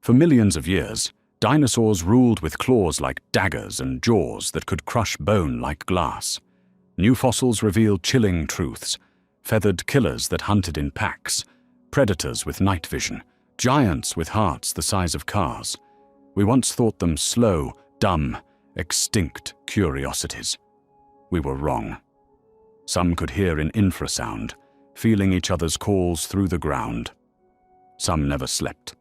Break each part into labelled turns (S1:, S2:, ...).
S1: For millions of years, dinosaurs ruled with claws like daggers and jaws that could crush bone like glass. New fossils reveal chilling truths: feathered killers that hunted in packs, predators with night vision, giants with hearts the size of cars. We once thought them slow, dumb, extinct curiosities. We were wrong. Some could hear in infrasound, feeling each other's calls through the ground. Some never slept.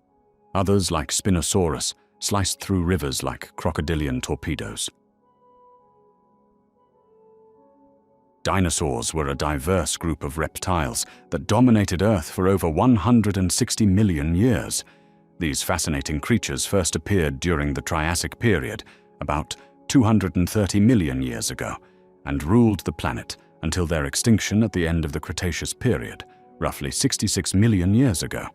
S1: Others, like Spinosaurus, sliced through rivers like crocodilian torpedoes. Dinosaurs were a diverse group of reptiles that dominated Earth for over 160 million years. These fascinating creatures first appeared during the Triassic period, about 230 million years ago, and ruled the planet until their extinction at the end of the Cretaceous period, roughly 66 million years ago.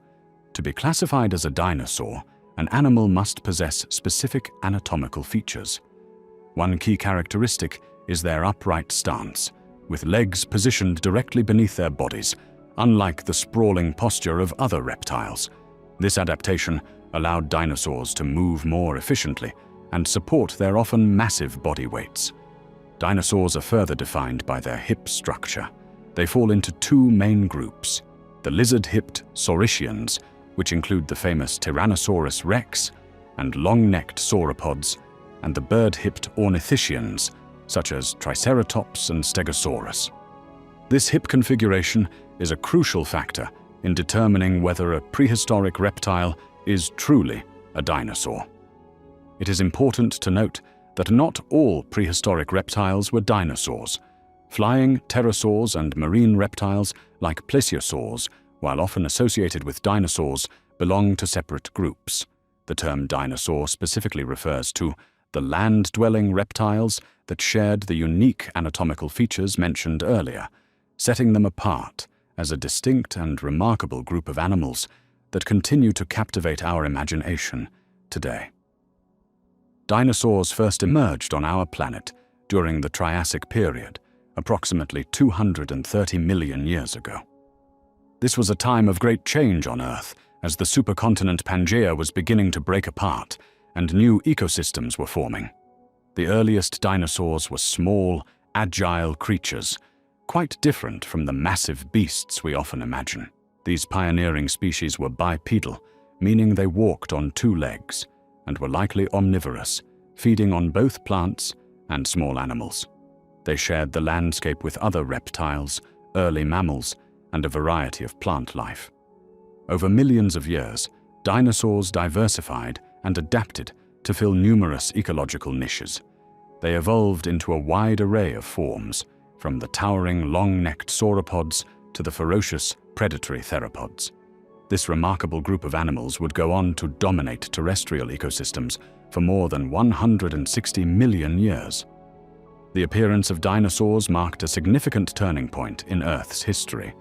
S1: To be classified as a dinosaur, an animal must possess specific anatomical features. One key characteristic is their upright stance, with legs positioned directly beneath their bodies, unlike the sprawling posture of other reptiles. This adaptation allowed dinosaurs to move more efficiently and support their often massive body weights. Dinosaurs are further defined by their hip structure. They fall into two main groups: the lizard-hipped saurischians, which include the famous Tyrannosaurus rex, and long-necked sauropods, and the bird-hipped ornithischians, such as Triceratops and Stegosaurus. This hip configuration is a crucial factor in determining whether a prehistoric reptile is truly a dinosaur. It is important to note that not all prehistoric reptiles were dinosaurs. Flying pterosaurs and marine reptiles like plesiosaurs, while often associated with dinosaurs, belong to separate groups. The term dinosaur specifically refers to the land-dwelling reptiles that shared the unique anatomical features mentioned earlier, setting them apart as a distinct and remarkable group of animals that continue to captivate our imagination today. Dinosaurs first emerged on our planet during the Triassic period, approximately 230 million years ago. This was a time of great change on Earth, as the supercontinent Pangaea was beginning to break apart and new ecosystems were forming. The earliest dinosaurs were small, agile creatures, quite different from the massive beasts we often imagine. These pioneering species were bipedal, meaning they walked on two legs, and were likely omnivorous, feeding on both plants and small animals. They shared the landscape with other reptiles, early mammals, and a variety of plant life. Over millions of years, dinosaurs diversified and adapted to fill numerous ecological niches. They evolved into a wide array of forms, from the towering long-necked sauropods to the ferocious predatory theropods. This remarkable group of animals would go on to dominate terrestrial ecosystems for more than 160 million years. The appearance of dinosaurs marked a significant turning point in Earth's history.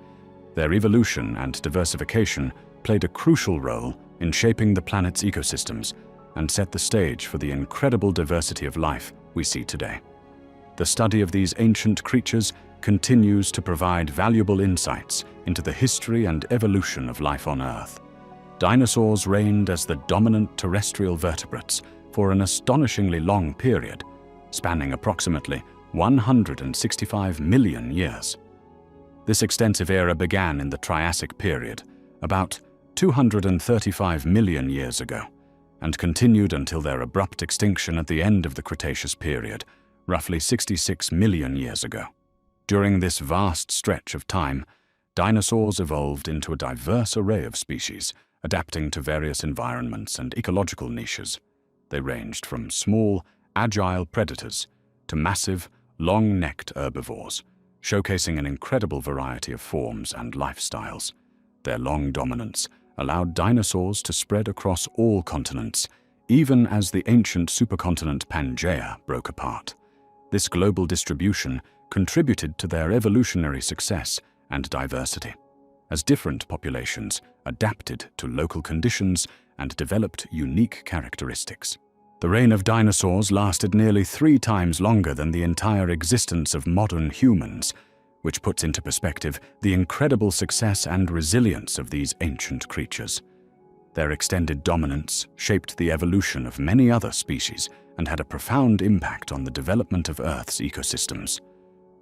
S1: Their evolution and diversification played a crucial role in shaping the planet's ecosystems and set the stage for the incredible diversity of life we see today. The study of these ancient creatures continues to provide valuable insights into the history and evolution of life on Earth. Dinosaurs reigned as the dominant terrestrial vertebrates for an astonishingly long period, spanning approximately 165 million years. This extensive era began in the Triassic period, about 235 million years ago, and continued until their abrupt extinction at the end of the Cretaceous period, roughly 66 million years ago. During this vast stretch of time, dinosaurs evolved into a diverse array of species, adapting to various environments and ecological niches. They ranged from small, agile predators to massive, long-necked herbivores, showcasing an incredible variety of forms and lifestyles. Their long dominance allowed dinosaurs to spread across all continents, even as the ancient supercontinent Pangaea broke apart. This global distribution contributed to their evolutionary success and diversity, as different populations adapted to local conditions and developed unique characteristics. The reign of dinosaurs lasted nearly 3 times longer than the entire existence of modern humans, which puts into perspective the incredible success and resilience of these ancient creatures. Their extended dominance shaped the evolution of many other species and had a profound impact on the development of Earth's ecosystems.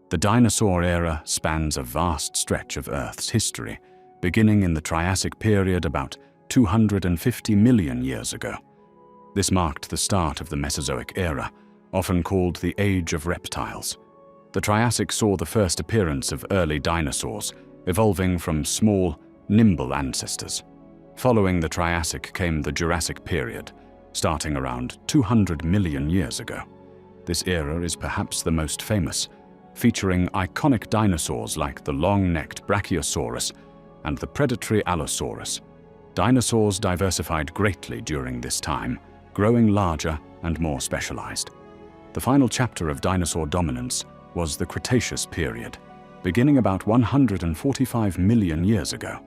S1: The dinosaur era spans a vast stretch of Earth's history, beginning in the Triassic period about 250 million years ago. This marked the start of the Mesozoic era, often called the Age of Reptiles. The Triassic saw the first appearance of early dinosaurs, evolving from small, nimble ancestors. Following the Triassic came the Jurassic period, starting around 200 million years ago. This era is perhaps the most famous, featuring iconic dinosaurs like the long-necked Brachiosaurus and the predatory Allosaurus. Dinosaurs diversified greatly during this time, growing larger and more specialized. The final chapter of dinosaur dominance was the Cretaceous period, beginning about 145 million years ago.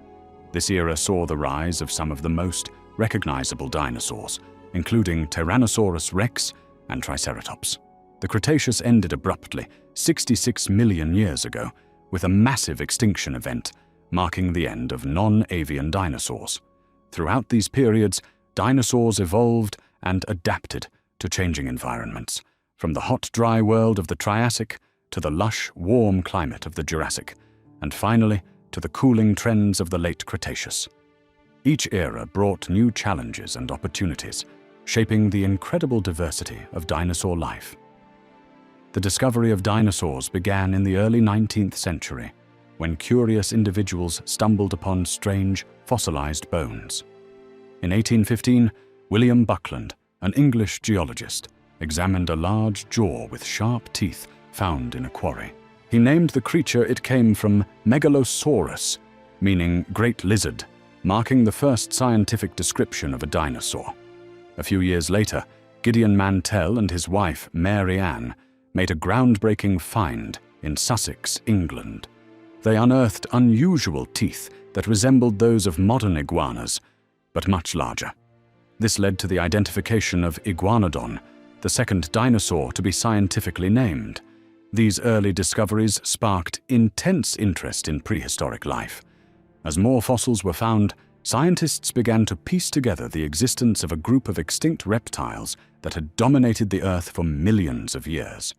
S1: This era saw the rise of some of the most recognizable dinosaurs, including Tyrannosaurus rex and Triceratops. The Cretaceous ended abruptly 66 million years ago with a massive extinction event, marking the end of non-avian dinosaurs. Throughout these periods, dinosaurs evolved and adapted to changing environments, from the hot, dry world of the Triassic to the lush, warm climate of the Jurassic, and finally to the cooling trends of the late Cretaceous. Each era brought new challenges and opportunities, shaping the incredible diversity of dinosaur life. The discovery of dinosaurs began in the early 19th century, when curious individuals stumbled upon strange, fossilized bones. In 1815, William Buckland, an English geologist, examined a large jaw with sharp teeth found in a quarry. He named the creature it came from Megalosaurus, meaning great lizard, marking the first scientific description of a dinosaur. A few years later, Gideon Mantell and his wife, Mary Ann, made a groundbreaking find in Sussex, England. They unearthed unusual teeth that resembled those of modern iguanas, but much larger. This led to the identification of Iguanodon, the second dinosaur to be scientifically named. These early discoveries sparked intense interest in prehistoric life. As more fossils were found, scientists began to piece together the existence of a group of extinct reptiles that had dominated the Earth for millions of years.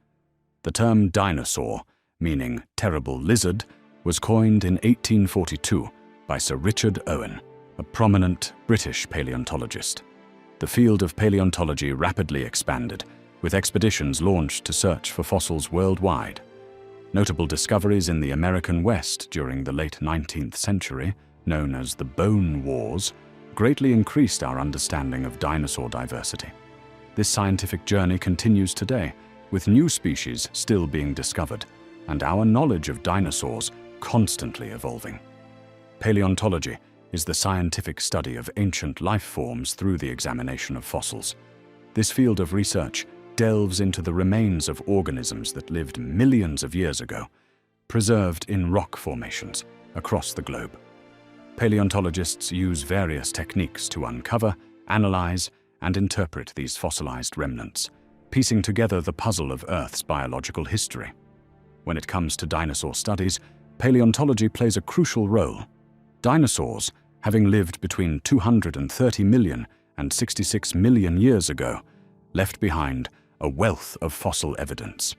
S1: The term dinosaur, meaning terrible lizard, was coined in 1842 by Sir Richard Owen, a prominent British paleontologist. The field of paleontology rapidly expanded, with expeditions launched to search for fossils worldwide. Notable discoveries in the American West during the late 19th century, known as the Bone Wars, greatly increased our understanding of dinosaur diversity. This scientific journey continues today, with new species still being discovered, and our knowledge of dinosaurs constantly evolving. Paleontology is the scientific study of ancient life forms through the examination of fossils. This field of research delves into the remains of organisms that lived millions of years ago, preserved in rock formations across the globe. Paleontologists use various techniques to uncover, analyze, and interpret these fossilized remnants, piecing together the puzzle of Earth's biological history. When it comes to dinosaur studies, paleontology plays a crucial role. Dinosaurs, having lived between 230 million and 66 million years ago, left behind a wealth of fossil evidence.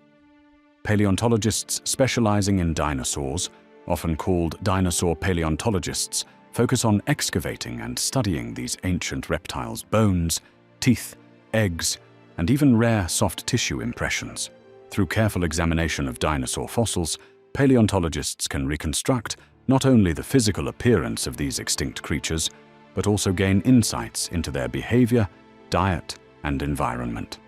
S1: Paleontologists specializing in dinosaurs, often called dinosaur paleontologists, focus on excavating and studying these ancient reptiles' bones, teeth, eggs, and even rare soft tissue impressions. Through careful examination of dinosaur fossils, paleontologists can reconstruct not only the physical appearance of these extinct creatures, but also gain insights into their behavior, diet, and environment.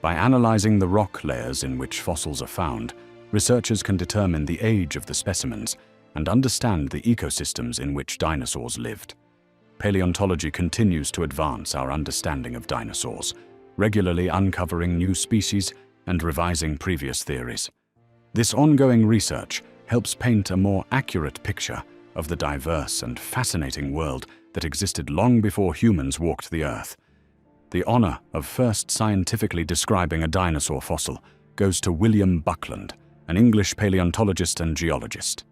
S1: By analyzing the rock layers in which fossils are found, researchers can determine the age of the specimens and understand the ecosystems in which dinosaurs lived. Paleontology continues to advance our understanding of dinosaurs, regularly uncovering new species and revising previous theories. This ongoing research helps paint a more accurate picture of the diverse and fascinating world that existed long before humans walked the Earth. The honor of first scientifically describing a dinosaur fossil goes to William Buckland, an English paleontologist and geologist.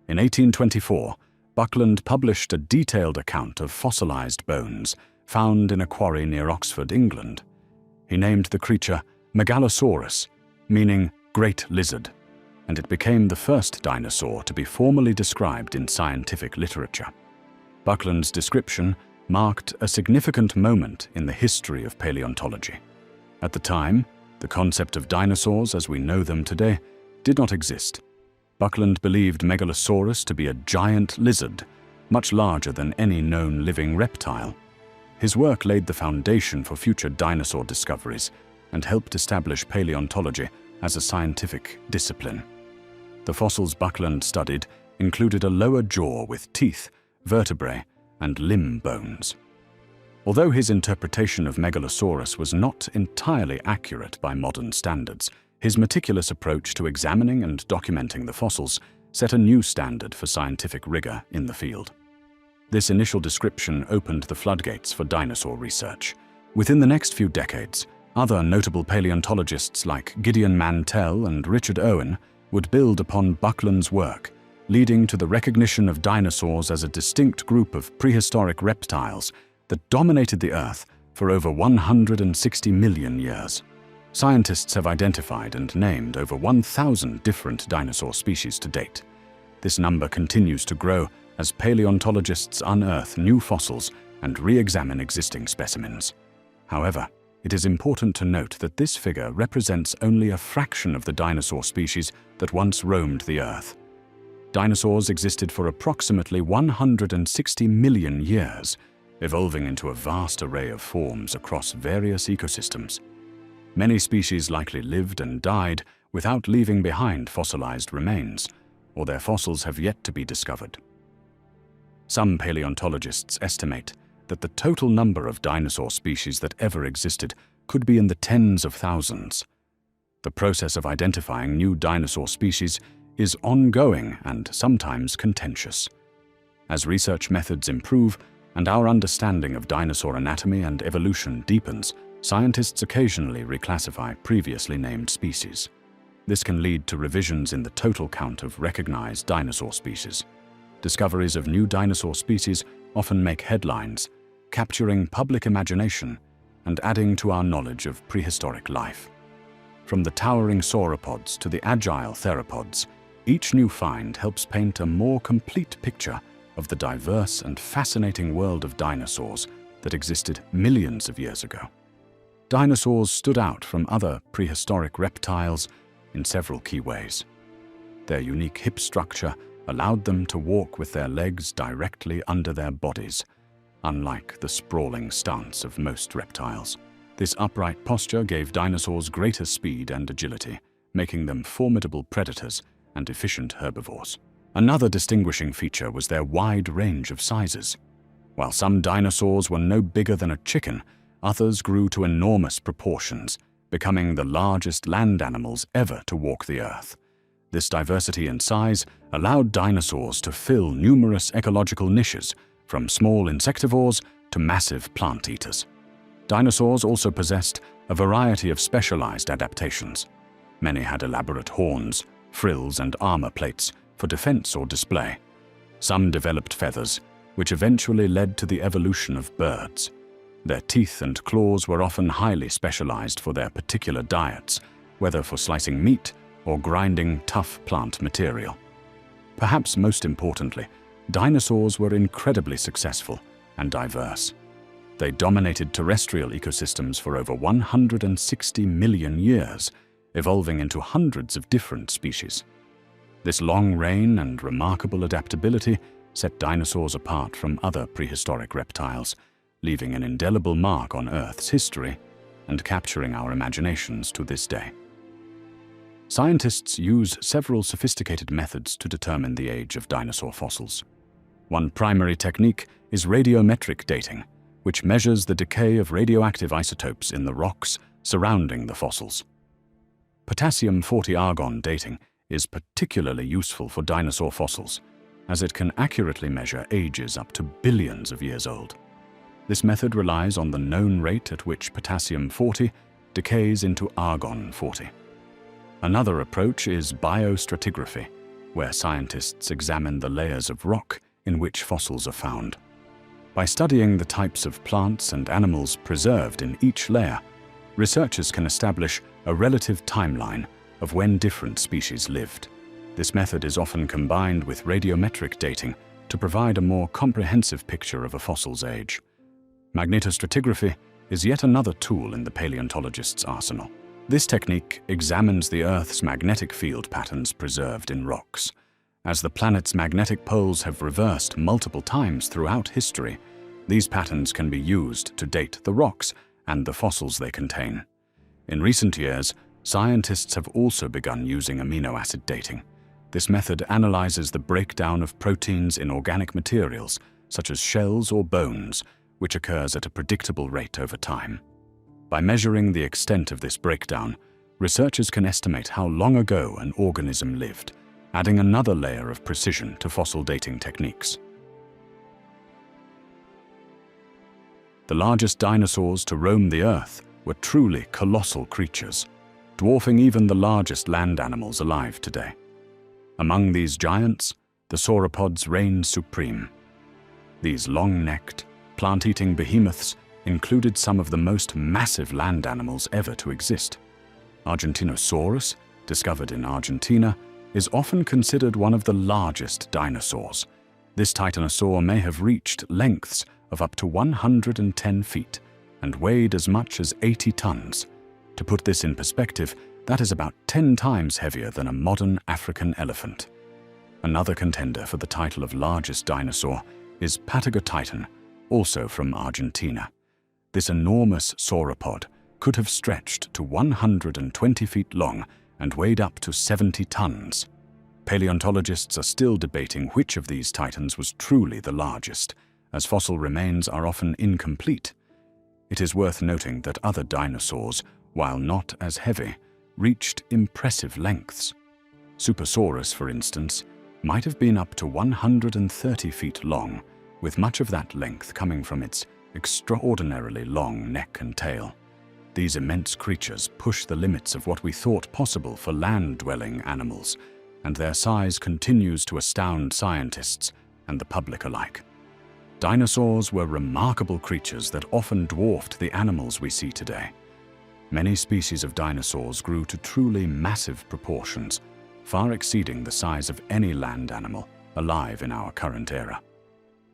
S1: In 1824, Buckland published a detailed account of fossilized bones found in a quarry near Oxford, England. He named the creature Megalosaurus, meaning great lizard, and it became the first dinosaur to be formally described in scientific literature. Buckland's description marked a significant moment in the history of paleontology. At the time, the concept of dinosaurs as we know them today did not exist. Buckland believed Megalosaurus to be a giant lizard, much larger than any known living reptile. His work laid the foundation for future dinosaur discoveries and helped establish paleontology as a scientific discipline. The fossils Buckland studied included a lower jaw with teeth, vertebrae, and limb bones. Although his interpretation of Megalosaurus was not entirely accurate by modern standards, his meticulous approach to examining and documenting the fossils set a new standard for scientific rigor in the field. This initial description opened the floodgates for dinosaur research. Within the next few decades, other notable paleontologists like Gideon Mantell and Richard Owen would build upon Buckland's work, leading to the recognition of dinosaurs as a distinct group of prehistoric reptiles that dominated the Earth for over 160 million years. Scientists have identified and named over 1,000 different dinosaur species to date. This number continues to grow as paleontologists unearth new fossils and re-examine existing specimens. However, it is important to note that this figure represents only a fraction of the dinosaur species that once roamed the Earth. Dinosaurs existed for approximately 160 million years, evolving into a vast array of forms across various ecosystems. Many species likely lived and died without leaving behind fossilized remains, or their fossils have yet to be discovered. Some paleontologists estimate that the total number of dinosaur species that ever existed could be in the tens of thousands. The process of identifying new dinosaur species is ongoing and sometimes contentious. As research methods improve and our understanding of dinosaur anatomy and evolution deepens, scientists occasionally reclassify previously named species. This can lead to revisions in the total count of recognized dinosaur species. Discoveries of new dinosaur species often make headlines, capturing public imagination and adding to our knowledge of prehistoric life. From the towering sauropods to the agile theropods, each new find helps paint a more complete picture of the diverse and fascinating world of dinosaurs that existed millions of years ago. Dinosaurs stood out from other prehistoric reptiles in several key ways. Their unique hip structure allowed them to walk with their legs directly under their bodies, unlike the sprawling stance of most reptiles. This upright posture gave dinosaurs greater speed and agility, making them formidable predators and efficient herbivores. Another distinguishing feature was their wide range of sizes. While some dinosaurs were no bigger than a chicken, others grew to enormous proportions, becoming the largest land animals ever to walk the Earth. This diversity in size allowed dinosaurs to fill numerous ecological niches, from small insectivores to massive plant eaters. Dinosaurs also possessed a variety of specialized adaptations. Many had elaborate horns, frills, and armor plates for defense or display. Some developed feathers, which eventually led to the evolution of birds. Their teeth and claws were often highly specialized for their particular diets, whether for slicing meat or grinding tough plant material. Perhaps most importantly, dinosaurs were incredibly successful and diverse. They dominated terrestrial ecosystems for over 160 million years, evolving into hundreds of different species. This long reign and remarkable adaptability set dinosaurs apart from other prehistoric reptiles, leaving an indelible mark on Earth's history and capturing our imaginations to this day. Scientists use several sophisticated methods to determine the age of dinosaur fossils. One primary technique is radiometric dating, which measures the decay of radioactive isotopes in the rocks surrounding the fossils. Potassium-40 argon dating is particularly useful for dinosaur fossils, as it can accurately measure ages up to billions of years old. This method relies on the known rate at which potassium-40 decays into argon-40. Another approach is biostratigraphy, where scientists examine the layers of rock in which fossils are found. By studying the types of plants and animals preserved in each layer, researchers can establish a relative timeline of when different species lived. This method is often combined with radiometric dating to provide a more comprehensive picture of a fossil's age. Magnetostratigraphy is yet another tool in the paleontologist's arsenal. This technique examines the Earth's magnetic field patterns preserved in rocks. As the planet's magnetic poles have reversed multiple times throughout history, these patterns can be used to date the rocks and the fossils they contain. In recent years, scientists have also begun using amino acid dating. This method analyzes the breakdown of proteins in organic materials, such as shells or bones, which occurs at a predictable rate over time. By measuring the extent of this breakdown, researchers can estimate how long ago an organism lived, adding another layer of precision to fossil dating techniques. The largest dinosaurs to roam the Earth were truly colossal creatures, dwarfing even the largest land animals alive today. Among these giants, the sauropods reigned supreme. These long-necked, plant-eating behemoths included some of the most massive land animals ever to exist. Dinosaurus, discovered in Argentina, is often considered one of the largest dinosaurs. This titanosaur may have reached lengths of up to 110 feet and weighed as much as 80 tons. To put this in perspective, that is about 10 times heavier than a modern African elephant. Another contender for the title of largest dinosaur is Patagotitan, also from Argentina. This enormous sauropod could have stretched to 120 feet long and weighed up to 70 tons. Paleontologists are still debating which of these titans was truly the largest, as fossil remains are often incomplete. It is worth noting that other dinosaurs, while not as heavy, reached impressive lengths. Spinosaurus, for instance, might have been up to 130 feet long, with much of that length coming from its extraordinarily long neck and tail. These immense creatures push the limits of what we thought possible for land-dwelling animals, and their size continues to astound scientists and the public alike. Dinosaurs were remarkable creatures that often dwarfed the animals we see today. Many species of dinosaurs grew to truly massive proportions, far exceeding the size of any land animal alive in our current era.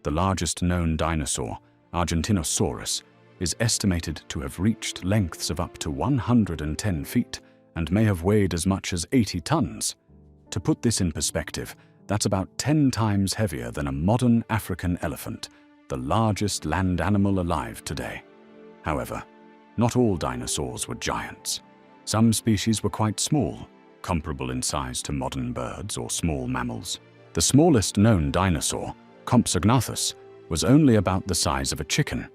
S1: The largest known dinosaur, Dinosaurus, is estimated to have reached lengths of up to 110 feet and may have weighed as much as 80 tons. To put this in perspective, that's about 10 times heavier than a modern African elephant, the largest land animal alive today. However, not all dinosaurs were giants. Some species were quite small, comparable in size to modern birds or small mammals. The smallest known dinosaur, Compsognathus, was only about the size of a chicken.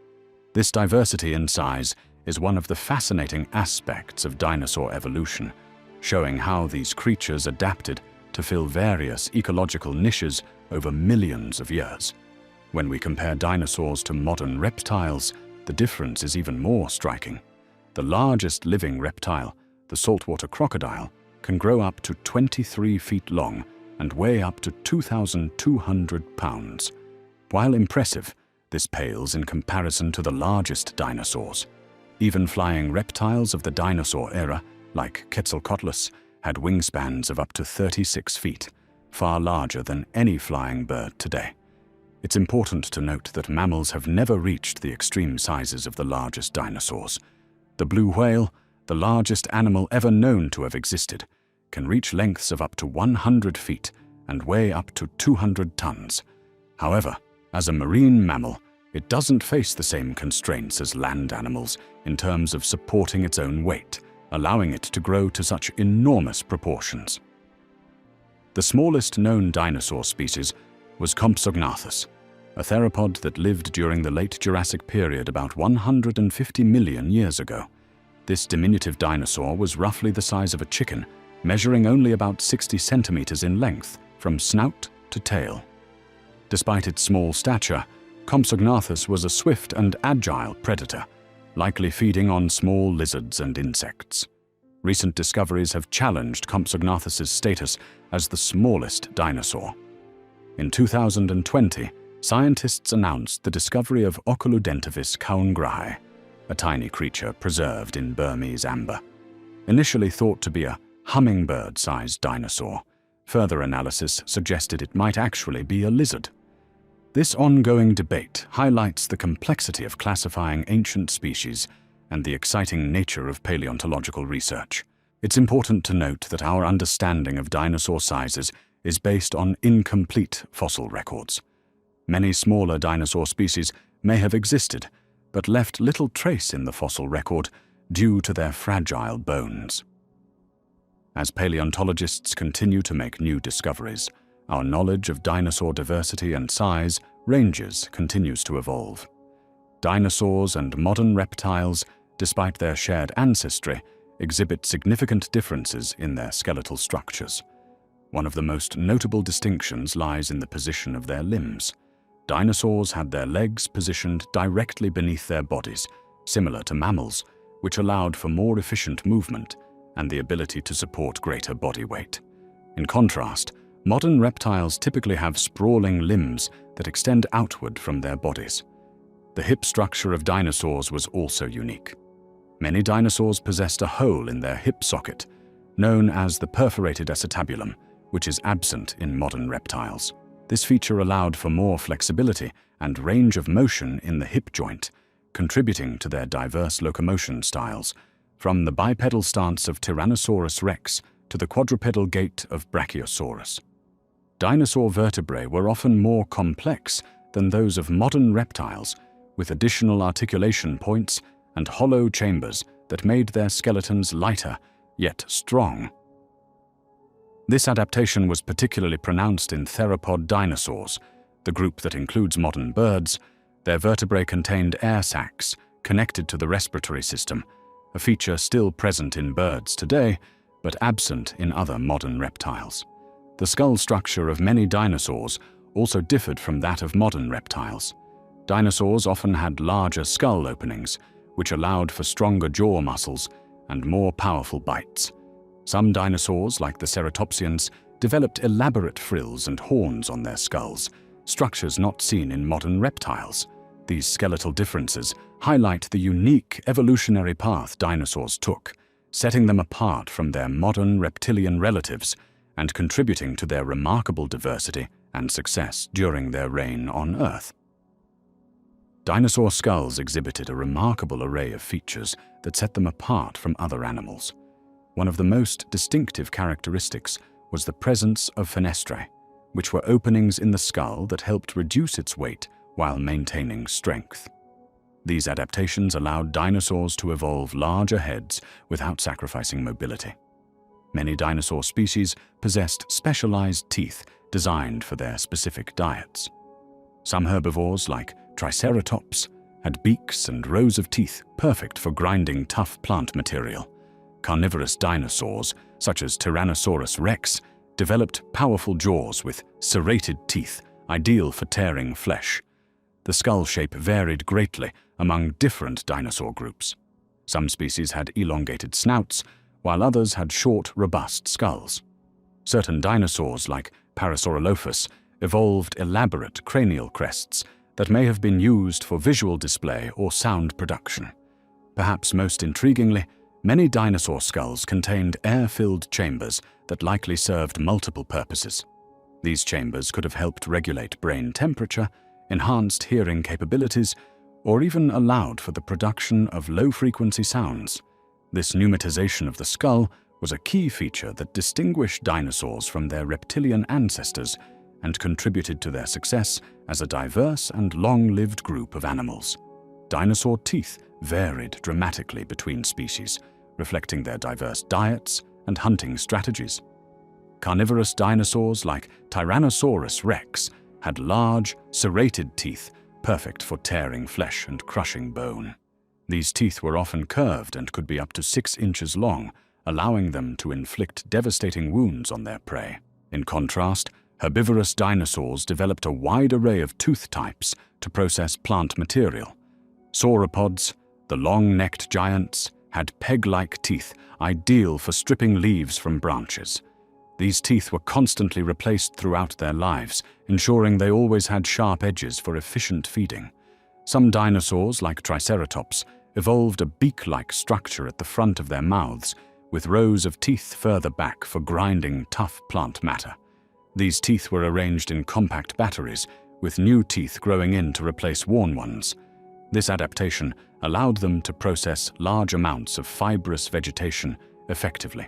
S1: This diversity in size is one of the fascinating aspects of dinosaur evolution, showing how these creatures adapted to fill various ecological niches over millions of years. When we compare dinosaurs to modern reptiles, the difference is even more striking. The largest living reptile, the saltwater crocodile, can grow up to 23 feet long and weigh up to 2,200 pounds. While impressive, this pales in comparison to the largest dinosaurs. Even flying reptiles of the dinosaur era, like Quetzalcoatlus, had wingspans of up to 36 feet, far larger than any flying bird today. It's important to note that mammals have never reached the extreme sizes of the largest dinosaurs. The blue whale, the largest animal ever known to have existed, can reach lengths of up to 100 feet and weigh up to 200 tons. However, as a marine mammal, it doesn't face the same constraints as land animals in terms of supporting its own weight, allowing it to grow to such enormous proportions. The smallest known dinosaur species was Compsognathus, a theropod that lived during the late Jurassic period about 150 million years ago. This diminutive dinosaur was roughly the size of a chicken, measuring only about 60 centimeters in length from snout to tail. Despite its small stature, Compsognathus was a swift and agile predator, likely feeding on small lizards and insects. Recent discoveries have challenged Compsognathus's status as the smallest dinosaur. In 2020, scientists announced the discovery of Oculodentavis kaungrahi, a tiny creature preserved in Burmese amber. Initially thought to be a hummingbird-sized dinosaur, further analysis suggested it might actually be a lizard. This ongoing debate highlights the complexity of classifying ancient species and the exciting nature of paleontological research. It's important to note that our understanding of dinosaur sizes is based on incomplete fossil records. Many smaller dinosaur species may have existed, but left little trace in the fossil record due to their fragile bones. As paleontologists continue to make new discoveries, our knowledge of dinosaur diversity and size ranges continues to evolve. Dinosaurs and modern reptiles, despite their shared ancestry, exhibit significant differences in their skeletal structures. One of the most notable distinctions lies in the position of their limbs. Dinosaurs had their legs positioned directly beneath their bodies, similar to mammals, which allowed for more efficient movement and the ability to support greater body weight. In contrast, modern reptiles typically have sprawling limbs that extend outward from their bodies. The hip structure of dinosaurs was also unique. Many dinosaurs possessed a hole in their hip socket, known as the perforated acetabulum, which is absent in modern reptiles. This feature allowed for more flexibility and range of motion in the hip joint, contributing to their diverse locomotion styles, from the bipedal stance of Tyrannosaurus rex to the quadrupedal gait of Brachiosaurus. Dinosaur vertebrae were often more complex than those of modern reptiles, with additional articulation points and hollow chambers that made their skeletons lighter, yet strong. This adaptation was particularly pronounced in theropod dinosaurs, the group that includes modern birds. Their vertebrae contained air sacs connected to the respiratory system, a feature still present in birds today, but absent in other modern reptiles. The skull structure of many dinosaurs also differed from that of modern reptiles. Dinosaurs often had larger skull openings, which allowed for stronger jaw muscles and more powerful bites. Some dinosaurs, like the ceratopsians, developed elaborate frills and horns on their skulls, structures not seen in modern reptiles. These skeletal differences highlight the unique evolutionary path dinosaurs took, setting them apart from their modern reptilian relatives and contributing to their remarkable diversity and success during their reign on Earth. Dinosaur skulls exhibited a remarkable array of features that set them apart from other animals. One of the most distinctive characteristics was the presence of fenestrae, which were openings in the skull that helped reduce its weight while maintaining strength. These adaptations allowed dinosaurs to evolve larger heads without sacrificing mobility. Many dinosaur species possessed specialized teeth designed for their specific diets. Some herbivores, like Triceratops, had beaks and rows of teeth perfect for grinding tough plant material. Carnivorous dinosaurs, such as Tyrannosaurus rex, developed powerful jaws with serrated teeth, ideal for tearing flesh. The skull shape varied greatly among different dinosaur groups. Some species had elongated snouts, while others had short, robust skulls. Certain dinosaurs, like Parasaurolophus, evolved elaborate cranial crests that may have been used for visual display or sound production. Perhaps most intriguingly, many dinosaur skulls contained air-filled chambers that likely served multiple purposes. These chambers could have helped regulate brain temperature, enhanced hearing capabilities, or even allowed for the production of low-frequency sounds. This pneumatization of the skull was a key feature that distinguished dinosaurs from their reptilian ancestors and contributed to their success as a diverse and long-lived group of animals. Dinosaur teeth varied dramatically between species, reflecting their diverse diets and hunting strategies. Carnivorous dinosaurs like Tyrannosaurus rex had large, serrated teeth, perfect for tearing flesh and crushing bone. These teeth were often curved and could be up to 6 inches long, allowing them to inflict devastating wounds on their prey. In contrast, herbivorous dinosaurs developed a wide array of tooth types to process plant material. Sauropods, the long-necked giants, had peg-like teeth ideal for stripping leaves from branches. These teeth were constantly replaced throughout their lives, ensuring they always had sharp edges for efficient feeding. Some dinosaurs, like Triceratops, evolved a beak-like structure at the front of their mouths, with rows of teeth further back for grinding tough plant matter. These teeth were arranged in compact batteries, with new teeth growing in to replace worn ones. This adaptation allowed them to process large amounts of fibrous vegetation effectively.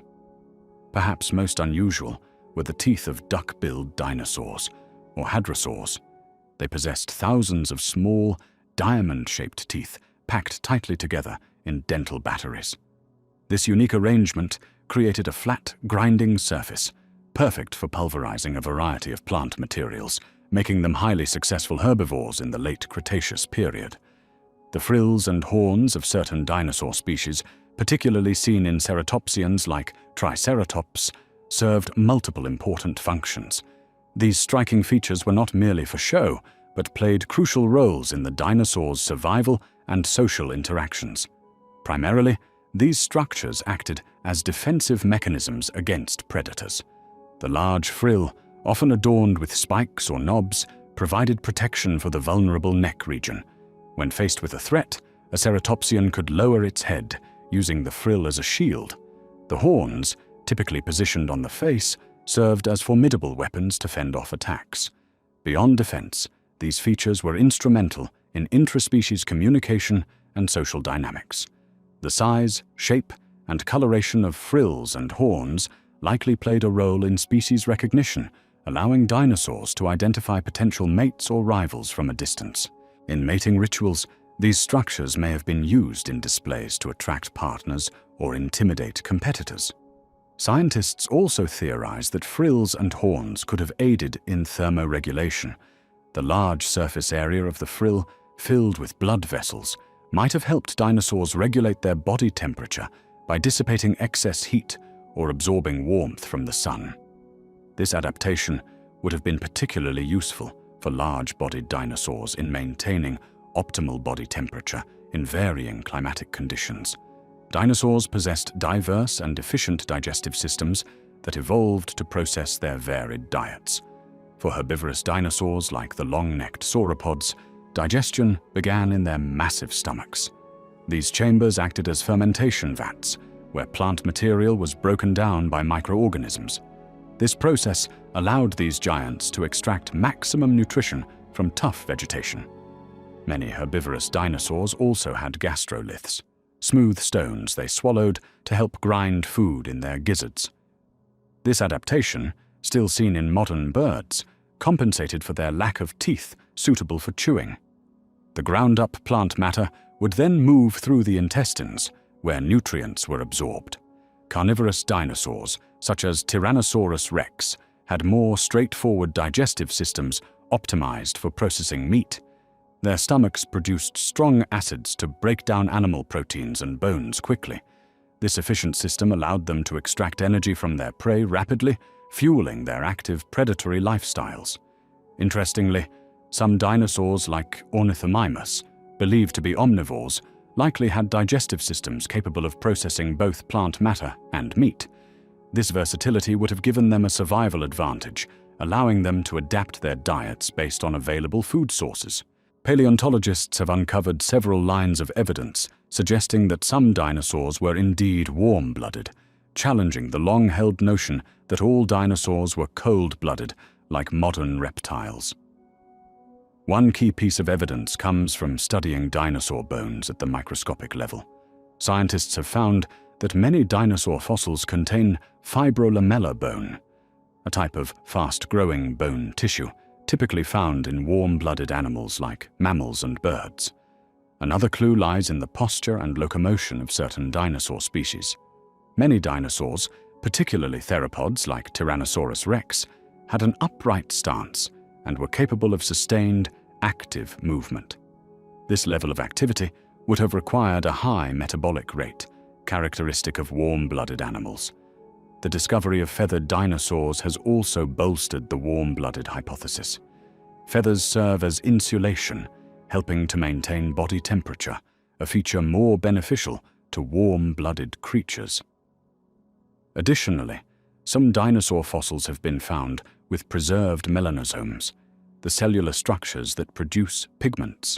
S1: Perhaps most unusual were the teeth of duck-billed dinosaurs, or hadrosaurs. They possessed thousands of small, diamond-shaped teeth packed tightly together in dental batteries. This unique arrangement created a flat, grinding surface, perfect for pulverizing a variety of plant materials, making them highly successful herbivores in the late Cretaceous period. The frills and horns of certain dinosaur species, particularly seen in ceratopsians like Triceratops, served multiple important functions. These striking features were not merely for show, but played crucial roles in the dinosaurs' survival and social interactions. Primarily, these structures acted as defensive mechanisms against predators. The large frill, often adorned with spikes or knobs, provided protection for the vulnerable neck region. When faced with a threat, a ceratopsian could lower its head, using the frill as a shield. The horns, typically positioned on the face, served as formidable weapons to fend off attacks. Beyond defense, these features were instrumental in intraspecies communication and social dynamics. The size, shape, and coloration of frills and horns likely played a role in species recognition, allowing dinosaurs to identify potential mates or rivals from a distance. In mating rituals, these structures may have been used in displays to attract partners or intimidate competitors. Scientists also theorize that frills and horns could have aided in thermoregulation. The large surface area of the frill, filled with blood vessels, might have helped dinosaurs regulate their body temperature by dissipating excess heat or absorbing warmth from the sun. This adaptation would have been particularly useful for large-bodied dinosaurs in maintaining optimal body temperature in varying climatic conditions. Dinosaurs possessed diverse and efficient digestive systems that evolved to process their varied diets. For herbivorous dinosaurs like the long-necked sauropods, digestion began in their massive stomachs. These chambers acted as fermentation vats, where plant material was broken down by microorganisms. This process allowed these giants to extract maximum nutrition from tough vegetation. Many herbivorous dinosaurs also had gastroliths, smooth stones they swallowed to help grind food in their gizzards. This adaptation, still seen in modern birds, compensated for their lack of teeth suitable for chewing. The ground-up plant matter would then move through the intestines, where nutrients were absorbed. Carnivorous dinosaurs, such as Tyrannosaurus rex, had more straightforward digestive systems optimized for processing meat. Their stomachs produced strong acids to break down animal proteins and bones quickly. This efficient system allowed them to extract energy from their prey rapidly, fueling their active predatory lifestyles. Interestingly, some dinosaurs like Ornithomimus, believed to be omnivores, likely had digestive systems capable of processing both plant matter and meat. This versatility would have given them a survival advantage, allowing them to adapt their diets based on available food sources. Paleontologists have uncovered several lines of evidence suggesting that some dinosaurs were indeed warm-blooded, challenging the long-held notion that all dinosaurs were cold-blooded, like modern reptiles. One key piece of evidence comes from studying dinosaur bones at the microscopic level. Scientists have found that many dinosaur fossils contain fibrolamellar bone, a type of fast-growing bone tissue typically found in warm-blooded animals like mammals and birds. Another clue lies in the posture and locomotion of certain dinosaur species. Many dinosaurs, particularly theropods like Tyrannosaurus rex, had an upright stance and were capable of sustained, active movement. This level of activity would have required a high metabolic rate, characteristic of warm-blooded animals. The discovery of feathered dinosaurs has also bolstered the warm-blooded hypothesis. Feathers serve as insulation, helping to maintain body temperature, a feature more beneficial to warm-blooded creatures. Additionally, some dinosaur fossils have been found with preserved melanosomes, the cellular structures that produce pigments.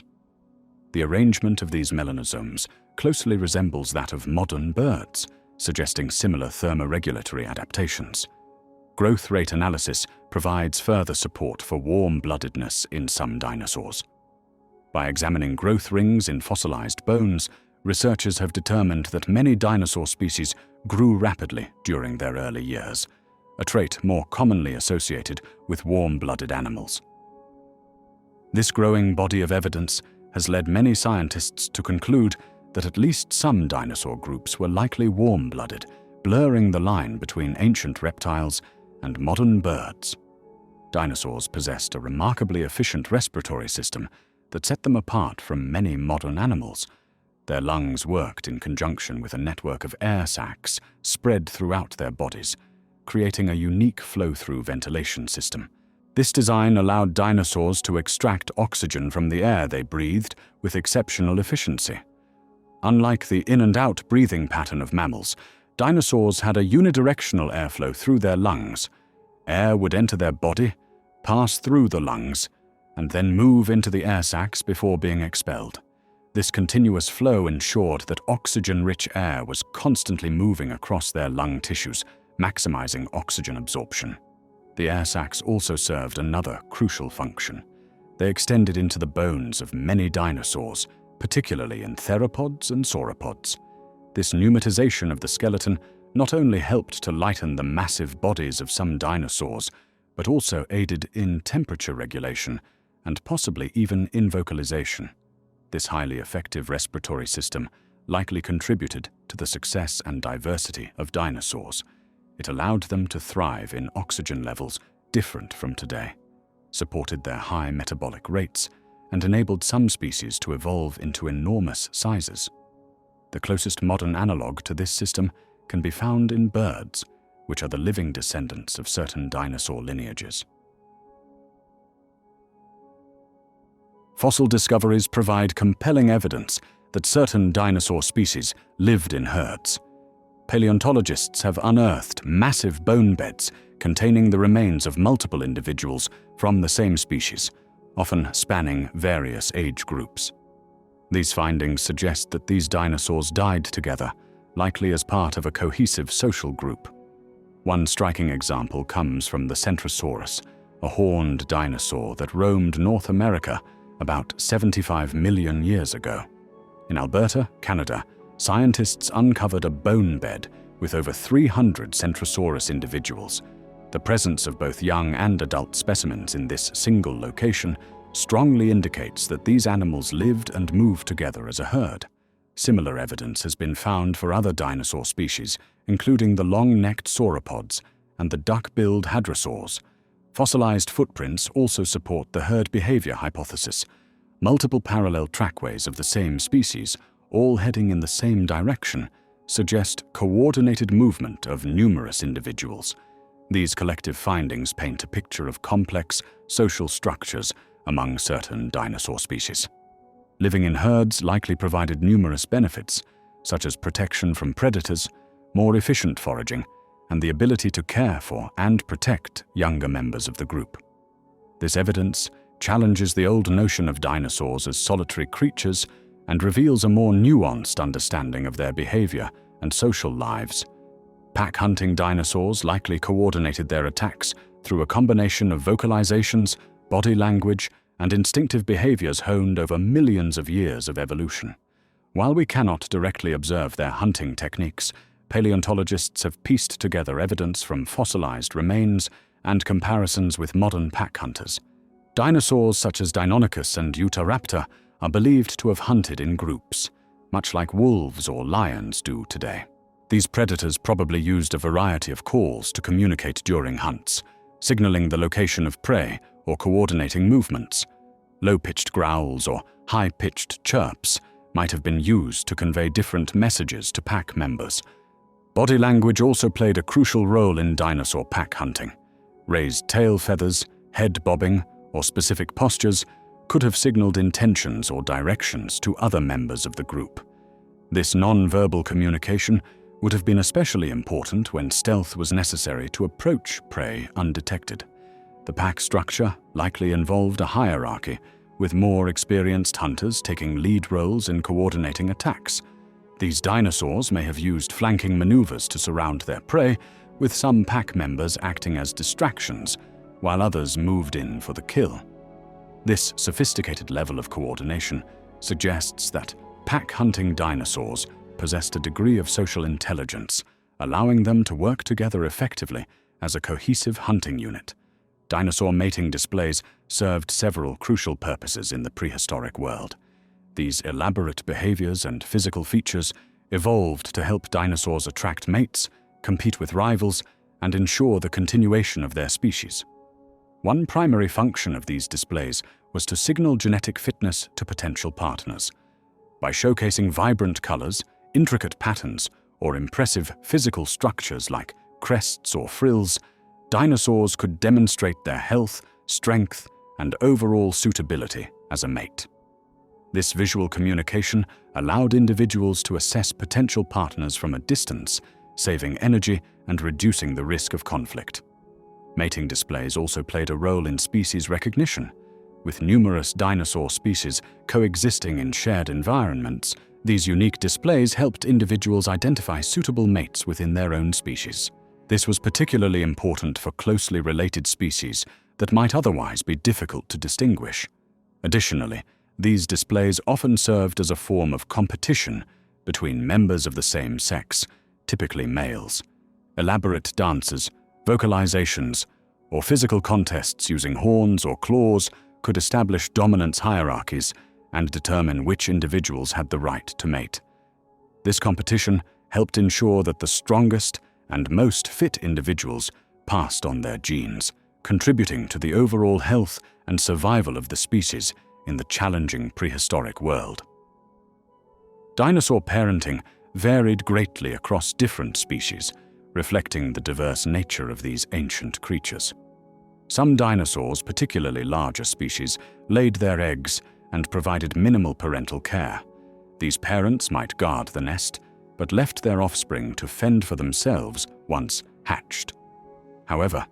S1: The arrangement of these melanosomes closely resembles that of modern birds, suggesting similar thermoregulatory adaptations. Growth rate analysis provides further support for warm-bloodedness in some dinosaurs. By examining growth rings in fossilized bones, researchers have determined that many dinosaur species grew rapidly during their early years, a trait more commonly associated with warm-blooded animals. This growing body of evidence has led many scientists to conclude that at least some dinosaur groups were likely warm-blooded, blurring the line between ancient reptiles and modern birds. Dinosaurs possessed a remarkably efficient respiratory system that set them apart from many modern animals. Their lungs worked in conjunction with a network of air sacs spread throughout their bodies, creating a unique flow-through ventilation system. This design allowed dinosaurs to extract oxygen from the air they breathed with exceptional efficiency. Unlike the in and out breathing pattern of mammals, dinosaurs had a unidirectional airflow through their lungs. Air would enter their body, pass through the lungs, and then move into the air sacs before being expelled. This continuous flow ensured that oxygen-rich air was constantly moving across their lung tissues, maximizing oxygen absorption. The air sacs also served another crucial function. They extended into the bones of many dinosaurs, particularly in theropods and sauropods. This pneumatization of the skeleton not only helped to lighten the massive bodies of some dinosaurs, but also aided in temperature regulation and possibly even in vocalization. This highly effective respiratory system likely contributed to the success and diversity of dinosaurs. It allowed them to thrive in oxygen levels different from today, supported their high metabolic rates, and enabled some species to evolve into enormous sizes. The closest modern analog to this system can be found in birds, which are the living descendants of certain dinosaur lineages. Fossil discoveries provide compelling evidence that certain dinosaur species lived in herds. Paleontologists have unearthed massive bone beds containing the remains of multiple individuals from the same species, often spanning various age groups. These findings suggest that these dinosaurs died together, likely as part of a cohesive social group. One striking example comes from the Centrosaurus, a horned dinosaur that roamed North America about 75 million years ago. In Alberta, Canada, scientists uncovered a bone bed with over 300 Centrosaurus individuals. The presence of both young and adult specimens in this single location strongly indicates that these animals lived and moved together as a herd. Similar evidence has been found for other dinosaur species, including the long-necked sauropods and the duck-billed hadrosaurs. Fossilized footprints also support the herd behavior hypothesis. Multiple parallel trackways of the same species, all heading in the same direction, suggest coordinated movement of numerous individuals. These collective findings paint a picture of complex social structures among certain dinosaur species. Living in herds likely provided numerous benefits, such as protection from predators, more efficient foraging, and the ability to care for and protect younger members of the group. This evidence challenges the old notion of dinosaurs as solitary creatures and reveals a more nuanced understanding of their behavior and social lives. Pack-hunting dinosaurs likely coordinated their attacks through a combination of vocalizations, body language, and instinctive behaviors honed over millions of years of evolution. While we cannot directly observe their hunting techniques, paleontologists have pieced together evidence from fossilized remains and comparisons with modern pack hunters. Dinosaurs such as Deinonychus and Utahraptor are believed to have hunted in groups, much like wolves or lions do today. These predators probably used a variety of calls to communicate during hunts, signaling the location of prey or coordinating movements. Low-pitched growls or high-pitched chirps might have been used to convey different messages to pack members. Body language also played a crucial role in dinosaur pack hunting. Raised tail feathers, head bobbing, or specific postures could have signaled intentions or directions to other members of the group. This non-verbal communication would have been especially important when stealth was necessary to approach prey undetected. The pack structure likely involved a hierarchy, with more experienced hunters taking lead roles in coordinating attacks. These dinosaurs may have used flanking maneuvers to surround their prey, with some pack members acting as distractions, while others moved in for the kill. This sophisticated level of coordination suggests that pack-hunting dinosaurs possessed a degree of social intelligence, allowing them to work together effectively as a cohesive hunting unit. Dinosaur mating displays served several crucial purposes in the prehistoric world. These elaborate behaviors and physical features evolved to help dinosaurs attract mates, compete with rivals, and ensure the continuation of their species. One primary function of these displays was to signal genetic fitness to potential partners. By showcasing vibrant colors, intricate patterns, or impressive physical structures like crests or frills, dinosaurs could demonstrate their health, strength, and overall suitability as a mate. This visual communication allowed individuals to assess potential partners from a distance, saving energy and reducing the risk of conflict. Mating displays also played a role in species recognition. With numerous dinosaur species coexisting in shared environments, these unique displays helped individuals identify suitable mates within their own species. This was particularly important for closely related species that might otherwise be difficult to distinguish. Additionally, these displays often served as a form of competition between members of the same sex, typically males. Elaborate dances, vocalizations, or physical contests using horns or claws could establish dominance hierarchies and determine which individuals had the right to mate. This competition helped ensure that the strongest and most fit individuals passed on their genes, contributing to the overall health and survival of the species in the challenging prehistoric world. Dinosaur parenting varied greatly across different species, reflecting the diverse nature of these ancient creatures. Some dinosaurs, particularly larger species, laid their eggs and provided minimal parental care. These parents might guard the nest, but left their offspring to fend for themselves once hatched. However,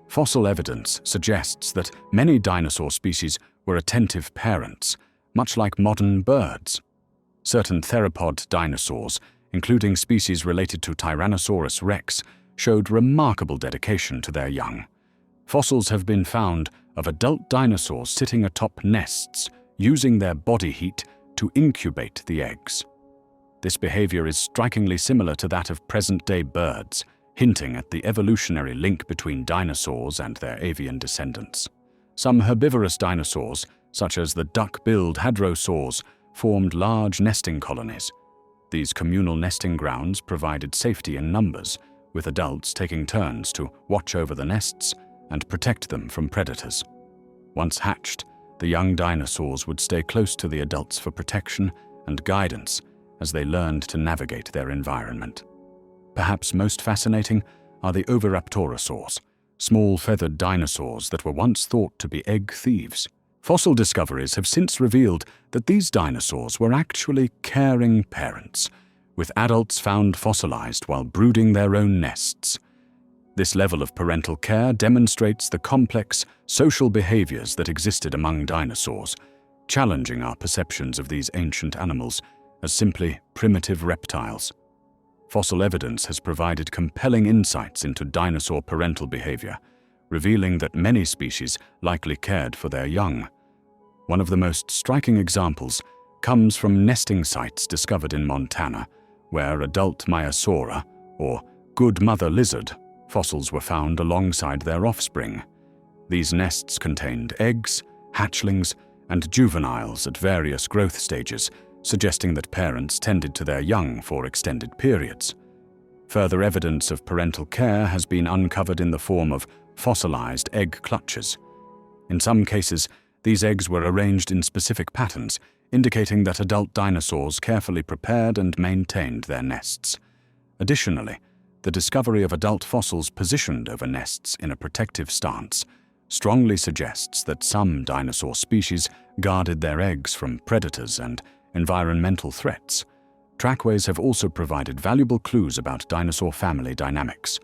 S1: fossil evidence suggests that many dinosaur species were attentive parents, much like modern birds. Certain theropod dinosaurs, including species related to Tyrannosaurus rex, showed remarkable dedication to their young. Fossils have been found of adult dinosaurs sitting atop nests, using their body heat to incubate the eggs. This behavior is strikingly similar to that of present-day birds, hinting at the evolutionary link between dinosaurs and their avian descendants. Some herbivorous dinosaurs, such as the duck-billed hadrosaurs, formed large nesting colonies. These communal nesting grounds provided safety in numbers, with adults taking turns to watch over the nests and protect them from predators. Once hatched, the young dinosaurs would stay close to the adults for protection and guidance as they learned to navigate their environment. Perhaps most fascinating are the oviraptorosaurs, small feathered dinosaurs that were once thought to be egg thieves. Fossil discoveries have since revealed that these dinosaurs were actually caring parents, with adults found fossilized while brooding their own nests. This level of parental care demonstrates the complex social behaviors that existed among dinosaurs, challenging our perceptions of these ancient animals as simply primitive reptiles. Fossil evidence has provided compelling insights into dinosaur parental behavior, revealing that many species likely cared for their young. One of the most striking examples comes from nesting sites discovered in Montana, where adult Maiasaura, or good mother lizard, fossils were found alongside their offspring. These nests contained eggs, hatchlings, and juveniles at various growth stages, suggesting that parents tended to their young for extended periods. Further evidence of parental care has been uncovered in the form of fossilized egg clutches. In some cases, these eggs were arranged in specific patterns, indicating that adult dinosaurs carefully prepared and maintained their nests. Additionally, the discovery of adult fossils positioned over nests in a protective stance strongly suggests that some dinosaur species guarded their eggs from predators and environmental threats. Trackways have also provided valuable clues about dinosaur family dynamics.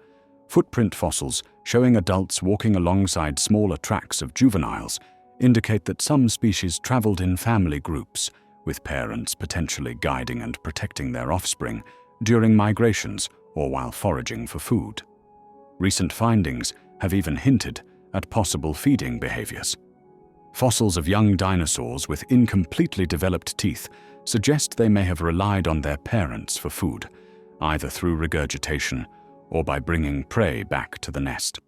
S1: Footprint fossils showing adults walking alongside smaller tracks of juveniles indicate that some species traveled in family groups, with parents potentially guiding and protecting their offspring during migrations or while foraging for food. Recent findings have even hinted at possible feeding behaviors. Fossils of young dinosaurs with incompletely developed teeth suggest they may have relied on their parents for food, either through regurgitation or by bringing prey back to the nest.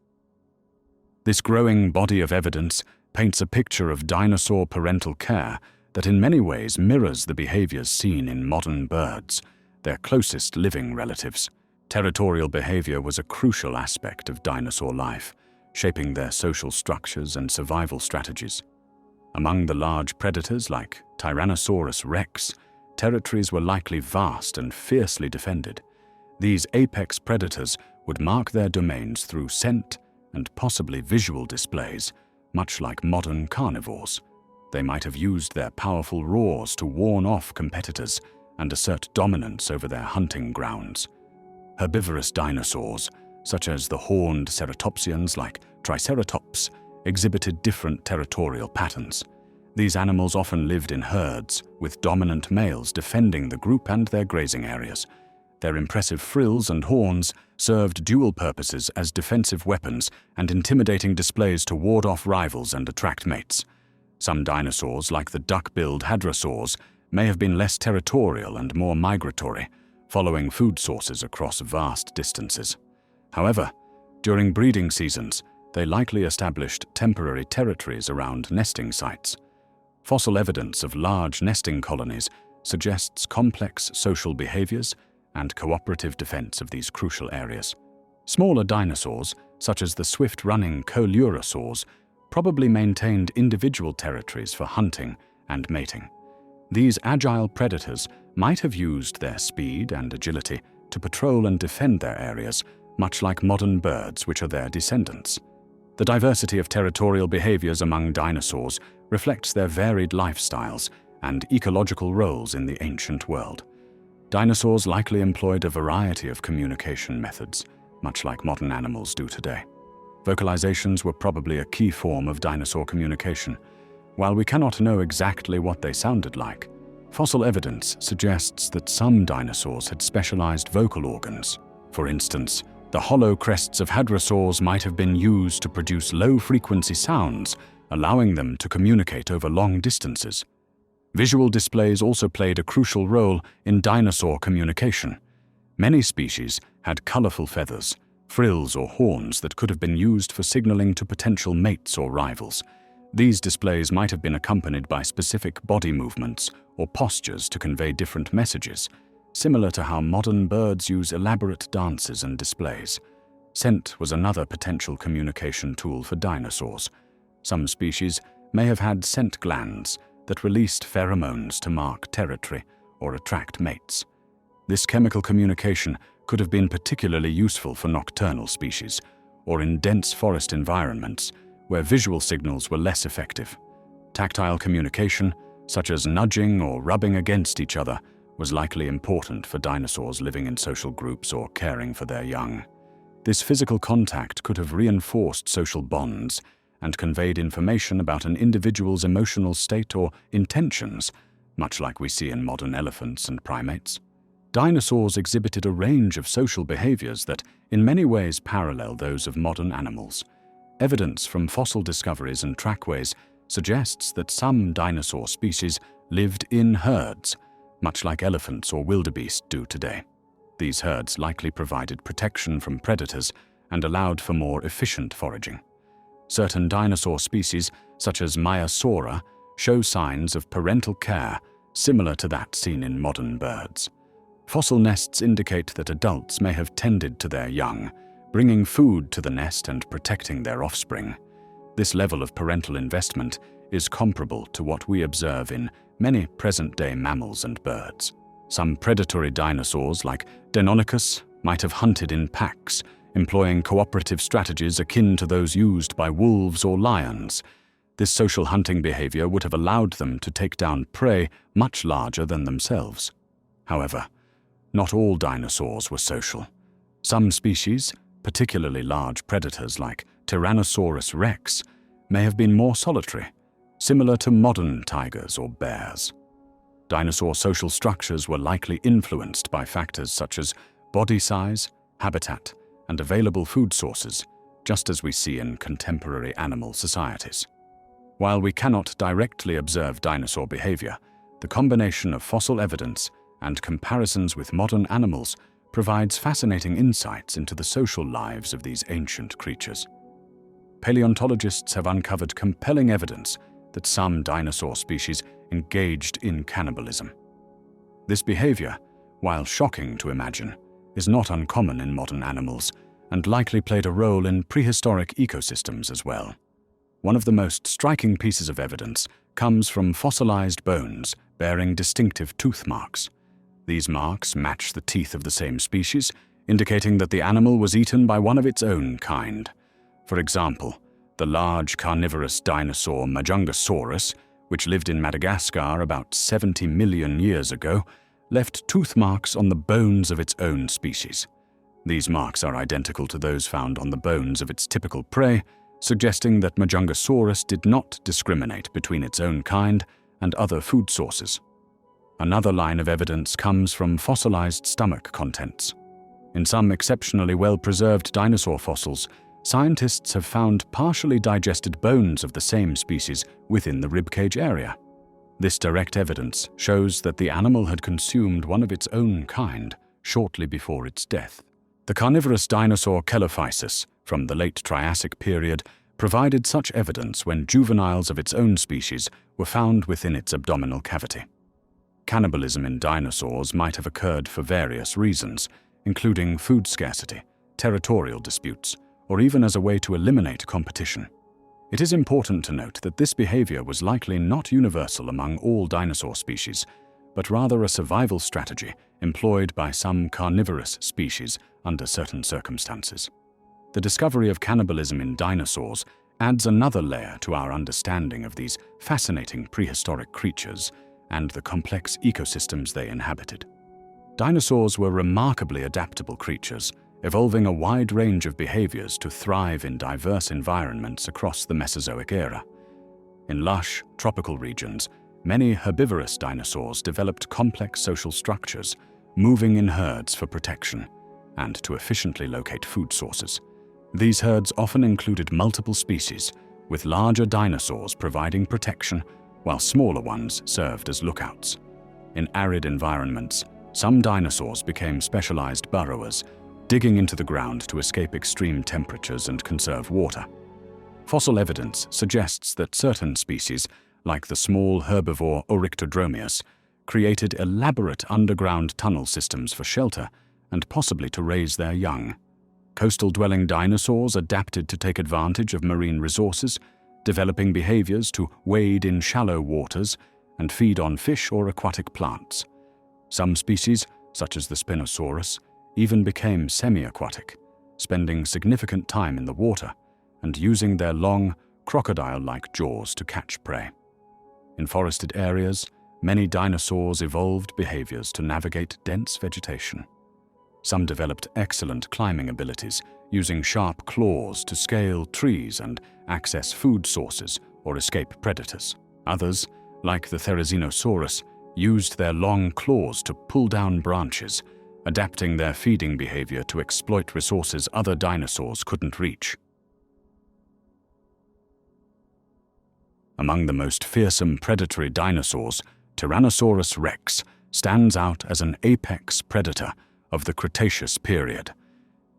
S1: This growing body of evidence paints a picture of dinosaur parental care that in many ways mirrors the behaviors seen in modern birds, their closest living relatives. Territorial behavior was a crucial aspect of dinosaur life, shaping their social structures and survival strategies. Among the large predators like Tyrannosaurus rex, territories were likely vast and fiercely defended. These apex predators would mark their domains through scent and possibly visual displays, much like modern carnivores. They might have used their powerful roars to warn off competitors and assert dominance over their hunting grounds. Herbivorous dinosaurs, such as the horned ceratopsians like Triceratops, exhibited different territorial patterns. These animals often lived in herds, with dominant males defending the group and their grazing areas. Their impressive frills and horns served dual purposes as defensive weapons and intimidating displays to ward off rivals and attract mates. Some dinosaurs, like the duck-billed hadrosaurs, may have been less territorial and more migratory, following food sources across vast distances. However, during breeding seasons, they likely established temporary territories around nesting sites. Fossil evidence of large nesting colonies suggests complex social behaviors and cooperative defense of these crucial areas. Smaller dinosaurs, such as the swift-running Coelurosaurs, probably maintained individual territories for hunting and mating. These agile predators might have used their speed and agility to patrol and defend their areas, much like modern birds which are their descendants. The diversity of territorial behaviors among dinosaurs reflects their varied lifestyles and ecological roles in the ancient world. Dinosaurs likely employed a variety of communication methods, much like modern animals do today. Vocalizations were probably a key form of dinosaur communication. While we cannot know exactly what they sounded like, fossil evidence suggests that some dinosaurs had specialized vocal organs. For instance, the hollow crests of hadrosaurs might have been used to produce low-frequency sounds, allowing them to communicate over long distances. Visual displays also played a crucial role in dinosaur communication. Many species had colorful feathers, frills or horns that could have been used for signaling to potential mates or rivals. These displays might have been accompanied by specific body movements or postures to convey different messages, similar to how modern birds use elaborate dances and displays. Scent was another potential communication tool for dinosaurs. Some species may have had scent glands that released pheromones to mark territory or attract mates. This chemical communication could have been particularly useful for nocturnal species or in dense forest environments where visual signals were less effective. Tactile communication, such as nudging or rubbing against each other, was likely important for dinosaurs living in social groups or caring for their young. This physical contact could have reinforced social bonds and conveyed information about an individual's emotional state or intentions, much like we see in modern elephants and primates. Dinosaurs exhibited a range of social behaviors that, in many ways, parallel those of modern animals. Evidence from fossil discoveries and trackways suggests that some dinosaur species lived in herds, much like elephants or wildebeest do today. These herds likely provided protection from predators and allowed for more efficient foraging. Certain dinosaur species, such as Maiasaura, show signs of parental care similar to that seen in modern birds. Fossil nests indicate that adults may have tended to their young, bringing food to the nest and protecting their offspring. This level of parental investment is comparable to what we observe in many present-day mammals and birds. Some predatory dinosaurs, like Deinonychus, might have hunted in packs, employing cooperative strategies akin to those used by wolves or lions. This social hunting behavior would have allowed them to take down prey much larger than themselves. However, Not all dinosaurs were social. Some species, particularly large predators like Tyrannosaurus rex, may have been more solitary, similar to modern tigers or bears. Dinosaur social structures were likely influenced by factors such as body size, habitat, and available food sources, just as we see in contemporary animal societies. While we cannot directly observe dinosaur behavior, the combination of fossil evidence and comparisons with modern animals provides fascinating insights into the social lives of these ancient creatures. Paleontologists have uncovered compelling evidence that some dinosaur species engaged in cannibalism. This behavior, while shocking to imagine, is not uncommon in modern animals and likely played a role in prehistoric ecosystems as well. One of the most striking pieces of evidence comes from fossilized bones bearing distinctive tooth marks. These marks match the teeth of the same species, indicating that the animal was eaten by one of its own kind. For example, the large carnivorous dinosaur Majungasaurus, which lived in Madagascar about 70 million years ago, left tooth marks on the bones of its own species. These marks are identical to those found on the bones of its typical prey, suggesting that Majungasaurus did not discriminate between its own kind and other food sources. Another line of evidence comes from fossilized stomach contents. In some exceptionally well-preserved dinosaur fossils, scientists have found partially digested bones of the same species within the ribcage area. This direct evidence shows that the animal had consumed one of its own kind shortly before its death. The carnivorous dinosaur Chelophysis from the late Triassic period provided such evidence when juveniles of its own species were found within its abdominal cavity. Cannibalism in dinosaurs might have occurred for various reasons, including food scarcity, territorial disputes, or even as a way to eliminate competition. It is important to note that this behavior was likely not universal among all dinosaur species, but rather a survival strategy employed by some carnivorous species under certain circumstances. The discovery of cannibalism in dinosaurs adds another layer to our understanding of these fascinating prehistoric creatures and the complex ecosystems they inhabited. Dinosaurs were remarkably adaptable creatures, evolving a wide range of behaviors to thrive in diverse environments across the Mesozoic era. In lush, tropical regions, many herbivorous dinosaurs developed complex social structures, moving in herds for protection and to efficiently locate food sources. These herds often included multiple species, with larger dinosaurs providing protection while smaller ones served as lookouts. In arid environments, some dinosaurs became specialized burrowers, digging into the ground to escape extreme temperatures and conserve water. Fossil evidence suggests that certain species, like the small herbivore Oryctodromeus, created elaborate underground tunnel systems for shelter and possibly to raise their young. Coastal-dwelling dinosaurs adapted to take advantage of marine resources, developing behaviors to wade in shallow waters and feed on fish or aquatic plants. Some species, such as the Spinosaurus, even became semi-aquatic, spending significant time in the water and using their long, crocodile-like jaws to catch prey. In forested areas, many dinosaurs evolved behaviors to navigate dense vegetation. Some developed excellent climbing abilities, using sharp claws to scale trees and access food sources or escape predators. Others, like the Therizinosaurus, used their long claws to pull down branches, adapting their feeding behavior to exploit resources other dinosaurs couldn't reach. Among the most fearsome predatory dinosaurs, Tyrannosaurus rex stands out as an apex predator of the Cretaceous period.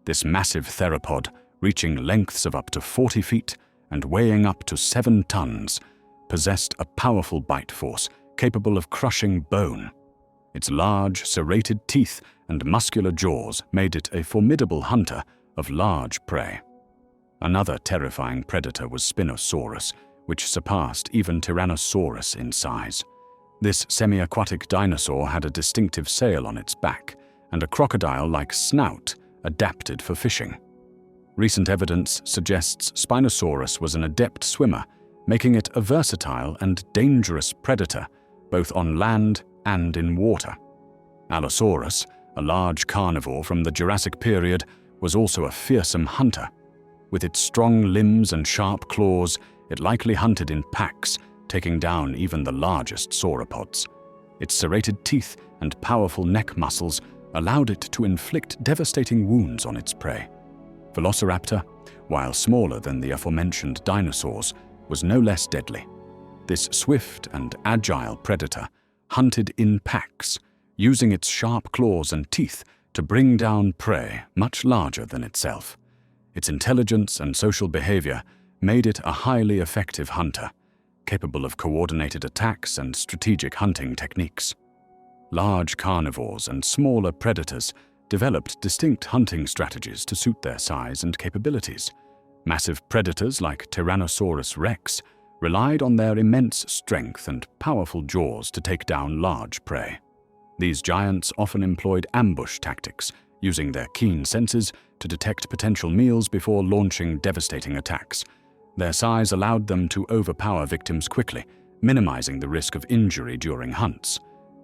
S1: This massive theropod, reaching lengths of up to 40 feet and weighing up to 7 tons, possessed a powerful bite force capable of crushing bone. Its large, serrated teeth and muscular jaws made it a formidable hunter of large prey. Another terrifying predator was Spinosaurus, which surpassed even Tyrannosaurus in size. This semi-aquatic dinosaur had a distinctive sail on its back and a crocodile-like snout adapted for fishing. Recent evidence suggests Spinosaurus was an adept swimmer, making it a versatile and dangerous predator, both on land and in water. Allosaurus, a large carnivore from the Jurassic period, was also a fearsome hunter. With its strong limbs and sharp claws, it likely hunted in packs, taking down even the largest sauropods. Its serrated teeth and powerful neck muscles allowed it to inflict devastating wounds on its prey. Velociraptor, while smaller than the aforementioned dinosaurs, was no less deadly. This swift and agile predator hunted in packs, using its sharp claws and teeth to bring down prey much larger than itself. Its intelligence and social behavior made it a highly effective hunter, capable of coordinated attacks and strategic hunting techniques. Large carnivores and smaller predators developed distinct hunting strategies to suit their size and capabilities. Massive predators like Tyrannosaurus rex relied on their immense strength and powerful jaws to take down large prey. These giants often employed ambush tactics, using their keen senses to detect potential meals before launching devastating attacks. Their size allowed them to overpower victims quickly, minimizing the risk of injury during hunts.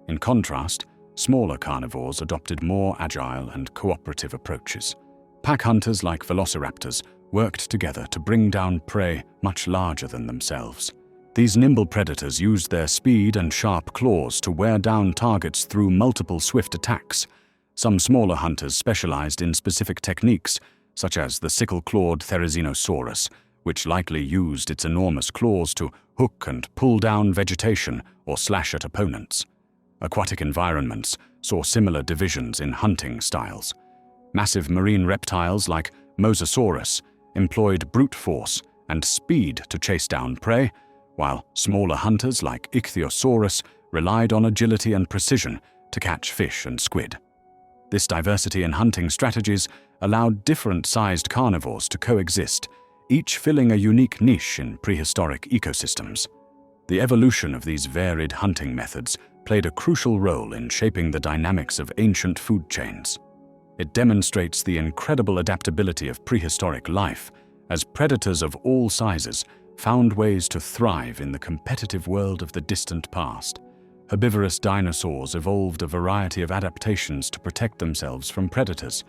S1: In contrast, smaller carnivores adopted more agile and cooperative approaches. Pack hunters like velociraptors worked together to bring down prey much larger than themselves. These nimble predators used their speed and sharp claws to wear down targets through multiple swift attacks. Some smaller hunters specialized in specific techniques, such as the sickle-clawed Therizinosaurus, which likely used its enormous claws to hook and pull down vegetation or slash at opponents. Aquatic environments saw similar divisions in hunting styles. Massive marine reptiles like Mosasaurus employed brute force and speed to chase down prey, while smaller hunters like Ichthyosaurus relied on agility and precision to catch fish and squid. This diversity in hunting strategies allowed different-sized carnivores to coexist, each filling a unique niche in prehistoric ecosystems. The evolution of these varied hunting methods played a crucial role in shaping the dynamics of ancient food chains. It demonstrates the incredible adaptability of prehistoric life, as predators of all sizes found ways to thrive in the competitive world of the distant past. Herbivorous dinosaurs evolved a variety of adaptations to protect themselves from predators.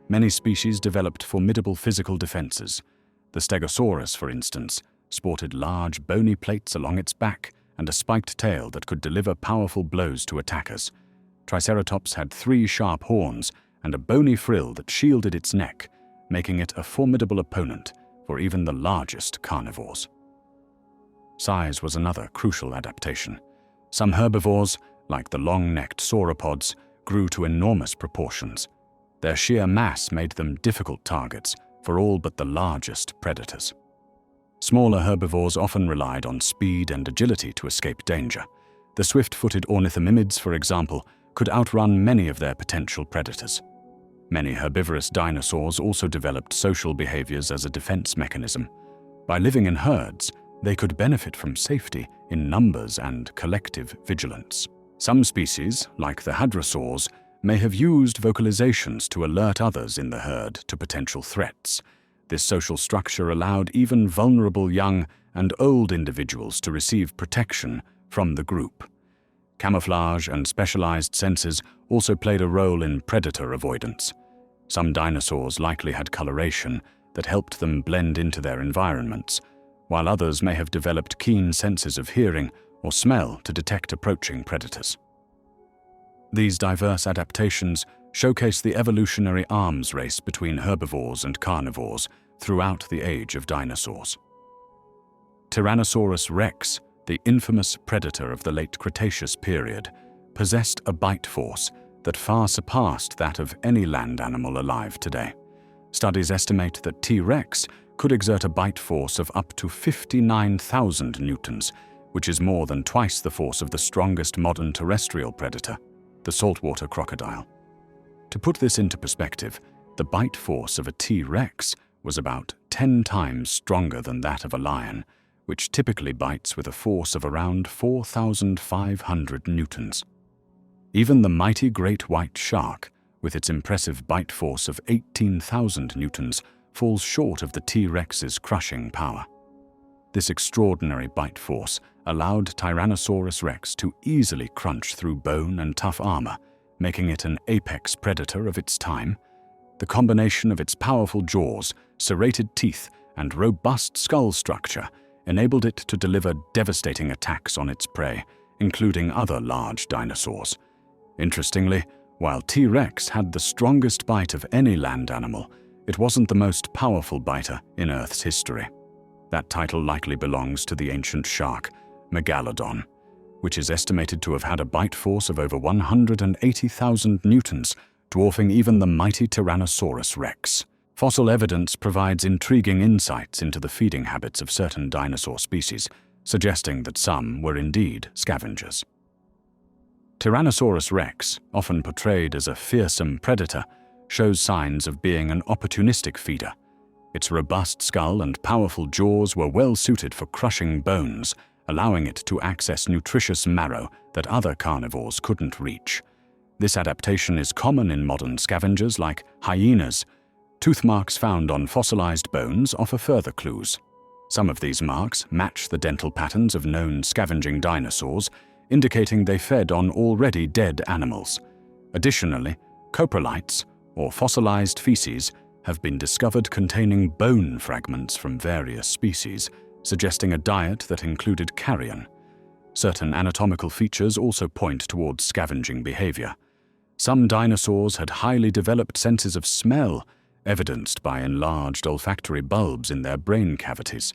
S1: Many species developed formidable physical defenses. The Stegosaurus, for instance, sported large bony plates along its back and a spiked tail that could deliver powerful blows to attackers. Triceratops had 3 sharp horns and a bony frill that shielded its neck, making it a formidable opponent for even the largest carnivores. Size was another crucial adaptation. Some herbivores, like the long-necked sauropods, grew to enormous proportions. Their sheer mass made them difficult targets for all but the largest predators. Smaller herbivores often relied on speed and agility to escape danger. The swift-footed ornithomimids, for example, could outrun many of their potential predators. Many herbivorous dinosaurs also developed social behaviors as a defense mechanism. By living in herds, they could benefit from safety in numbers and collective vigilance. Some species, like the hadrosaurs, may have used vocalizations to alert others in the herd to potential threats. This social structure allowed even vulnerable young and old individuals to receive protection from the group. Camouflage and specialized senses also played a role in predator avoidance. Some dinosaurs likely had coloration that helped them blend into their environments, while others may have developed keen senses of hearing or smell to detect approaching predators. These diverse adaptations showcase the evolutionary arms race between herbivores and carnivores throughout the age of dinosaurs. Tyrannosaurus rex, the infamous predator of the late Cretaceous period, possessed a bite force that far surpassed that of any land animal alive today. Studies estimate that T. rex could exert a bite force of up to 59,000 newtons, which is more than twice the force of the strongest modern terrestrial predator, the saltwater crocodile. To put this into perspective, the bite force of a T. rex was about 10 times stronger than that of a lion, which typically bites with a force of around 4,500 newtons. Even the mighty great white shark, with its impressive bite force of 18,000 newtons, falls short of the T. rex's crushing power. This extraordinary bite force allowed Tyrannosaurus rex to easily crunch through bone and tough armor, making it an apex predator of its time. The combination of its powerful jaws, serrated teeth, and robust skull structure enabled it to deliver devastating attacks on its prey, including other large dinosaurs. Interestingly, while T-Rex had the strongest bite of any land animal, it wasn't the most powerful biter in Earth's history. That title likely belongs to the ancient shark, Megalodon, which is estimated to have had a bite force of over 180,000 newtons, dwarfing even the mighty Tyrannosaurus rex. Fossil evidence provides intriguing insights into the feeding habits of certain dinosaur species, suggesting that some were indeed scavengers. Tyrannosaurus rex, often portrayed as a fearsome predator, shows signs of being an opportunistic feeder. Its robust skull and powerful jaws were well suited for crushing bones, allowing it to access nutritious marrow that other carnivores couldn't reach. This adaptation is common in modern scavengers like hyenas. Tooth marks found on fossilized bones offer further clues. Some of these marks match the dental patterns of known scavenging dinosaurs, indicating they fed on already dead animals. Additionally, coprolites, or fossilized feces, have been discovered containing bone fragments from various species, suggesting a diet that included carrion. Certain anatomical features also point towards scavenging behavior. Some dinosaurs had highly developed senses of smell, evidenced by enlarged olfactory bulbs in their brain cavities.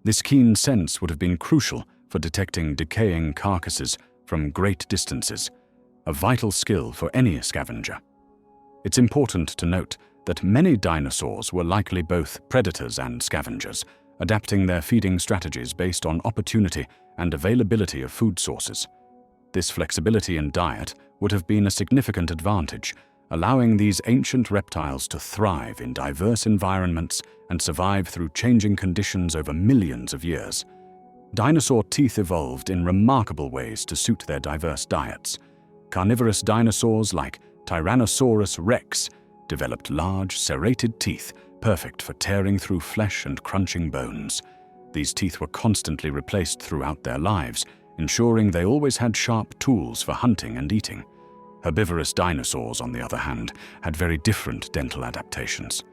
S1: This keen sense would have been crucial for detecting decaying carcasses from great distances, a vital skill for any scavenger. It's important to note that many dinosaurs were likely both predators and scavengers, adapting their feeding strategies based on opportunity and availability of food sources. This flexibility in diet would have been a significant advantage, allowing these ancient reptiles to thrive in diverse environments and survive through changing conditions over millions of years. Dinosaur teeth evolved in remarkable ways to suit their diverse diets. Carnivorous dinosaurs like Tyrannosaurus rex developed large, serrated teeth, perfect for tearing through flesh and crunching bones. These teeth were constantly replaced throughout their lives, ensuring they always had sharp tools for hunting and eating. Herbivorous dinosaurs, on the other hand, had very different dental adaptations.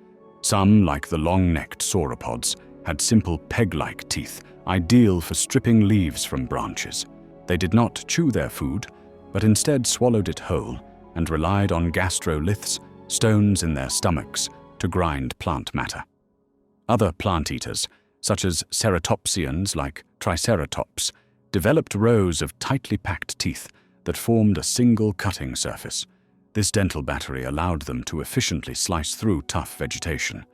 S1: Some, like the long-necked sauropods, had simple peg-like teeth, ideal for stripping leaves from branches. They did not chew their food, but instead swallowed it whole and relied on gastroliths, stones in their stomachs, to grind plant matter. Other plant eaters, such as ceratopsians like Triceratops, developed rows of tightly packed teeth that formed a single cutting surface. This dental battery allowed them to efficiently slice through tough vegetation.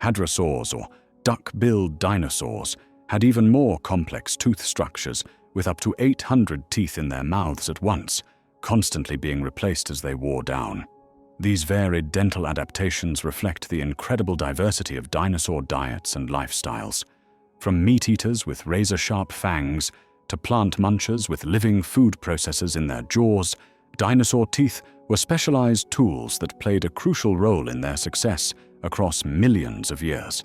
S1: Hadrosaurs, or duck-billed dinosaurs, had even more complex tooth structures with up to 800 teeth in their mouths at once, constantly being replaced as they wore down. These varied dental adaptations reflect the incredible diversity of dinosaur diets and lifestyles. From meat-eaters with razor-sharp fangs to plant munchers with living food processors in their jaws, dinosaur teeth were specialized tools that played a crucial role in their success across millions of years.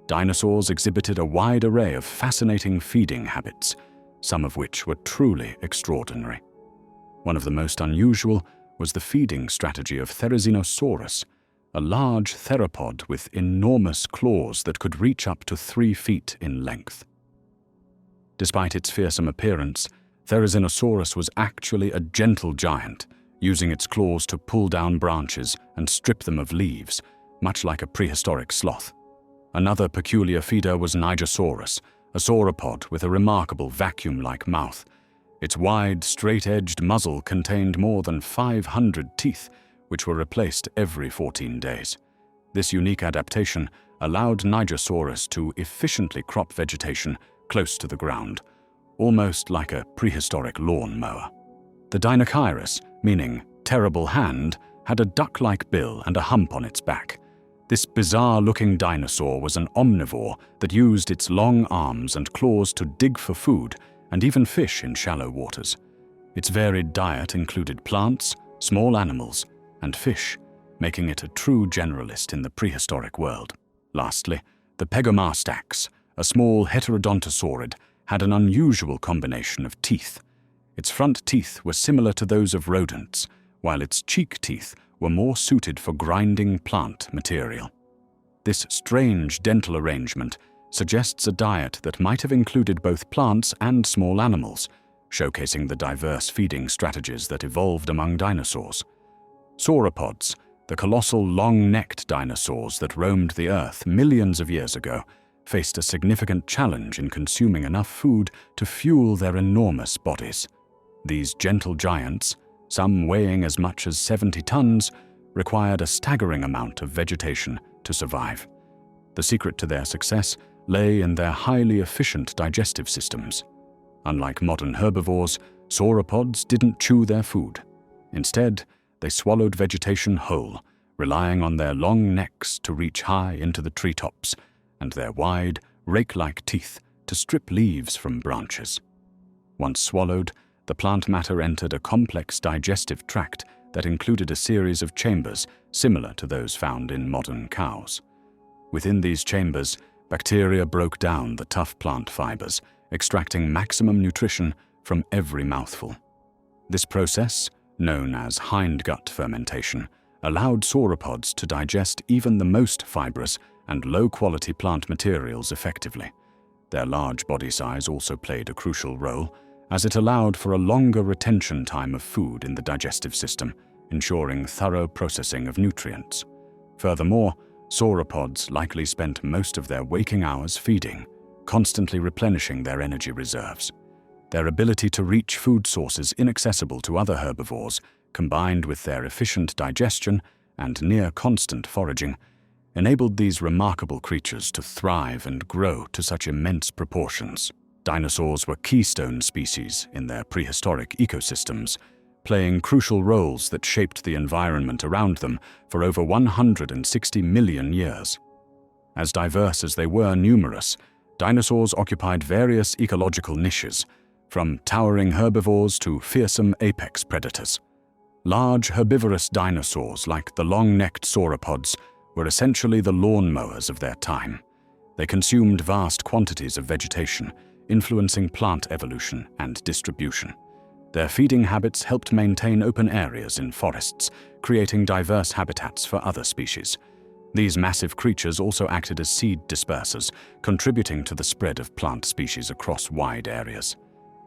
S1: Dinosaurs exhibited a wide array of fascinating feeding habits, some of which were truly extraordinary. One of the most unusual was the feeding strategy of Therizinosaurus, a large theropod with enormous claws that could reach up to 3 feet in length. Despite its fearsome appearance, Therizinosaurus was actually a gentle giant, using its claws to pull down branches and strip them of leaves, much like a prehistoric sloth. Another peculiar feeder was Nigersaurus, a sauropod with a remarkable vacuum-like mouth. Its wide, straight-edged muzzle contained more than 500 teeth, which were replaced every 14 days. This unique adaptation allowed Nigersaurus to efficiently crop vegetation close to the ground, almost like a prehistoric lawn mower. The Dinosaurus, meaning terrible hand, had a duck-like bill and a hump on its back. This bizarre-looking dinosaur was an omnivore that used its long arms and claws to dig for food and even fish in shallow waters. Its varied diet included plants, small animals, and fish, making it a true generalist in the prehistoric world. Lastly, the Pegomastax, a small heterodontosaurid, had an unusual combination of teeth. Its front teeth were similar to those of rodents, while its cheek teeth were more suited for grinding plant material. This strange dental arrangement suggests a diet that might have included both plants and small animals, showcasing the diverse feeding strategies that evolved among dinosaurs. Sauropods, the colossal long-necked dinosaurs that roamed the Earth millions of years ago, faced a significant challenge in consuming enough food to fuel their enormous bodies. These gentle giants, some weighing as much as 70 tons, required a staggering amount of vegetation to survive. The secret to their success lay in their highly efficient digestive systems. Unlike modern herbivores, sauropods didn't chew their food. Instead, they swallowed vegetation whole, relying on their long necks to reach high into the treetops and their wide, rake-like teeth to strip leaves from branches. Once swallowed, the plant matter entered a complex digestive tract that included a series of chambers similar to those found in modern cows. Within these chambers, bacteria broke down the tough plant fibers, extracting maximum nutrition from every mouthful. This process, known as hindgut fermentation, allowed sauropods to digest even the most fibrous and low-quality plant materials effectively. Their large body size also played a crucial role, as it allowed for a longer retention time of food in the digestive system, ensuring thorough processing of nutrients. Furthermore, sauropods likely spent most of their waking hours feeding, constantly replenishing their energy reserves. Their ability to reach food sources inaccessible to other herbivores, combined with their efficient digestion and near-constant foraging, enabled these remarkable creatures to thrive and grow to such immense proportions. Dinosaurs were keystone species in their prehistoric ecosystems, playing crucial roles that shaped the environment around them for over 160 million years. As diverse as they were numerous, dinosaurs occupied various ecological niches, from towering herbivores to fearsome apex predators. Large herbivorous dinosaurs like the long-necked sauropods were essentially the lawnmowers of their time. They consumed vast quantities of vegetation, influencing plant evolution and distribution. Their feeding habits helped maintain open areas in forests, creating diverse habitats for other species. These massive creatures also acted as seed dispersers, contributing to the spread of plant species across wide areas.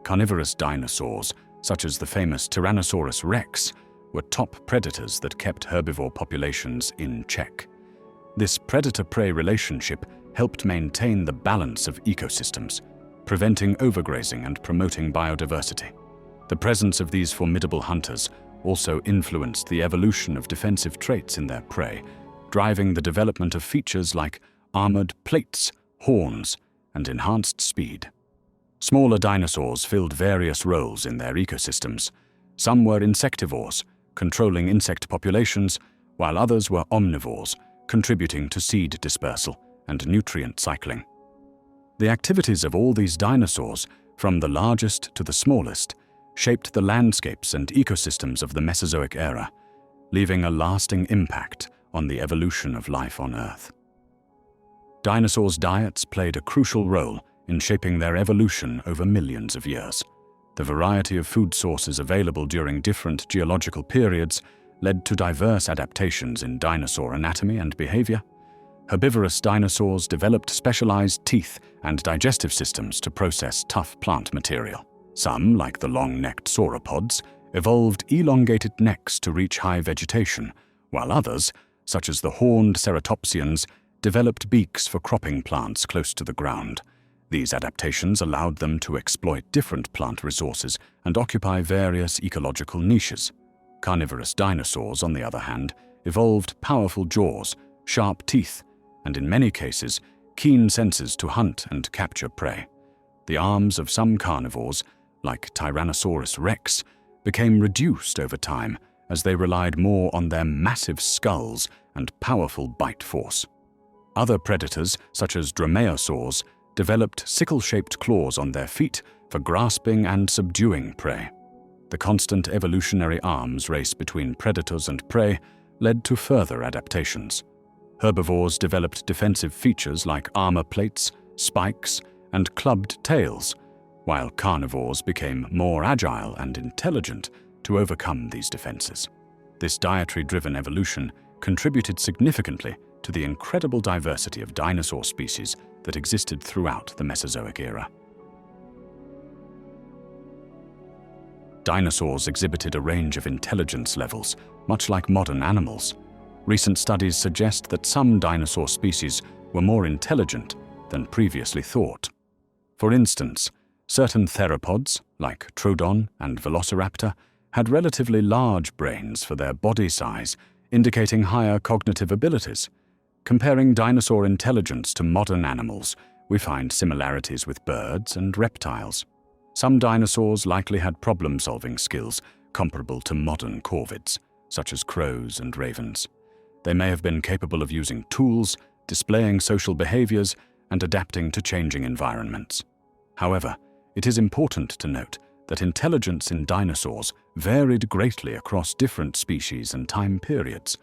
S1: Carnivorous dinosaurs, such as the famous Tyrannosaurus rex, were top predators that kept herbivore populations in check. This predator-prey relationship helped maintain the balance of ecosystems, preventing overgrazing and promoting biodiversity. The presence of these formidable hunters also influenced the evolution of defensive traits in their prey, driving the development of features like armored plates, horns, and enhanced speed. Smaller dinosaurs filled various roles in their ecosystems. Some were insectivores, controlling insect populations, while others were omnivores, contributing to seed dispersal and nutrient cycling. The activities of all these dinosaurs, from the largest to the smallest, shaped the landscapes and ecosystems of the Mesozoic era, leaving a lasting impact on the evolution of life on Earth. Dinosaurs' diets played a crucial role in shaping their evolution over millions of years. The variety of food sources available during different geological periods led to diverse adaptations in dinosaur anatomy and behavior. Herbivorous dinosaurs developed specialized teeth and digestive systems to process tough plant material. Some, like the long-necked sauropods, evolved elongated necks to reach high vegetation, while others, such as the horned ceratopsians, developed beaks for cropping plants close to the ground. These adaptations allowed them to exploit different plant resources and occupy various ecological niches. Carnivorous dinosaurs, on the other hand, evolved powerful jaws, sharp teeth, and in many cases, keen senses to hunt and capture prey. The arms of some carnivores, like Tyrannosaurus rex, became reduced over time as they relied more on their massive skulls and powerful bite force. Other predators, such as dromaeosaurs, developed sickle-shaped claws on their feet for grasping and subduing prey. The constant evolutionary arms race between predators and prey led to further adaptations. Herbivores developed defensive features like armor plates, spikes, and clubbed tails, while carnivores became more agile and intelligent to overcome these defenses. This dietary-driven evolution contributed significantly to the incredible diversity of dinosaur species that existed throughout the Mesozoic era. Dinosaurs exhibited a range of intelligence levels, much like modern animals. Recent studies suggest that some dinosaur species were more intelligent than previously thought. For instance, certain theropods, like Troodon and Velociraptor, had relatively large brains for their body size, indicating higher cognitive abilities. Comparing dinosaur intelligence to modern animals, we find similarities with birds and reptiles. Some dinosaurs likely had problem-solving skills comparable to modern corvids, such as crows and ravens. They may have been capable of using tools, displaying social behaviors, and adapting to changing environments. However, it is important to note that intelligence in dinosaurs varied greatly across different species and time periods.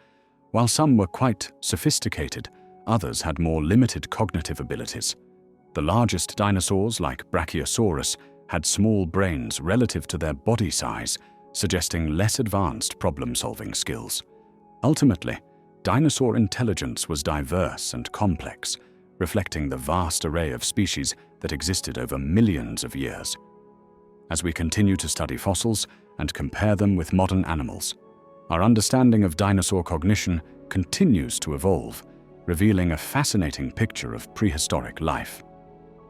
S1: While some were quite sophisticated, others had more limited cognitive abilities. The largest dinosaurs, like Brachiosaurus, had small brains relative to their body size, suggesting less advanced problem-solving skills. Ultimately, dinosaur intelligence was diverse and complex, reflecting the vast array of species that existed over millions of years. As we continue to study fossils and compare them with modern animals, our understanding of dinosaur cognition continues to evolve, revealing a fascinating picture of prehistoric life.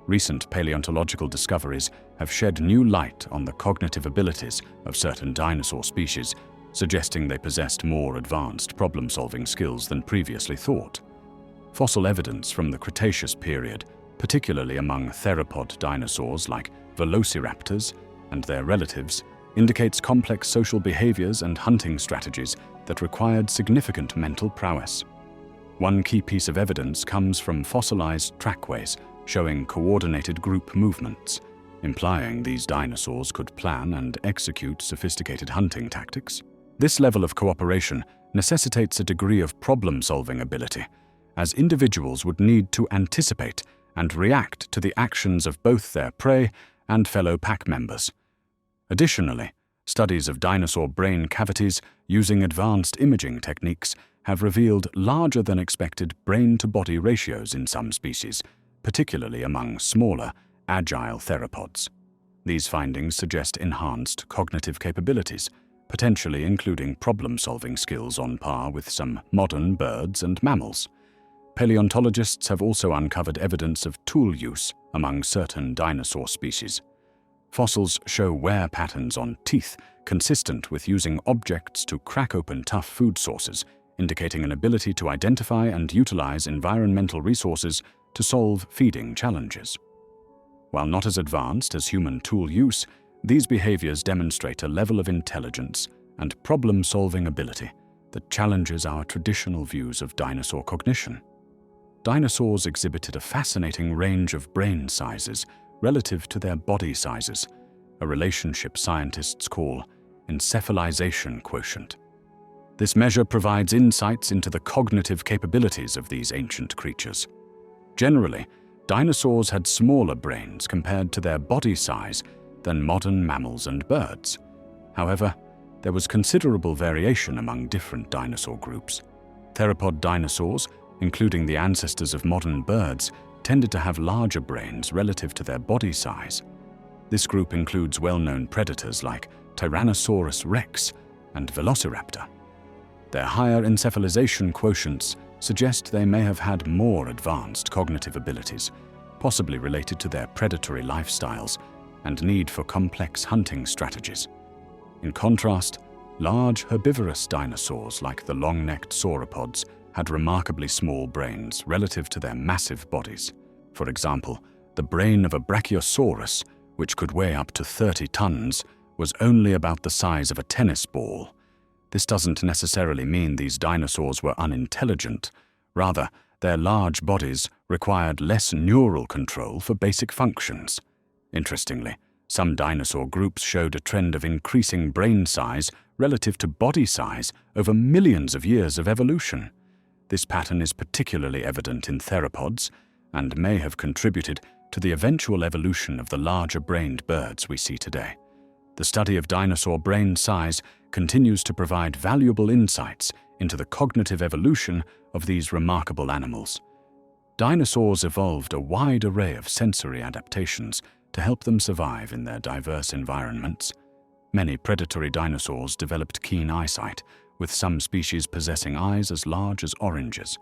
S1: Recent paleontological discoveries have shed new light on the cognitive abilities of certain dinosaur species, suggesting they possessed more advanced problem-solving skills than previously thought. Fossil evidence from the Cretaceous period, particularly among theropod dinosaurs like velociraptors and their relatives, indicates complex social behaviors and hunting strategies that required significant mental prowess. One key piece of evidence comes from fossilized trackways showing coordinated group movements, implying these dinosaurs could plan and execute sophisticated hunting tactics. This level of cooperation necessitates a degree of problem-solving ability, as individuals would need to anticipate and react to the actions of both their prey and fellow pack members. Additionally, studies of dinosaur brain cavities using advanced imaging techniques have revealed larger than expected brain-to-body ratios in some species, particularly among smaller, agile theropods. These findings suggest enhanced cognitive capabilities, potentially including problem-solving skills on par with some modern birds and mammals. Paleontologists have also uncovered evidence of tool use among certain dinosaur species. Fossils show wear patterns on teeth consistent with using objects to crack open tough food sources, indicating an ability to identify and utilize environmental resources to solve feeding challenges. While not as advanced as human tool use, these behaviors demonstrate a level of intelligence and problem-solving ability that challenges our traditional views of dinosaur cognition. Dinosaurs exhibited a fascinating range of brain sizes relative to their body sizes, a relationship scientists call encephalization quotient. This measure provides insights into the cognitive capabilities of these ancient creatures. Generally, dinosaurs had smaller brains compared to their body size than modern mammals and birds. However, there was considerable variation among different dinosaur groups. Theropod dinosaurs, including the ancestors of modern birds, tended to have larger brains relative to their body size. This group includes well-known predators like Tyrannosaurus rex and Velociraptor. Their higher encephalization quotients suggest they may have had more advanced cognitive abilities, possibly related to their predatory lifestyles and need for complex hunting strategies. In contrast, large herbivorous dinosaurs like the long-necked sauropods had remarkably small brains relative to their massive bodies. For example, the brain of a Brachiosaurus, which could weigh up to 30 tons, was only about the size of a tennis ball. This doesn't necessarily mean these dinosaurs were unintelligent. Rather, their large bodies required less neural control for basic functions. Interestingly, some dinosaur groups showed a trend of increasing brain size relative to body size over millions of years of evolution. This pattern is particularly evident in theropods and may have contributed to the eventual evolution of the larger-brained birds we see today. The study of dinosaur brain size continues to provide valuable insights into the cognitive evolution of these remarkable animals. Dinosaurs evolved a wide array of sensory adaptations to help them survive in their diverse environments. Many predatory dinosaurs developed keen eyesight, with some species possessing eyes as large as oranges.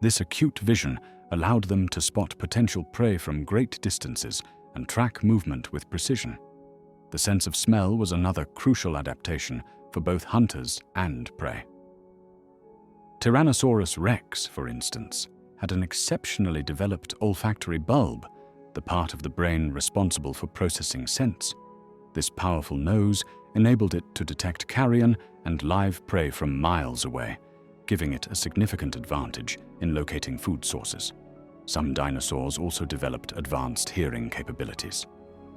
S1: This acute vision allowed them to spot potential prey from great distances and track movement with precision. The sense of smell was another crucial adaptation for both hunters and prey. Tyrannosaurus rex, for instance, had an exceptionally developed olfactory bulb, the part of the brain responsible for processing scents. This powerful nose enabled it to detect carrion and live prey from miles away, giving it a significant advantage in locating food sources. Some dinosaurs also developed advanced hearing capabilities.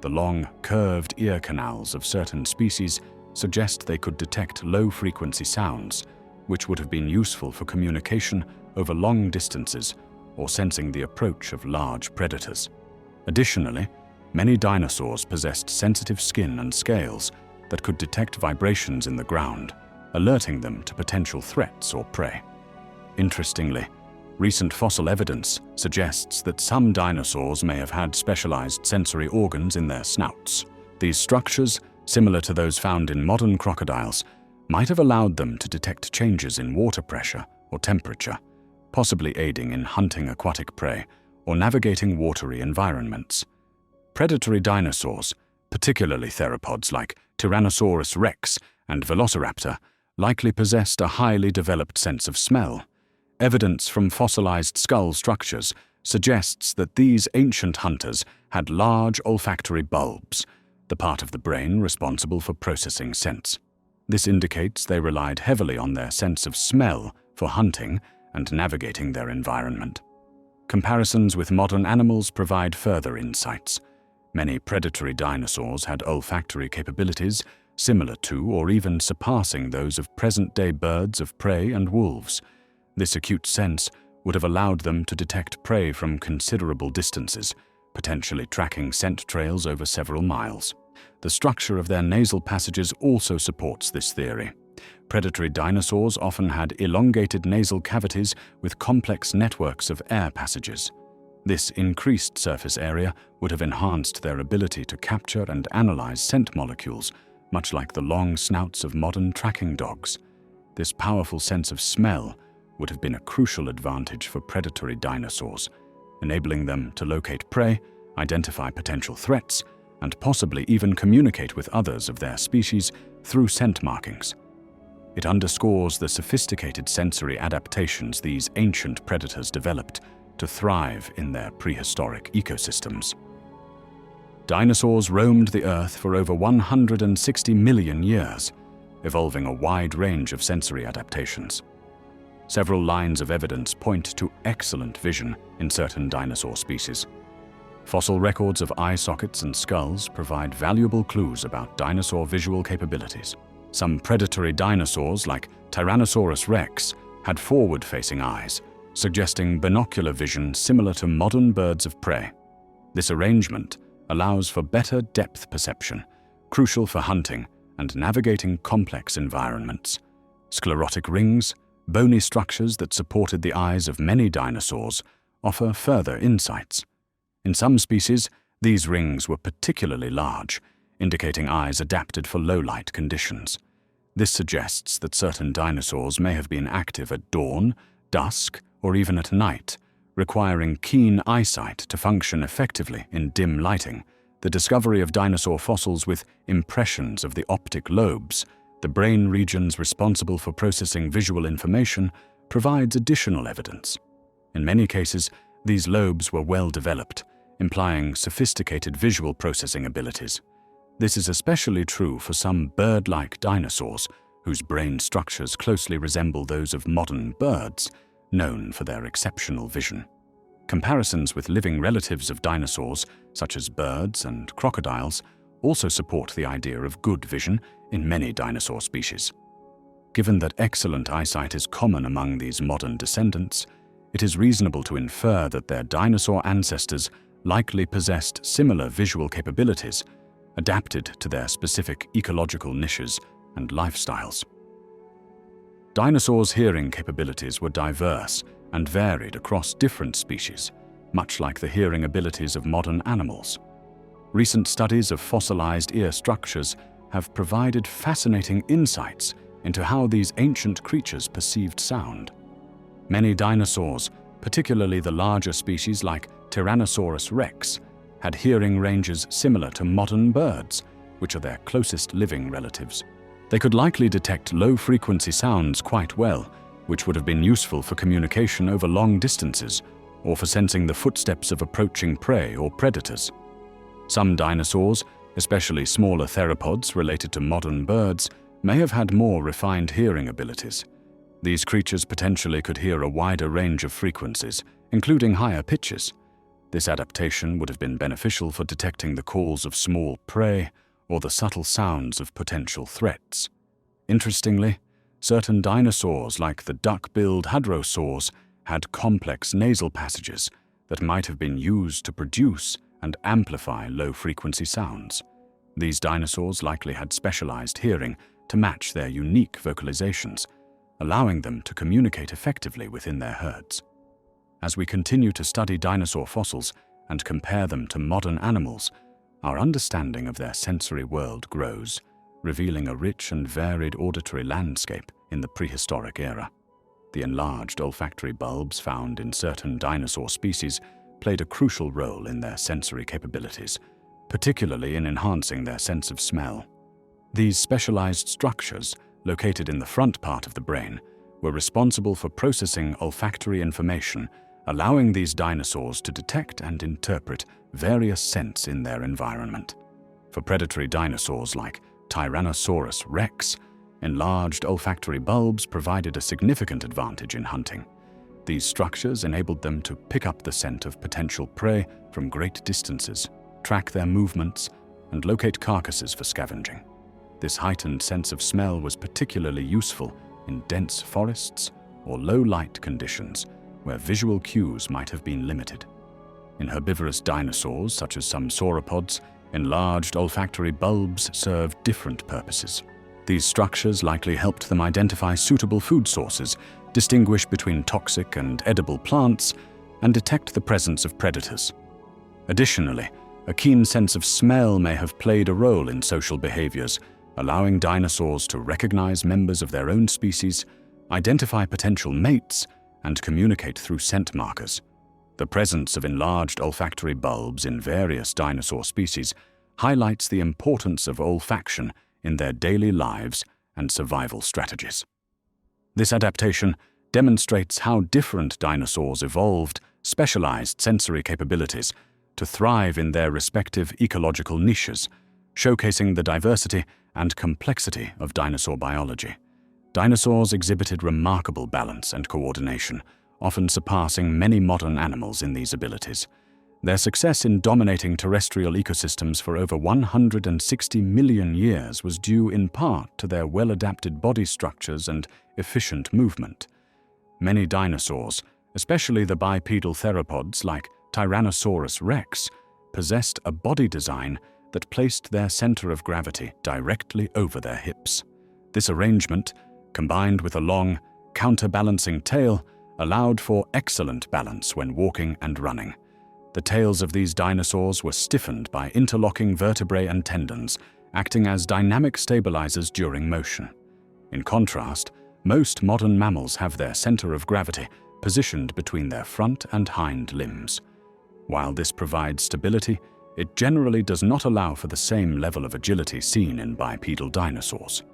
S1: The long, curved ear canals of certain species suggest they could detect low-frequency sounds, which would have been useful for communication over long distances or sensing the approach of large predators. Additionally, many dinosaurs possessed sensitive skin and scales that could detect vibrations in the ground, alerting them to potential threats or prey. Interestingly, recent fossil evidence suggests that some dinosaurs may have had specialized sensory organs in their snouts. These structures, similar to those found in modern crocodiles, might have allowed them to detect changes in water pressure or temperature, possibly aiding in hunting aquatic prey or navigating watery environments. Predatory dinosaurs, particularly theropods like Tyrannosaurus rex and Velociraptor, likely possessed a highly developed sense of smell. Evidence from fossilized skull structures suggests that these ancient hunters had large olfactory bulbs, the part of the brain responsible for processing scents. This indicates they relied heavily on their sense of smell for hunting and navigating their environment. Comparisons with modern animals provide further insights. Many predatory dinosaurs had olfactory capabilities similar to or even surpassing those of present-day birds of prey and wolves. This acute sense would have allowed them to detect prey from considerable distances, potentially tracking scent trails over several miles. The structure of their nasal passages also supports this theory. Predatory dinosaurs often had elongated nasal cavities with complex networks of air passages. This increased surface area would have enhanced their ability to capture and analyze scent molecules, much like the long snouts of modern tracking dogs. This powerful sense of smell would have been a crucial advantage for predatory dinosaurs, enabling them to locate prey, identify potential threats, and possibly even communicate with others of their species through scent markings. It underscores the sophisticated sensory adaptations these ancient predators developed to thrive in their prehistoric ecosystems. Dinosaurs roamed the Earth for over 160 million years, evolving a wide range of sensory adaptations. Several lines of evidence point to excellent vision in certain dinosaur species. Fossil records of eye sockets and skulls provide valuable clues about dinosaur visual capabilities. Some predatory dinosaurs, like Tyrannosaurus rex, had forward-facing eyes, suggesting binocular vision similar to modern birds of prey. This arrangement allows for better depth perception, crucial for hunting and navigating complex environments. Sclerotic rings, bony structures that supported the eyes of many dinosaurs, offer further insights. In some species, these rings were particularly large, indicating eyes adapted for low-light conditions. This suggests that certain dinosaurs may have been active at dawn, dusk, or even at night, requiring keen eyesight to function effectively in dim lighting. The discovery of dinosaur fossils with impressions of the optic lobes, the brain regions responsible for processing visual information, provides additional evidence. In many cases, these lobes were well developed, implying sophisticated visual processing abilities. This is especially true for some bird-like dinosaurs, whose brain structures closely resemble those of modern birds, known for their exceptional vision. Comparisons with living relatives of dinosaurs, such as birds and crocodiles, also support the idea of good vision in many dinosaur species. Given that excellent eyesight is common among these modern descendants, it is reasonable to infer that their dinosaur ancestors likely possessed similar visual capabilities, adapted to their specific ecological niches and lifestyles. Dinosaurs' hearing capabilities were diverse and varied across different species, much like the hearing abilities of modern animals. Recent studies of fossilized ear structures have provided fascinating insights into how these ancient creatures perceived sound. Many dinosaurs, particularly the larger species like Tyrannosaurus rex, had hearing ranges similar to modern birds, which are their closest living relatives. They could likely detect low-frequency sounds quite well, which would have been useful for communication over long distances or for sensing the footsteps of approaching prey or predators. Some dinosaurs, especially smaller theropods related to modern birds, may have had more refined hearing abilities. These creatures potentially could hear a wider range of frequencies, including higher pitches. This adaptation would have been beneficial for detecting the calls of small prey or the subtle sounds of potential threats. Interestingly, certain dinosaurs like the duck-billed hadrosaurs had complex nasal passages that might have been used to produce and amplify low-frequency sounds. These dinosaurs likely had specialized hearing to match their unique vocalizations, allowing them to communicate effectively within their herds. As we continue to study dinosaur fossils and compare them to modern animals, our understanding of their sensory world grows, revealing a rich and varied auditory landscape in the prehistoric era. The enlarged olfactory bulbs found in certain dinosaur species played a crucial role in their sensory capabilities, particularly in enhancing their sense of smell. These specialized structures, located in the front part of the brain, were responsible for processing olfactory information, allowing these dinosaurs to detect and interpret various scents in their environment. For predatory dinosaurs like Tyrannosaurus rex, enlarged olfactory bulbs provided a significant advantage in hunting. These structures enabled them to pick up the scent of potential prey from great distances, track their movements, and locate carcasses for scavenging. This heightened sense of smell was particularly useful in dense forests or low-light conditions where visual cues might have been limited. In herbivorous dinosaurs, such as some sauropods, enlarged olfactory bulbs served different purposes. These structures likely helped them identify suitable food sources, distinguish between toxic and edible plants, and detect the presence of predators. Additionally, a keen sense of smell may have played a role in social behaviors, allowing dinosaurs to recognize members of their own species, identify potential mates, and communicate through scent markers. The presence of enlarged olfactory bulbs in various dinosaur species highlights the importance of olfaction in their daily lives and survival strategies. This adaptation demonstrates how different dinosaurs evolved specialized sensory capabilities to thrive in their respective ecological niches, showcasing the diversity and complexity of dinosaur biology. Dinosaurs exhibited remarkable balance and coordination, often surpassing many modern animals in these abilities. Their success in dominating terrestrial ecosystems for over 160 million years was due in part to their well-adapted body structures and efficient movement. Many dinosaurs, especially the bipedal theropods like Tyrannosaurus rex, possessed a body design that placed their center of gravity directly over their hips. This arrangement, combined with a long, counterbalancing tail, allowed for excellent balance when walking and running. The tails of these dinosaurs were stiffened by interlocking vertebrae and tendons, acting as dynamic stabilizers during motion. In contrast, most modern mammals have their center of gravity positioned between their front and hind limbs. While this provides stability, it generally does not allow for the same level of agility seen in bipedal dinosaurs.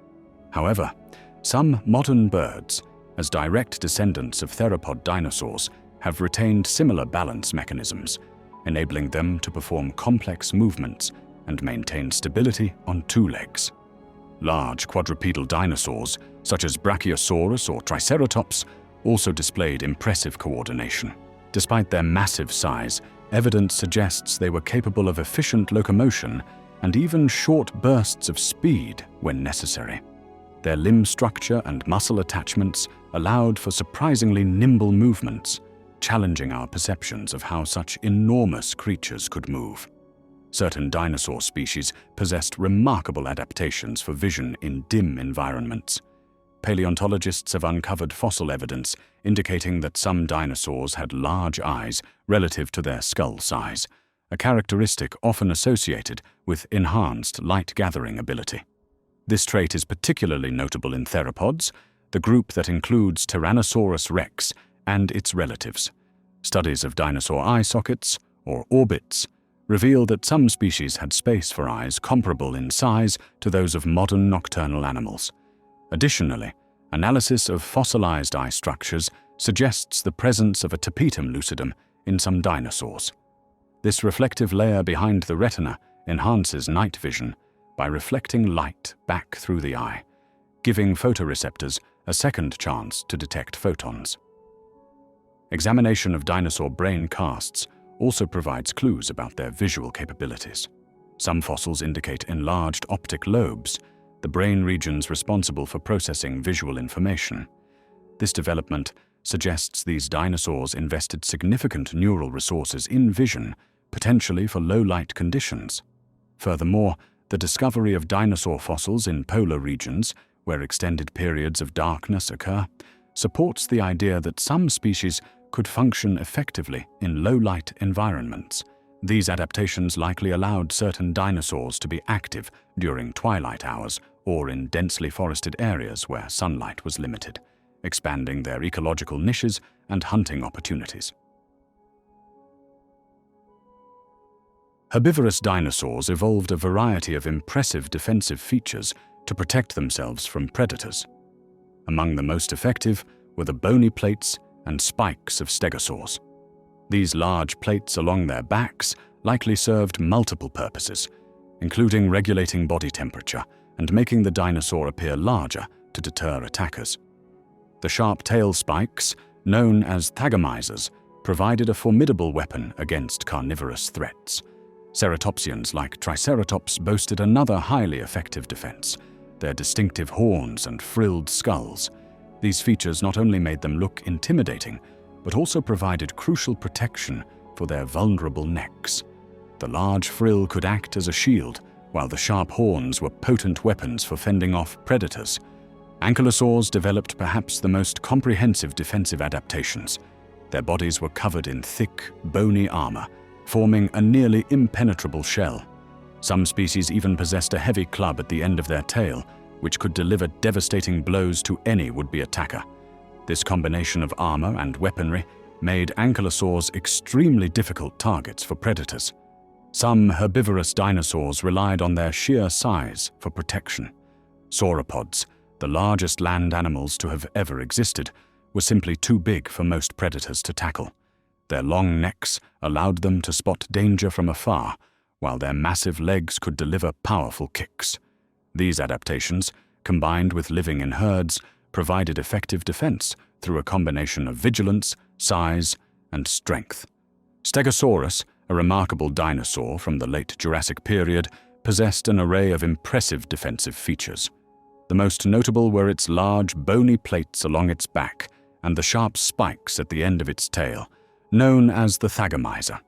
S1: However, some modern birds, as direct descendants of theropod dinosaurs, have retained similar balance mechanisms, enabling them to perform complex movements and maintain stability on two legs. Large quadrupedal dinosaurs, such as Brachiosaurus or Triceratops, also displayed impressive coordination. Despite their massive size, evidence suggests they were capable of efficient locomotion and even short bursts of speed when necessary. Their limb structure and muscle attachments allowed for surprisingly nimble movements, challenging our perceptions of how such enormous creatures could move. Certain dinosaur species possessed remarkable adaptations for vision in dim environments. Paleontologists have uncovered fossil evidence indicating that some dinosaurs had large eyes relative to their skull size, a characteristic often associated with enhanced light-gathering ability. This trait is particularly notable in theropods, the group that includes Tyrannosaurus rex and its relatives. Studies of dinosaur eye sockets, or orbits, reveal that some species had space for eyes comparable in size to those of modern nocturnal animals. Additionally, analysis of fossilized eye structures suggests the presence of a tapetum lucidum in some dinosaurs. This reflective layer behind the retina enhances night vision by reflecting light back through the eye, giving photoreceptors a second chance to detect photons. Examination of dinosaur brain casts also provides clues about their visual capabilities. Some fossils indicate enlarged optic lobes, the brain regions responsible for processing visual information. This development suggests these dinosaurs invested significant neural resources in vision, potentially for low-light conditions. Furthermore, the discovery of dinosaur fossils in polar regions, where extended periods of darkness occur, supports the idea that some species could function effectively in low-light environments. These adaptations likely allowed certain dinosaurs to be active during twilight hours or in densely forested areas where sunlight was limited, expanding their ecological niches and hunting opportunities. Herbivorous dinosaurs evolved a variety of impressive defensive features to protect themselves from predators. Among the most effective were the bony plates and spikes of stegosaurs. These large plates along their backs likely served multiple purposes, including regulating body temperature and making the dinosaur appear larger to deter attackers. The sharp tail spikes, known as thagomisers, provided a formidable weapon against carnivorous threats. Ceratopsians like Triceratops boasted another highly effective defense, their distinctive horns and frilled skulls. These features not only made them look intimidating, but also provided crucial protection for their vulnerable necks. The large frill could act as a shield, while the sharp horns were potent weapons for fending off predators. Ankylosaurs developed perhaps the most comprehensive defensive adaptations. Their bodies were covered in thick, bony armor, forming a nearly impenetrable shell. Some species even possessed a heavy club at the end of their tail, which could deliver devastating blows to any would-be attacker. This combination of armor and weaponry made ankylosaurs extremely difficult targets for predators. Some herbivorous dinosaurs relied on their sheer size for protection. Sauropods, the largest land animals to have ever existed, were simply too big for most predators to tackle. Their long necks allowed them to spot danger from afar, while their massive legs could deliver powerful kicks. These adaptations, combined with living in herds, provided effective defense through a combination of vigilance, size, and strength. Stegosaurus, a remarkable dinosaur from the late Jurassic period, possessed an array of impressive defensive features. The most notable were its large, bony plates along its back and the sharp spikes at the end of its tail, known as the thagomizer.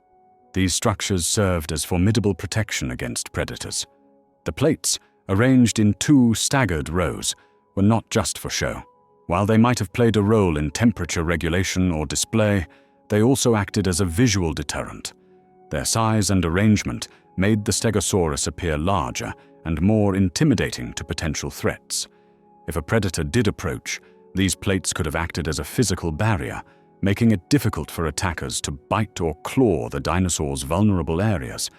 S1: These structures served as formidable protection against predators. The plates, arranged in two staggered rows, were not just for show. While they might have played a role in temperature regulation or display, they also acted as a visual deterrent. Their size and arrangement made the Stegosaurus appear larger and more intimidating to potential threats. If a predator did approach, these plates could have acted as a physical barrier, making it difficult for attackers to bite or claw the dinosaur's vulnerable areas.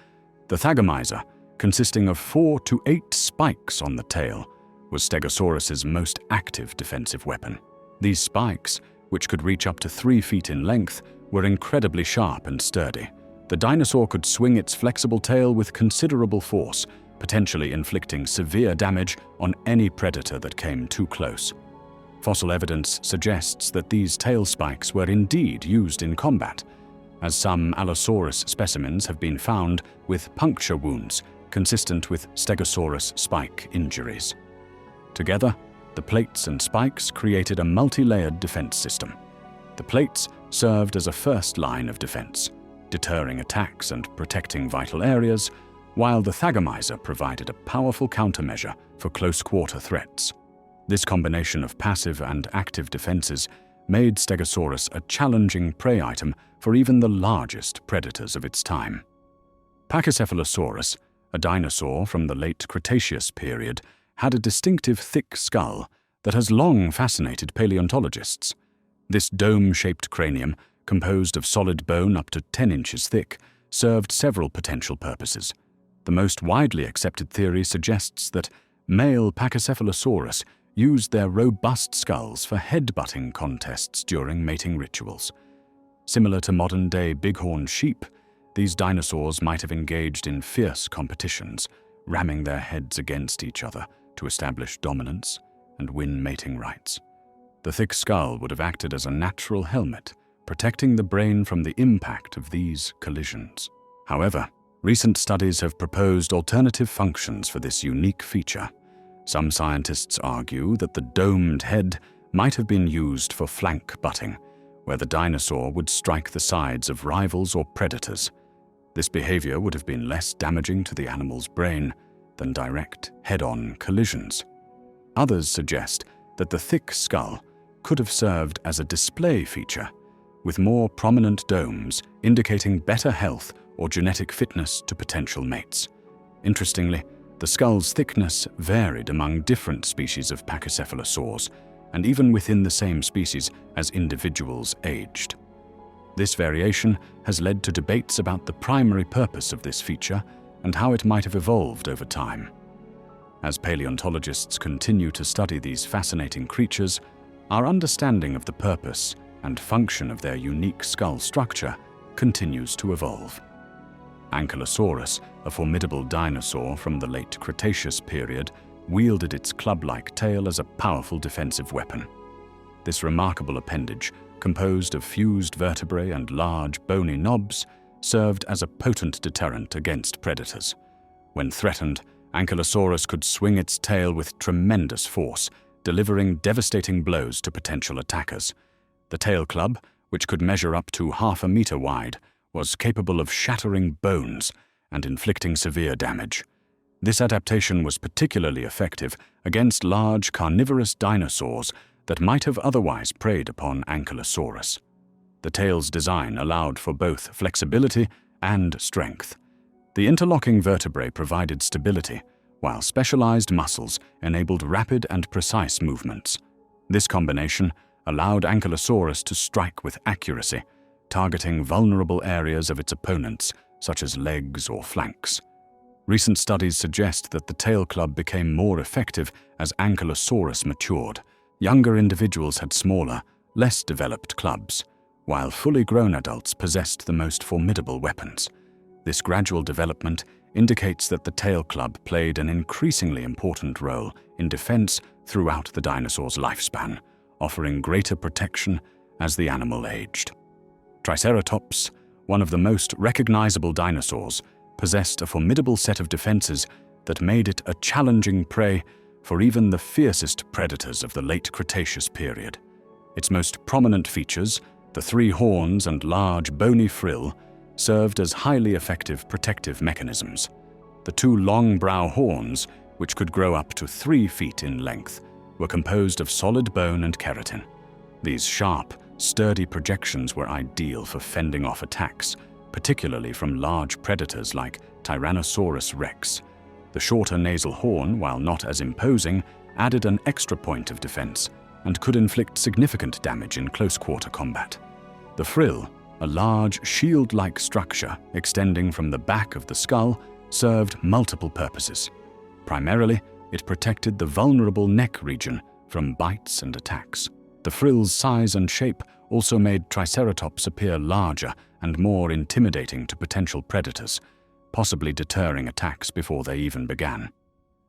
S1: The thagomizer, consisting of 4 to 8 spikes on the tail, was Stegosaurus's most active defensive weapon. These spikes, which could reach up to 3 feet in length, were incredibly sharp and sturdy. The dinosaur could swing its flexible tail with considerable force, potentially inflicting severe damage on any predator that came too close. Fossil evidence suggests that these tail spikes were indeed used in combat, as some Allosaurus specimens have been found with puncture wounds consistent with Stegosaurus spike injuries. Together, the plates and spikes created a multi-layered defense system. The plates served as a first line of defense, deterring attacks and protecting vital areas, while the Thagomizer provided a powerful countermeasure for close-quarter threats. This combination of passive and active defenses made Stegosaurus a challenging prey item for even the largest predators of its time. Pachycephalosaurus, a dinosaur from the late Cretaceous period, had a distinctive thick skull that has long fascinated paleontologists. This dome-shaped cranium, composed of solid bone up to 10 inches thick, served several potential purposes. The most widely accepted theory suggests that male Pachycephalosaurus used their robust skulls for headbutting contests during mating rituals. Similar to modern-day bighorn sheep, these dinosaurs might have engaged in fierce competitions, ramming their heads against each other to establish dominance and win mating rights. The thick skull would have acted as a natural helmet, protecting the brain from the impact of these collisions. However, recent studies have proposed alternative functions for this unique feature. Some scientists argue that the domed head might have been used for flank butting, where the dinosaur would strike the sides of rivals or predators. This behavior would have been less damaging to the animal's brain than direct head-on collisions. Others suggest that the thick skull could have served as a display feature, with more prominent domes indicating better health or genetic fitness to potential mates. Interestingly, the skull's thickness varied among different species of pachycephalosaurs, and even within the same species as individuals aged. This variation has led to debates about the primary purpose of this feature and how it might have evolved over time. As paleontologists continue to study these fascinating creatures, our understanding of the purpose and function of their unique skull structure continues to evolve. Ankylosaurus, a formidable dinosaur from the late Cretaceous period, wielded its club-like tail as a powerful defensive weapon. This remarkable appendage, composed of fused vertebrae and large bony knobs, served as a potent deterrent against predators. When threatened, Ankylosaurus could swing its tail with tremendous force, delivering devastating blows to potential attackers. The tail club, which could measure up to half a meter wide, was capable of shattering bones and inflicting severe damage. This adaptation was particularly effective against large carnivorous dinosaurs that might have otherwise preyed upon Ankylosaurus. The tail's design allowed for both flexibility and strength. The interlocking vertebrae provided stability, while specialized muscles enabled rapid and precise movements. This combination allowed Ankylosaurus to strike with accuracy, targeting vulnerable areas of its opponents, such as legs or flanks. Recent studies suggest that the tail club became more effective as Ankylosaurus matured. Younger individuals had smaller, less developed clubs, while fully grown adults possessed the most formidable weapons. This gradual development indicates that the tail club played an increasingly important role in defense throughout the dinosaur's lifespan, offering greater protection as the animal aged. Triceratops, one of the most recognizable dinosaurs, possessed a formidable set of defenses that made it a challenging prey for even the fiercest predators of the late Cretaceous period. Its most prominent features, the 3 horns and large bony frill, served as highly effective protective mechanisms. The 2 long brow horns, which could grow up to 3 feet in length, were composed of solid bone and keratin. These sharp, sturdy projections were ideal for fending off attacks, particularly from large predators like Tyrannosaurus rex. The shorter nasal horn, while not as imposing, added an extra point of defense and could inflict significant damage in close-quarter combat. The frill, a large shield-like structure extending from the back of the skull, served multiple purposes. Primarily, it protected the vulnerable neck region from bites and attacks. The frill's size and shape also made Triceratops appear larger and more intimidating to potential predators, possibly deterring attacks before they even began.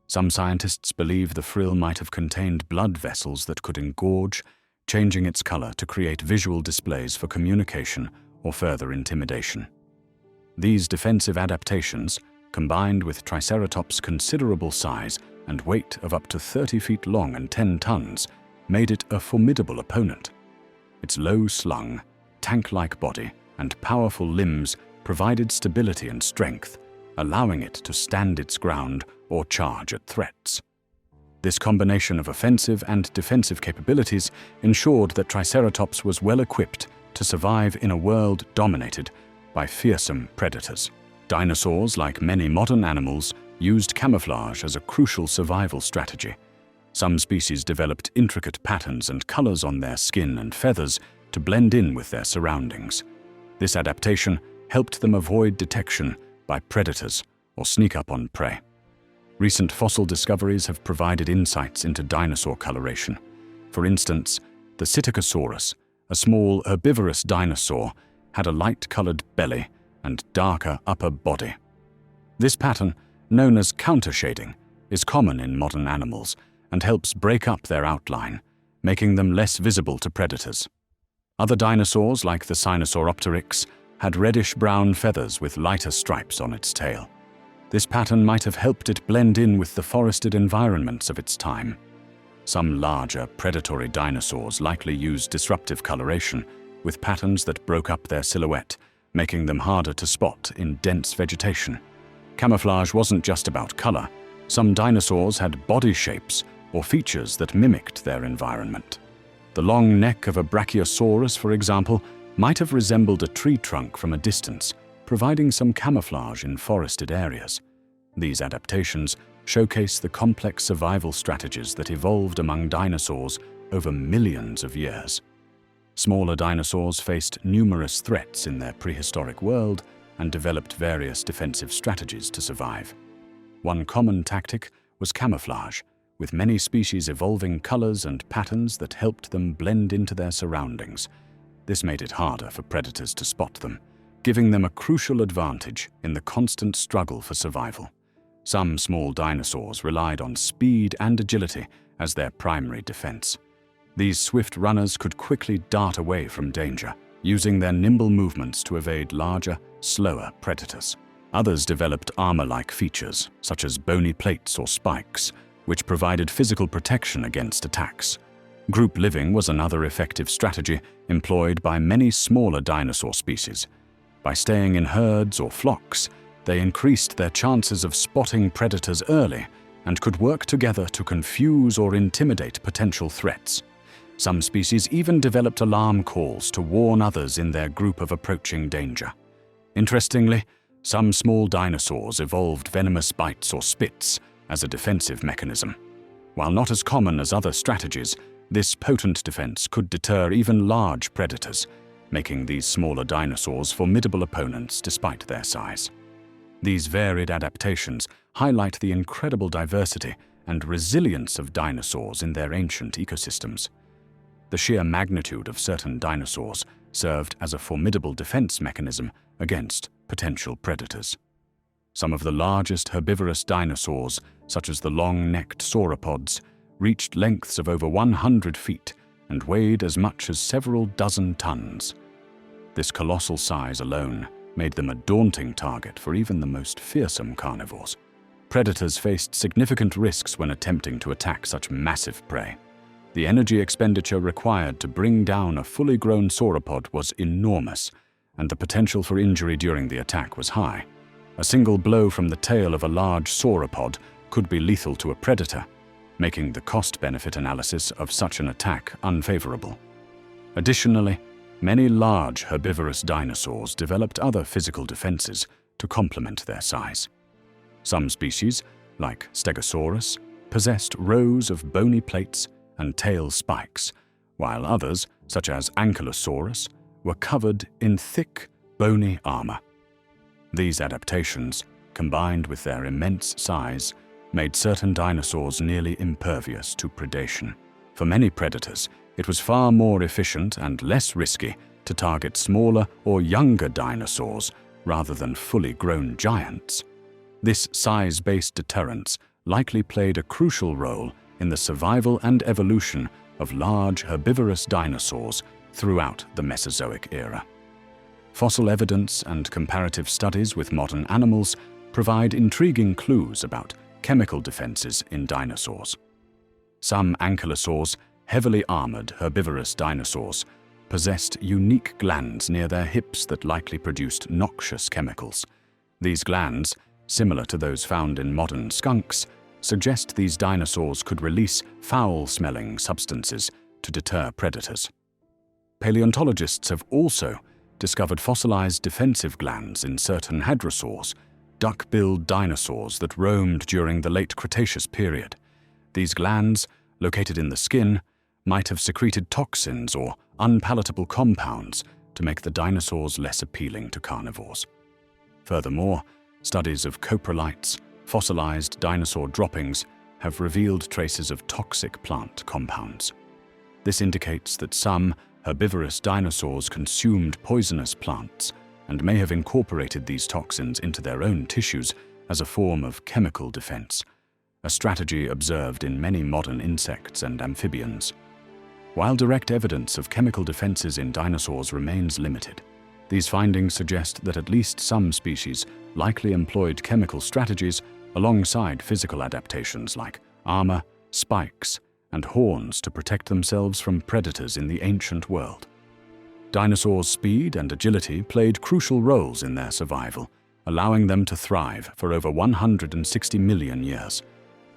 S1: Some scientists believe the frill might have contained blood vessels that could engorge, changing its color to create visual displays for communication or further intimidation. These defensive adaptations, combined with Triceratops' considerable size and weight of up to 30 feet long and 10 tons, made it a formidable opponent. Its low-slung, tank-like body and powerful limbs provided stability and strength, allowing it to stand its ground or charge at threats. This combination of offensive and defensive capabilities ensured that Triceratops was well equipped to survive in a world dominated by fearsome predators. Dinosaurs, like many modern animals, used camouflage as a crucial survival strategy. Some species developed intricate patterns and colors on their skin and feathers to blend in with their surroundings. This adaptation helped them avoid detection by predators or sneak up on prey. Recent fossil discoveries have provided insights into dinosaur coloration. For instance, the Psittacosaurus, a small herbivorous dinosaur, had a light-colored belly and darker upper body. This pattern, known as countershading, is common in modern animals and helps break up their outline, making them less visible to predators. Other dinosaurs, like the Sinosauropteryx, had reddish-brown feathers with lighter stripes on its tail. This pattern might have helped it blend in with the forested environments of its time. Some larger, predatory dinosaurs likely used disruptive coloration, with patterns that broke up their silhouette, making them harder to spot in dense vegetation. Camouflage wasn't just about color. Some dinosaurs had body shapes or features that mimicked their environment. The long neck of a Brachiosaurus, for example, might have resembled a tree trunk from a distance, providing some camouflage in forested areas. These adaptations showcase the complex survival strategies that evolved among dinosaurs over millions of years. Smaller dinosaurs faced numerous threats in their prehistoric world and developed various defensive strategies to survive. One common tactic was camouflage, with many species evolving colors and patterns that helped them blend into their surroundings. This made it harder for predators to spot them, giving them a crucial advantage in the constant struggle for survival. Some small dinosaurs relied on speed and agility as their primary defense. These swift runners could quickly dart away from danger, using their nimble movements to evade larger, slower predators. Others developed armor-like features, such as bony plates or spikes, which provided physical protection against attacks. Group living was another effective strategy employed by many smaller dinosaur species. By staying in herds or flocks, they increased their chances of spotting predators early and could work together to confuse or intimidate potential threats. Some species even developed alarm calls to warn others in their group of approaching danger. Interestingly, some small dinosaurs evolved venomous bites or spits as a defensive mechanism. While not as common as other strategies, this potent defense could deter even large predators, making these smaller dinosaurs formidable opponents despite their size. These varied adaptations highlight the incredible diversity and resilience of dinosaurs in their ancient ecosystems. The sheer magnitude of certain dinosaurs served as a formidable defense mechanism against potential predators. Some of the largest herbivorous dinosaurs, such as the long-necked sauropods, reached lengths of over 100 feet and weighed as much as several dozen tons. This colossal size alone made them a daunting target for even the most fearsome carnivores. Predators faced significant risks when attempting to attack such massive prey. The energy expenditure required to bring down a fully grown sauropod was enormous, and the potential for injury during the attack was high. A single blow from the tail of a large sauropod could be lethal to a predator, making the cost-benefit analysis of such an attack unfavorable. Additionally, many large herbivorous dinosaurs developed other physical defenses to complement their size. Some species, like Stegosaurus, possessed rows of bony plates and tail spikes, while others, such as Ankylosaurus, were covered in thick, bony armor. These adaptations, combined with their immense size, made certain dinosaurs nearly impervious to predation. For many predators, it was far more efficient and less risky to target smaller or younger dinosaurs rather than fully grown giants. This size-based deterrence likely played a crucial role in the survival and evolution of large herbivorous dinosaurs throughout the Mesozoic era. Fossil evidence and comparative studies with modern animals provide intriguing clues about chemical defenses in dinosaurs. Some ankylosaurs, heavily armored herbivorous dinosaurs, possessed unique glands near their hips that likely produced noxious chemicals. These glands, similar to those found in modern skunks, suggest these dinosaurs could release foul-smelling substances to deter predators. Paleontologists have also discovered fossilized defensive glands in certain hadrosaurs, duck-billed dinosaurs that roamed during the late Cretaceous period. These glands, located in the skin, might have secreted toxins or unpalatable compounds to make the dinosaurs less appealing to carnivores. Furthermore, studies of coprolites, fossilized dinosaur droppings, have revealed traces of toxic plant compounds. This indicates that some herbivorous dinosaurs consumed poisonous plants and may have incorporated these toxins into their own tissues as a form of chemical defense, a strategy observed in many modern insects and amphibians. While direct evidence of chemical defenses in dinosaurs remains limited, these findings suggest that at least some species likely employed chemical strategies alongside physical adaptations like armor, spikes, and horns to protect themselves from predators in the ancient world. Dinosaurs' speed and agility played crucial roles in their survival, allowing them to thrive for over 160 million years.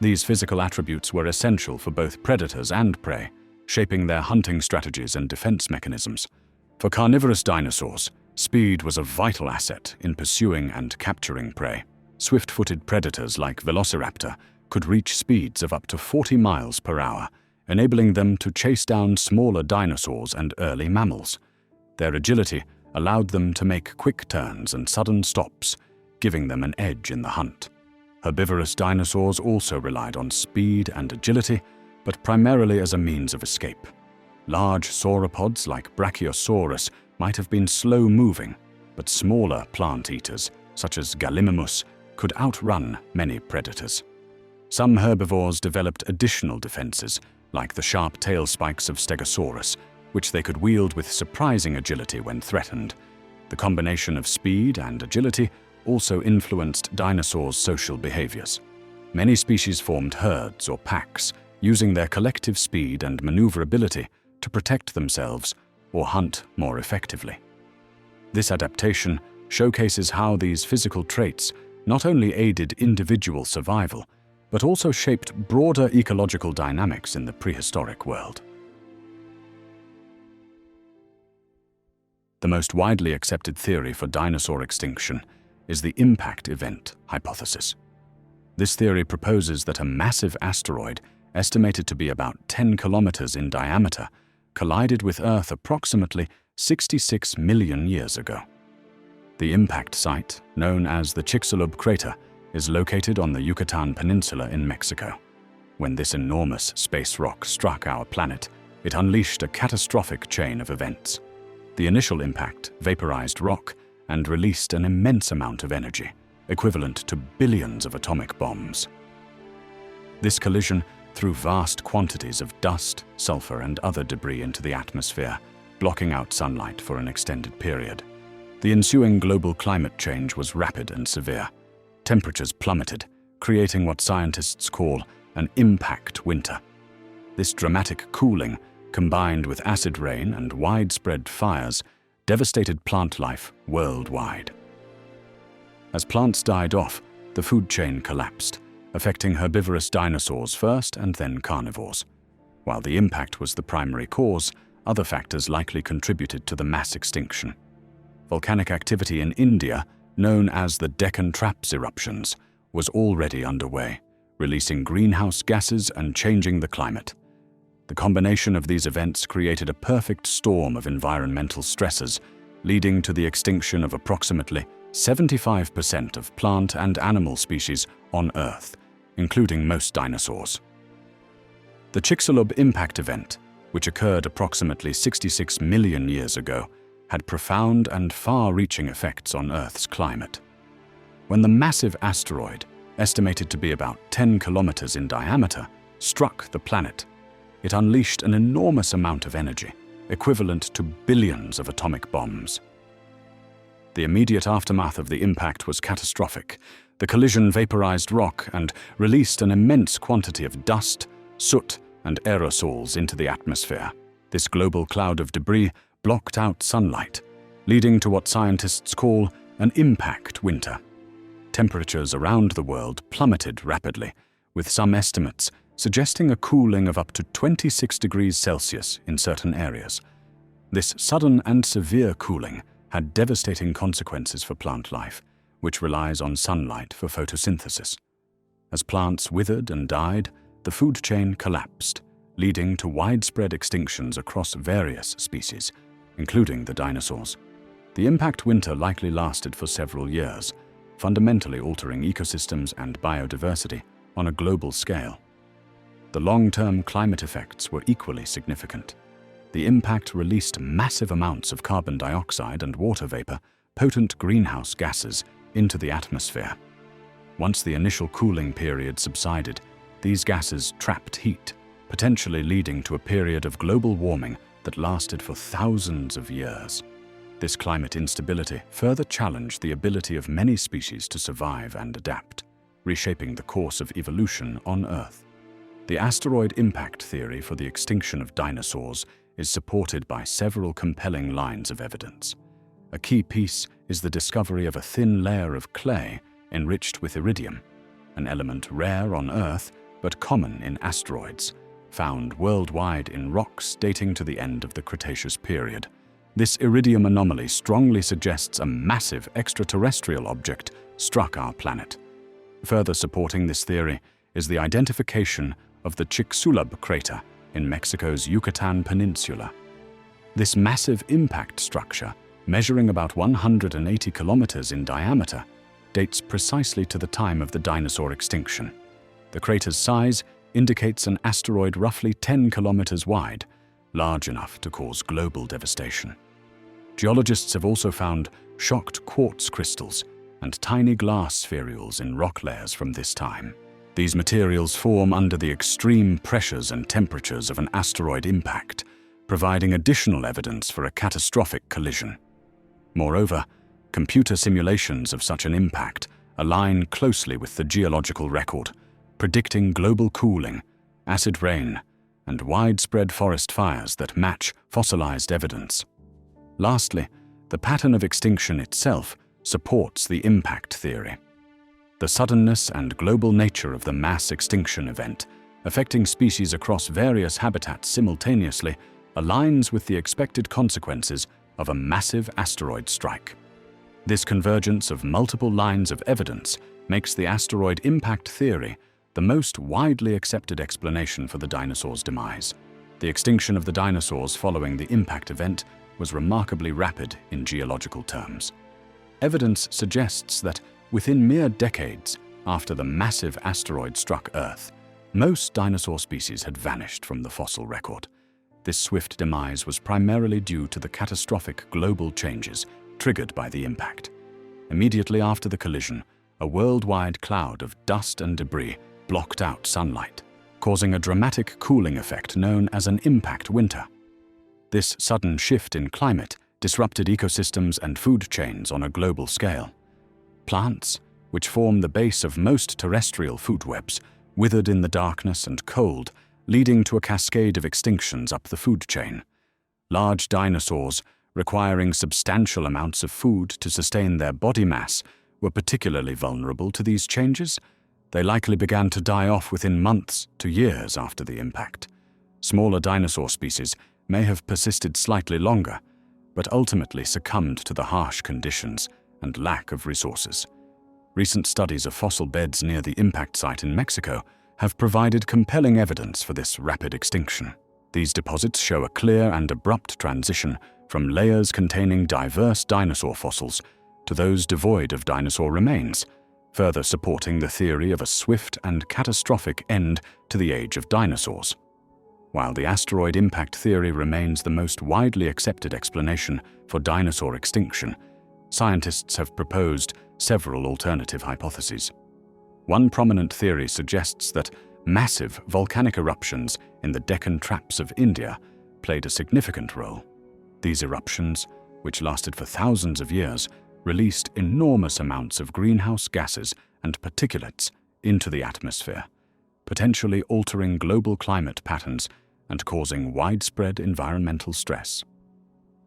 S1: These physical attributes were essential for both predators and prey, shaping their hunting strategies and defense mechanisms. For carnivorous dinosaurs, speed was a vital asset in pursuing and capturing prey. Swift-footed predators like Velociraptor could reach speeds of up to 40 miles per hour, enabling them to chase down smaller dinosaurs and early mammals. Their agility allowed them to make quick turns and sudden stops, giving them an edge in the hunt. Herbivorous dinosaurs also relied on speed and agility, but primarily as a means of escape. Large sauropods like Brachiosaurus might have been slow-moving, but smaller plant eaters, such as Gallimimus, could outrun many predators. Some herbivores developed additional defenses, like the sharp tail spikes of Stegosaurus, which they could wield with surprising agility when threatened. The combination of speed and agility also influenced dinosaurs' social behaviors. Many species formed herds or packs, using their collective speed and maneuverability to protect themselves or hunt more effectively. This adaptation showcases how these physical traits not only aided individual survival, but also shaped broader ecological dynamics in the prehistoric world. The most widely accepted theory for dinosaur extinction is the impact event hypothesis. This theory proposes that a massive asteroid, estimated to be about 10 kilometers in diameter, collided with Earth approximately 66 million years ago. The impact site, known as the Chicxulub crater, is located on the Yucatan Peninsula in Mexico. When this enormous space rock struck our planet, it unleashed a catastrophic chain of events. The initial impact vaporized rock and released an immense amount of energy, equivalent to billions of atomic bombs. This collision threw vast quantities of dust, sulfur, and other debris into the atmosphere, blocking out sunlight for an extended period. The ensuing global climate change was rapid and severe. Temperatures plummeted, creating what scientists call an impact winter. This dramatic cooling, combined with acid rain and widespread fires, devastated plant life worldwide. As plants died off, the food chain collapsed, affecting herbivorous dinosaurs first and then carnivores. While the impact was the primary cause, other factors likely contributed to the mass extinction. Volcanic activity in India, known as the Deccan Traps eruptions, was already underway, releasing greenhouse gases and changing the climate. The combination of these events created a perfect storm of environmental stresses, leading to the extinction of approximately 75% of plant and animal species on Earth, including most dinosaurs. The Chicxulub impact event, which occurred approximately 66 million years ago, had profound and far-reaching effects on Earth's climate. When the massive asteroid, estimated to be about 10 kilometers in diameter, struck the planet, it unleashed an enormous amount of energy, equivalent to billions of atomic bombs. The immediate aftermath of the impact was catastrophic. The collision vaporized rock and released an immense quantity of dust, soot, and aerosols into the atmosphere. This global cloud of debris blocked out sunlight, leading to what scientists call an impact winter. temperatures around the world plummeted rapidly, with some estimates suggesting a cooling of up to 26 degrees Celsius in certain areas. This sudden and severe cooling had devastating consequences for plant life, which relies on sunlight for photosynthesis. As plants withered and died, the food chain collapsed, leading to widespread extinctions across various species, including the dinosaurs. The impact winter likely lasted for several years, fundamentally altering ecosystems and biodiversity on a global scale. The long-term climate effects were equally significant. The impact released massive amounts of carbon dioxide and water vapor, potent greenhouse gases, into the atmosphere. Once the initial cooling period subsided, these gases trapped heat, potentially leading to a period of global warming that lasted for thousands of years. This climate instability further challenged the ability of many species to survive and adapt, reshaping the course of evolution on Earth. The asteroid impact theory for the extinction of dinosaurs is supported by several compelling lines of evidence. A key piece is the discovery of a thin layer of clay enriched with iridium, an element rare on Earth but common in asteroids, found worldwide in rocks dating to the end of the Cretaceous period. This iridium anomaly strongly suggests a massive extraterrestrial object struck our planet. Further supporting this theory is the identification of the Chicxulub crater in Mexico's Yucatan Peninsula. This massive impact structure, measuring about 180 kilometers in diameter, dates precisely to the time of the dinosaur extinction. The crater's size indicates an asteroid roughly 10 kilometers wide, large enough to cause global devastation. Geologists have also found shocked quartz crystals and tiny glass spherules in rock layers from this time. These materials form under the extreme pressures and temperatures of an asteroid impact, providing additional evidence for a catastrophic collision. Moreover, computer simulations of such an impact align closely with the geological record, predicting global cooling, acid rain, and widespread forest fires that match fossilized evidence. Lastly, the pattern of extinction itself supports the impact theory. The suddenness and global nature of the mass extinction event, affecting species across various habitats simultaneously, aligns with the expected consequences of a massive asteroid strike. This convergence of multiple lines of evidence makes the asteroid impact theory the most widely accepted explanation for the dinosaurs' demise. The extinction of the dinosaurs following the impact event was remarkably rapid in geological terms. Evidence suggests that within mere decades after the massive asteroid struck Earth, most dinosaur species had vanished from the fossil record. This swift demise was primarily due to the catastrophic global changes triggered by the impact. Immediately after the collision, a worldwide cloud of dust and debris blocked out sunlight, causing a dramatic cooling effect known as an impact winter. This sudden shift in climate disrupted ecosystems and food chains on a global scale. Plants, which form the base of most terrestrial food webs, withered in the darkness and cold, leading to a cascade of extinctions up the food chain. Large dinosaurs, requiring substantial amounts of food to sustain their body mass, were particularly vulnerable to these changes. They likely began to die off within months to years after the impact. Smaller dinosaur species may have persisted slightly longer, but ultimately succumbed to the harsh conditions and lack of resources. Recent studies of fossil beds near the impact site in Mexico have provided compelling evidence for this rapid extinction. These deposits show a clear and abrupt transition from layers containing diverse dinosaur fossils to those devoid of dinosaur remains, further supporting the theory of a swift and catastrophic end to the age of dinosaurs. While the asteroid impact theory remains the most widely accepted explanation for dinosaur extinction, scientists have proposed several alternative hypotheses. One prominent theory suggests that massive volcanic eruptions in the Deccan Traps of India played a significant role. These eruptions, which lasted for thousands of years, released enormous amounts of greenhouse gases and particulates into the atmosphere, potentially altering global climate patterns and causing widespread environmental stress.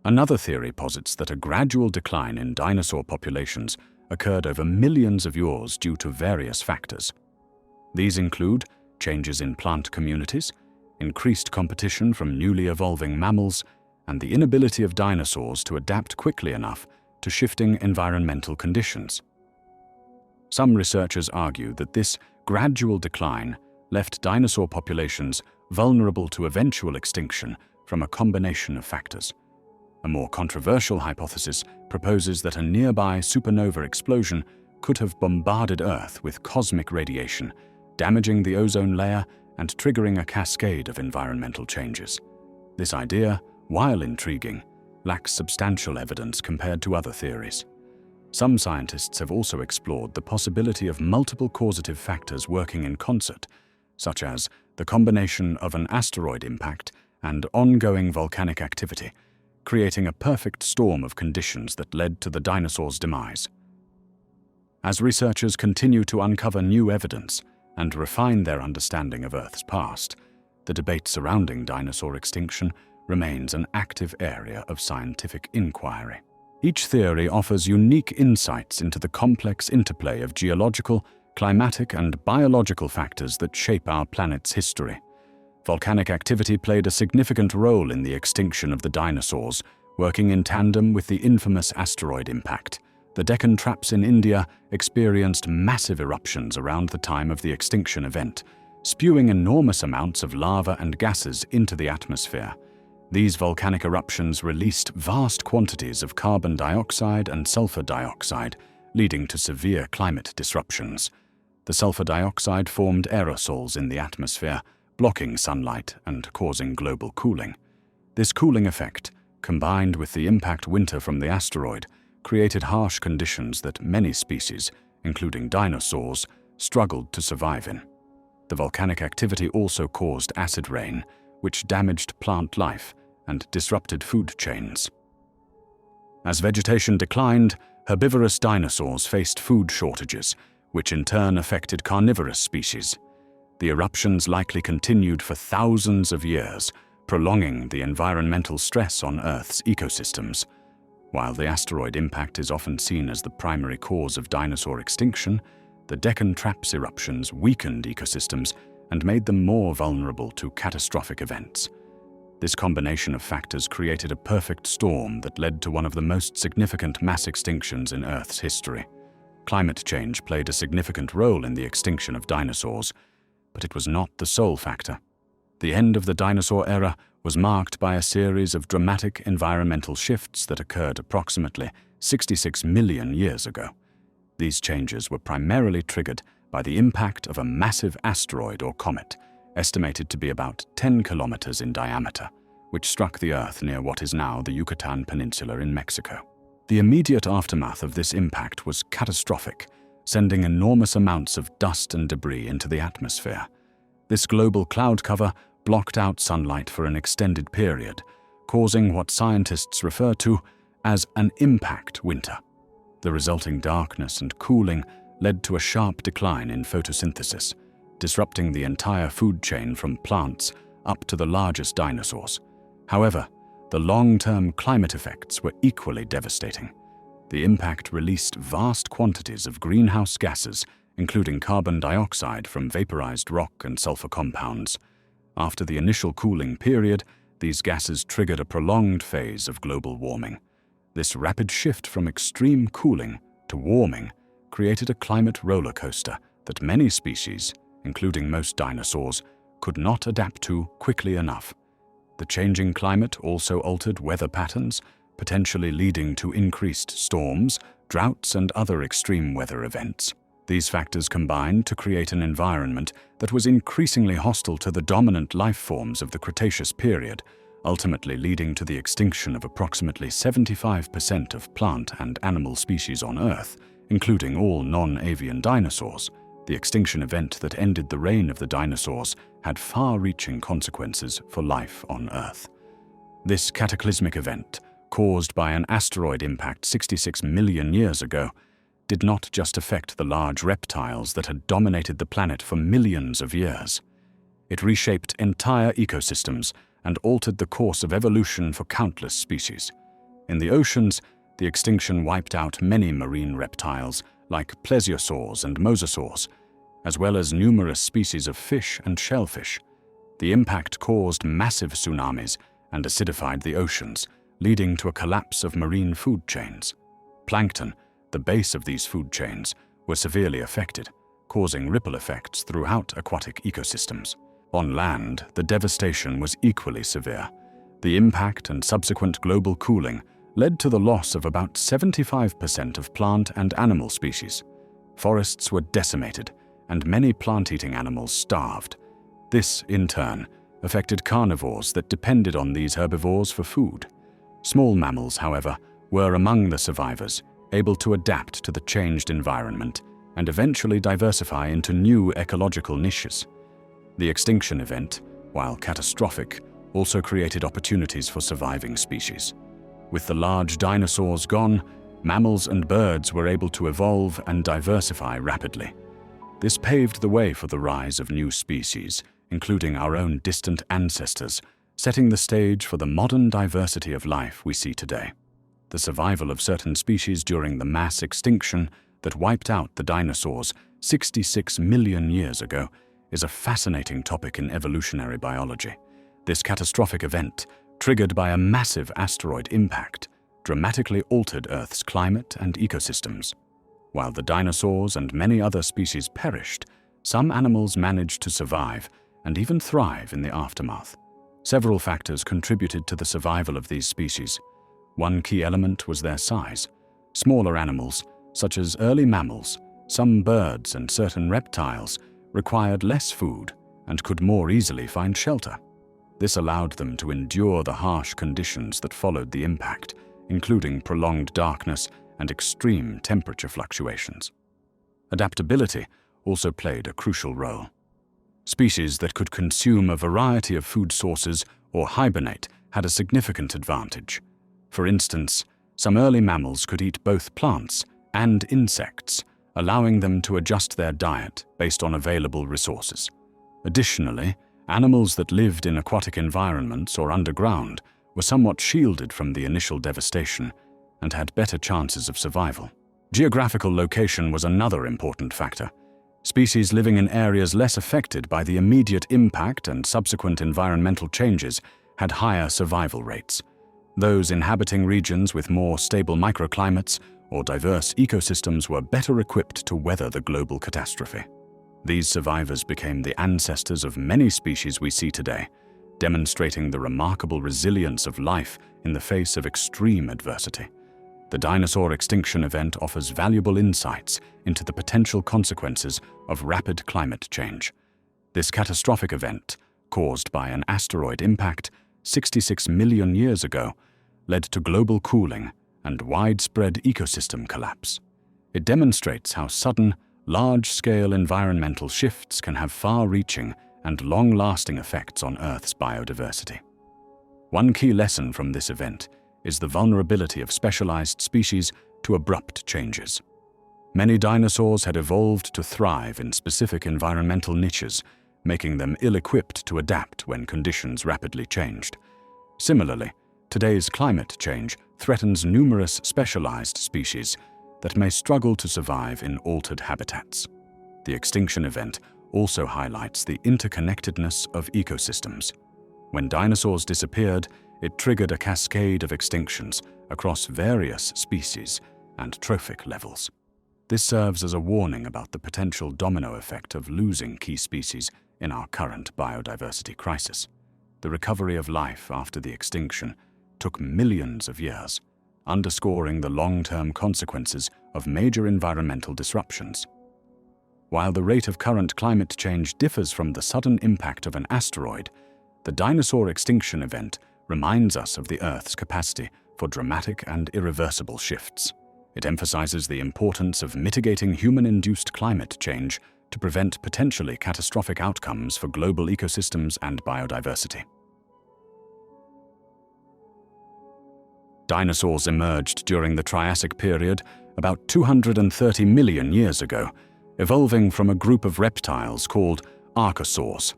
S1: Another theory posits that a gradual decline in dinosaur populations occurred over millions of years due to various factors. These include changes in plant communities, increased competition from newly evolving mammals, and the inability of dinosaurs to adapt quickly enough to shifting environmental conditions. Some researchers argue that this gradual decline left dinosaur populations vulnerable to eventual extinction from a combination of factors. A more controversial hypothesis proposes that a nearby supernova explosion could have bombarded Earth with cosmic radiation, damaging the ozone layer and triggering a cascade of environmental changes. This idea, while intriguing, lacks substantial evidence compared to other theories. Some scientists have also explored the possibility of multiple causative factors working in concert, such as the combination of an asteroid impact and ongoing volcanic activity, creating a perfect storm of conditions that led to the dinosaurs' demise. As researchers continue to uncover new evidence and refine their understanding of Earth's past, the debate surrounding dinosaur extinction remains an active area of scientific inquiry. Each theory offers unique insights into the complex interplay of geological, climatic, and biological factors that shape our planet's history. Volcanic activity played a significant role in the extinction of the dinosaurs, working in tandem with the infamous asteroid impact. The Deccan Traps in India experienced massive eruptions around the time of the extinction event, spewing enormous amounts of lava and gases into the atmosphere. These volcanic eruptions released vast quantities of carbon dioxide and sulfur dioxide, leading to severe climate disruptions. The sulfur dioxide formed aerosols in the atmosphere, blocking sunlight and causing global cooling. This cooling effect, combined with the impact winter from the asteroid, created harsh conditions that many species, including dinosaurs, struggled to survive in. The volcanic activity also caused acid rain, which damaged plant life and disrupted food chains. As vegetation declined, herbivorous dinosaurs faced food shortages, which in turn affected carnivorous species. The eruptions likely continued for thousands of years, prolonging the environmental stress on Earth's ecosystems. While the asteroid impact is often seen as the primary cause of dinosaur extinction, the Deccan Traps eruptions weakened ecosystems and made them more vulnerable to catastrophic events. This combination of factors created a perfect storm that led to one of the most significant mass extinctions in Earth's history. Climate change played a significant role in the extinction of dinosaurs, but it was not the sole factor. The end of the dinosaur era was marked by a series of dramatic environmental shifts that occurred approximately 66 million years ago. These changes were primarily triggered by the impact of a massive asteroid or comet, estimated to be about 10 kilometers in diameter, which struck the Earth near what is now the Yucatan Peninsula in Mexico. The immediate aftermath of this impact was catastrophic, sending enormous amounts of dust and debris into the atmosphere. This global cloud cover blocked out sunlight for an extended period, causing what scientists refer to as an impact winter. The resulting darkness and cooling led to a sharp decline in photosynthesis, disrupting the entire food chain from plants up to the largest dinosaurs. However, the long-term climate effects were equally devastating. The impact released vast quantities of greenhouse gases, including carbon dioxide from vaporized rock and sulfur compounds. After the initial cooling period, these gases triggered a prolonged phase of global warming. This rapid shift from extreme cooling to warming created a climate roller coaster that many species, including most dinosaurs, could not adapt to quickly enough. The changing climate also altered weather patterns, potentially leading to increased storms, droughts, and other extreme weather events. These factors combined to create an environment that was increasingly hostile to the dominant life forms of the Cretaceous period, ultimately leading to the extinction of approximately 75% of plant and animal species on Earth, including all non-avian dinosaurs. The extinction event that ended the reign of the dinosaurs had far-reaching consequences for life on Earth. This cataclysmic event, caused by an asteroid impact 66 million years ago, did not just affect the large reptiles that had dominated the planet for millions of years. It reshaped entire ecosystems and altered the course of evolution for countless species. In the oceans, the extinction wiped out many marine reptiles like plesiosaurs and mosasaurs, as well as numerous species of fish and shellfish. The impact caused massive tsunamis and acidified the oceans, leading to a collapse of marine food chains. Plankton, the base of these food chains, were severely affected, causing ripple effects throughout aquatic ecosystems. On land, the devastation was equally severe. The impact and subsequent global cooling led to the loss of about 75% of plant and animal species. Forests were decimated, and many plant-eating animals starved. This, in turn, affected carnivores that depended on these herbivores for food. Small mammals, however, were among the survivors, able to adapt to the changed environment and eventually diversify into new ecological niches. The extinction event, while catastrophic, also created opportunities for surviving species. With the large dinosaurs gone, mammals and birds were able to evolve and diversify rapidly. This paved the way for the rise of new species, including our own distant ancestors, setting the stage for the modern diversity of life we see today. The survival of certain species during the mass extinction that wiped out the dinosaurs 66 million years ago is a fascinating topic in evolutionary biology. This catastrophic event, triggered by a massive asteroid impact, dramatically altered Earth's climate and ecosystems. While the dinosaurs and many other species perished, some animals managed to survive and even thrive in the aftermath. Several factors contributed to the survival of these species. One key element was their size. Smaller animals, such as early mammals, some birds, and certain reptiles, required less food and could more easily find shelter. This allowed them to endure the harsh conditions that followed the impact, including prolonged darkness and extreme temperature fluctuations. Adaptability also played a crucial role. Species that could consume a variety of food sources or hibernate had a significant advantage. For instance, some early mammals could eat both plants and insects, allowing them to adjust their diet based on available resources. Additionally, animals that lived in aquatic environments or underground were somewhat shielded from the initial devastation and had better chances of survival. Geographical location was another important factor. Species living in areas less affected by the immediate impact and subsequent environmental changes had higher survival rates. Those inhabiting regions with more stable microclimates or diverse ecosystems were better equipped to weather the global catastrophe. These survivors became the ancestors of many species we see today, demonstrating the remarkable resilience of life in the face of extreme adversity. The dinosaur extinction event offers valuable insights into the potential consequences of rapid climate change. This catastrophic event, caused by an asteroid impact 66 million years ago, led to global cooling and widespread ecosystem collapse. It demonstrates how sudden, large-scale environmental shifts can have far-reaching and long-lasting effects on Earth's biodiversity. One key lesson from this event is the vulnerability of specialized species to abrupt changes. Many dinosaurs had evolved to thrive in specific environmental niches, making them ill-equipped to adapt when conditions rapidly changed. Similarly, today's climate change threatens numerous specialized species that may struggle to survive in altered habitats. The extinction event also highlights the interconnectedness of ecosystems. When dinosaurs disappeared, it triggered a cascade of extinctions across various species and trophic levels. This serves as a warning about the potential domino effect of losing key species in our current biodiversity crisis. The recovery of life after the extinction took millions of years, underscoring the long-term consequences of major environmental disruptions. While the rate of current climate change differs from the sudden impact of an asteroid, the dinosaur extinction event reminds us of the Earth's capacity for dramatic and irreversible shifts. It emphasizes the importance of mitigating human-induced climate change to prevent potentially catastrophic outcomes for global ecosystems and biodiversity. Dinosaurs emerged during the Triassic period about 230 million years ago, evolving from a group of reptiles called archosaurs.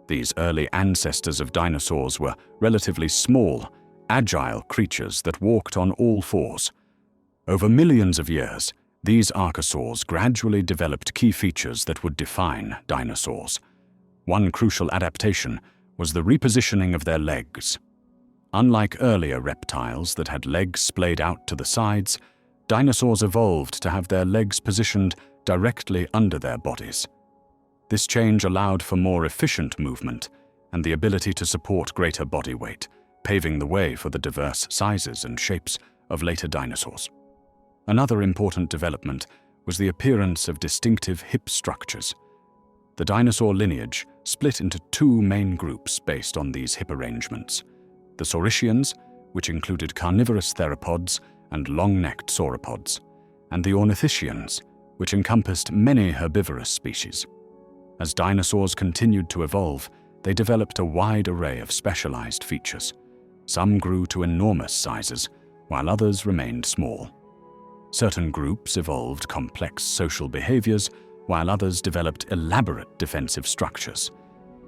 S1: These early ancestors of dinosaurs were relatively small, agile creatures that walked on all fours. Over millions of years, these archosaurs gradually developed key features that would define dinosaurs. One crucial adaptation was the repositioning of their legs. Unlike earlier reptiles that had legs splayed out to the sides, dinosaurs evolved to have their legs positioned directly under their bodies. This change allowed for more efficient movement and the ability to support greater body weight, paving the way for the diverse sizes and shapes of later dinosaurs. Another important development was the appearance of distinctive hip structures. The dinosaur lineage split into two main groups based on these hip arrangements: the Saurischia, which included carnivorous theropods and long-necked sauropods, and the Ornithischians, which encompassed many herbivorous species. As dinosaurs continued to evolve, they developed a wide array of specialized features. Some grew to enormous sizes, while others remained small. Certain groups evolved complex social behaviors, while others developed elaborate defensive structures.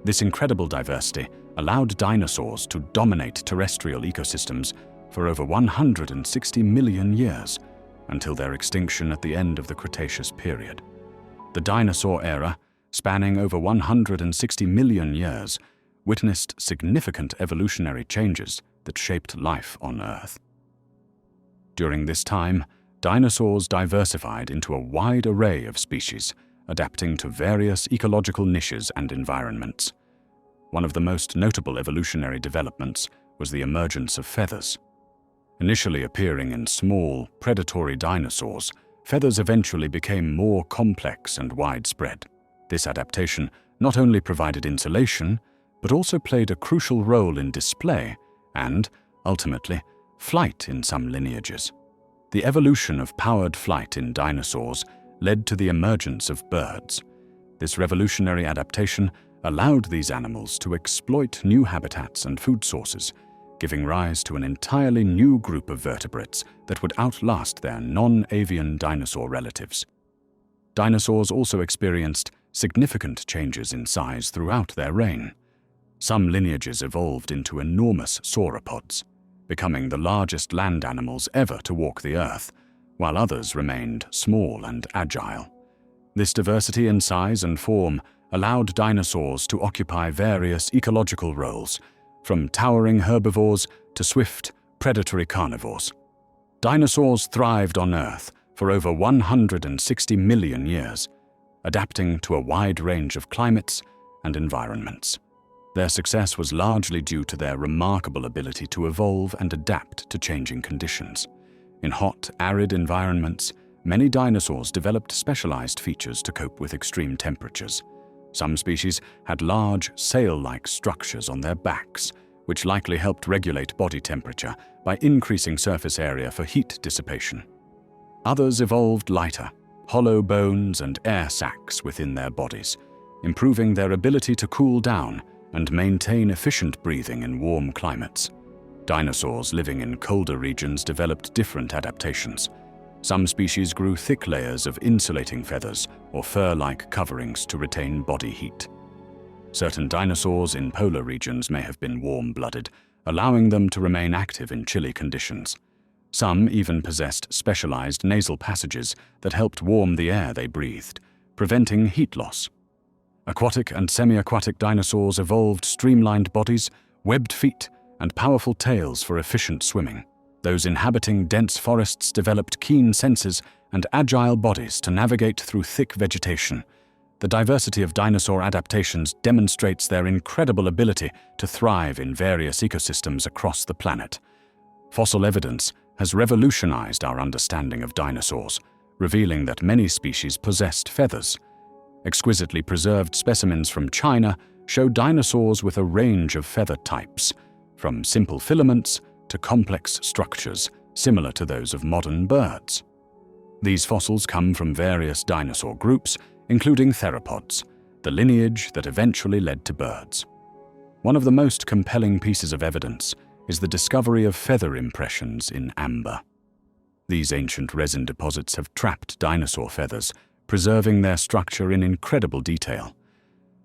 S1: This incredible diversity allowed dinosaurs to dominate terrestrial ecosystems for over 160 million years, until their extinction at the end of the Cretaceous period. The dinosaur era, spanning over 160 million years, witnessed significant evolutionary changes that shaped life on Earth. During this time, dinosaurs diversified into a wide array of species, adapting to various ecological niches and environments. One of the most notable evolutionary developments was the emergence of feathers. Initially appearing in small, predatory dinosaurs, feathers eventually became more complex and widespread. This adaptation not only provided insulation, but also played a crucial role in display and, ultimately, flight in some lineages. The evolution of powered flight in dinosaurs led to the emergence of birds. This revolutionary adaptation allowed these animals to exploit new habitats and food sources, giving rise to an entirely new group of vertebrates that would outlast their non-avian dinosaur relatives. Dinosaurs also experienced significant changes in size throughout their reign. Some lineages evolved into enormous sauropods, becoming the largest land animals ever to walk the Earth, while others remained small and agile. This diversity in size and form allowed dinosaurs to occupy various ecological roles, from towering herbivores to swift, predatory carnivores. Dinosaurs thrived on Earth for over 160 million years, adapting to a wide range of climates and environments. Their success was largely due to their remarkable ability to evolve and adapt to changing conditions. In hot, arid environments, many dinosaurs developed specialized features to cope with extreme temperatures. Some species had large, sail-like structures on their backs, which likely helped regulate body temperature by increasing surface area for heat dissipation. Others evolved lighter, hollow bones and air sacs within their bodies, improving their ability to cool down and maintain efficient breathing in warm climates. Dinosaurs living in colder regions developed different adaptations. Some species grew thick layers of insulating feathers or fur-like coverings to retain body heat. Certain dinosaurs in polar regions may have been warm-blooded, allowing them to remain active in chilly conditions. Some even possessed specialized nasal passages that helped warm the air they breathed, preventing heat loss. Aquatic and semi-aquatic dinosaurs evolved streamlined bodies, webbed feet, and powerful tails for efficient swimming. Those inhabiting dense forests developed keen senses and agile bodies to navigate through thick vegetation. The diversity of dinosaur adaptations demonstrates their incredible ability to thrive in various ecosystems across the planet. Fossil evidence has revolutionized our understanding of dinosaurs, revealing that many species possessed feathers. Exquisitely preserved specimens from China show dinosaurs with a range of feather types, from simple filaments to complex structures similar to those of modern birds. These fossils come from various dinosaur groups, including theropods, the lineage that eventually led to birds. One of the most compelling pieces of evidence is the discovery of feather impressions in amber. These ancient resin deposits have trapped dinosaur feathers, preserving their structure in incredible detail.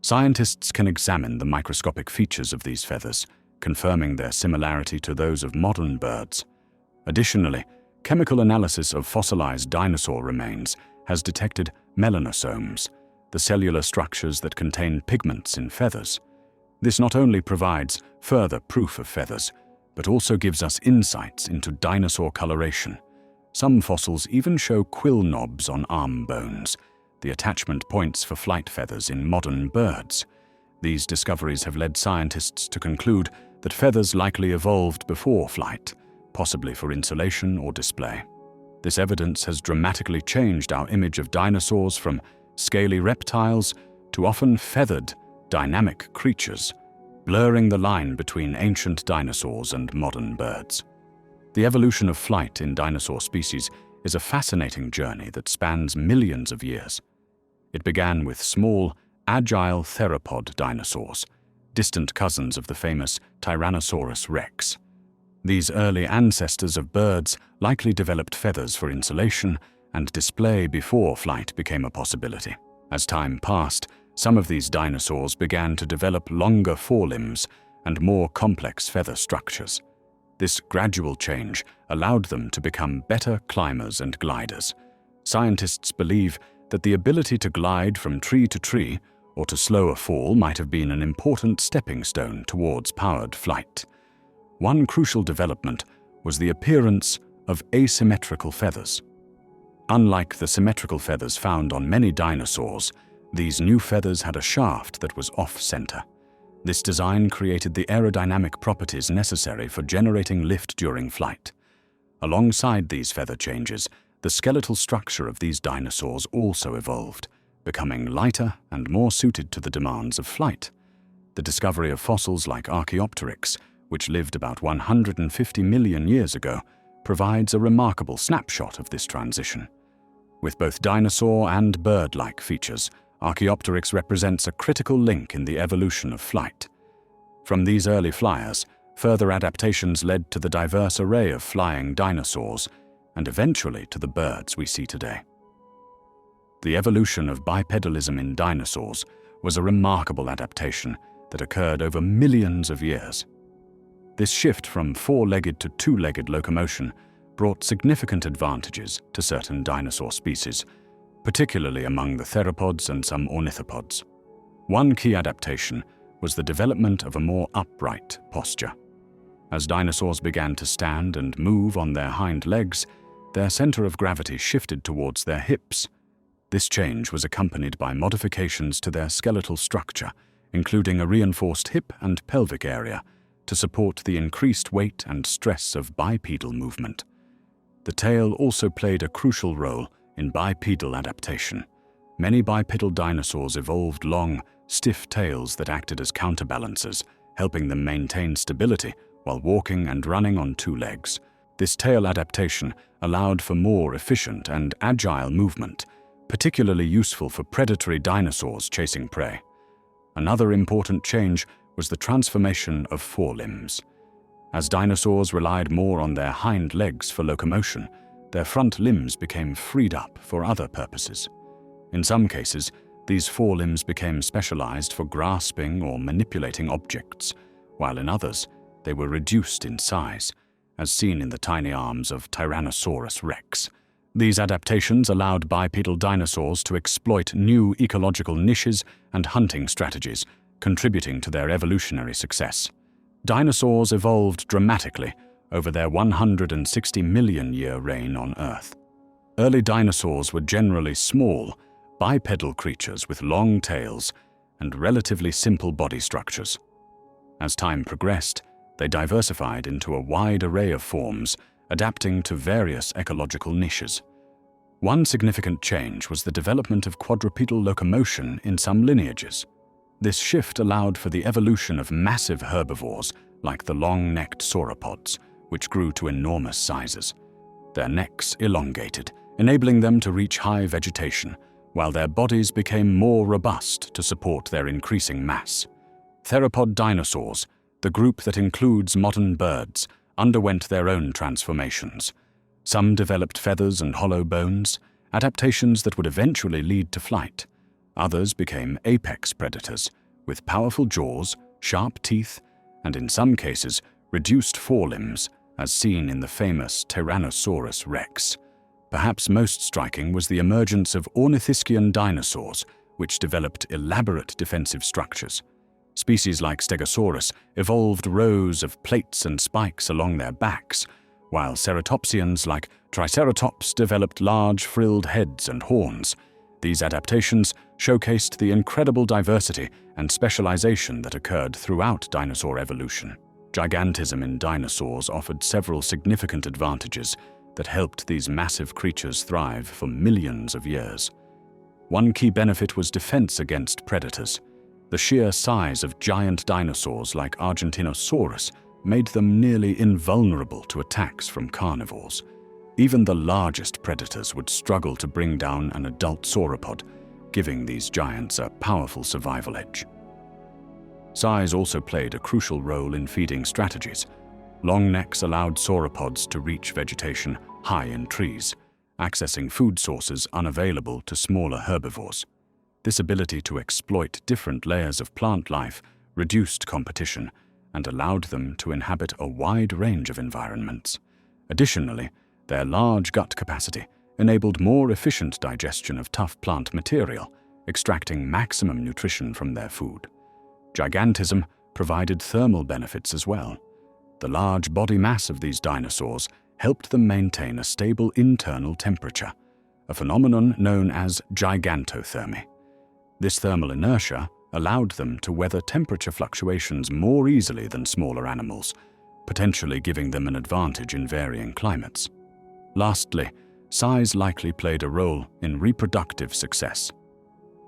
S1: Scientists can examine the microscopic features of these feathers, confirming their similarity to those of modern birds. Additionally, Chemical analysis of fossilized dinosaur remains has detected melanosomes, the cellular structures that contain pigments in feathers. This not only provides further proof of feathers, but also gives us insights into dinosaur coloration. Some fossils even show quill knobs on arm bones, the attachment points for flight feathers in modern birds. These discoveries have led scientists to conclude that feathers likely evolved before flight, possibly for insulation or display. This evidence has dramatically changed our image of dinosaurs from scaly reptiles to often feathered, dynamic creatures, blurring the line between ancient dinosaurs and modern birds. The evolution of flight in dinosaur species is a fascinating journey that spans millions of years. It began with small, agile theropod dinosaurs, distant cousins of the famous Tyrannosaurus rex. These early ancestors of birds likely developed feathers for insulation and display before flight became a possibility. As time passed, some of these dinosaurs began to develop longer forelimbs and more complex feather structures. This gradual change allowed them to become better climbers and gliders. Scientists believe that the ability to glide from tree to tree or to slow a fall might have been an important stepping stone towards powered flight. One crucial development was the appearance of asymmetrical feathers. Unlike the symmetrical feathers found on many dinosaurs, these new feathers had a shaft that was off-center. This design created the aerodynamic properties necessary for generating lift during flight. Alongside these feather changes, the skeletal structure of these dinosaurs also evolved, becoming lighter and more suited to the demands of flight. The discovery of fossils like Archaeopteryx, which lived about 150 million years ago, provides a remarkable snapshot of this transition. With both dinosaur and bird-like features, Archaeopteryx represents a critical link in the evolution of flight. From these early flyers, further adaptations led to the diverse array of flying dinosaurs, and eventually to the birds we see today. The evolution of bipedalism in dinosaurs was a remarkable adaptation that occurred over millions of years. This shift from four-legged to two-legged locomotion brought significant advantages to certain dinosaur species, particularly among the theropods and some ornithopods. One key adaptation was the development of a more upright posture. As dinosaurs began to stand and move on their hind legs, their center of gravity shifted towards their hips. This change was accompanied by modifications to their skeletal structure, including a reinforced hip and pelvic area, to support the increased weight and stress of bipedal movement. The tail also played a crucial role in bipedal adaptation. Many bipedal dinosaurs evolved long, stiff tails that acted as counterbalancers, helping them maintain stability while walking and running on two legs. This tail adaptation allowed for more efficient and agile movement, particularly useful for predatory dinosaurs chasing prey. Another important change was the transformation of forelimbs. As dinosaurs relied more on their hind legs for locomotion, their front limbs became freed up for other purposes. In some cases, these forelimbs became specialized for grasping or manipulating objects, while in others, they were reduced in size, as seen in the tiny arms of Tyrannosaurus rex. These adaptations allowed bipedal dinosaurs to exploit new ecological niches and hunting strategies, contributing to their evolutionary success. Dinosaurs evolved dramatically over their 160 million year reign on Earth. Early dinosaurs were generally small, bipedal creatures with long tails and relatively simple body structures. As time progressed, they diversified into a wide array of forms, adapting to various ecological niches. One significant change was the development of quadrupedal locomotion in some lineages. This shift allowed for the evolution of massive herbivores like the long-necked sauropods, which grew to enormous sizes. Their necks elongated, enabling them to reach high vegetation, while their bodies became more robust to support their increasing mass. Theropod dinosaurs, the group that includes modern birds, underwent their own transformations. Some developed feathers and hollow bones, adaptations that would eventually lead to flight. Others became apex predators, with powerful jaws, sharp teeth, and in some cases, reduced forelimbs as seen in the famous Tyrannosaurus rex. Perhaps most striking was the emergence of ornithischian dinosaurs, which developed elaborate defensive structures. Species like Stegosaurus evolved rows of plates and spikes along their backs, while ceratopsians like Triceratops developed large frilled heads and horns. These adaptations showcased the incredible diversity and specialization that occurred throughout dinosaur evolution. Gigantism in dinosaurs offered several significant advantages that helped these massive creatures thrive for millions of years. One key benefit was defense against predators. The sheer size of giant dinosaurs like Argentinosaurus made them nearly invulnerable to attacks from carnivores. Even the largest predators would struggle to bring down an adult sauropod, giving these giants a powerful survival edge. Size also played a crucial role in feeding strategies. Long necks allowed sauropods to reach vegetation high in trees, accessing food sources unavailable to smaller herbivores. This ability to exploit different layers of plant life reduced competition and allowed them to inhabit a wide range of environments. Additionally, their large gut capacity enabled more efficient digestion of tough plant material, extracting maximum nutrition from their food. Gigantism provided thermal benefits as well. The large body mass of these dinosaurs helped them maintain a stable internal temperature, a phenomenon known as gigantothermy. This thermal inertia allowed them to weather temperature fluctuations more easily than smaller animals, potentially giving them an advantage in varying climates. Lastly, size likely played a role in reproductive success.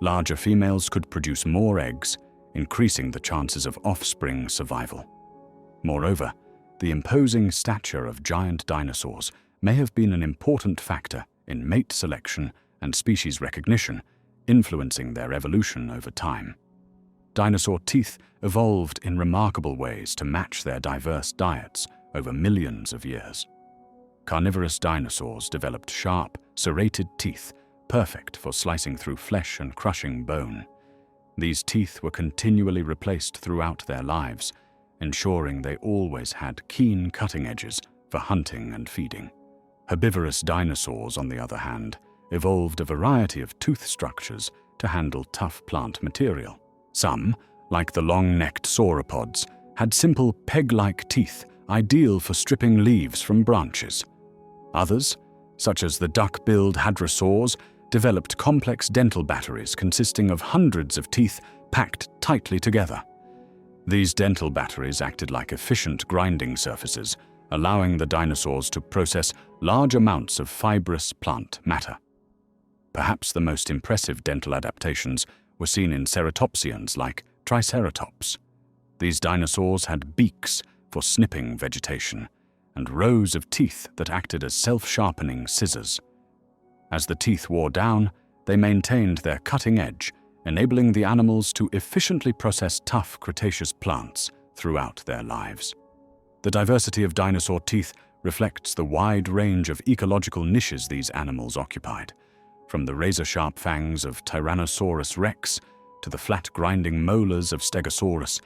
S1: Larger females could produce more eggs, increasing the chances of offspring survival. Moreover, the imposing stature of giant dinosaurs may have been an important factor in mate selection and species recognition, influencing their evolution over time. Dinosaur teeth evolved in remarkable ways to match their diverse diets over millions of years. Carnivorous dinosaurs developed sharp, serrated teeth, perfect for slicing through flesh and crushing bone. These teeth were continually replaced throughout their lives, ensuring they always had keen cutting edges for hunting and feeding. Herbivorous dinosaurs, on the other hand, evolved a variety of tooth structures to handle tough plant material. Some, like the long-necked sauropods, had simple peg-like teeth ideal for stripping leaves from branches. Others, such as the duck-billed hadrosaurs, developed complex dental batteries consisting of hundreds of teeth packed tightly together. These dental batteries acted like efficient grinding surfaces, allowing the dinosaurs to process large amounts of fibrous plant matter. Perhaps the most impressive dental adaptations were seen in ceratopsians like Triceratops. These dinosaurs had beaks for snipping vegetation and rows of teeth that acted as self-sharpening scissors. As the teeth wore down, they maintained their cutting edge, enabling the animals to efficiently process tough Cretaceous plants throughout their lives. The diversity of dinosaur teeth reflects the wide range of ecological niches these animals occupied, from the razor-sharp fangs of Tyrannosaurus rex to the flat grinding molars of Stegosaurus.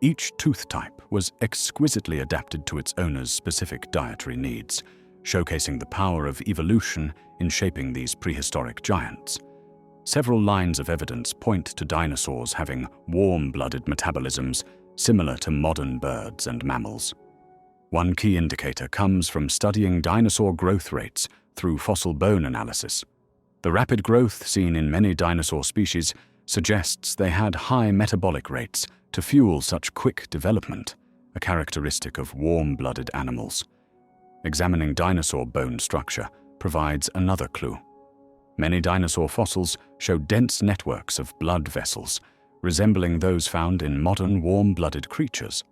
S1: Each tooth type was exquisitely adapted to its owner's specific dietary needs, showcasing the power of evolution in shaping these prehistoric giants. Several lines of evidence point to dinosaurs having warm-blooded metabolisms similar to modern birds and mammals. One key indicator comes from studying dinosaur growth rates through fossil bone analysis. The rapid growth seen in many dinosaur species suggests they had high metabolic rates to fuel such quick development, a characteristic of warm-blooded animals. Examining dinosaur bone structure provides another clue. Many dinosaur fossils show dense networks of blood vessels, resembling those found in modern warm-blooded creatures.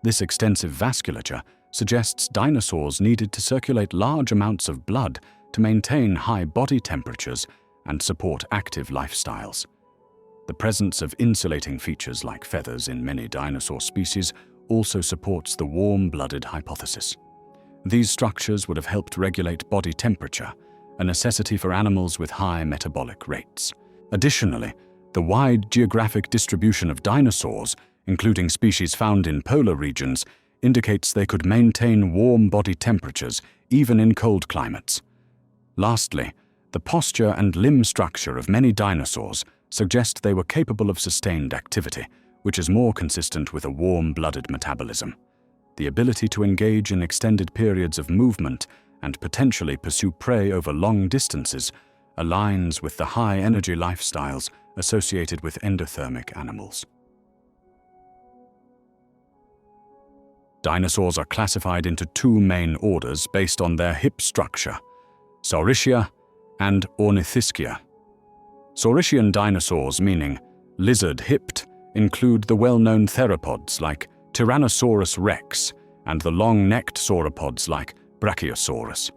S1: This extensive vasculature suggests dinosaurs needed to circulate large amounts of blood to maintain high body temperatures and support active lifestyles. The presence of insulating features like feathers in many dinosaur species also supports the warm-blooded hypothesis. These structures would have helped regulate body temperature, a necessity for animals with high metabolic rates. Additionally, the wide geographic distribution of dinosaurs, including species found in polar regions, indicates they could maintain warm body temperatures even in cold climates. Lastly, the posture and limb structure of many dinosaurs suggest they were capable of sustained activity, which is more consistent with a warm-blooded metabolism. The ability to engage in extended periods of movement and potentially pursue prey over long distances aligns with the high-energy lifestyles associated with endothermic animals. Dinosaurs are classified into two main orders based on their hip structure: Saurischia and Ornithischia. Saurischian dinosaurs, meaning lizard-hipped, include the well-known theropods like Tyrannosaurus rex and the long-necked sauropods like Brachiosaurus.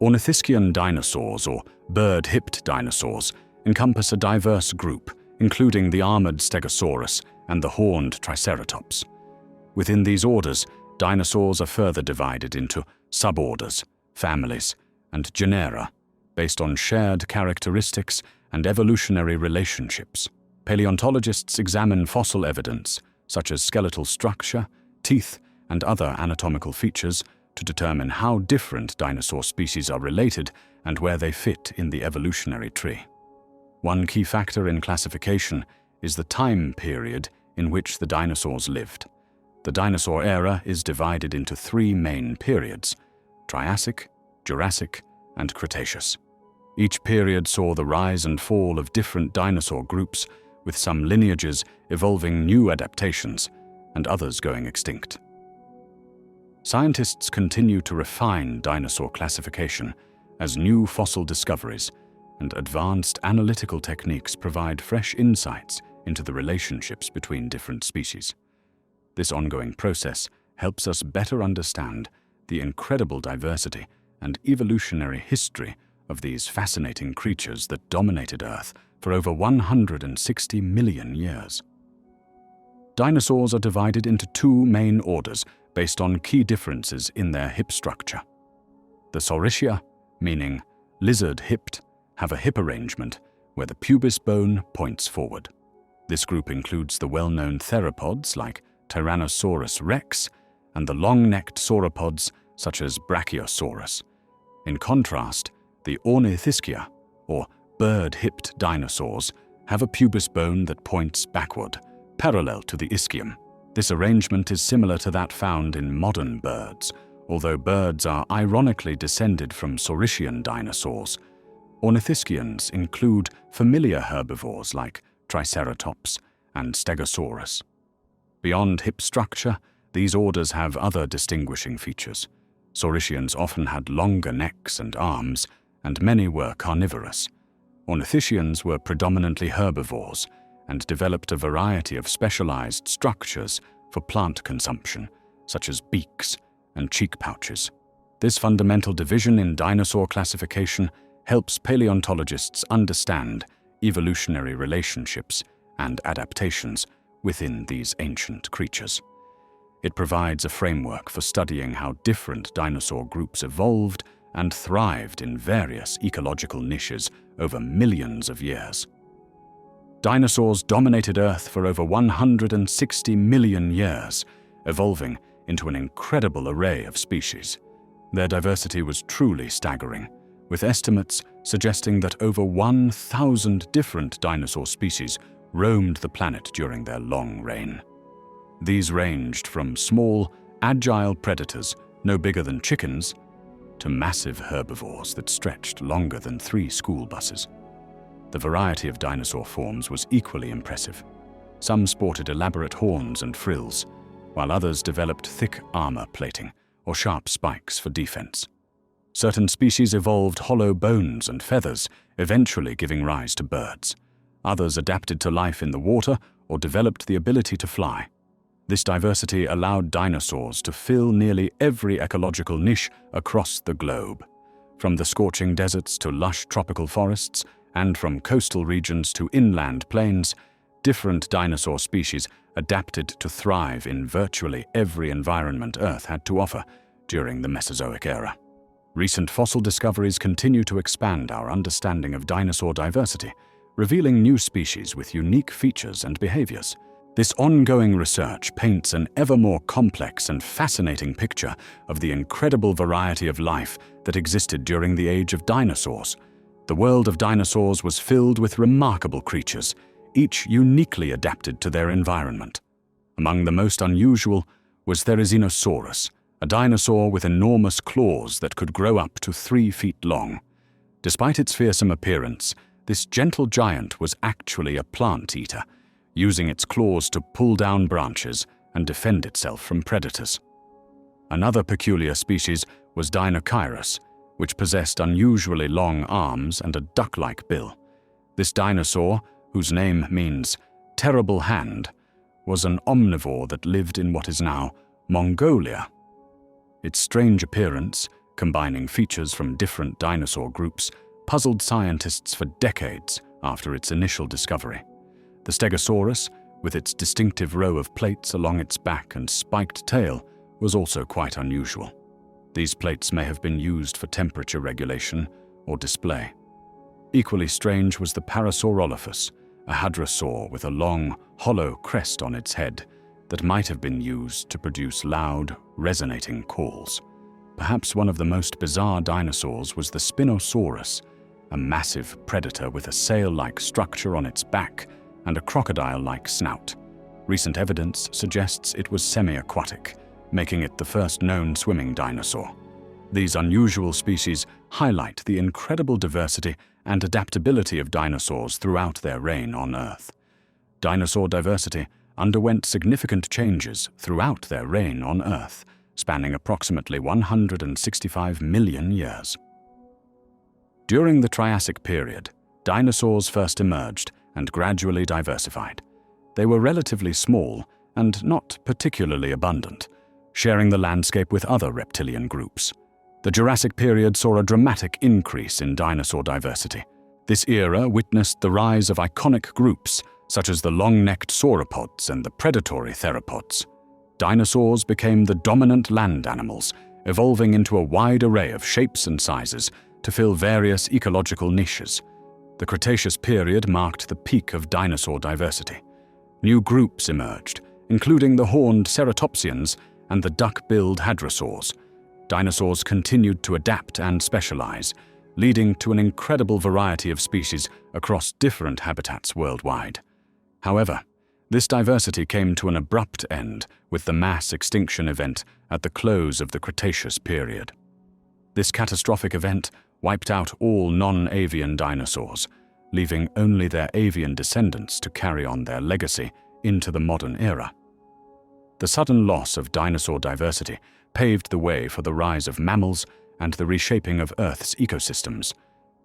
S1: Ornithischian dinosaurs, or bird-hipped dinosaurs, encompass a diverse group, including the armored Stegosaurus and the horned Triceratops. Within these orders, dinosaurs are further divided into suborders, families, and genera, based on shared characteristics and evolutionary relationships. Paleontologists examine fossil evidence, such as skeletal structure, teeth, and other anatomical features, to determine how different dinosaur species are related and where they fit in the evolutionary tree. One key factor in classification is the time period in which the dinosaurs lived. The dinosaur era is divided into three main periods: Triassic, Jurassic, and Cretaceous. Each period saw the rise and fall of different dinosaur groups, with some lineages evolving new adaptations and others going extinct. Scientists continue to refine dinosaur classification as new fossil discoveries and advanced analytical techniques provide fresh insights into the relationships between different species. This ongoing process helps us better understand the incredible diversity and evolutionary history of these fascinating creatures that dominated Earth for over 160 million years. Dinosaurs are divided into two main orders based on key differences in their hip structure. The Saurischia, meaning lizard-hipped, have a hip arrangement where the pubis bone points forward. This group includes the well-known theropods like Tyrannosaurus rex and the long-necked sauropods such as Brachiosaurus. In contrast, the Ornithischia, or bird-hipped dinosaurs, have a pubis bone that points backward, parallel to the ischium. This arrangement is similar to that found in modern birds, although birds are ironically descended from Saurischian dinosaurs. Ornithischians include familiar herbivores like Triceratops and Stegosaurus. Beyond hip structure, these orders have other distinguishing features. Saurischians often had longer necks and arms, and many were carnivorous. Ornithischians were predominantly herbivores and developed a variety of specialized structures for plant consumption, such as beaks and cheek pouches. This fundamental division in dinosaur classification helps paleontologists understand evolutionary relationships and adaptations within these ancient creatures. It provides a framework for studying how different dinosaur groups evolved and thrived in various ecological niches over millions of years. Dinosaurs dominated Earth for over 160 million years, evolving into an incredible array of species. Their diversity was truly staggering, with estimates suggesting that over 1,000 different dinosaur species roamed the planet during their long reign. These ranged from small, agile predators no bigger than chickens to massive herbivores that stretched longer than 3 school buses. The variety of dinosaur forms was equally impressive. Some sported elaborate horns and frills, while others developed thick armor plating or sharp spikes for defense. Certain species evolved hollow bones and feathers, eventually giving rise to birds. Others adapted to life in the water or developed the ability to fly. This diversity allowed dinosaurs to fill nearly every ecological niche across the globe. From the scorching deserts to lush tropical forests, and from coastal regions to inland plains, different dinosaur species adapted to thrive in virtually every environment Earth had to offer during the Mesozoic era. Recent fossil discoveries continue to expand our understanding of dinosaur diversity, revealing new species with unique features and behaviors. This ongoing research paints an ever more complex and fascinating picture of the incredible variety of life that existed during the age of dinosaurs. The world of dinosaurs was filled with remarkable creatures, each uniquely adapted to their environment. Among the most unusual was Dinosaurus, a dinosaur with enormous claws that could grow up to 3 feet long. Despite its fearsome appearance, this gentle giant was actually a plant eater, using its claws to pull down branches and defend itself from predators. Another peculiar species was Dinosaurus, which possessed unusually long arms and a duck-like bill. This dinosaur, whose name means terrible hand, was an omnivore that lived in what is now Mongolia. Its strange appearance, combining features from different dinosaur groups, puzzled scientists for decades after its initial discovery. The Stegosaurus, with its distinctive row of plates along its back and spiked tail, was also quite unusual. These plates may have been used for temperature regulation or display. Equally strange was the Parasaurolophus, a hadrosaur with a long, hollow crest on its head that might have been used to produce loud, resonating calls. Perhaps one of the most bizarre dinosaurs was the Spinosaurus, a massive predator with a sail-like structure on its back and a crocodile-like snout. Recent evidence suggests it was semi-aquatic, making it the first known swimming dinosaur. These unusual species highlight the incredible diversity and adaptability of dinosaurs throughout their reign on Earth. Dinosaur diversity underwent significant changes throughout their reign on Earth, spanning approximately 165 million years. During the Triassic period, dinosaurs first emerged and gradually diversified. They were relatively small and not particularly abundant, sharing the landscape with other reptilian groups. The Jurassic period saw a dramatic increase in dinosaur diversity. This era witnessed the rise of iconic groups such as the long-necked sauropods and the predatory theropods. Dinosaurs became the dominant land animals, evolving into a wide array of shapes and sizes to fill various ecological niches. The Cretaceous period marked the peak of dinosaur diversity. New groups emerged, including the horned ceratopsians and the duck-billed hadrosaurs. Dinosaurs continued to adapt and specialize, leading to an incredible variety of species across different habitats worldwide. However, this diversity came to an abrupt end with the mass extinction event at the close of the Cretaceous period. This catastrophic event wiped out all non-avian dinosaurs, leaving only their avian descendants to carry on their legacy into the modern era. The sudden loss of dinosaur diversity paved the way for the rise of mammals and the reshaping of Earth's ecosystems.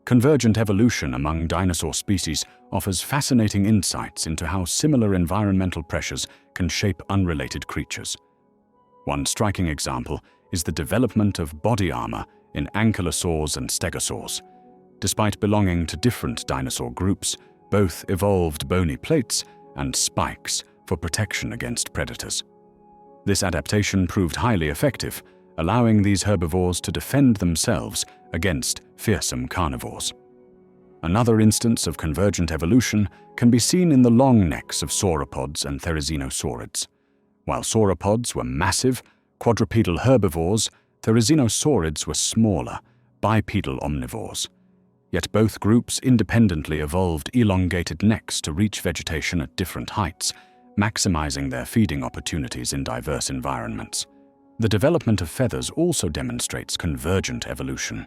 S1: Convergent evolution among dinosaur species offers fascinating insights into how similar environmental pressures can shape unrelated creatures. One striking example is the development of body armor in ankylosaurs and stegosaurs. Despite belonging to different dinosaur groups, both evolved bony plates and spikes for protection against predators. This adaptation proved highly effective, allowing these herbivores to defend themselves against fearsome carnivores. Another instance of convergent evolution can be seen in the long necks of sauropods and therizinosaurids. While sauropods were massive, quadrupedal herbivores, therizinosaurids were smaller, bipedal omnivores. Yet both groups independently evolved elongated necks to reach vegetation at different heights, maximizing their feeding opportunities in diverse environments. The development of feathers also demonstrates convergent evolution.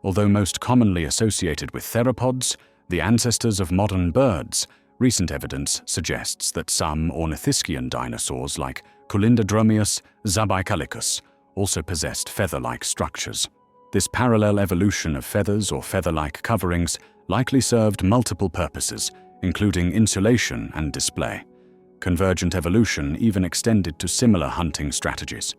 S1: Although most commonly associated with theropods, the ancestors of modern birds, recent evidence suggests that some ornithischian dinosaurs like Culindrodromeus zabicalicus also possessed feather-like structures. This parallel evolution of feathers or feather-like coverings likely served multiple purposes, including insulation and display. Convergent evolution even extended to similar hunting strategies.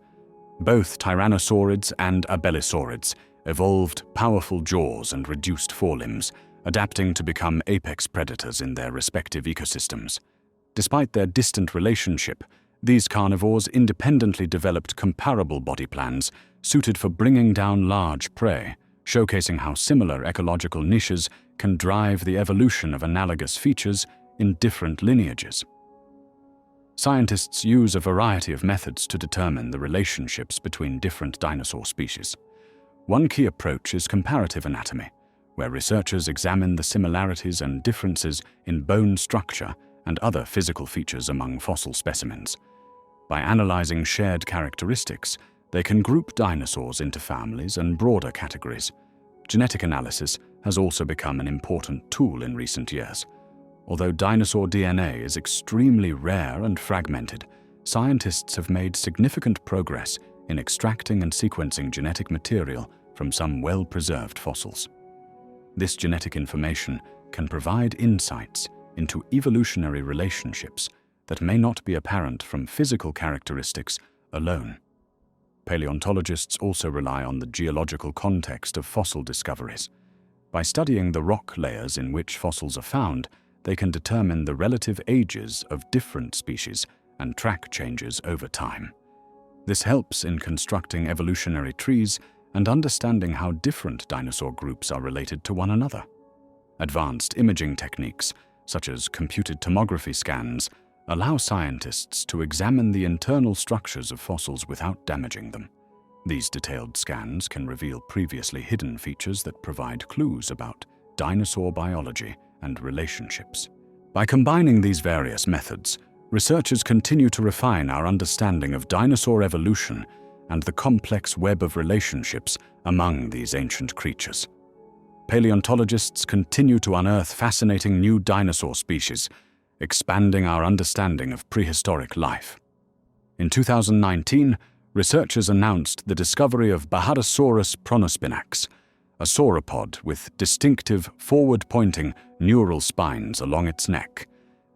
S1: Both tyrannosaurids and abelisaurids evolved powerful jaws and reduced forelimbs, adapting to become apex predators in their respective ecosystems. Despite their distant relationship, these carnivores independently developed comparable body plans suited for bringing down large prey, showcasing how similar ecological niches can drive the evolution of analogous features in different lineages. Scientists use a variety of methods to determine the relationships between different dinosaur species. One key approach is comparative anatomy, where researchers examine the similarities and differences in bone structure and other physical features among fossil specimens. By analyzing shared characteristics, they can group dinosaurs into families and broader categories. Genetic analysis has also become an important tool in recent years. Although dinosaur DNA is extremely rare and fragmented, scientists have made significant progress in extracting and sequencing genetic material from some well-preserved fossils. This genetic information can provide insights into evolutionary relationships that may not be apparent from physical characteristics alone. Paleontologists also rely on the geological context of fossil discoveries. By studying the rock layers in which fossils are found, they can determine the relative ages of different species and track changes over time. This helps in constructing evolutionary trees and understanding how different dinosaur groups are related to one another. Advanced imaging techniques, such as computed tomography scans, allow scientists to examine the internal structures of fossils without damaging them. These detailed scans can reveal previously hidden features that provide clues about dinosaur biology and relationships. By combining these various methods, researchers continue to refine our understanding of dinosaur evolution and the complex web of relationships among these ancient creatures. Paleontologists continue to unearth fascinating new dinosaur species, expanding our understanding of prehistoric life. In 2019, researchers announced the discovery of Bahadosaurus pronospinax, a sauropod with distinctive forward-pointing neural spines along its neck.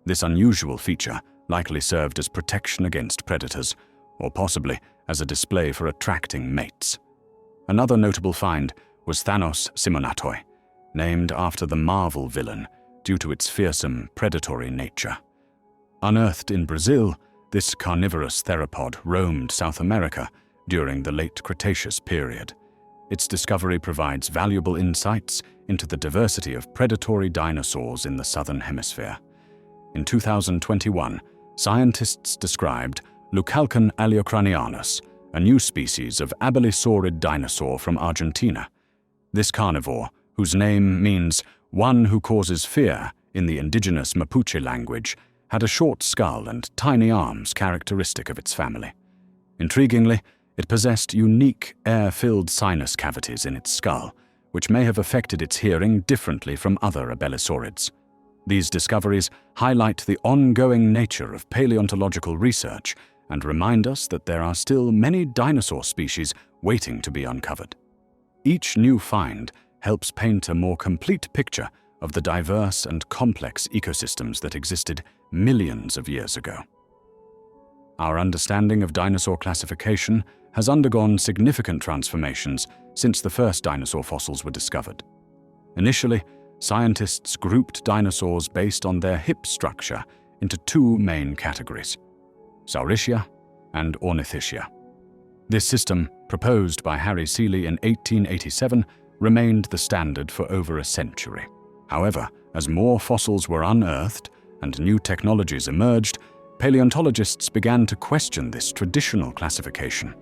S1: This unusual feature likely served as protection against predators, or possibly as a display for attracting mates. Another notable find was Thanos simonatoi, named after the Marvel villain due to its fearsome, predatory nature. Unearthed in Brazil, this carnivorous theropod roamed South America during the late Cretaceous period. Its discovery provides valuable insights into the diversity of predatory dinosaurs in the southern hemisphere. In 2021, scientists described Lucalcon aleocranianus, a new species of abelisaurid dinosaur from Argentina. This carnivore, whose name means "one who causes fear" in the indigenous Mapuche language, had a short skull and tiny arms characteristic of its family. Intriguingly, it possessed unique air-filled sinus cavities in its skull, which may have affected its hearing differently from other abelisaurids. These discoveries highlight the ongoing nature of paleontological research and remind us that there are still many dinosaur species waiting to be uncovered. Each new find helps paint a more complete picture of the diverse and complex ecosystems that existed millions of years ago. Our understanding of dinosaur classification has undergone significant transformations since the first dinosaur fossils were discovered. Initially, scientists grouped dinosaurs based on their hip structure into two main categories: Saurischia and Ornithischia. This system, proposed by Harry Seeley in 1887, remained the standard for over a century. However, as more fossils were unearthed and new technologies emerged, paleontologists began to question this traditional classification.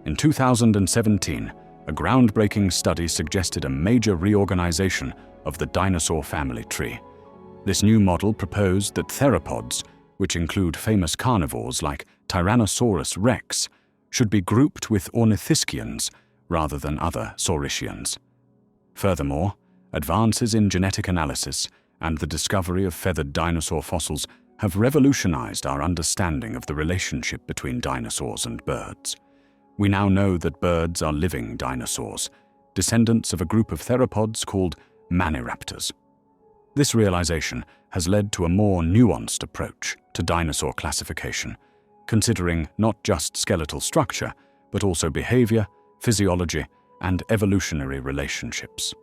S1: In 2017, a groundbreaking study suggested a major reorganization of the dinosaur family tree. This new model proposed that theropods, which include famous carnivores like Tyrannosaurus rex, should be grouped with ornithischians rather than other saurischians. Furthermore, advances in genetic analysis and the discovery of feathered dinosaur fossils have revolutionized our understanding of the relationship between dinosaurs and birds. We now know that birds are living dinosaurs, descendants of a group of theropods called maniraptors. This realization has led to a more nuanced approach to dinosaur classification, considering not just skeletal structure, but also behavior, physiology, and evolutionary relationships.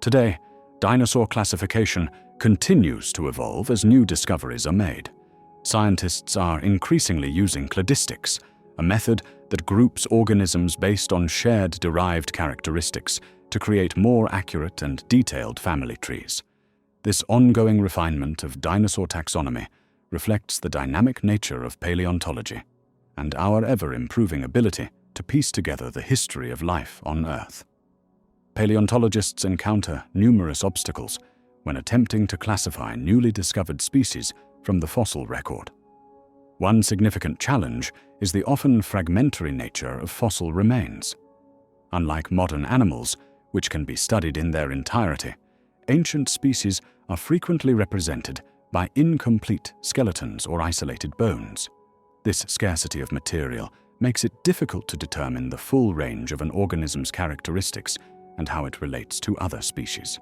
S1: Today, dinosaur classification continues to evolve as new discoveries are made. Scientists are increasingly using cladistics, a method that groups organisms based on shared derived characteristics to create more accurate and detailed family trees. This ongoing refinement of dinosaur taxonomy reflects the dynamic nature of paleontology and our ever-improving ability to piece together the history of life on Earth. Paleontologists encounter numerous obstacles when attempting to classify newly discovered species from the fossil record. One significant challenge is the often fragmentary nature of fossil remains. Unlike modern animals, which can be studied in their entirety, ancient species are frequently represented by incomplete skeletons or isolated bones. This scarcity of material makes it difficult to determine the full range of an organism's characteristics and how it relates to other species.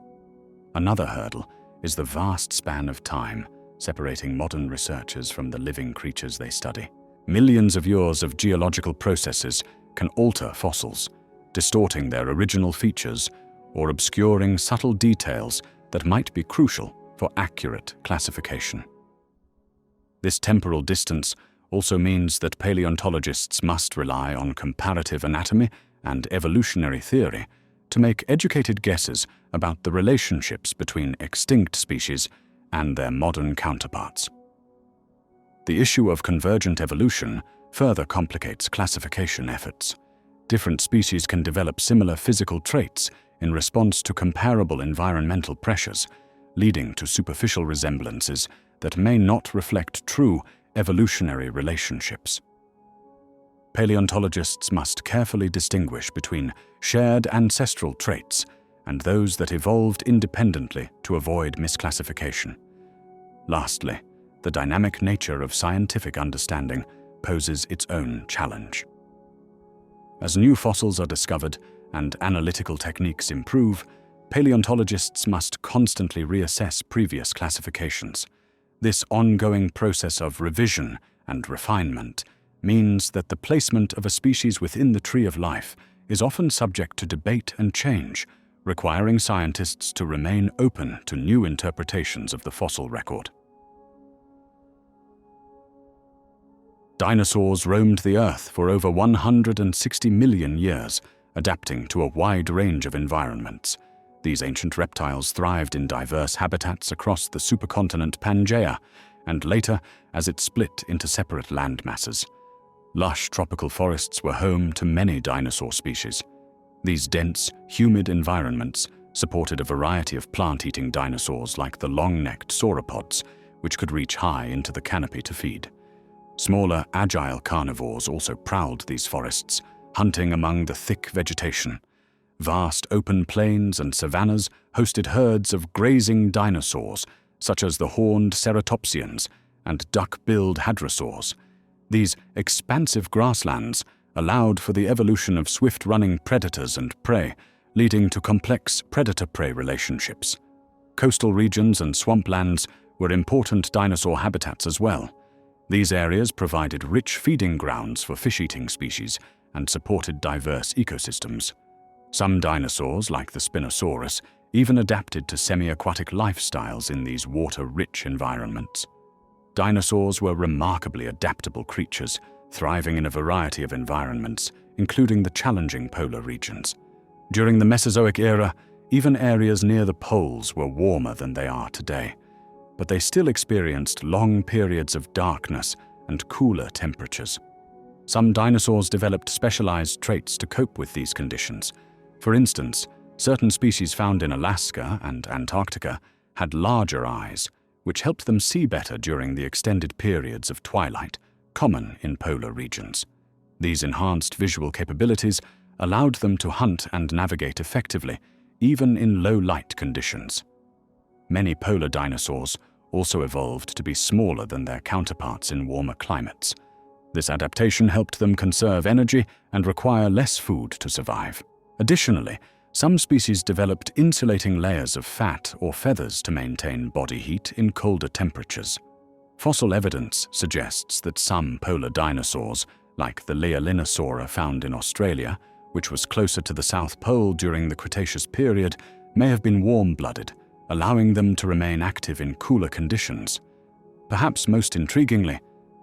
S1: Another hurdle is the vast span of time separating modern researchers from the living creatures they study. Millions of years of geological processes can alter fossils, distorting their original features or obscuring subtle details that might be crucial for accurate classification. This temporal distance also means that paleontologists must rely on comparative anatomy and evolutionary theory to make educated guesses about the relationships between extinct species and their modern counterparts. The issue of convergent evolution further complicates classification efforts. Different species can develop similar physical traits in response to comparable environmental pressures, leading to superficial resemblances that may not reflect true evolutionary relationships. Paleontologists must carefully distinguish between shared ancestral traits and those that evolved independently to avoid misclassification. Lastly, the dynamic nature of scientific understanding poses its own challenge. As new fossils are discovered and analytical techniques improve, paleontologists must constantly reassess previous classifications. This ongoing process of revision and refinement means that the placement of a species within the tree of life is often subject to debate and change, requiring scientists to remain open to new interpretations of the fossil record. Dinosaurs roamed the Earth for over 160 million years, adapting to a wide range of environments. These ancient reptiles thrived in diverse habitats across the supercontinent Pangaea, and later as it split into separate landmasses. Lush tropical forests were home to many dinosaur species. These dense, humid environments supported a variety of plant-eating dinosaurs like the long-necked sauropods, which could reach high into the canopy to feed. Smaller, agile carnivores also prowled these forests, hunting among the thick vegetation. Vast open plains and savannas hosted herds of grazing dinosaurs, such as the horned ceratopsians and duck-billed hadrosaurs. These expansive grasslands allowed for the evolution of swift-running predators and prey, leading to complex predator-prey relationships. Coastal regions and swamplands were important dinosaur habitats as well. These areas provided rich feeding grounds for fish-eating species and supported diverse ecosystems. Some dinosaurs, like the Spinosaurus, even adapted to semi-aquatic lifestyles in these water-rich environments. Dinosaurs were remarkably adaptable creatures, thriving in a variety of environments, including the challenging polar regions. During the Mesozoic era, even areas near the poles were warmer than they are today, but they still experienced long periods of darkness and cooler temperatures. Some dinosaurs developed specialized traits to cope with these conditions. For instance, certain species found in Alaska and Antarctica had larger eyes, which helped them see better during the extended periods of twilight, common in polar regions. These enhanced visual capabilities allowed them to hunt and navigate effectively, even in low-light conditions. Many polar dinosaurs also evolved to be smaller than their counterparts in warmer climates. This adaptation helped them conserve energy and require less food to survive. Additionally, some species developed insulating layers of fat or feathers to maintain body heat in colder temperatures. Fossil evidence suggests that some polar dinosaurs, like the Dinosaur found in Australia, which was closer to the South Pole during the Cretaceous period, may have been warm-blooded, allowing them to remain active in cooler conditions. Perhaps most intriguingly,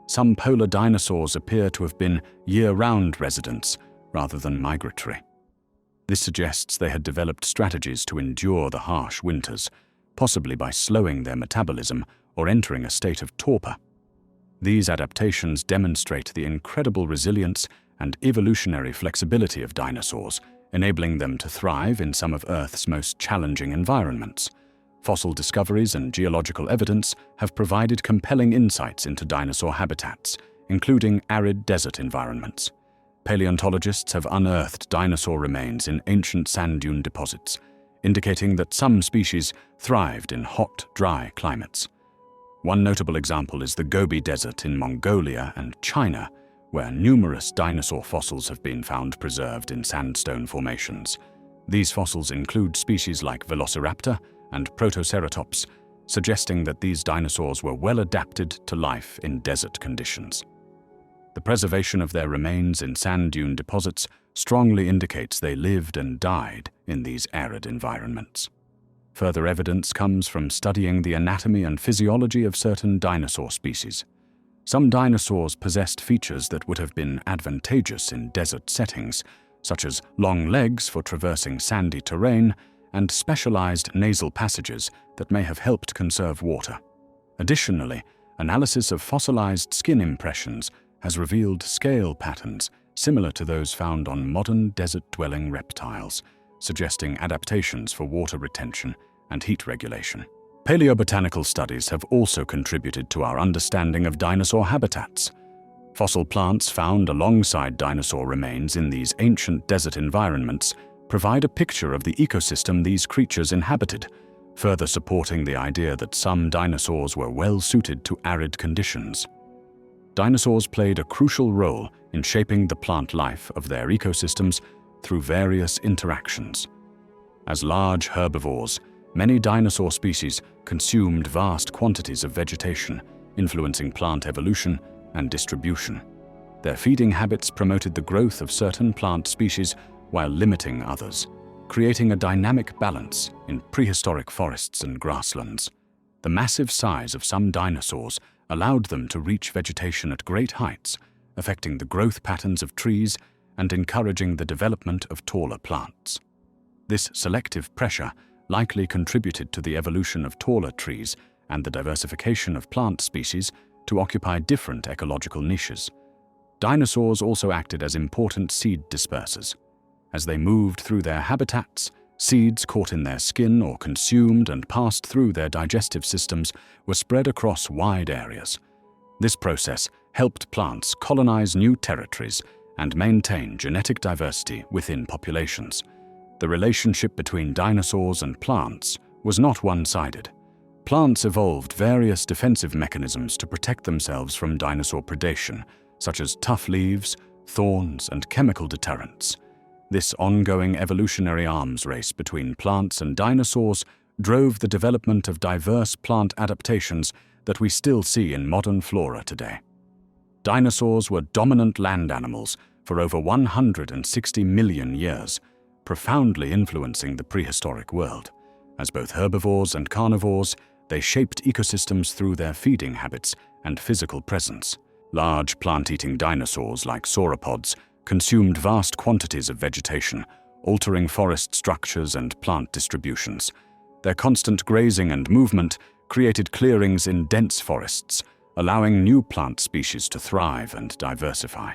S1: some polar dinosaurs appear to have been year-round residents rather than migratory. This suggests they had developed strategies to endure the harsh winters, possibly by slowing their metabolism or entering a state of torpor. These adaptations demonstrate the incredible resilience and evolutionary flexibility of dinosaurs, enabling them to thrive in some of Earth's most challenging environments. Fossil discoveries and geological evidence have provided compelling insights into dinosaur habitats, including arid desert environments. Paleontologists have unearthed dinosaur remains in ancient sand dune deposits, indicating that some species thrived in hot, dry climates. One notable example is the Gobi Desert in Mongolia and China, where numerous dinosaur fossils have been found preserved in sandstone formations. These fossils include species like Velociraptor and Protoceratops, suggesting that these dinosaurs were well adapted to life in desert conditions. The preservation of their remains in sand dune deposits strongly indicates they lived and died in these arid environments. Further evidence comes from studying the anatomy and physiology of certain dinosaur species. Some dinosaurs possessed features that would have been advantageous in desert settings, such as long legs for traversing sandy terrain and specialized nasal passages that may have helped conserve water. Additionally, analysis of fossilized skin impressions has revealed scale patterns similar to those found on modern desert-dwelling reptiles, suggesting adaptations for water retention and heat regulation. Paleobotanical studies have also contributed to our understanding of dinosaur habitats. Fossil plants found alongside dinosaur remains in these ancient desert environments provide a picture of the ecosystem these creatures inhabited, further supporting the idea that some dinosaurs were well suited to arid conditions. Dinosaurs played a crucial role in shaping the plant life of their ecosystems through various interactions. As large herbivores, many dinosaur species consumed vast quantities of vegetation, influencing plant evolution and distribution. Their feeding habits promoted the growth of certain plant species while limiting others, creating a dynamic balance in prehistoric forests and grasslands. The massive size of some dinosaurs allowed them to reach vegetation at great heights, affecting the growth patterns of trees and encouraging the development of taller plants. This selective pressure likely contributed to the evolution of taller trees and the diversification of plant species to occupy different ecological niches. Dinosaurs also acted as important seed dispersers. As they moved through their habitats, seeds caught in their skin or consumed and passed through their digestive systems were spread across wide areas. This process helped plants colonize new territories and maintain genetic diversity within populations. The relationship between dinosaurs and plants was not one-sided. Plants evolved various defensive mechanisms to protect themselves from dinosaur predation, such as tough leaves, thorns, and chemical deterrents. This ongoing evolutionary arms race between plants and dinosaurs drove the development of diverse plant adaptations that we still see in modern flora today. Dinosaurs were dominant land animals for over 160 million years, profoundly influencing the prehistoric world. As both herbivores and carnivores, they shaped ecosystems through their feeding habits and physical presence. Large plant-eating dinosaurs like sauropods consumed vast quantities of vegetation, altering forest structures and plant distributions. Their constant grazing and movement created clearings in dense forests, allowing new plant species to thrive and diversify.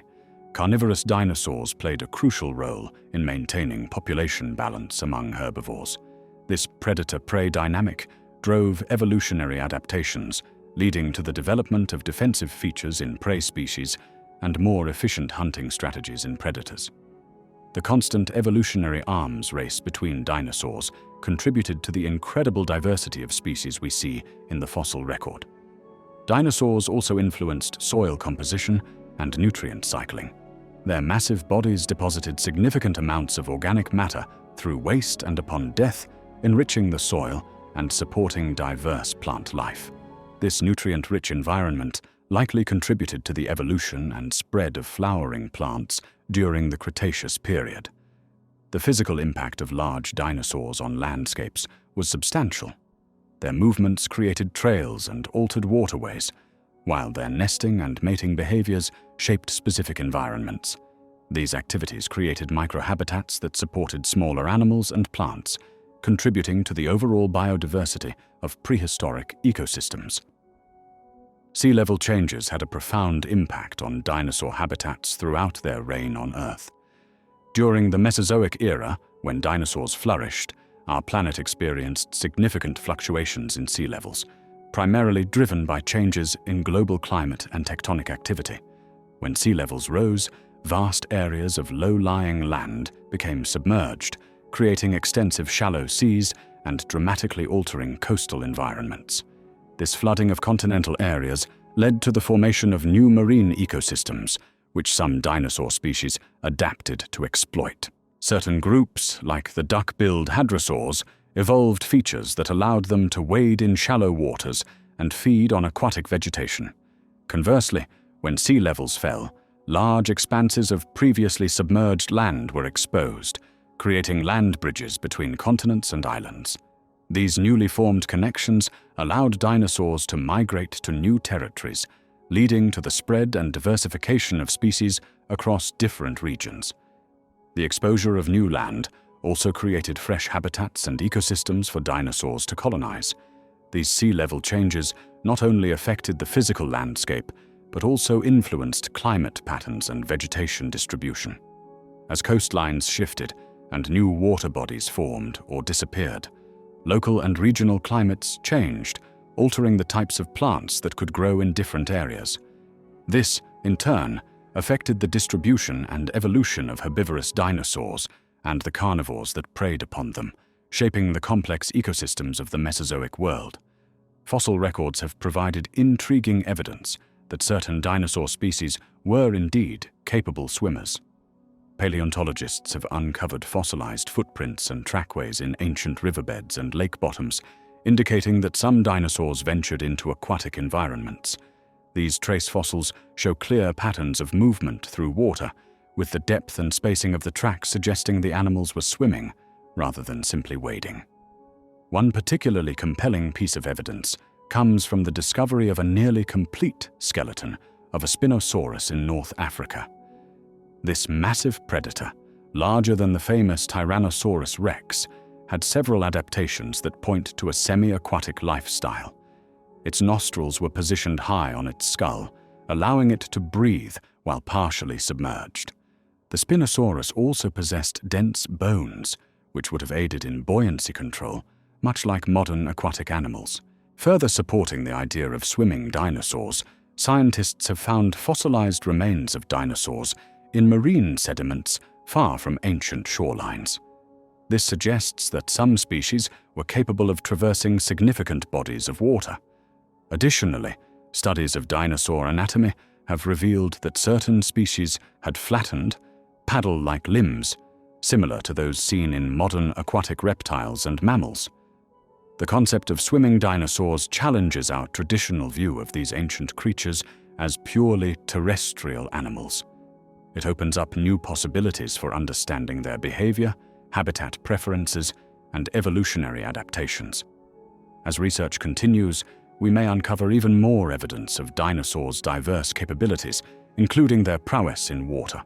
S1: Carnivorous dinosaurs played a crucial role in maintaining population balance among herbivores. This predator-prey dynamic drove evolutionary adaptations, leading to the development of defensive features in prey species and more efficient hunting strategies in predators. The constant evolutionary arms race between dinosaurs contributed to the incredible diversity of species we see in the fossil record. Dinosaurs also influenced soil composition and nutrient cycling. Their massive bodies deposited significant amounts of organic matter through waste and upon death, enriching the soil and supporting diverse plant life. This nutrient-rich environment likely contributed to the evolution and spread of flowering plants during the Cretaceous period. The physical impact of large dinosaurs on landscapes was substantial. Their movements created trails and altered waterways, while their nesting and mating behaviors shaped specific environments. These activities created microhabitats that supported smaller animals and plants, contributing to the overall biodiversity of prehistoric ecosystems. Sea level changes had a profound impact on dinosaur habitats throughout their reign on Earth. During the Mesozoic era, when dinosaurs flourished, our planet experienced significant fluctuations in sea levels, primarily driven by changes in global climate and tectonic activity. When sea levels rose, vast areas of low-lying land became submerged, creating extensive shallow seas and dramatically altering coastal environments. This flooding of continental areas led to the formation of new marine ecosystems, which some dinosaur species adapted to exploit. Certain groups, like the duck-billed hadrosaurs, evolved features that allowed them to wade in shallow waters and feed on aquatic vegetation. Conversely, when sea levels fell, large expanses of previously submerged land were exposed, creating land bridges between continents and islands. These newly formed connections allowed dinosaurs to migrate to new territories, leading to the spread and diversification of species across different regions. The exposure of new land also created fresh habitats and ecosystems for dinosaurs to colonize. These sea level changes not only affected the physical landscape, but also influenced climate patterns and vegetation distribution. As coastlines shifted and new water bodies formed or disappeared, local and regional climates changed, altering the types of plants that could grow in different areas. This, in turn, affected the distribution and evolution of herbivorous dinosaurs and the carnivores that preyed upon them, shaping the complex ecosystems of the Mesozoic world. Fossil records have provided intriguing evidence that certain dinosaur species were indeed capable swimmers. Paleontologists have uncovered fossilized footprints and trackways in ancient riverbeds and lake bottoms, indicating that some dinosaurs ventured into aquatic environments. These trace fossils show clear patterns of movement through water, with the depth and spacing of the tracks suggesting the animals were swimming rather than simply wading. One particularly compelling piece of evidence comes from the discovery of a nearly complete skeleton of a Spinosaurus in North Africa. This massive predator, larger than the famous Tyrannosaurus rex, had several adaptations that point to a semi-aquatic lifestyle. Its nostrils were positioned high on its skull, allowing it to breathe while partially submerged. The Spinosaurus also possessed dense bones, which would have aided in buoyancy control, much like modern aquatic animals. Further supporting the idea of swimming dinosaurs, scientists have found fossilized remains of dinosaurs in marine sediments far from ancient shorelines. This suggests that some species were capable of traversing significant bodies of water. Additionally, studies of dinosaur anatomy have revealed that certain species had flattened, paddle-like limbs, similar to those seen in modern aquatic reptiles and mammals. The concept of swimming dinosaurs challenges our traditional view of these ancient creatures as purely terrestrial animals. It opens up new possibilities for understanding their behavior, habitat preferences, and evolutionary adaptations. As research continues, we may uncover even more evidence of dinosaurs' diverse capabilities, including their prowess in water.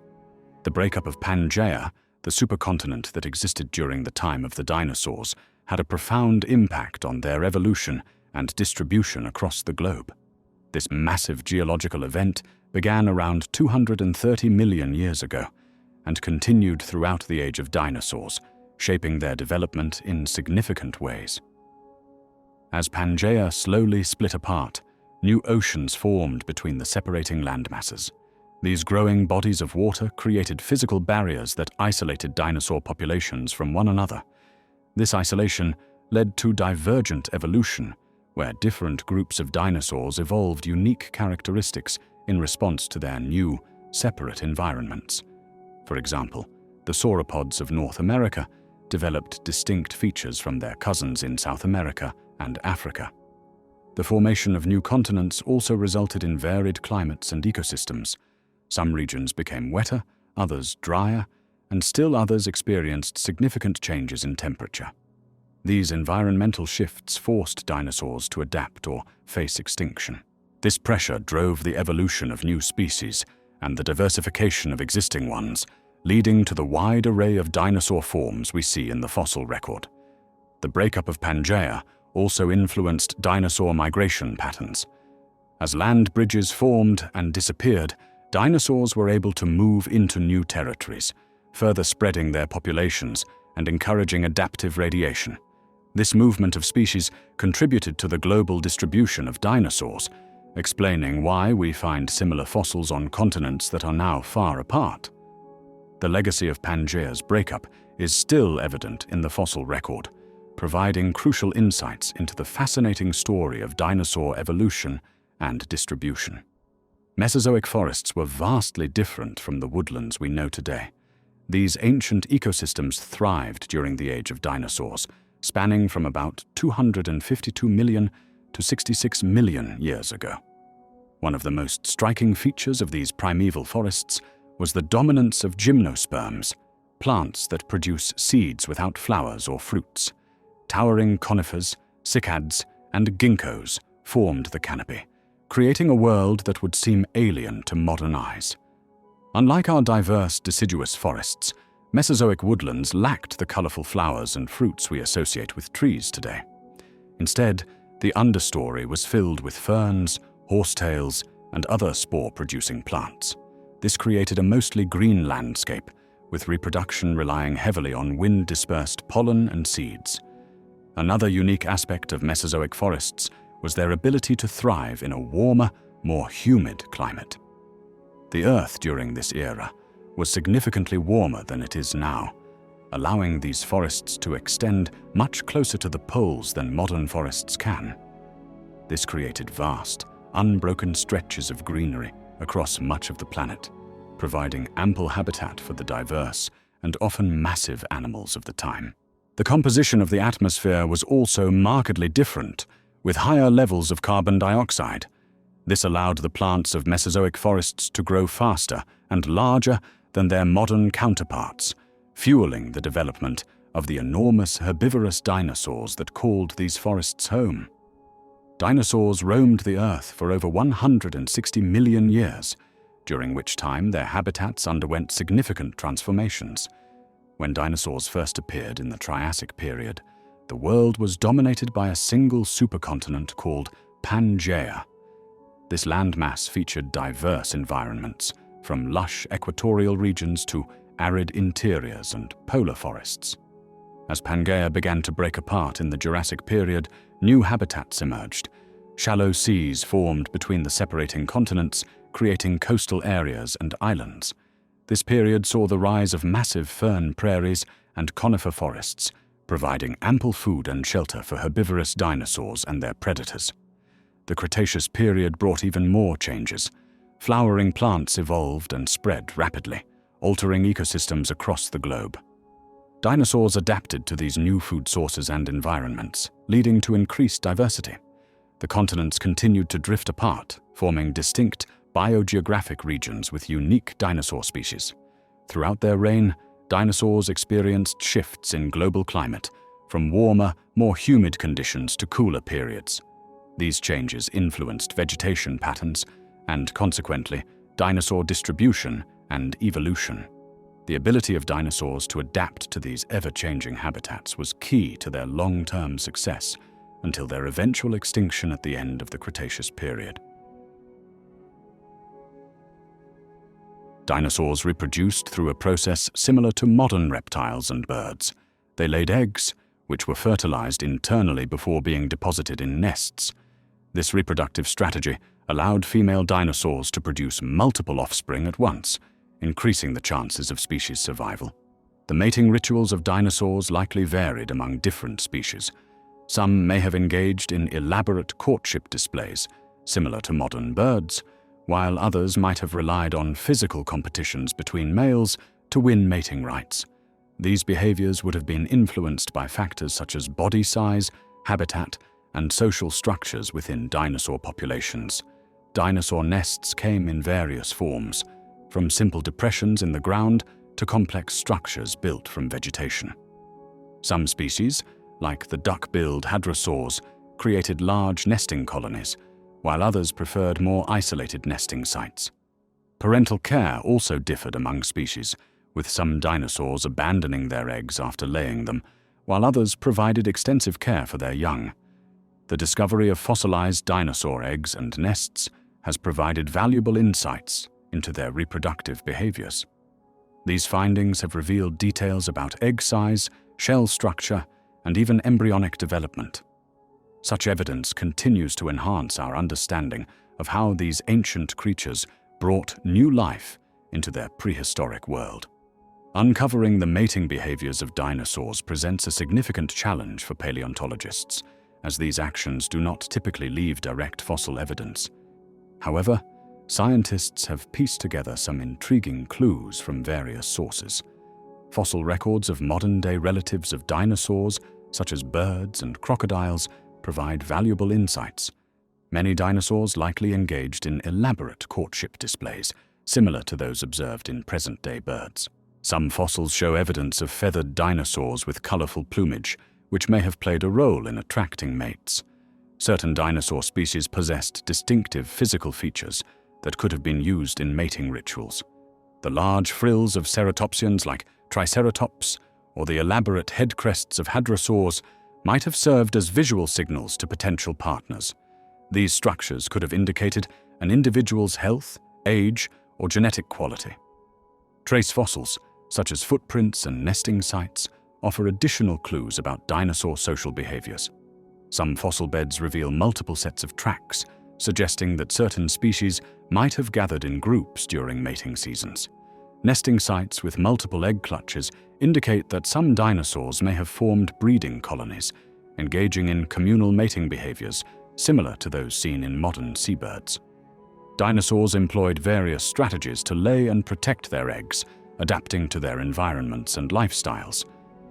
S1: The breakup of Pangaea, the supercontinent that existed during the time of the dinosaurs, had a profound impact on their evolution and distribution across the globe. This massive geological event began around 230 million years ago and continued throughout the age of dinosaurs, shaping their development in significant ways. As Pangaea slowly split apart, new oceans formed between the separating landmasses. These growing bodies of water created physical barriers that isolated dinosaur populations from one another. This isolation led to divergent evolution, where different groups of dinosaurs evolved unique characteristics in response to their new, separate environments. For example, the sauropods of North America developed distinct features from their cousins in South America and Africa. The formation of new continents also resulted in varied climates and ecosystems. Some regions became wetter, others drier, and still others experienced significant changes in temperature. These environmental shifts forced dinosaurs to adapt or face extinction. This pressure drove the evolution of new species and the diversification of existing ones, leading to the wide array of dinosaur forms we see in the fossil record. The breakup of Pangaea also influenced dinosaur migration patterns. As land bridges formed and disappeared, dinosaurs were able to move into new territories, further spreading their populations and encouraging adaptive radiation. This movement of species contributed to the global distribution of dinosaurs, explaining why we find similar fossils on continents that are now far apart. The legacy of Pangaea's breakup is still evident in the fossil record, providing crucial insights into the fascinating story of dinosaur evolution and distribution. Mesozoic forests were vastly different from the woodlands we know today. These ancient ecosystems thrived during the age of dinosaurs, spanning from about 252 million to 66 million years ago. One of the most striking features of these primeval forests was the dominance of gymnosperms, plants that produce seeds without flowers or fruits. Towering conifers, cycads, and ginkgos formed the canopy, creating a world that would seem alien to modern eyes. Unlike our diverse deciduous forests, Mesozoic woodlands lacked the colorful flowers and fruits we associate with trees today. Instead, the understory was filled with ferns, horsetails, and other spore-producing plants. This created a mostly green landscape, with reproduction relying heavily on wind-dispersed pollen and seeds. Another unique aspect of Mesozoic forests was their ability to thrive in a warmer, more humid climate. The Earth during this era was significantly warmer than it is now, allowing these forests to extend much closer to the poles than modern forests can. This created vast, unbroken stretches of greenery across much of the planet, providing ample habitat for the diverse and often massive animals of the time. The composition of the atmosphere was also markedly different, with higher levels of carbon dioxide. This allowed the plants of Mesozoic forests to grow faster and larger than their modern counterparts, fueling the development of the enormous herbivorous dinosaurs that called these forests home. Dinosaurs roamed the Earth for over 160 million years, during which time their habitats underwent significant transformations. When dinosaurs first appeared in the Triassic period, the world was dominated by a single supercontinent called Pangaea. This landmass featured diverse environments, from lush equatorial regions to arid interiors and polar forests. As Pangaea began to break apart in the Jurassic period, new habitats emerged. Shallow seas formed between the separating continents, creating coastal areas and islands. This period saw the rise of massive fern prairies and conifer forests, providing ample food and shelter for herbivorous dinosaurs and their predators. The Cretaceous period brought even more changes. Flowering plants evolved and spread rapidly, altering ecosystems across the globe. Dinosaurs adapted to these new food sources and environments, leading to increased diversity. The continents continued to drift apart, forming distinct biogeographic regions with unique dinosaur species. Throughout their reign, dinosaurs experienced shifts in global climate, from warmer, more humid conditions to cooler periods. These changes influenced vegetation patterns and, consequently, dinosaur distribution and evolution. The ability of dinosaurs to adapt to these ever-changing habitats was key to their long-term success until their eventual extinction at the end of the Cretaceous period. Dinosaurs reproduced through a process similar to modern reptiles and birds. They laid eggs, which were fertilized internally before being deposited in nests. This reproductive strategy allowed female dinosaurs to produce multiple offspring at once, increasing the chances of species survival. The mating rituals of dinosaurs likely varied among different species. Some may have engaged in elaborate courtship displays, similar to modern birds, while others might have relied on physical competitions between males to win mating rights. These behaviors would have been influenced by factors such as body size, habitat, and social structures within dinosaur populations. Dinosaur nests came in various forms, from simple depressions in the ground to complex structures built from vegetation. Some species, like the duck-billed hadrosaurs, created large nesting colonies, while others preferred more isolated nesting sites. Parental care also differed among species, with some dinosaurs abandoning their eggs after laying them, while others provided extensive care for their young. the discovery of fossilized dinosaur eggs and nests has provided valuable insights into their reproductive behaviors. These findings have revealed details about egg size, shell structure, and even embryonic development. Such evidence continues to enhance our understanding of how these ancient creatures brought new life into their prehistoric world. Uncovering the mating behaviors of dinosaurs presents a significant challenge for paleontologists, as these actions do not typically leave direct fossil evidence. However, scientists have pieced together some intriguing clues from various sources. Fossil records of modern-day relatives of dinosaurs, such as birds and crocodiles, provide valuable insights. Many dinosaurs likely engaged in elaborate courtship displays, similar to those observed in present-day birds. Some fossils show evidence of feathered dinosaurs with colorful plumage, which may have played a role in attracting mates. Certain dinosaur species possessed distinctive physical features that could have been used in mating rituals. The large frills of ceratopsians like Triceratops or the elaborate head crests of hadrosaurs might have served as visual signals to potential partners. These structures could have indicated an individual's health, age, or genetic quality. Trace fossils, such as footprints and nesting sites, offer additional clues about dinosaur social behaviors. Some fossil beds reveal multiple sets of tracks, suggesting that certain species might have gathered in groups during mating seasons. Nesting sites with multiple egg clutches indicate that some dinosaurs may have formed breeding colonies, engaging in communal mating behaviors similar to those seen in modern seabirds. Dinosaurs employed various strategies to lay and protect their eggs, adapting to their environments and lifestyles.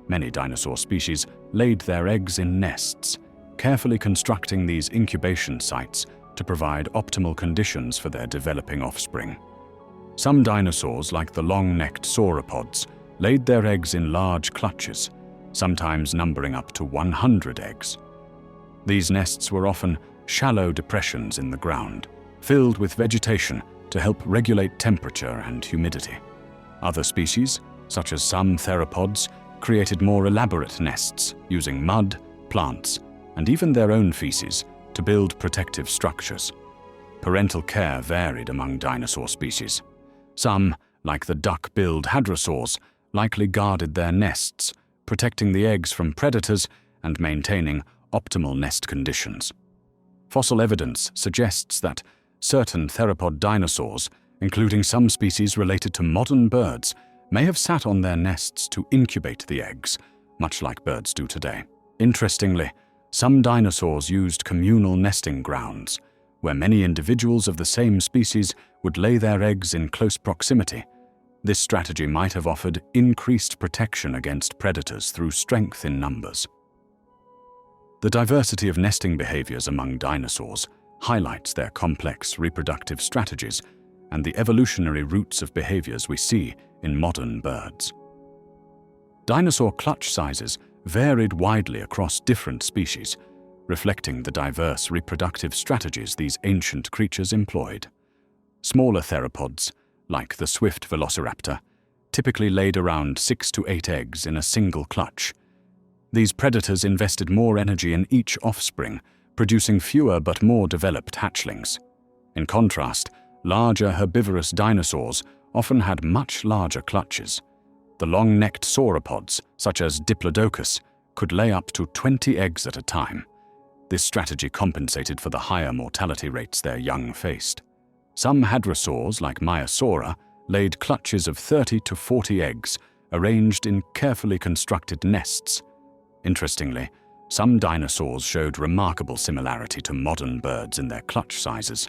S1: Many dinosaur species laid their eggs in nests, carefully constructing these incubation sites to provide optimal conditions for their developing offspring. Some dinosaurs, like the long-necked sauropods, laid their eggs in large clutches, sometimes numbering up to 100 eggs. These nests were often shallow depressions in the ground, filled with vegetation to help regulate temperature and humidity. Other species, such as some theropods, created more elaborate nests using mud, plants, and even their own feces to build protective structures. Parental care varied among dinosaur species. Some, like the duck-billed hadrosaurs, likely guarded their nests, protecting the eggs from predators and maintaining optimal nest conditions. Fossil evidence suggests that certain theropod dinosaurs, including some species related to modern birds, may have sat on their nests to incubate the eggs, much like birds do today. Interestingly, some dinosaurs used communal nesting grounds, where many individuals of the same species would lay their eggs in close proximity. This strategy might have offered increased protection against predators through strength in numbers. The diversity of nesting behaviors among dinosaurs highlights their complex reproductive strategies and the evolutionary roots of behaviors we see in modern birds. Dinosaur clutch sizes varied widely across different species, reflecting the diverse reproductive strategies these ancient creatures employed. Smaller theropods, like the swift velociraptor, typically laid around 6 to 8 eggs in a single clutch. These predators invested more energy in each offspring, producing fewer but more developed hatchlings. In contrast, larger herbivorous dinosaurs often had much larger clutches. The long-necked sauropods, such as Diplodocus, could lay up to 20 eggs at a time. This strategy compensated for the higher mortality rates their young faced. Some hadrosaurs, like Maiasaura, laid clutches of 30 to 40 eggs, arranged in carefully constructed nests. Interestingly, some dinosaurs showed remarkable similarity to modern birds in their clutch sizes.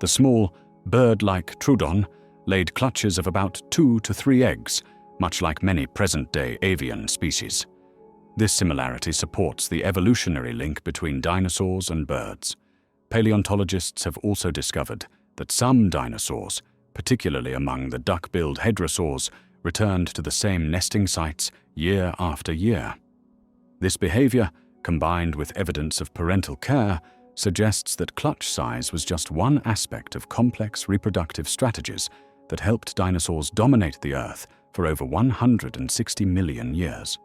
S1: The small, bird-like Troodon laid clutches of about 2 to 3 eggs, much like many present-day avian species. This similarity supports the evolutionary link between dinosaurs and birds. Paleontologists have also discovered that some dinosaurs, particularly among the duck-billed hadrosaurs, returned to the same nesting sites year after year. This behavior, combined with evidence of parental care, suggests that clutch size was just one aspect of complex reproductive strategies that helped dinosaurs dominate the Earth for over 160 million years.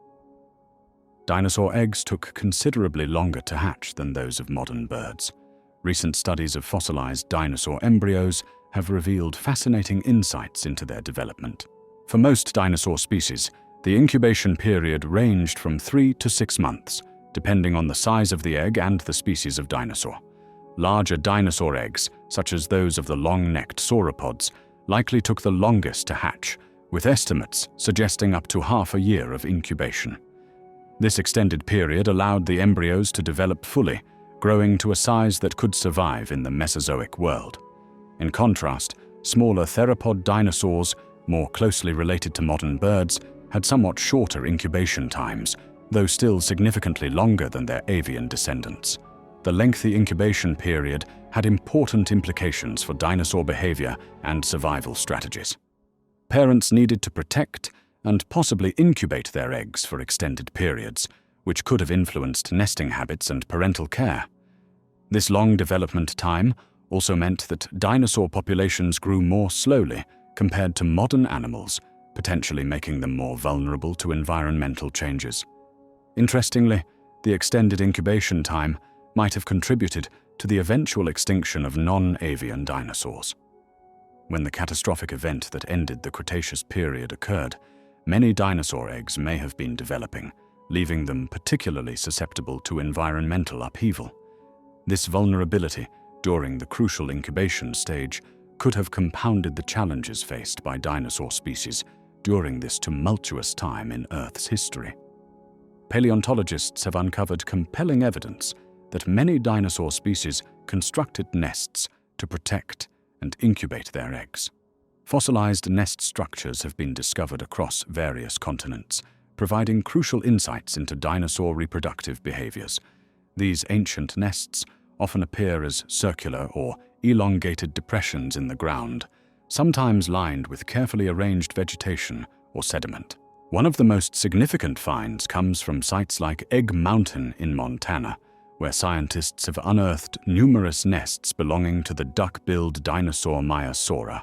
S1: Dinosaur eggs took considerably longer to hatch than those of modern birds. Recent studies of fossilized dinosaur embryos have revealed fascinating insights into their development. For most dinosaur species, the incubation period ranged from 3 to 6 months, depending on the size of the egg and the species of dinosaur. Larger dinosaur eggs, such as those of the long-necked sauropods, likely took the longest to hatch, with estimates suggesting up to half a year of incubation. This extended period allowed the embryos to develop fully, growing to a size that could survive in the Mesozoic world. In contrast, smaller theropod dinosaurs, more closely related to modern birds, had somewhat shorter incubation times, though still significantly longer than their avian descendants. The lengthy incubation period had important implications for dinosaur behavior and survival strategies. Parents needed to protect and possibly incubate their eggs for extended periods, which could have influenced nesting habits and parental care. This long development time also meant that dinosaur populations grew more slowly compared to modern animals, potentially making them more vulnerable to environmental changes. Interestingly, the extended incubation time might have contributed to the eventual extinction of non-avian dinosaurs. When the catastrophic event that ended the Cretaceous period occurred, many dinosaur eggs may have been developing, leaving them particularly susceptible to environmental upheaval. This vulnerability during the crucial incubation stage could have compounded the challenges faced by dinosaur species during this tumultuous time in Earth's history. Paleontologists have uncovered compelling evidence that many dinosaur species constructed nests to protect and incubate their eggs. Fossilized nest structures have been discovered across various continents, providing crucial insights into dinosaur reproductive behaviors. These ancient nests often appear as circular or elongated depressions in the ground, sometimes lined with carefully arranged vegetation or sediment. One of the most significant finds comes from sites like Egg Mountain in Montana, where scientists have unearthed numerous nests belonging to the duck-billed dinosaur Maiasaura.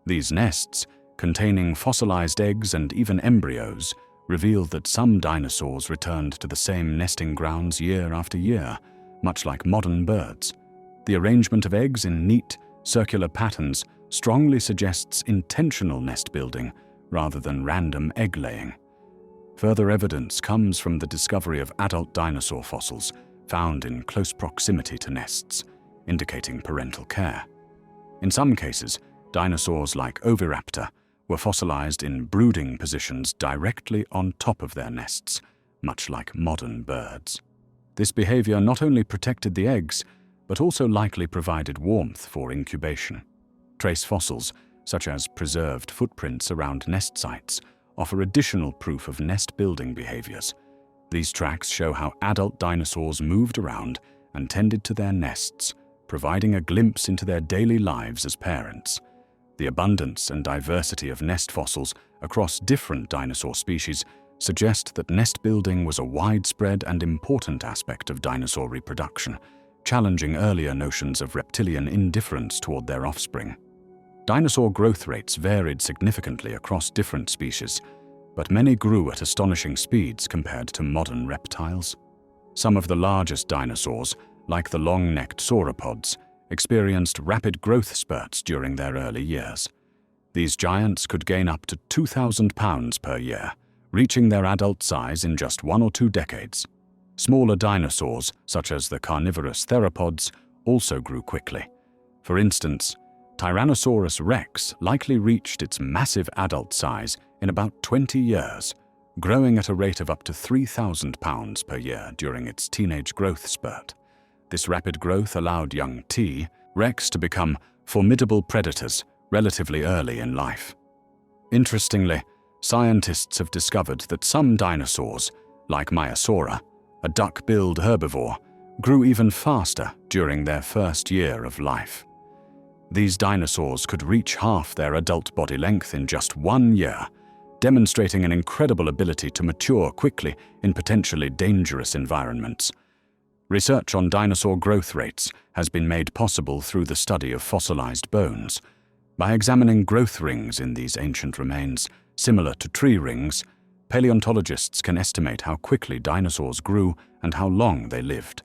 S1: These nests, containing fossilized eggs and even embryos, reveal that some dinosaurs returned to the same nesting grounds year after year, much like modern birds. The arrangement of eggs in neat, circular patterns strongly suggests intentional nest building rather than random egg-laying. Further evidence comes from the discovery of adult dinosaur fossils found in close proximity to nests, indicating parental care. In some cases, dinosaurs like Oviraptor were fossilized in brooding positions directly on top of their nests, much like modern birds. This behavior not only protected the eggs, but also likely provided warmth for incubation. Trace fossils, such as preserved footprints around nest sites, offer additional proof of nest-building behaviors. These tracks show how adult dinosaurs moved around and tended to their nests, providing a glimpse into their daily lives as parents. The abundance and diversity of nest fossils across different dinosaur species suggest that nest building was a widespread and important aspect of dinosaur reproduction, challenging earlier notions of reptilian indifference toward their offspring. Dinosaur growth rates varied significantly across different species, but many grew at astonishing speeds compared to modern reptiles. Some of the largest dinosaurs, like the long-necked sauropods, experienced rapid growth spurts during their early years. These giants could gain up to 2,000 pounds per year, reaching their adult size in just 1 or 2 decades. Smaller dinosaurs, such as the carnivorous theropods, also grew quickly. For instance, Tyrannosaurus rex likely reached its massive adult size in about 20 years, growing at a rate of up to 3,000 pounds per year during its teenage growth spurt. This rapid growth allowed young T. rex to become formidable predators relatively early in life. Interestingly, scientists have discovered that some dinosaurs, like Maiasaura, a duck-billed herbivore, grew even faster during their first year of life. These dinosaurs could reach half their adult body length in just 1 year, demonstrating an incredible ability to mature quickly in potentially dangerous environments. Research on dinosaur growth rates has been made possible through the study of fossilized bones. By examining growth rings in these ancient remains, similar to tree rings, Paleontologists can estimate how quickly dinosaurs grew and how long they lived.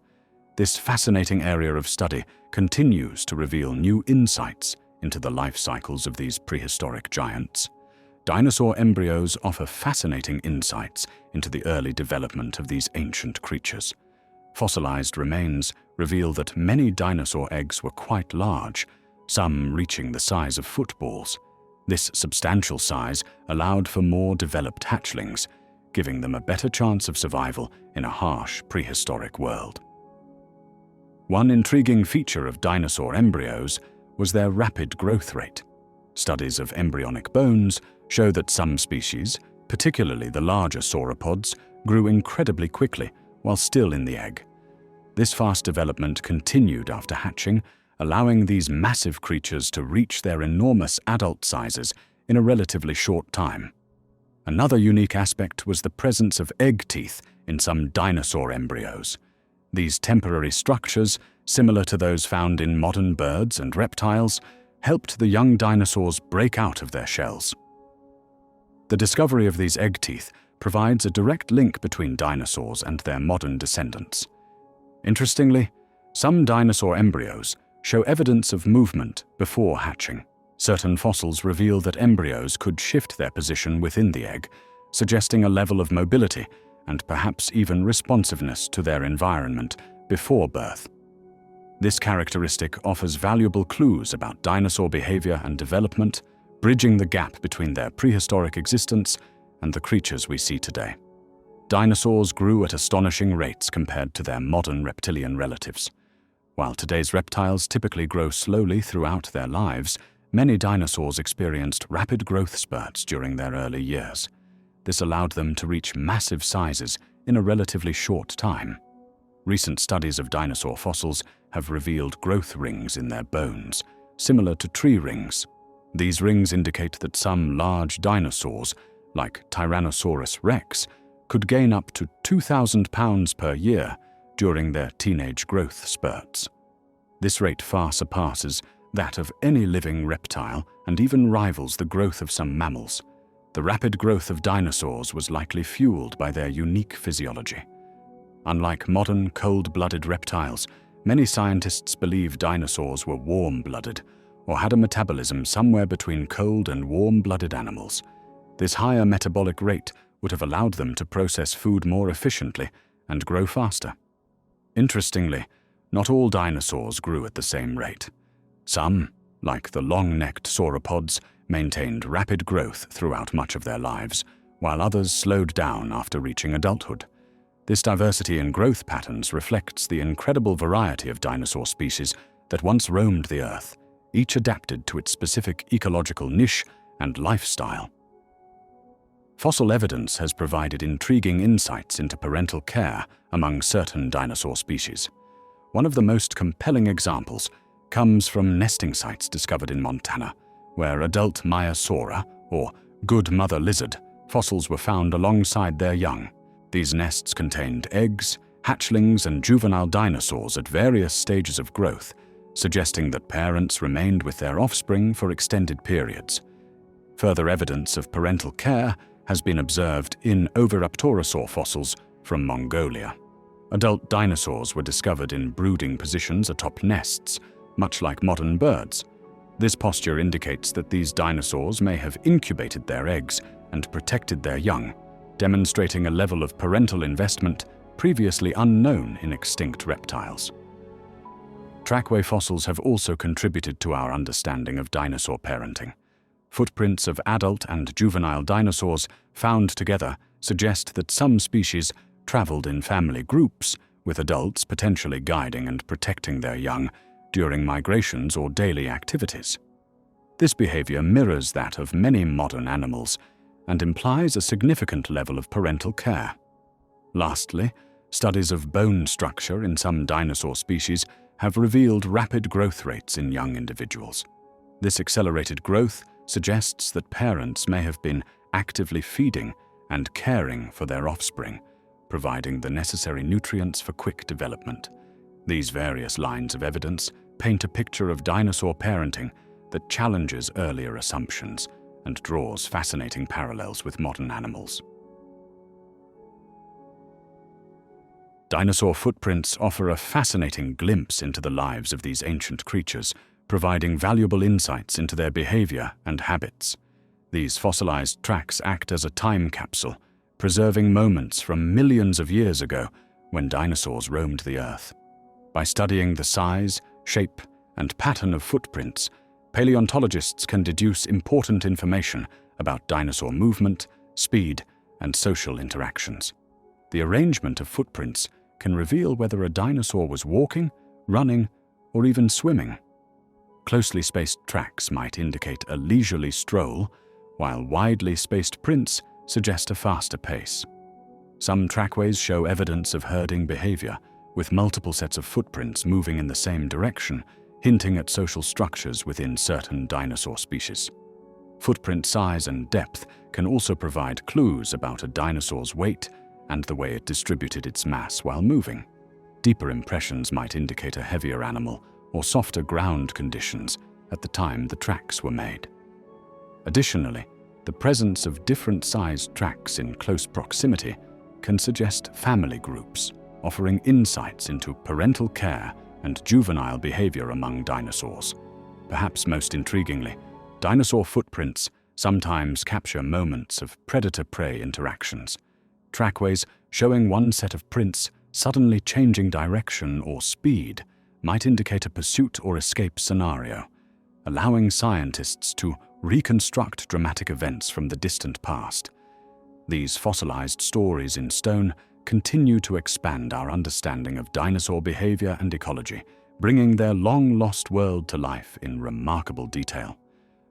S1: This fascinating area of study continues to reveal new insights into the life cycles of these prehistoric giants. Dinosaur embryos offer fascinating insights into the early development of these ancient creatures. Fossilized remains reveal that many dinosaur eggs were quite large, some reaching the size of footballs. This substantial size allowed for more developed hatchlings, giving them a better chance of survival in a harsh prehistoric world. One intriguing feature of dinosaur embryos was their rapid growth rate. Studies of embryonic bones show that some species, particularly the larger sauropods, grew incredibly quickly while still in the egg. This fast development continued after hatching, allowing these massive creatures to reach their enormous adult sizes in a relatively short time. Another unique aspect was the presence of egg teeth in some dinosaur embryos. These temporary structures, similar to those found in modern birds and reptiles, helped the young dinosaurs break out of their shells. The discovery of these egg teeth provides a direct link between dinosaurs and their modern descendants. Interestingly, some dinosaur embryos show evidence of movement before hatching. Certain fossils reveal that embryos could shift their position within the egg, suggesting a level of mobility and perhaps even responsiveness to their environment before birth. This characteristic offers valuable clues about dinosaur behavior and development, bridging the gap between their prehistoric existence and the creatures we see today. Dinosaurs grew at astonishing rates compared to their modern reptilian relatives. While today's reptiles typically grow slowly throughout their lives, many dinosaurs experienced rapid growth spurts during their early years. This allowed them to reach massive sizes in a relatively short time. Recent studies of dinosaur fossils have revealed growth rings in their bones, similar to tree rings. These rings indicate that some large dinosaurs, like Tyrannosaurus rex, could gain up to 2,000 pounds per year during their teenage growth spurts. This rate far surpasses that of any living reptile and even rivals the growth of some mammals. The rapid growth of dinosaurs was likely fueled by their unique physiology. Unlike modern cold-blooded reptiles, many scientists believe dinosaurs were warm-blooded or had a metabolism somewhere between cold and warm-blooded animals. This higher metabolic rate would have allowed them to process food more efficiently and grow faster. Interestingly, not all dinosaurs grew at the same rate. Some, like the long-necked sauropods, maintained rapid growth throughout much of their lives, while others slowed down after reaching adulthood. This diversity in growth patterns reflects the incredible variety of dinosaur species that once roamed the Earth, each adapted to its specific ecological niche and lifestyle. Fossil evidence has provided intriguing insights into parental care among certain dinosaur species. One of the most compelling examples comes from nesting sites discovered in Montana, where adult Maiasaura, or good mother lizard, fossils were found alongside their young. These nests contained eggs, hatchlings, and juvenile dinosaurs at various stages of growth, suggesting that parents remained with their offspring for extended periods. Further evidence of parental care has been observed in Oviraptorosaur fossils from Mongolia. Adult dinosaurs were discovered in brooding positions atop nests, much like modern birds. This posture indicates that these dinosaurs may have incubated their eggs and protected their young, demonstrating a level of parental investment previously unknown in extinct reptiles. Trackway fossils have also contributed to our understanding of dinosaur parenting. Footprints of adult and juvenile dinosaurs found together suggest that some species traveled in family groups, with adults potentially guiding and protecting their young during migrations or daily activities. This behavior mirrors that of many modern animals and implies a significant level of parental care. Lastly, studies of bone structure in some dinosaur species have revealed rapid growth rates in young individuals. This accelerated growth suggests that parents may have been actively feeding and caring for their offspring, providing the necessary nutrients for quick development. These various lines of evidence paint a picture of dinosaur parenting that challenges earlier assumptions and draws fascinating parallels with modern animals. Dinosaur footprints offer a fascinating glimpse into the lives of these ancient creatures, providing valuable insights into their behavior and habits. These fossilized tracks act as a time capsule, preserving moments from millions of years ago when dinosaurs roamed the Earth. By studying the size, shape, and pattern of footprints, paleontologists can deduce important information about dinosaur movement, speed, and social interactions. The arrangement of footprints can reveal whether a dinosaur was walking, running, or even swimming. Closely spaced tracks might indicate a leisurely stroll, while widely spaced prints suggest a faster pace. Some trackways show evidence of herding behavior, with multiple sets of footprints moving in the same direction, hinting at social structures within certain dinosaur species. Footprint size and depth can also provide clues about a dinosaur's weight and the way it distributed its mass while moving. Deeper impressions might indicate a heavier animal or softer ground conditions at the time the tracks were made. Additionally, the presence of different-sized tracks in close proximity can suggest family groups, offering insights into parental care and juvenile behavior among dinosaurs. Perhaps most intriguingly, dinosaur footprints sometimes capture moments of predator-prey interactions. Trackways showing one set of prints suddenly changing direction or speed might indicate a pursuit or escape scenario, allowing scientists to reconstruct dramatic events from the distant past. These fossilized stories in stone continue to expand our understanding of dinosaur behavior and ecology, bringing their long-lost world to life in remarkable detail.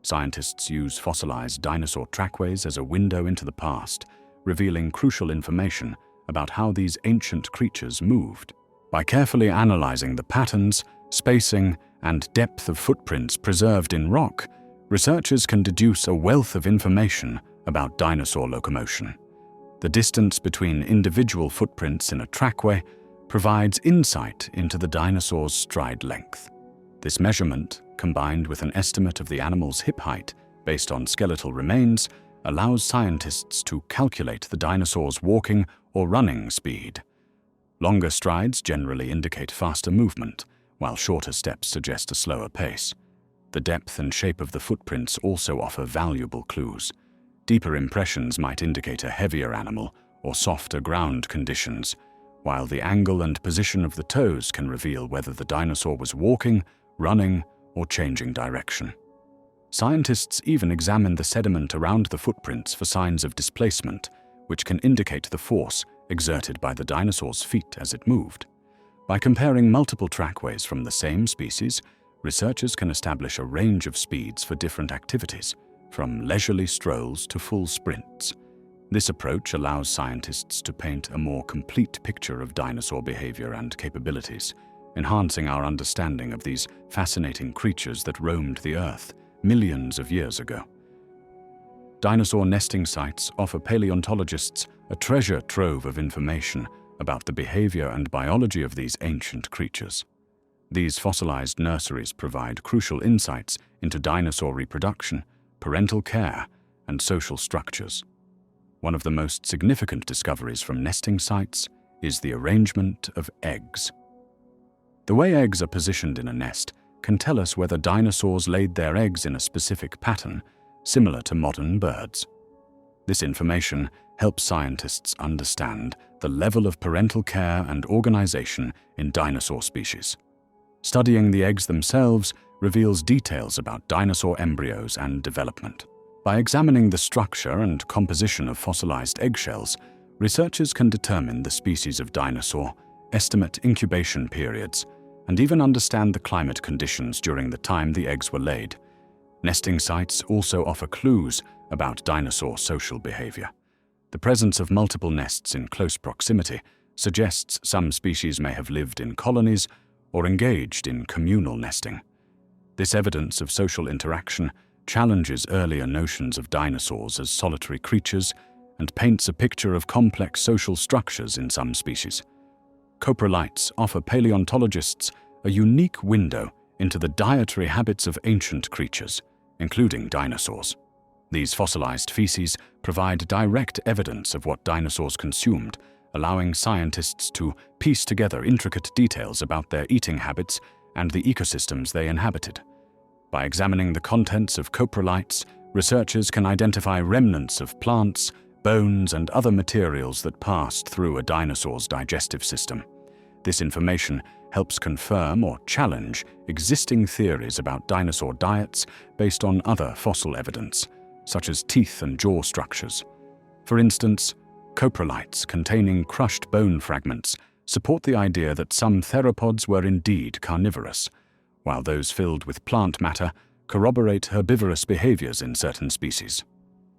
S1: Scientists use fossilized dinosaur trackways as a window into the past, revealing crucial information about how these ancient creatures moved. By carefully analyzing the patterns, spacing, and depth of footprints preserved in rock, researchers can deduce a wealth of information about dinosaur locomotion. The distance between individual footprints in a trackway provides insight into the dinosaur's stride length. This measurement, combined with an estimate of the animal's hip height based on skeletal remains, allows scientists to calculate the dinosaur's walking or running speed. Longer strides generally indicate faster movement, while shorter steps suggest a slower pace. The depth and shape of the footprints also offer valuable clues. Deeper impressions might indicate a heavier animal or softer ground conditions, while the angle and position of the toes can reveal whether the dinosaur was walking, running, or changing direction. Scientists even examine the sediment around the footprints for signs of displacement, which can indicate the force exerted by the dinosaur's feet as it moved. By comparing multiple trackways from the same species, researchers can establish a range of speeds for different activities, from leisurely strolls to full sprints. This approach allows scientists to paint a more complete picture of dinosaur behavior and capabilities, enhancing our understanding of these fascinating creatures that roamed the Earth millions of years ago. Dinosaur nesting sites offer paleontologists a treasure trove of information about the behavior and biology of these ancient creatures. These fossilized nurseries provide crucial insights into dinosaur reproduction, parental care, and social structures. One of the most significant discoveries from nesting sites is the arrangement of eggs. The way eggs are positioned in a nest can tell us whether dinosaurs laid their eggs in a specific pattern, similar to modern birds. This information helps scientists understand the level of parental care and organization in dinosaur species. Studying the eggs themselves reveals details about dinosaur embryos and development. By examining the structure and composition of fossilized eggshells, researchers can determine the species of dinosaur, estimate incubation periods, and even understand the climate conditions during the time the eggs were laid. Nesting sites also offer clues about dinosaur social behavior. The presence of multiple nests in close proximity suggests some species may have lived in colonies or engaged in communal nesting. This evidence of social interaction challenges earlier notions of dinosaurs as solitary creatures and paints a picture of complex social structures in some species. Coprolites offer paleontologists a unique window into the dietary habits of ancient creatures, including dinosaurs. These fossilized feces provide direct evidence of what dinosaurs consumed, allowing scientists to piece together intricate details about their eating habits and the ecosystems they inhabited. By examining the contents of coprolites, researchers can identify remnants of plants, bones, and other materials that passed through a dinosaur's digestive system. This information helps confirm or challenge existing theories about dinosaur diets based on other fossil evidence, such as teeth and jaw structures. For instance, coprolites containing crushed bone fragments support the idea that some theropods were indeed carnivorous, while those filled with plant matter corroborate herbivorous behaviors in certain species.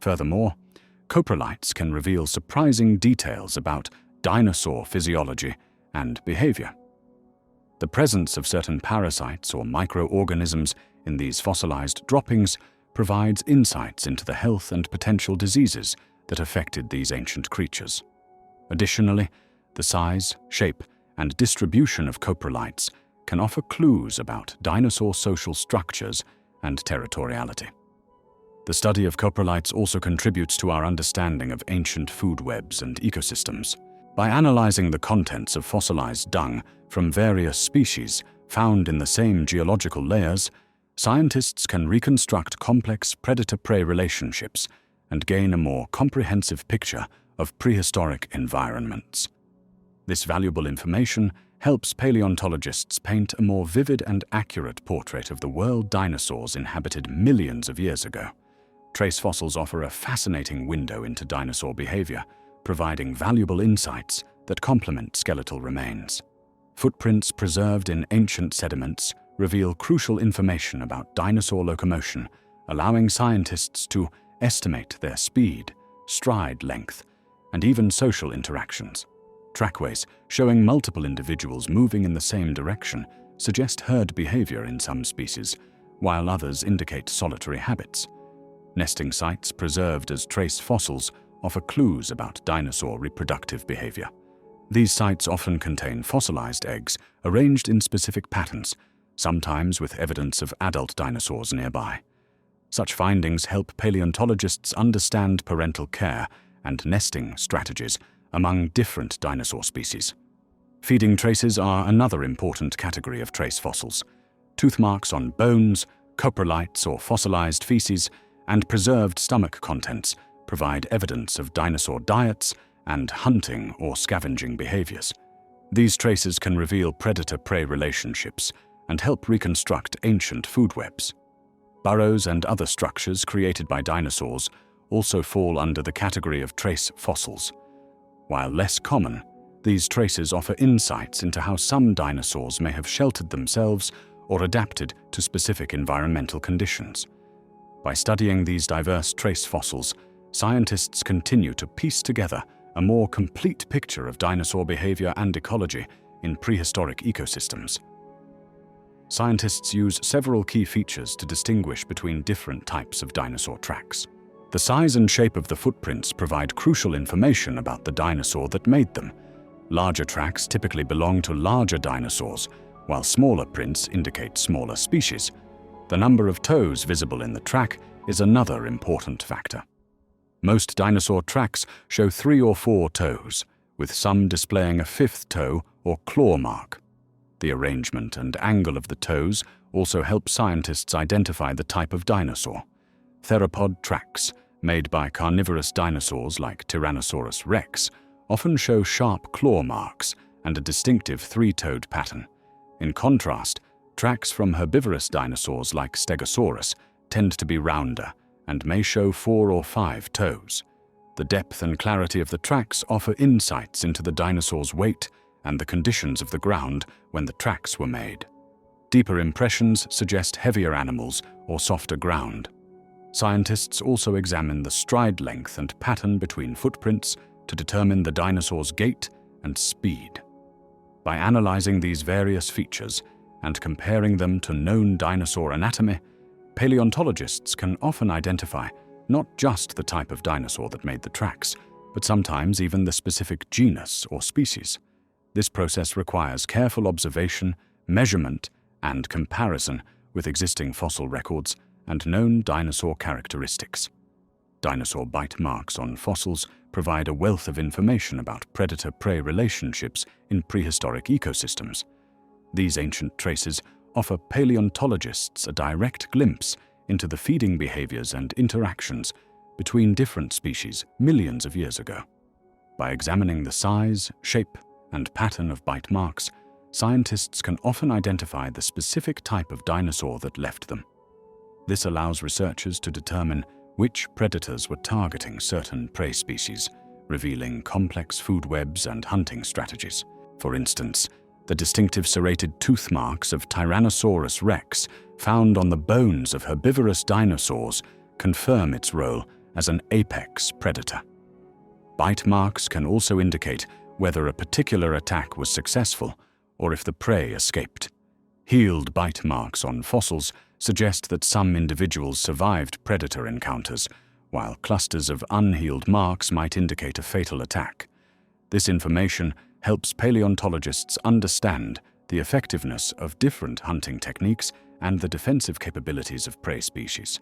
S1: Furthermore, coprolites can reveal surprising details about dinosaur physiology and behavior. The presence of certain parasites or microorganisms in these fossilized droppings provides insights into the health and potential diseases that affected these ancient creatures. Additionally, the size, shape, and distribution of coprolites can offer clues about dinosaur social structures and territoriality. The study of coprolites also contributes to our understanding of ancient food webs and ecosystems. By analyzing the contents of fossilized dung from various species found in the same geological layers, scientists can reconstruct complex predator-prey relationships and gain a more comprehensive picture of prehistoric environments. This valuable information helps paleontologists paint a more vivid and accurate portrait of the world dinosaurs inhabited millions of years ago. Trace fossils offer a fascinating window into dinosaur behavior, providing valuable insights that complement skeletal remains. Footprints preserved in ancient sediments reveal crucial information about dinosaur locomotion, allowing scientists to estimate their speed, stride length, and even social interactions. Trackways showing multiple individuals moving in the same direction suggest herd behavior in some species, while others indicate solitary habits. Nesting sites preserved as trace fossils offer clues about dinosaur reproductive behavior. These sites often contain fossilized eggs arranged in specific patterns, sometimes with evidence of adult dinosaurs nearby. Such findings help paleontologists understand parental care and nesting strategies among different dinosaur species. Feeding traces are another important category of trace fossils. Tooth marks on bones, coprolites or fossilized feces, and preserved stomach contents provide evidence of dinosaur diets and hunting or scavenging behaviors. These traces can reveal predator-prey relationships and help reconstruct ancient food webs. Burrows and other structures created by dinosaurs also fall under the category of trace fossils. While less common, these traces offer insights into how some dinosaurs may have sheltered themselves or adapted to specific environmental conditions. By studying these diverse trace fossils, scientists continue to piece together a more complete picture of dinosaur behavior and ecology in prehistoric ecosystems. Scientists use several key features to distinguish between different types of dinosaur tracks. The size and shape of the footprints provide crucial information about the dinosaur that made them. Larger tracks typically belong to larger dinosaurs, while smaller prints indicate smaller species. The number of toes visible in the track is another important factor. Most dinosaur tracks show 3 or 4 toes, with some displaying a 5th toe or claw mark. The arrangement and angle of the toes also help scientists identify the type of dinosaur. Theropod tracks, made by carnivorous dinosaurs like Tyrannosaurus rex, often show sharp claw marks and a distinctive 3-toed pattern. In contrast, tracks from herbivorous dinosaurs like Stegosaurus tend to be rounder and may show 4 or 5 toes. The depth and clarity of the tracks offer insights into the dinosaur's weight and the conditions of the ground when the tracks were made. Deeper impressions suggest heavier animals or softer ground. Scientists also examine the stride length and pattern between footprints to determine the dinosaur's gait and speed. By analyzing these various features and comparing them to known dinosaur anatomy, paleontologists can often identify not just the type of dinosaur that made the tracks, but sometimes even the specific genus or species. This process requires careful observation, measurement, and comparison with existing fossil records and known dinosaur characteristics. Dinosaur bite marks on fossils provide a wealth of information about predator-prey relationships in prehistoric ecosystems. These ancient traces offer paleontologists a direct glimpse into the feeding behaviors and interactions between different species millions of years ago. By examining the size, shape, and pattern of bite marks, scientists can often identify the specific type of dinosaur that left them. This allows researchers to determine which predators were targeting certain prey species, revealing complex food webs and hunting strategies. For instance, the distinctive serrated tooth marks of Tyrannosaurus rex found on the bones of herbivorous dinosaurs confirm its role as an apex predator. Bite marks can also indicate whether a particular attack was successful or if the prey escaped. Healed bite marks on fossils suggest that some individuals survived predator encounters, while clusters of unhealed marks might indicate a fatal attack. This information helps paleontologists understand the effectiveness of different hunting techniques and the defensive capabilities of prey species.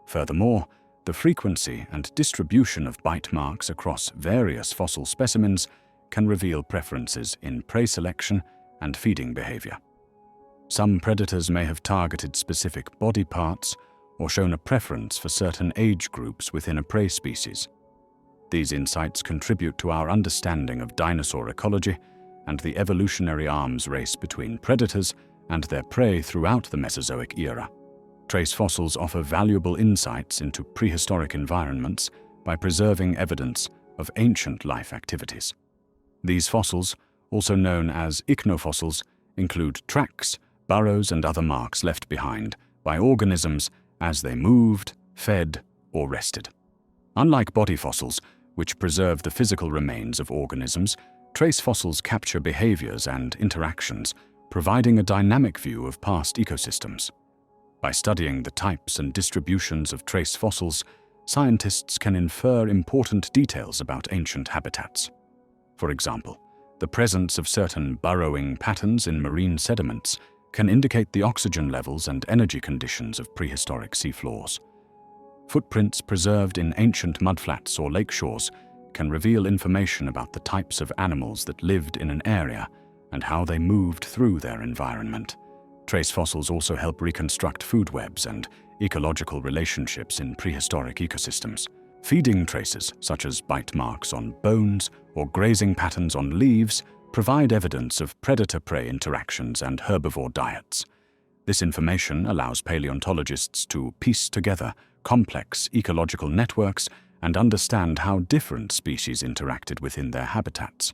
S1: Furthermore, the frequency and distribution of bite marks across various fossil specimens can reveal preferences in prey selection and feeding behavior. Some predators may have targeted specific body parts or shown a preference for certain age groups within a prey species. These insights contribute to our understanding of dinosaur ecology and the evolutionary arms race between predators and their prey throughout the Mesozoic era. Trace fossils offer valuable insights into prehistoric environments by preserving evidence of ancient life activities. These fossils, also known as ichnofossils, include tracks, burrows, and other marks left behind by organisms as they moved, fed, or rested. Unlike body fossils, which preserve the physical remains of organisms, trace fossils capture behaviors and interactions, providing a dynamic view of past ecosystems. By studying the types and distributions of trace fossils, scientists can infer important details about ancient habitats. For example, the presence of certain burrowing patterns in marine sediments can indicate the oxygen levels and energy conditions of prehistoric seafloors. Footprints preserved in ancient mudflats or lakeshores can reveal information about the types of animals that lived in an area and how they moved through their environment. Trace fossils also help reconstruct food webs and ecological relationships in prehistoric ecosystems. Feeding traces, such as bite marks on bones or grazing patterns on leaves, provide evidence of predator-prey interactions and herbivore diets. This information allows paleontologists to piece together complex ecological networks and understand how different species interacted within their habitats.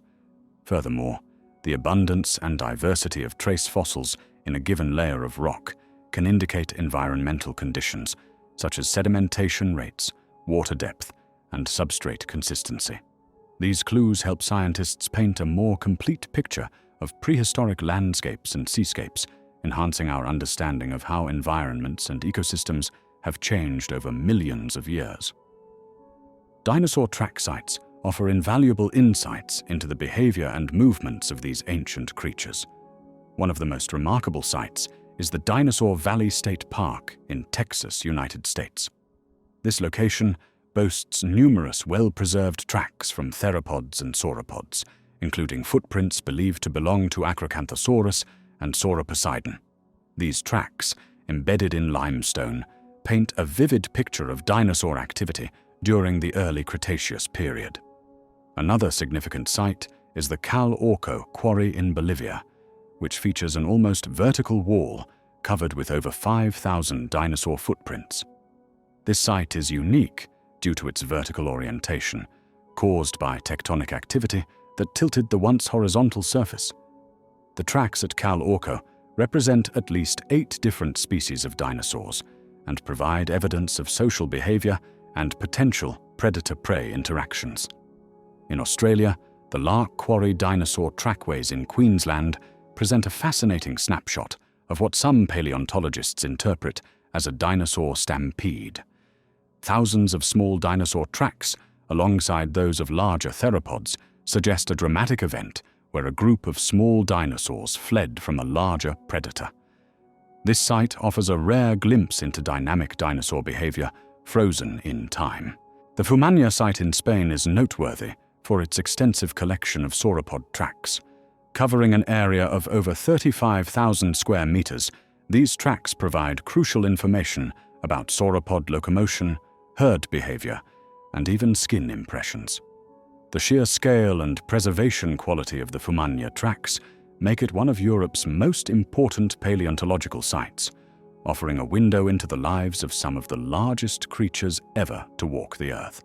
S1: Furthermore, the abundance and diversity of trace fossils in a given layer of rock can indicate environmental conditions, such as sedimentation rates, water depth, and substrate consistency. These clues help scientists paint a more complete picture of prehistoric landscapes and seascapes, enhancing our understanding of how environments and ecosystems have changed over millions of years. Dinosaur track sites offer invaluable insights into the behavior and movements of these ancient creatures. One of the most remarkable sites is the Dinosaur Valley State Park in Texas, United States. This location boasts numerous well-preserved tracks from theropods and sauropods, including footprints believed to belong to Acrocanthosaurus and Sauroposeidon. These tracks, embedded in limestone, paint a vivid picture of dinosaur activity during the early Cretaceous period. Another significant site is the Cal Orco quarry in Bolivia, which features an almost vertical wall covered with over 5,000 dinosaur footprints. This site is unique due to its vertical orientation, caused by tectonic activity that tilted the once horizontal surface. The tracks at Cal Orco represent at least 8 different species of dinosaurs and provide evidence of social behavior and potential predator-prey interactions. In Australia, the Lark Quarry dinosaur trackways in Queensland present a fascinating snapshot of what some paleontologists interpret as a dinosaur stampede. Thousands of small dinosaur tracks, alongside those of larger theropods, suggest a dramatic event where a group of small dinosaurs fled from a larger predator. This site offers a rare glimpse into dynamic dinosaur behavior frozen in time. The Fumania site in Spain is noteworthy for its extensive collection of sauropod tracks. Covering an area of over 35,000 square meters, these tracks provide crucial information about sauropod locomotion, herd behavior, and even skin impressions. The sheer scale and preservation quality of the Fumania tracks make it one of Europe's most important paleontological sites, offering a window into the lives of some of the largest creatures ever to walk the Earth.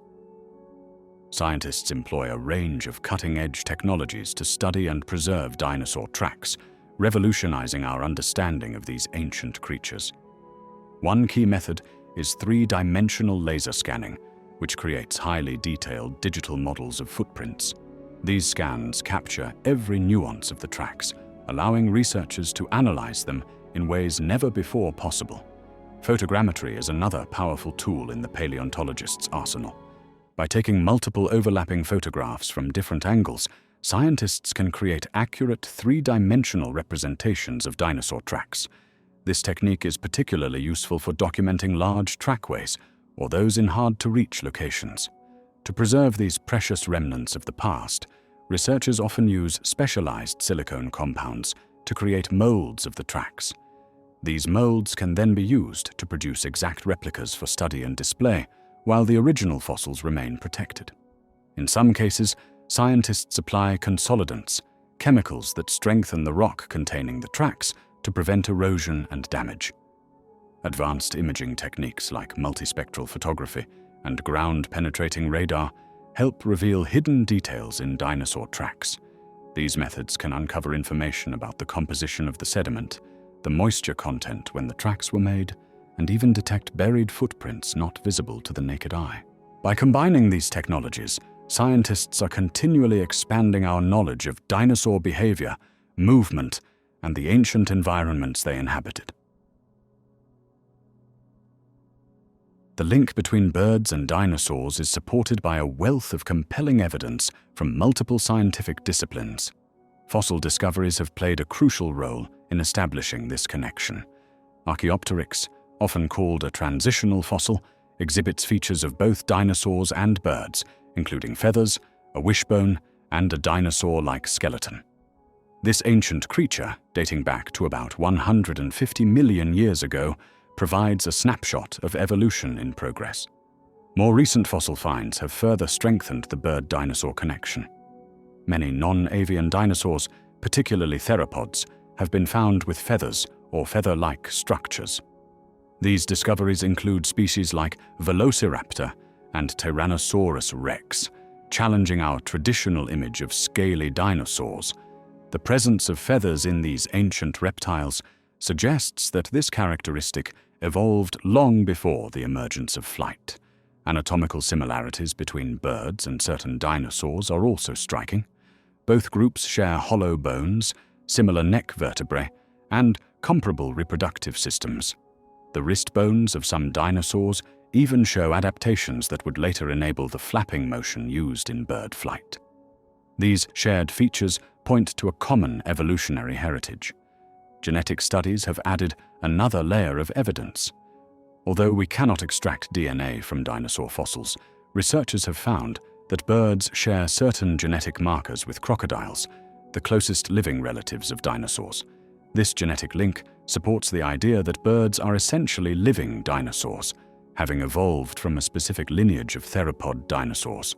S1: Scientists employ a range of cutting-edge technologies to study and preserve dinosaur tracks, revolutionizing our understanding of these ancient creatures. One key method is three-dimensional laser scanning, which creates highly detailed digital models of footprints. These scans capture every nuance of the tracks, allowing researchers to analyze them in ways never before possible. Photogrammetry is another powerful tool in the paleontologist's arsenal. By taking multiple overlapping photographs from different angles, scientists can create accurate three-dimensional representations of dinosaur tracks. This technique is particularly useful for documenting large trackways or those in hard-to-reach locations. To preserve these precious remnants of the past, researchers often use specialized silicone compounds to create molds of the tracks. These molds can then be used to produce exact replicas for study and display, while the original fossils remain protected. In some cases, scientists apply consolidants, chemicals that strengthen the rock containing the tracks to prevent erosion and damage. Advanced imaging techniques like multispectral photography and ground-penetrating radar help reveal hidden details in dinosaur tracks. These methods can uncover information about the composition of the sediment, the moisture content when the tracks were made, and even detect buried footprints not visible to the naked eye. By combining these technologies, scientists are continually expanding our knowledge of dinosaur behavior, movement, and the ancient environments they inhabited. The link between birds and dinosaurs is supported by a wealth of compelling evidence from multiple scientific disciplines. Fossil discoveries have played a crucial role in establishing this connection. Archaeopteryx, often called a transitional fossil, exhibits features of both dinosaurs and birds, including feathers, a wishbone, and a dinosaur-like skeleton. This ancient creature, dating back to about 150 million years ago, provides a snapshot of evolution in progress. More recent fossil finds have further strengthened the bird-dinosaur connection. Many non-avian dinosaurs, particularly theropods, have been found with feathers or feather-like structures. These discoveries include species like Velociraptor and Tyrannosaurus rex, challenging our traditional image of scaly dinosaurs. The presence of feathers in these ancient reptiles suggests that this characteristic evolved long before the emergence of flight. Anatomical similarities between birds and certain dinosaurs are also striking. Both groups share hollow bones, similar neck vertebrae, and comparable reproductive systems. The wrist bones of some dinosaurs even show adaptations that would later enable the flapping motion used in bird flight. These shared features point to a common evolutionary heritage. Genetic studies have added another layer of evidence. Although we cannot extract DNA from dinosaur fossils, researchers have found that birds share certain genetic markers with crocodiles, the closest living relatives of dinosaurs. This genetic link supports the idea that birds are essentially living dinosaurs, having evolved from a specific lineage of theropod dinosaurs.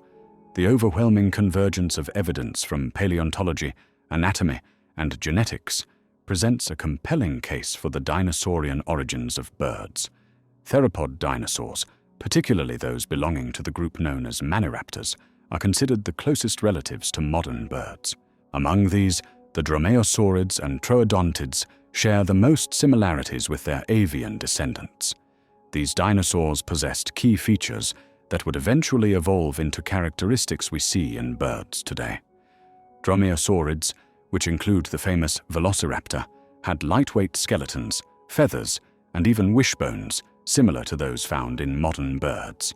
S1: The overwhelming convergence of evidence from paleontology, anatomy, and genetics presents a compelling case for the dinosaurian origins of birds. Theropod dinosaurs, particularly those belonging to the group known as maniraptors, are considered the closest relatives to modern birds. Among these, the dromaeosaurids and troodontids share the most similarities with their avian descendants. These dinosaurs possessed key features that would eventually evolve into characteristics we see in birds today. Dromaeosaurids, which include the famous Velociraptor, had lightweight skeletons, feathers, and even wishbones similar to those found in modern birds.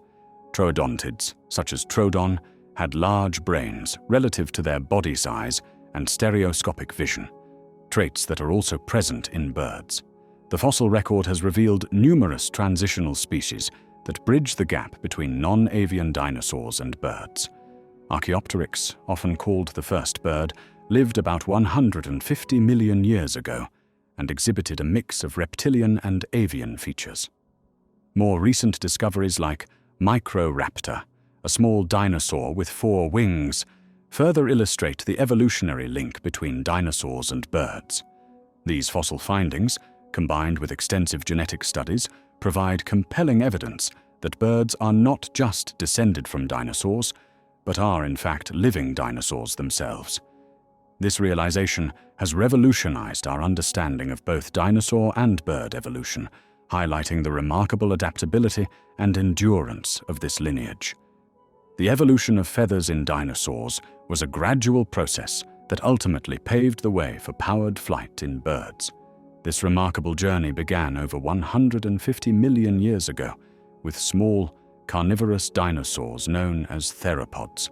S1: Troodontids, such as Troodon, had large brains relative to their body size and stereoscopic vision, traits that are also present in birds. The fossil record has revealed numerous transitional species that bridge the gap between non-avian dinosaurs and birds. Archaeopteryx, often called the first bird, lived about 150 million years ago and exhibited a mix of reptilian and avian features. More recent discoveries like Microraptor, a small dinosaur with 4 wings, further illustrate the evolutionary link between dinosaurs and birds. These fossil findings, combined with extensive genetic studies, provide compelling evidence that birds are not just descended from dinosaurs, but are in fact living dinosaurs themselves. This realization has revolutionized our understanding of both dinosaur and bird evolution, highlighting the remarkable adaptability and endurance of this lineage. The evolution of feathers in dinosaurs was a gradual process that ultimately paved the way for powered flight in birds. This remarkable journey began over 150 million years ago with small, carnivorous dinosaurs known as theropods.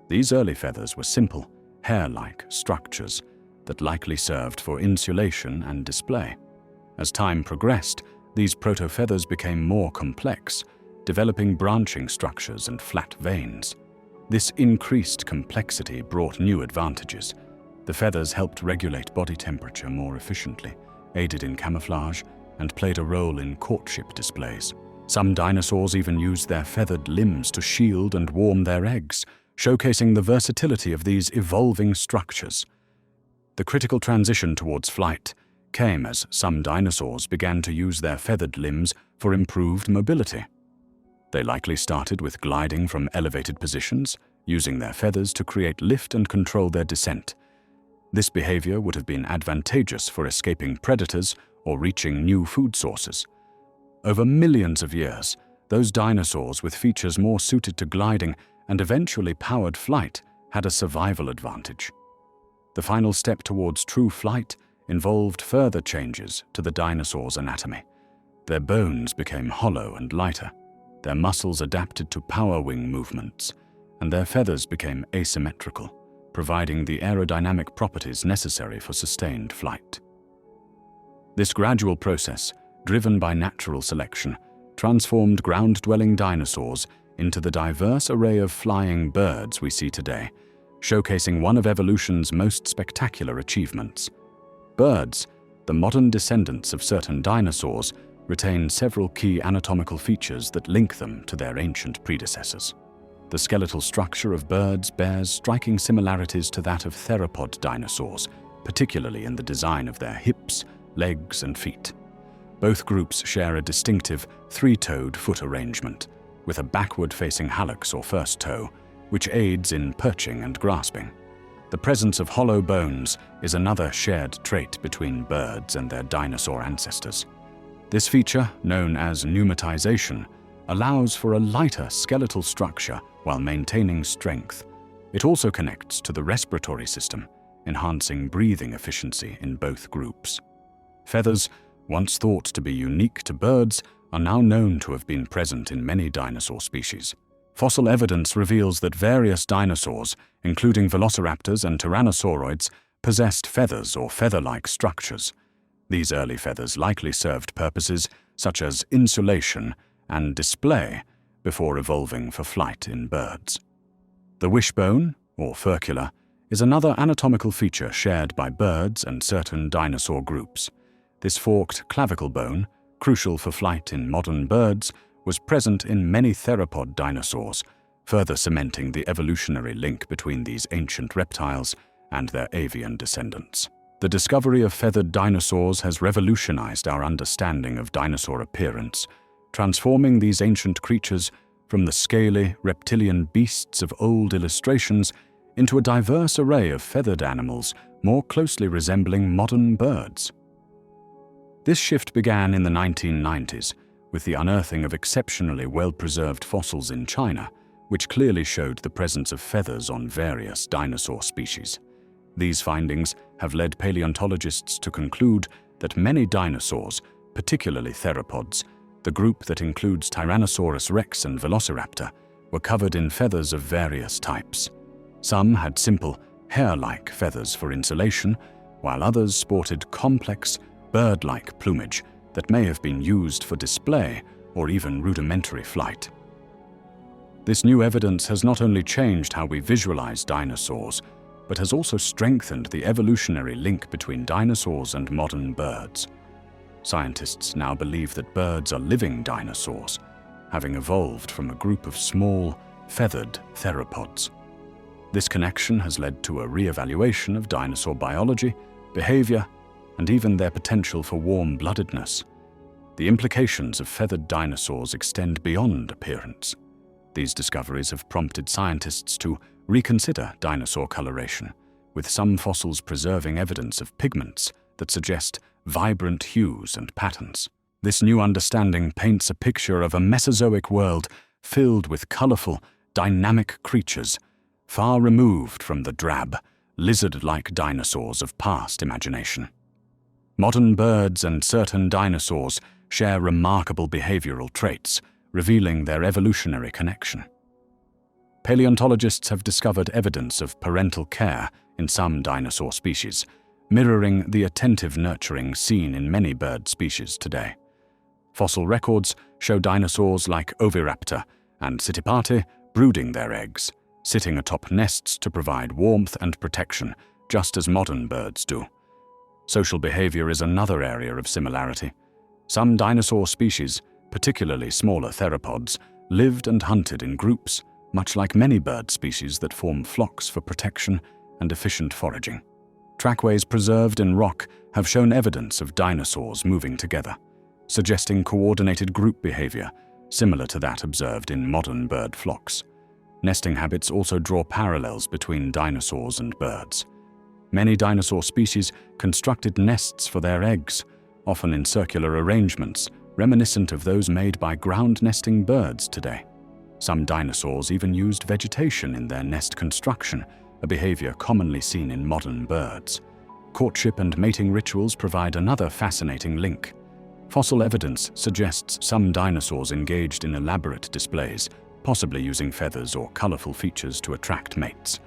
S1: These early feathers were simple, hair-like structures that likely served for insulation and display. As time progressed, these proto-feathers became more complex, developing branching structures and flat veins. This increased complexity brought new advantages. The feathers helped regulate body temperature more efficiently, aided in camouflage, and played a role in courtship displays. Some dinosaurs even used their feathered limbs to shield and warm their eggs, showcasing the versatility of these evolving structures. The critical transition towards flight came as some dinosaurs began to use their feathered limbs for improved mobility. They likely started with gliding from elevated positions, using their feathers to create lift and control their descent. This behavior would have been advantageous for escaping predators or reaching new food sources. Over millions of years, those dinosaurs with features more suited to gliding and eventually powered flight had a survival advantage. The final step towards true flight involved further changes to the dinosaurs' anatomy. Their bones became hollow and lighter, their muscles adapted to power wing movements, and their feathers became asymmetrical, providing the aerodynamic properties necessary for sustained flight. This gradual process, driven by natural selection, transformed ground-dwelling dinosaurs into the diverse array of flying birds we see today, showcasing one of evolution's most spectacular achievements. Birds, the modern descendants of certain dinosaurs, retain several key anatomical features that link them to their ancient predecessors. The skeletal structure of birds bears striking similarities to that of theropod dinosaurs, particularly in the design of their hips, legs, and feet. Both groups share a distinctive 3-toed foot arrangement, with a backward-facing hallux or first toe, which aids in perching and grasping. The presence of hollow bones is another shared trait between birds and their dinosaur ancestors. This feature, known as pneumatization, allows for a lighter skeletal structure while maintaining strength. It also connects to the respiratory system, enhancing breathing efficiency in both groups. Feathers, once thought to be unique to birds, are now known to have been present in many dinosaur species. Fossil evidence reveals that various dinosaurs, including velociraptors and tyrannosauroids, possessed feathers or feather-like structures. These early feathers likely served purposes such as insulation and display before evolving for flight in birds. The wishbone, or furcula, is another anatomical feature shared by birds and certain dinosaur groups. This forked clavicle bone, crucial for flight in modern birds, was present in many theropod dinosaurs, further cementing the evolutionary link between these ancient reptiles and their avian descendants. The discovery of feathered dinosaurs has revolutionized our understanding of dinosaur appearance, transforming these ancient creatures from the scaly, reptilian beasts of old illustrations into a diverse array of feathered animals more closely resembling modern birds. This shift began in the 1990s with the unearthing of exceptionally well-preserved fossils in China, which clearly showed the presence of feathers on various dinosaur species. These findings have led paleontologists to conclude that many dinosaurs, particularly theropods, the group that includes Tyrannosaurus rex and Velociraptor, were covered in feathers of various types. Some had simple, hair-like feathers for insulation, while others sported complex, bird-like plumage that may have been used for display or even rudimentary flight. This new evidence has not only changed how we visualize dinosaurs, but has also strengthened the evolutionary link between dinosaurs and modern birds. Scientists now believe that birds are living dinosaurs, having evolved from a group of small, feathered theropods. This connection has led to a re-evaluation of dinosaur biology, behavior, and even their potential for warm-bloodedness. The implications of feathered dinosaurs extend beyond appearance. These discoveries have prompted scientists to reconsider dinosaur coloration, with some fossils preserving evidence of pigments that suggest vibrant hues and patterns. This new understanding paints a picture of a Mesozoic world filled with colorful, dynamic creatures, far removed from the drab, lizard-like dinosaurs of past imagination. Modern birds and certain dinosaurs share remarkable behavioral traits, revealing their evolutionary connection. Paleontologists have discovered evidence of parental care in some dinosaur species, mirroring the attentive nurturing seen in many bird species today. Fossil records show dinosaurs like Oviraptor and Sitipate brooding their eggs, sitting atop nests to provide warmth and protection, just as modern birds do. Social behavior is another area of similarity. Some dinosaur species, particularly smaller theropods, lived and hunted in groups, much like many bird species that form flocks for protection and efficient foraging. Trackways preserved in rock have shown evidence of dinosaurs moving together, suggesting coordinated group behavior, similar to that observed in modern bird flocks. Nesting habits also draw parallels between dinosaurs and birds. Many dinosaur species constructed nests for their eggs, often in circular arrangements, reminiscent of those made by ground-nesting birds today. Some dinosaurs even used vegetation in their nest construction, a behavior commonly seen in modern birds. Courtship and mating rituals provide another fascinating link. Fossil evidence suggests some dinosaurs engaged in elaborate displays, possibly using feathers or colorful features to attract mates.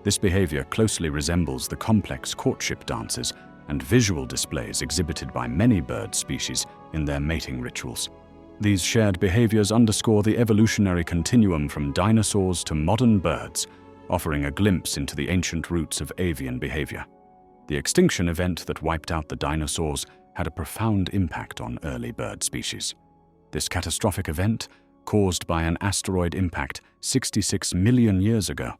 S1: This behavior closely resembles the complex courtship dances and visual displays exhibited by many bird species in their mating rituals. These shared behaviors underscore the evolutionary continuum from dinosaurs to modern birds, offering a glimpse into the ancient roots of avian behavior. The extinction event that wiped out the dinosaurs had a profound impact on early bird species. This catastrophic event, caused by an asteroid impact 66 million years ago,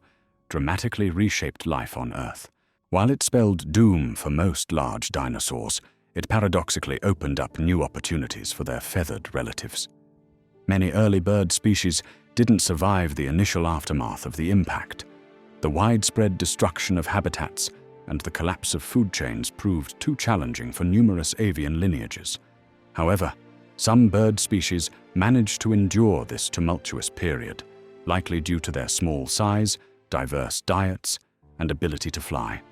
S1: dramatically reshaped life on Earth. While it spelled doom for most large dinosaurs, it paradoxically opened up new opportunities for their feathered relatives. Many early bird species didn't survive the initial aftermath of the impact. The widespread destruction of habitats and the collapse of food chains proved too challenging for numerous avian lineages. However, some bird species managed to endure this tumultuous period, likely due to their small size, diverse diets, and ability to fly.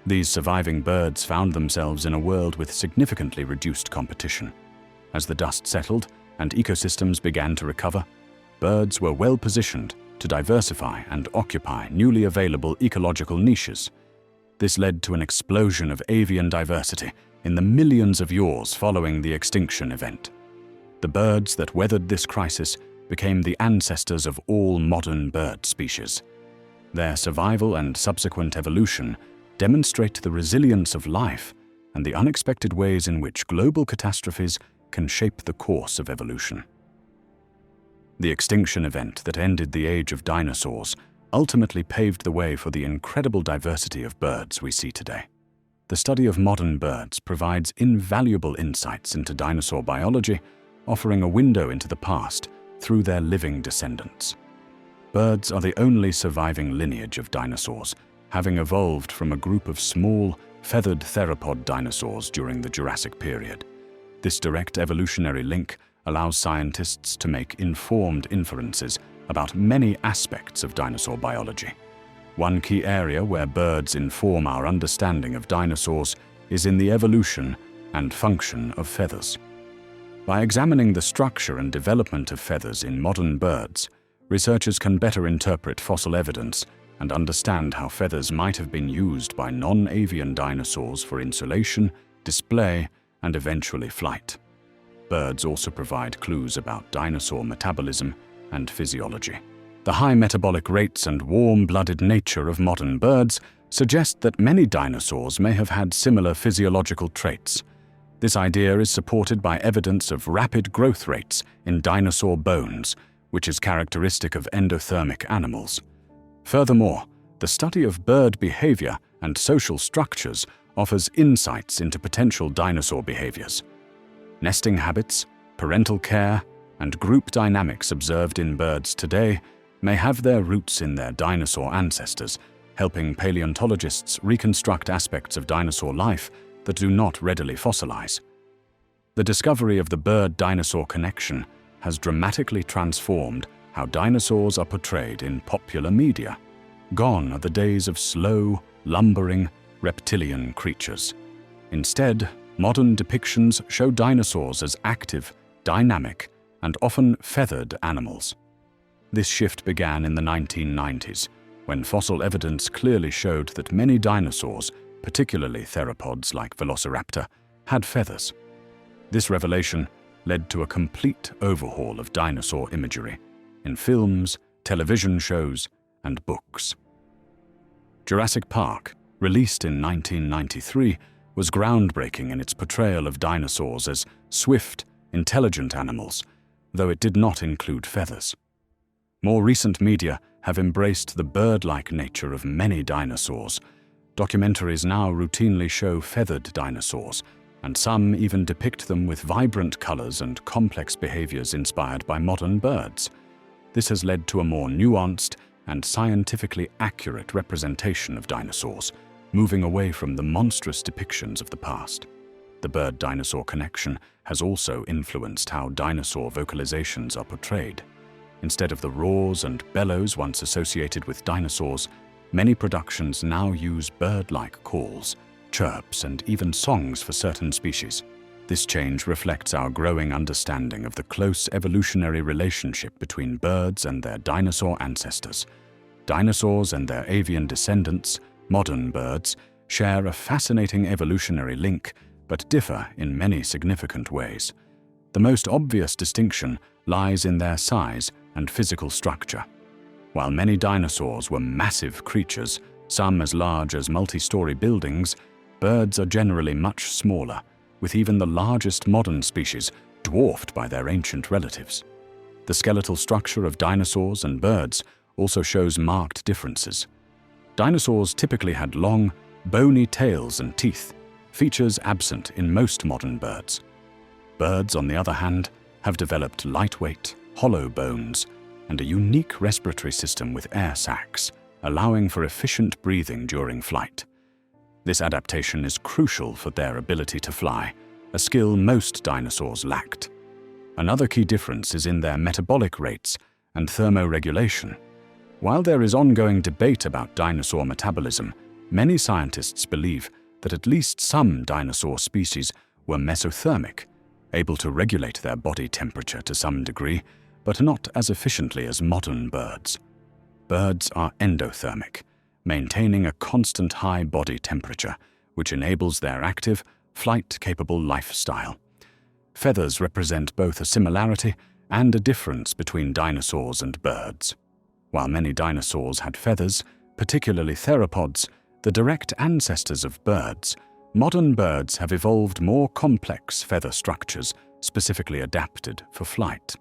S1: These surviving birds found themselves in a world with significantly reduced competition. As the dust settled and ecosystems began to recover, birds were well positioned to diversify and occupy newly available ecological niches. This led to an explosion of avian diversity in the millions of years following the extinction event. The birds that weathered this crisis became the ancestors of all modern bird species. Their survival and subsequent evolution demonstrate the resilience of life and the unexpected ways in which global catastrophes can shape the course of evolution. The extinction event that ended the age of dinosaurs ultimately paved the way for the incredible diversity of birds we see today. The study of modern birds provides invaluable insights into dinosaur biology, offering a window into the past through their living descendants. Birds are the only surviving lineage of dinosaurs, having evolved from a group of small, feathered theropod dinosaurs during the Jurassic period. This direct evolutionary link allows scientists to make informed inferences about many aspects of dinosaur biology. One key area where birds inform our understanding of dinosaurs is in the evolution and function of feathers. By examining the structure and development of feathers in modern birds, researchers can better interpret fossil evidence and understand how feathers might have been used by non-avian dinosaurs for insulation, display, and eventually flight. birds also provide clues about dinosaur metabolism and physiology. The high metabolic rates and warm-blooded nature of modern birds suggest that many dinosaurs may have had similar physiological traits. This idea is supported by evidence of rapid growth rates in dinosaur bones, which is characteristic of endothermic animals. Furthermore, the study of bird behavior and social structures offers insights into potential dinosaur behaviors. Nesting habits, parental care, and group dynamics observed in birds today may have their roots in their dinosaur ancestors, helping paleontologists reconstruct aspects of dinosaur life that do not readily fossilize. The discovery of the bird-dinosaur connection has dramatically transformed how dinosaurs are portrayed in popular media. Gone are the days of slow, lumbering, reptilian creatures. Instead, modern depictions show dinosaurs as active, dynamic, and often feathered animals. This shift began in the 1990s, when fossil evidence clearly showed that many dinosaurs, particularly theropods like Velociraptor, had feathers. This revelation led to a complete overhaul of dinosaur imagery in films, television shows, and books. Jurassic Park, released in 1993, was groundbreaking in its portrayal of dinosaurs as swift, intelligent animals, though it did not include feathers. More recent media have embraced the bird-like nature of many dinosaurs. Documentaries now routinely show feathered dinosaurs, and some even depict them with vibrant colors and complex behaviors inspired by modern birds. This has led to a more nuanced and scientifically accurate representation of dinosaurs, moving away from the monstrous depictions of the past. The bird-dinosaur connection has also influenced how dinosaur vocalizations are portrayed. Instead of the roars and bellows once associated with dinosaurs, many productions now use bird-like calls, chirps, and even songs for certain species. This change reflects our growing understanding of the close evolutionary relationship between birds and their dinosaur ancestors. Dinosaurs and their avian descendants, modern birds, share a fascinating evolutionary link, but differ in many significant ways. The most obvious distinction lies in their size and physical structure. While many dinosaurs were massive creatures, some as large as multi-story buildings, birds are generally much smaller, with even the largest modern species dwarfed by their ancient relatives. The skeletal structure of dinosaurs and birds also shows marked differences. Dinosaurs typically had long, bony tails and teeth, features absent in most modern birds. Birds, on the other hand, have developed lightweight, hollow bones and a unique respiratory system with air sacs, allowing for efficient breathing during flight. This adaptation is crucial for their ability to fly, a skill most dinosaurs lacked. Another key difference is in their metabolic rates and thermoregulation. While there is ongoing debate about dinosaur metabolism, many scientists believe that at least some dinosaur species were mesothermic, able to regulate their body temperature to some degree, but not as efficiently as modern birds. Birds are endothermic, maintaining a constant high body temperature, which enables their active, flight-capable lifestyle. Feathers represent both a similarity and a difference between dinosaurs and birds. While many dinosaurs had feathers, particularly theropods, the direct ancestors of birds, modern birds have evolved more complex feather structures specifically adapted for flight.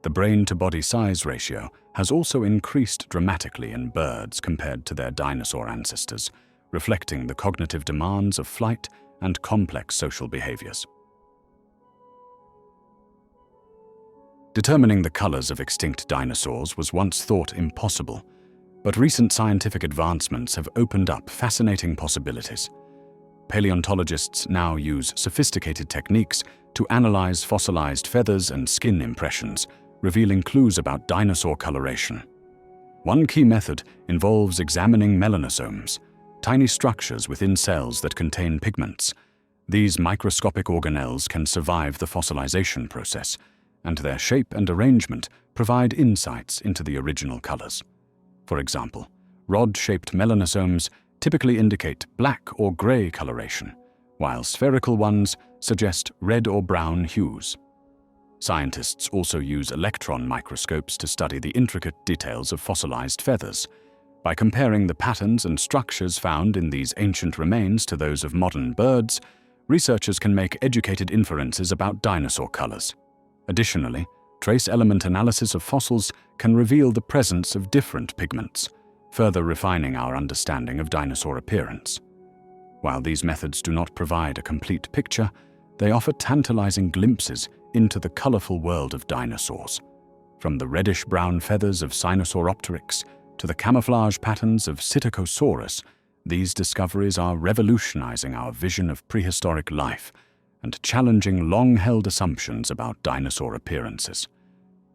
S1: The brain-to-body size ratio has also increased dramatically in birds compared to their dinosaur ancestors, reflecting the cognitive demands of flight and complex social behaviors. Determining the colors of extinct dinosaurs was once thought impossible, but recent scientific advancements have opened up fascinating possibilities. Paleontologists now use sophisticated techniques to analyze fossilized feathers and skin impressions, revealing clues about dinosaur coloration. One key method involves examining melanosomes, tiny structures within cells that contain pigments. These microscopic organelles can survive the fossilization process, and their shape and arrangement provide insights into the original colors. For example, rod-shaped melanosomes typically indicate black or gray coloration, while spherical ones suggest red or brown hues. Scientists also use electron microscopes to study the intricate details of fossilized feathers. By comparing the patterns and structures found in these ancient remains to those of modern birds, researchers can make educated inferences about dinosaur colors. Additionally, trace element analysis of fossils can reveal the presence of different pigments, further refining our understanding of dinosaur appearance. While these methods do not provide a complete picture, they offer tantalizing glimpses into the colorful world of dinosaurs. From the reddish-brown feathers of Sinosauropteryx to the camouflage patterns of Psittacosaurus, these discoveries are revolutionizing our vision of prehistoric life and challenging long-held assumptions about dinosaur appearances.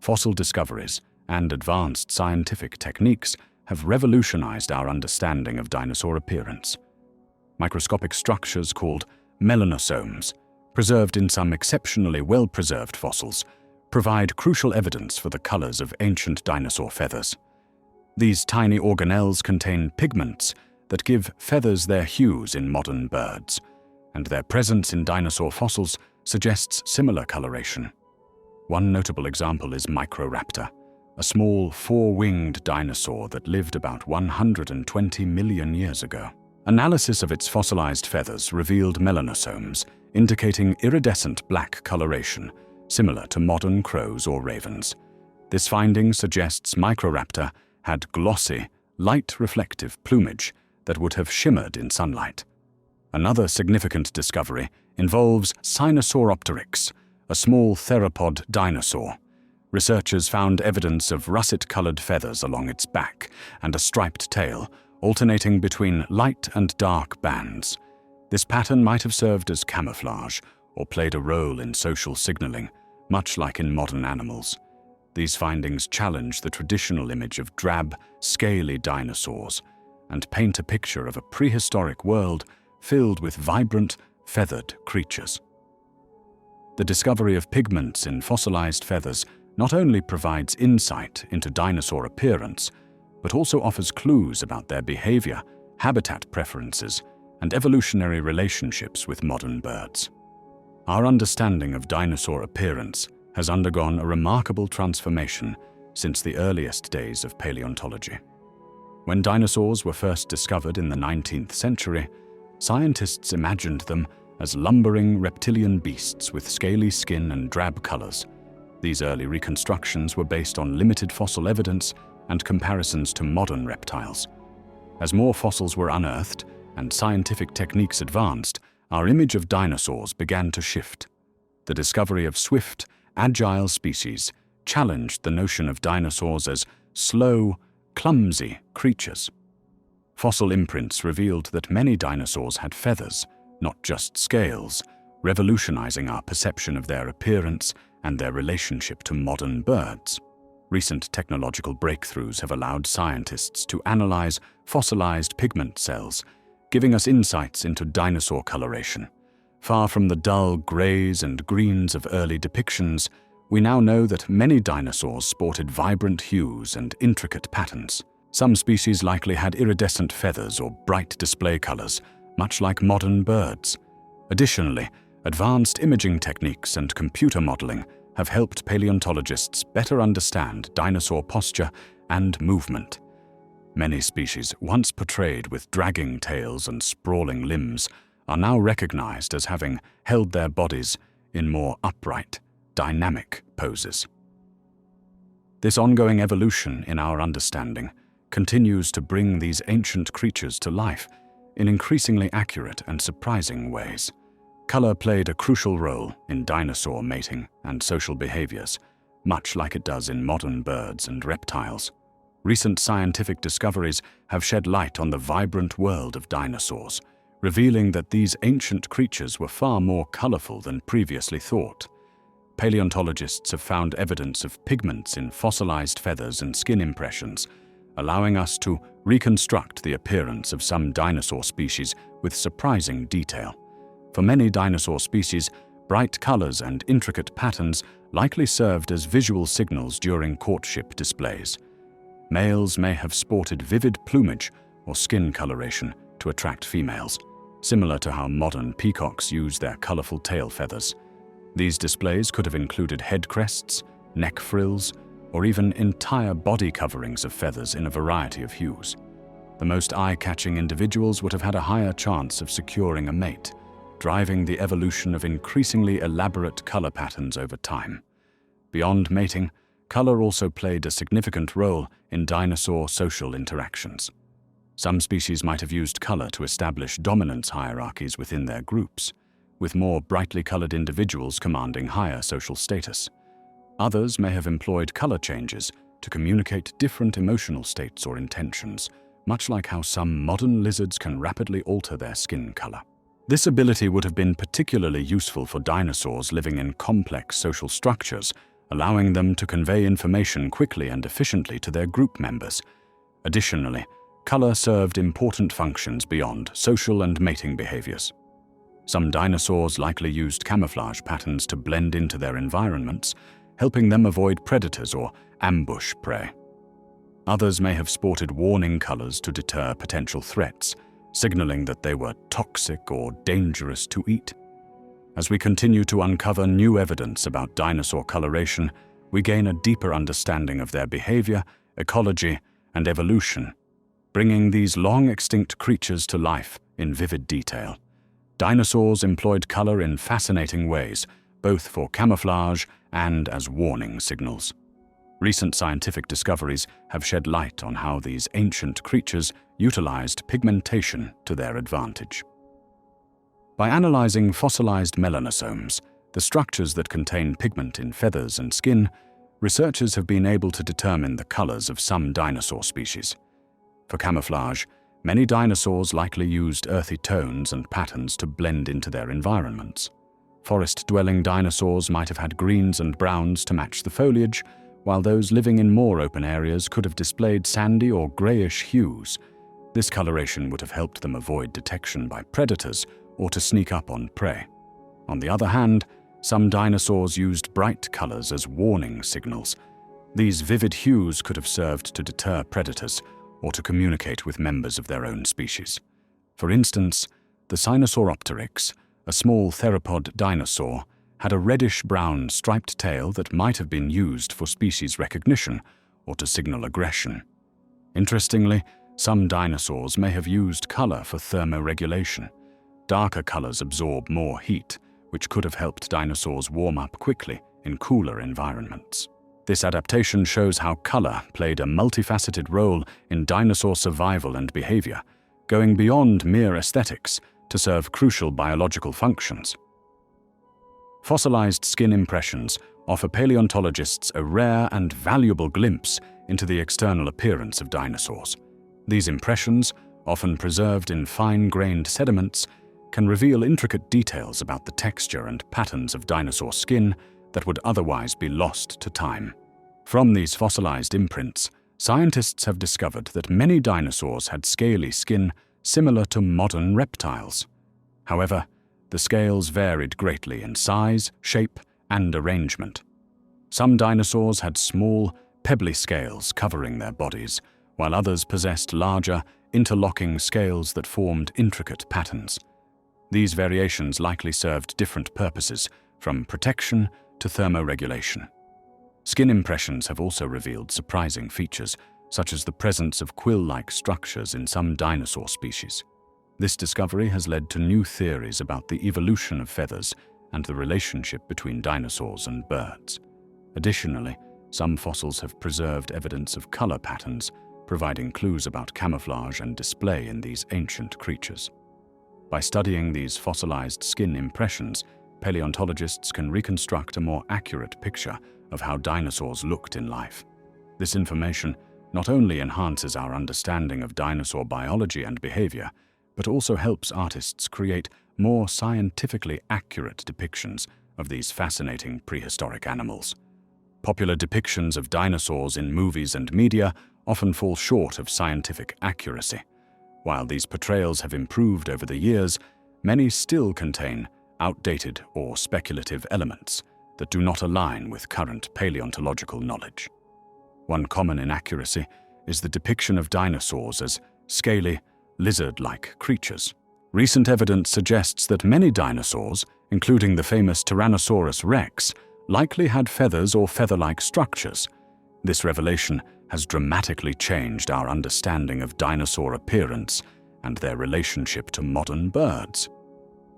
S1: Fossil discoveries and advanced scientific techniques have revolutionized our understanding of dinosaur appearance. Microscopic structures called melanosomes, preserved in some exceptionally well-preserved fossils, provide crucial evidence for the colors of ancient dinosaur feathers. These tiny organelles contain pigments that give feathers their hues in modern birds, and their presence in dinosaur fossils suggests similar coloration. One notable example is Microraptor, a small four-winged dinosaur that lived about 120 million years ago. Analysis of its fossilized feathers revealed melanosomes, indicating iridescent black coloration, similar to modern crows or ravens. This finding suggests Microraptor had glossy, light-reflective plumage that would have shimmered in sunlight. Another significant discovery involves Sinosauropteryx, a small theropod dinosaur. Researchers found evidence of russet-colored feathers along its back and a striped tail, alternating between light and dark bands. This pattern might have served as camouflage or played a role in social signaling, much like in modern animals. These findings challenge the traditional image of drab, scaly dinosaurs and paint a picture of a prehistoric world filled with vibrant, feathered creatures. The discovery of pigments in fossilized feathers not only provides insight into dinosaur appearance, but also offers clues about their behavior, habitat preferences, and evolutionary relationships with modern birds. Our understanding of dinosaur appearance has undergone a remarkable transformation since the earliest days of paleontology. When dinosaurs were first discovered in the 19th century, scientists imagined them as lumbering reptilian beasts with scaly skin and drab colors. These early reconstructions were based on limited fossil evidence and comparisons to modern reptiles. As more fossils were unearthed and scientific techniques advanced, our image of dinosaurs began to shift. The discovery of swift, agile species challenged the notion of dinosaurs as slow, clumsy creatures. Fossil imprints revealed that many dinosaurs had feathers, not just scales, revolutionizing our perception of their appearance and their relationship to modern birds. Recent technological breakthroughs have allowed scientists to analyze fossilized pigment cells, giving us insights into dinosaur coloration. Far from the dull grays and greens of early depictions, we now know that many dinosaurs sported vibrant hues and intricate patterns. Some species likely had iridescent feathers or bright display colors, much like modern birds. Additionally, advanced imaging techniques and computer modeling have helped paleontologists better understand dinosaur posture and movement. Many species once portrayed with dragging tails and sprawling limbs are now recognized as having held their bodies in more upright, dynamic poses. This ongoing evolution in our understanding continues to bring these ancient creatures to life in increasingly accurate and surprising ways. Color played a crucial role in dinosaur mating and social behaviors, much like it does in modern birds and reptiles. Recent scientific discoveries have shed light on the vibrant world of dinosaurs, revealing that these ancient creatures were far more colorful than previously thought. Paleontologists have found evidence of pigments in fossilized feathers and skin impressions, allowing us to reconstruct the appearance of some dinosaur species with surprising detail. For many dinosaur species, bright colors and intricate patterns likely served as visual signals during courtship displays. Males may have sported vivid plumage or skin coloration to attract females, similar to how modern peacocks use their colorful tail feathers. These displays could have included head crests, neck frills, or even entire body coverings of feathers in a variety of hues. The most eye-catching individuals would have had a higher chance of securing a mate, driving the evolution of increasingly elaborate color patterns over time. Beyond mating, color also played a significant role in dinosaur social interactions. Some species might have used color to establish dominance hierarchies within their groups, with more brightly colored individuals commanding higher social status. Others may have employed color changes to communicate different emotional states or intentions, much like how some modern lizards can rapidly alter their skin color. This ability would have been particularly useful for dinosaurs living in complex social structures, allowing them to convey information quickly and efficiently to their group members. Additionally, color served important functions beyond social and mating behaviors. Some dinosaurs likely used camouflage patterns to blend into their environments, helping them avoid predators or ambush prey. Others may have sported warning colors to deter potential threats, signaling that they were toxic or dangerous to eat. As we continue to uncover new evidence about dinosaur coloration, we gain a deeper understanding of their behavior, ecology, and evolution, bringing these long-extinct creatures to life in vivid detail. Dinosaurs employed color in fascinating ways, both for camouflage and as warning signals. Recent scientific discoveries have shed light on how these ancient creatures utilized pigmentation to their advantage. By analyzing fossilized melanosomes, the structures that contain pigment in feathers and skin, researchers have been able to determine the colors of some dinosaur species. For camouflage, many dinosaurs likely used earthy tones and patterns to blend into their environments. Forest-dwelling dinosaurs might have had greens and browns to match the foliage, while those living in more open areas could have displayed sandy or grayish hues. This coloration would have helped them avoid detection by predators or to sneak up on prey. On the other hand, some dinosaurs used bright colors as warning signals. These vivid hues could have served to deter predators or to communicate with members of their own species. For instance, the Sinosauropteryx, a small theropod dinosaur, had a reddish-brown striped tail that might have been used for species recognition or to signal aggression. Interestingly, some dinosaurs may have used color for thermoregulation. Darker colors absorb more heat, which could have helped dinosaurs warm up quickly in cooler environments. This adaptation shows how color played a multifaceted role in dinosaur survival and behavior, going beyond mere aesthetics to serve crucial biological functions. Fossilized skin impressions offer paleontologists a rare and valuable glimpse into the external appearance of dinosaurs. These impressions, often preserved in fine-grained sediments, can reveal intricate details about the texture and patterns of dinosaur skin that would otherwise be lost to time. From these fossilized imprints, scientists have discovered that many dinosaurs had scaly skin similar to modern reptiles. However, the scales varied greatly in size, shape, and arrangement. Some dinosaurs had small, pebbly scales covering their bodies, while others possessed larger, interlocking scales that formed intricate patterns. These variations likely served different purposes, from protection to thermoregulation. Skin impressions have also revealed surprising features, such as the presence of quill-like structures in some dinosaur species. This discovery has led to new theories about the evolution of feathers and the relationship between dinosaurs and birds. Additionally, some fossils have preserved evidence of color patterns, providing clues about camouflage and display in these ancient creatures. By studying these fossilized skin impressions, paleontologists can reconstruct a more accurate picture of how dinosaurs looked in life. This information not only enhances our understanding of dinosaur biology and behavior, but also helps artists create more scientifically accurate depictions of these fascinating prehistoric animals. Popular depictions of dinosaurs in movies and media often fall short of scientific accuracy. While these portrayals have improved over the years, many still contain outdated or speculative elements that do not align with current paleontological knowledge. One common inaccuracy is the depiction of dinosaurs as scaly, lizard-like creatures. Recent evidence suggests that many dinosaurs, including the famous Tyrannosaurus rex, likely had feathers or feather-like structures. This revelation has dramatically changed our understanding of dinosaur appearance and their relationship to modern birds.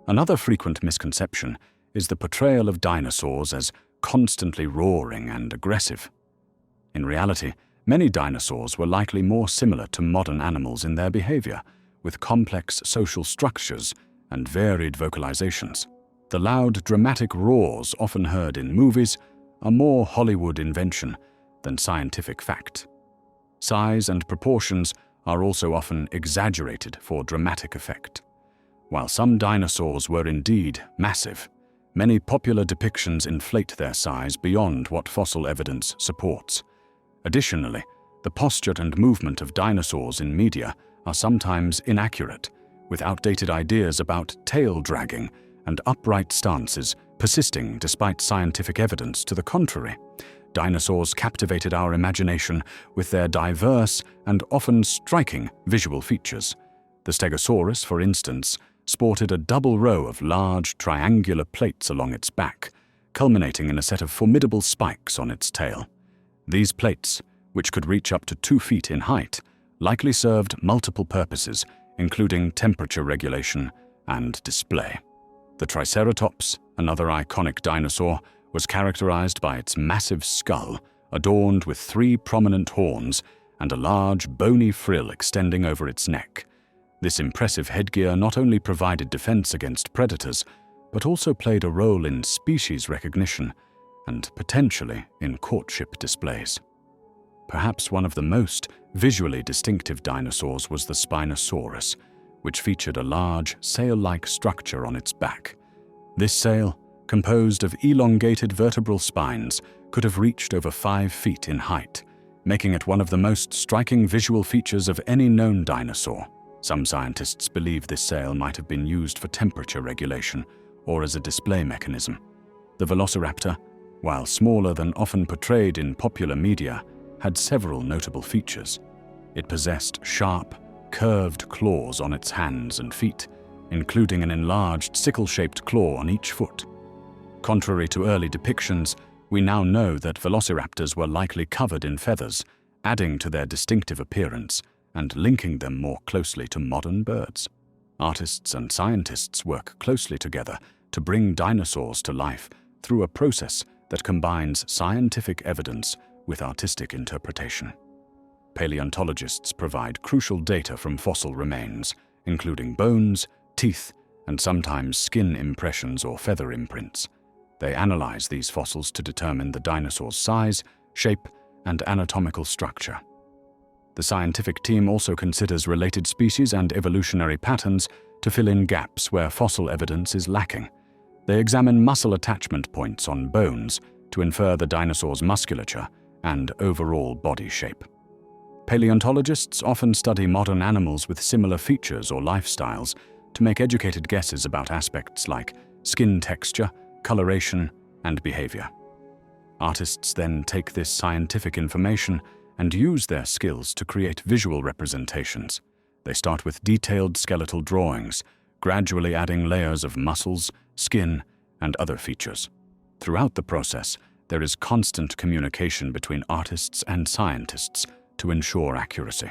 S1: Another frequent misconception is the portrayal of dinosaurs as constantly roaring and aggressive. In reality, many dinosaurs were likely more similar to modern animals in their behavior, with complex social structures and varied vocalizations. The loud, dramatic roars often heard in movies are more Hollywood invention than scientific fact. Size and proportions are also often exaggerated for dramatic effect. While some dinosaurs were indeed massive, many popular depictions inflate their size beyond what fossil evidence supports. Additionally, the posture and movement of dinosaurs in media are sometimes inaccurate, with outdated ideas about tail dragging and upright stances persisting despite scientific evidence to the contrary. Dinosaurs captivated our imagination with their diverse and often striking visual features. The Stegosaurus, for instance, sported a double row of large triangular plates along its back, culminating in a set of formidable spikes on its tail. These plates, which could reach up to 2 feet in height, likely served multiple purposes, including temperature regulation and display. The Triceratops, another iconic dinosaur, was characterized by its massive skull, adorned with 3 prominent horns and a large, bony frill extending over its neck. This impressive headgear not only provided defense against predators, but also played a role in species recognition and potentially in courtship displays. Perhaps one of the most visually distinctive dinosaurs was the Spinosaurus, which featured a large, sail-like structure on its back. This sail, composed of elongated vertebral spines, could have reached over 5 feet in height, making it one of the most striking visual features of any known dinosaur. Some scientists believe this sail might have been used for temperature regulation or as a display mechanism. The Velociraptor, while smaller than often portrayed in popular media, had several notable features. It possessed sharp, curved claws on its hands and feet, including an enlarged sickle-shaped claw on each foot. Contrary to early depictions, we now know that velociraptors were likely covered in feathers, adding to their distinctive appearance and linking them more closely to modern birds. Artists and scientists work closely together to bring dinosaurs to life through a process that combines scientific evidence with artistic interpretation. Paleontologists provide crucial data from fossil remains, including bones, teeth, and sometimes skin impressions or feather imprints. They analyze these fossils to determine the dinosaur's size, shape, and anatomical structure. The scientific team also considers related species and evolutionary patterns to fill in gaps where fossil evidence is lacking. They examine muscle attachment points on bones to infer the dinosaur's musculature and overall body shape. Paleontologists often study modern animals with similar features or lifestyles to make educated guesses about aspects like skin texture, coloration, and behavior. Artists then take this scientific information and use their skills to create visual representations. They start with detailed skeletal drawings, gradually adding layers of muscles, skin, and other features. Throughout the process, there is constant communication between artists and scientists to ensure accuracy.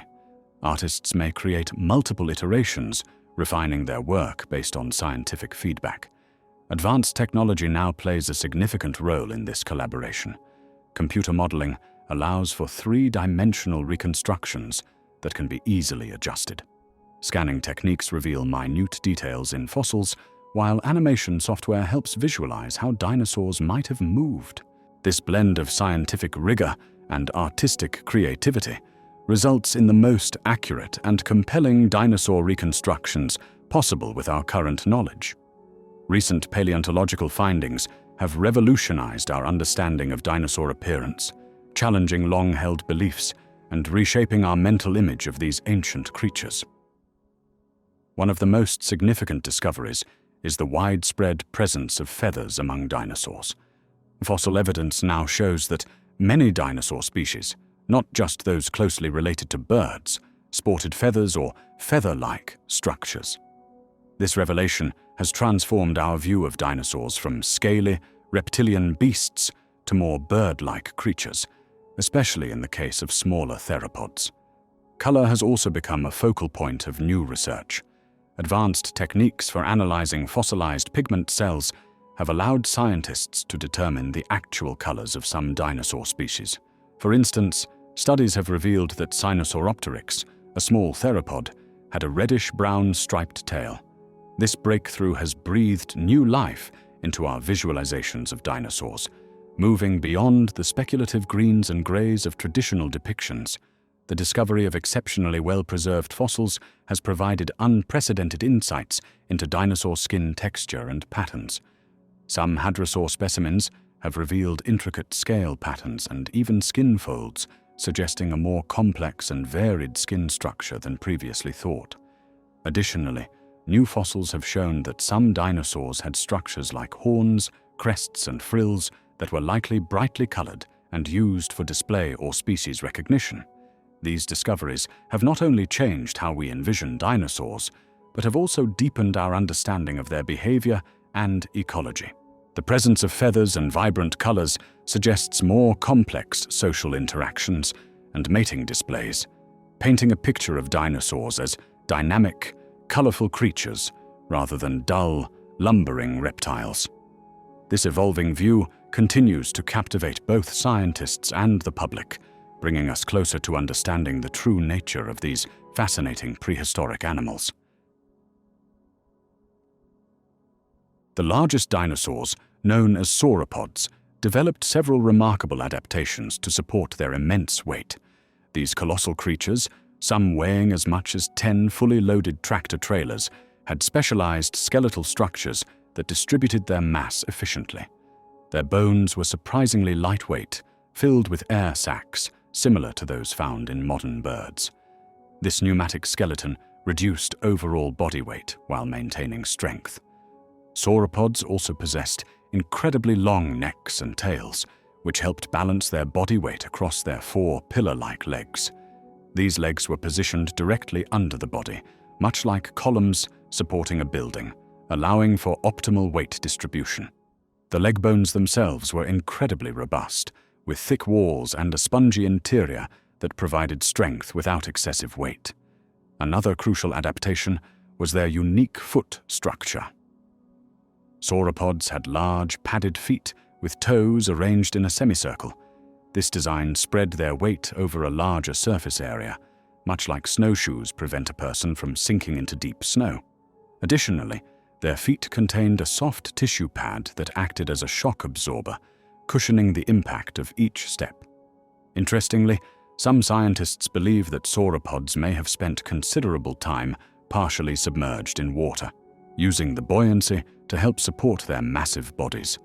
S1: Artists may create multiple iterations, refining their work based on scientific feedback. Advanced technology now plays a significant role in this collaboration. Computer modeling allows for 3-dimensional reconstructions that can be easily adjusted. Scanning techniques reveal minute details in fossils, while animation software helps visualize how dinosaurs might have moved. This blend of scientific rigor and artistic creativity results in the most accurate and compelling dinosaur reconstructions possible with our current knowledge. Recent paleontological findings have revolutionized our understanding of dinosaur appearance, challenging long-held beliefs and reshaping our mental image of these ancient creatures. One of the most significant discoveries is the widespread presence of feathers among dinosaurs. Fossil evidence now shows that many dinosaur species, not just those closely related to birds, sported feathers or feather-like structures. This revelation has transformed our view of dinosaurs from scaly, reptilian beasts to more bird-like creatures, especially in the case of smaller theropods. Color has also become a focal point of new research. Advanced techniques for analyzing fossilized pigment cells have allowed scientists to determine the actual colors of some dinosaur species. For instance, studies have revealed that Sinosauropteryx, a small theropod, had a reddish-brown striped tail. This breakthrough has breathed new life into our visualizations of dinosaurs, moving beyond the speculative greens and grays of traditional depictions. The discovery of exceptionally well-preserved fossils has provided unprecedented insights into dinosaur skin texture and patterns. Some hadrosaur specimens have revealed intricate scale patterns and even skin folds, suggesting a more complex and varied skin structure than previously thought. Additionally, new fossils have shown that some dinosaurs had structures like horns, crests, and frills that were likely brightly colored and used for display or species recognition. These discoveries have not only changed how we envision dinosaurs, but have also deepened our understanding of their behavior and ecology. The presence of feathers and vibrant colors suggests more complex social interactions and mating displays, painting a picture of dinosaurs as dynamic, colorful creatures rather than dull, lumbering reptiles. This evolving view continues to captivate both scientists and the public, bringing us closer to understanding the true nature of these fascinating prehistoric animals. The largest dinosaurs, known as sauropods, developed several remarkable adaptations to support their immense weight. These colossal creatures, some weighing as much as 10 fully loaded tractor-trailers, had specialized skeletal structures that distributed their mass efficiently. Their bones were surprisingly lightweight, filled with air sacs, similar to those found in modern birds. This pneumatic skeleton reduced overall body weight while maintaining strength. Sauropods also possessed incredibly long necks and tails, which helped balance their body weight across their 4 pillar-like legs. These legs were positioned directly under the body, much like columns supporting a building, allowing for optimal weight distribution. The leg bones themselves were incredibly robust, with thick walls and a spongy interior that provided strength without excessive weight. Another crucial adaptation was their unique foot structure. Sauropods had large, padded feet with toes arranged in a semicircle. This design spread their weight over a larger surface area, much like snowshoes prevent a person from sinking into deep snow. Additionally, their feet contained a soft tissue pad that acted as a shock absorber, cushioning the impact of each step. Interestingly, some scientists believe that sauropods may have spent considerable time partially submerged in water, using the buoyancy to help support their massive bodies.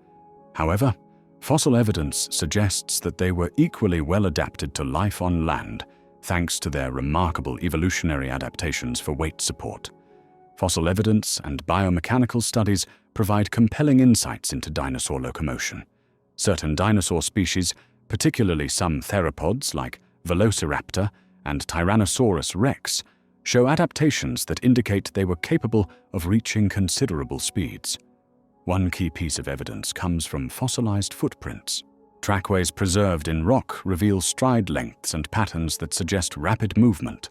S1: However, fossil evidence suggests that they were equally well adapted to life on land, thanks to their remarkable evolutionary adaptations for weight support. Fossil evidence and biomechanical studies provide compelling insights into dinosaur locomotion. Certain dinosaur species, particularly some theropods like Velociraptor and Tyrannosaurus rex, show adaptations that indicate they were capable of reaching considerable speeds. One key piece of evidence comes from fossilized footprints. Trackways preserved in rock reveal stride lengths and patterns that suggest rapid movement.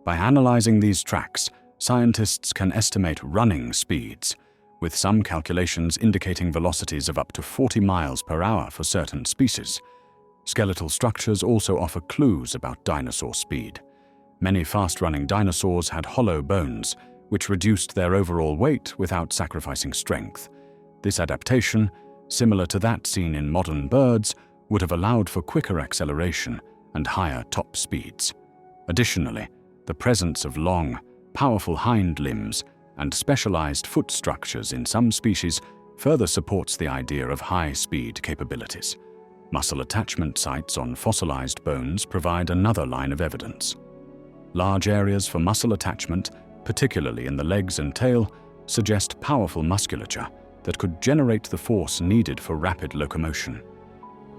S1: By analyzing these tracks, scientists can estimate running speeds, with some calculations indicating velocities of up to 40 miles per hour for certain species. Skeletal structures also offer clues about dinosaur speed. Many fast-running dinosaurs had hollow bones, which reduced their overall weight without sacrificing strength. This adaptation, similar to that seen in modern birds, would have allowed for quicker acceleration and higher top speeds. Additionally, the presence of long, powerful hind limbs and specialized foot structures in some species further supports the idea of high-speed capabilities. Muscle attachment sites on fossilized bones provide another line of evidence. Large areas for muscle attachment, particularly in the legs and tail, suggest powerful musculature that could generate the force needed for rapid locomotion.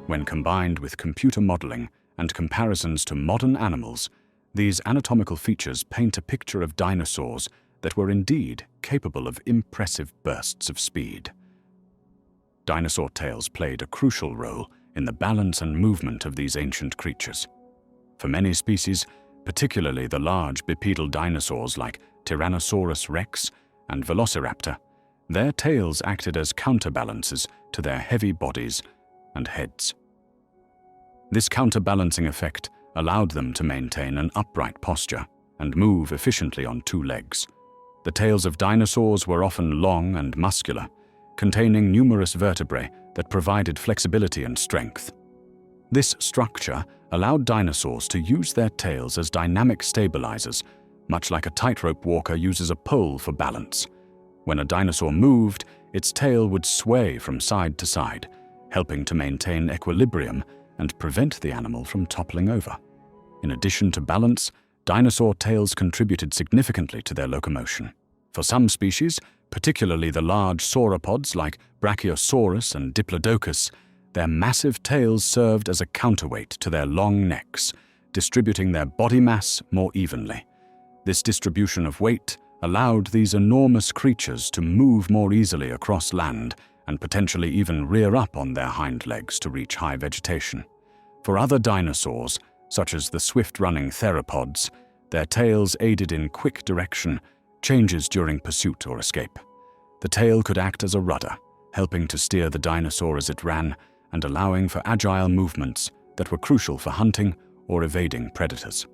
S1: When combined with computer modeling and comparisons to modern animals, these anatomical features paint a picture of dinosaurs that were indeed capable of impressive bursts of speed. Dinosaur tails played a crucial role in the balance and movement of these ancient creatures. For many species, particularly the large bipedal dinosaurs like Tyrannosaurus rex and Velociraptor, their tails acted as counterbalances to their heavy bodies and heads. This counterbalancing effect allowed them to maintain an upright posture and move efficiently on two legs. The tails of dinosaurs were often long and muscular, containing numerous vertebrae that provided flexibility and strength. This structure allowed dinosaurs to use their tails as dynamic stabilizers, much like a tightrope walker uses a pole for balance. When a dinosaur moved, its tail would sway from side to side, helping to maintain equilibrium and prevent the animal from toppling over. In addition to balance, dinosaur tails contributed significantly to their locomotion. For some species, particularly the large sauropods like Brachiosaurus and Diplodocus, their massive tails served as a counterweight to their long necks, distributing their body mass more evenly. This distribution of weight allowed these enormous creatures to move more easily across land and potentially even rear up on their hind legs to reach high vegetation. For other dinosaurs, such as the swift-running theropods, their tails aided in quick direction changes during pursuit or escape. The tail could act as a rudder, helping to steer the dinosaur as it ran and allowing for agile movements that were crucial for hunting or evading predators.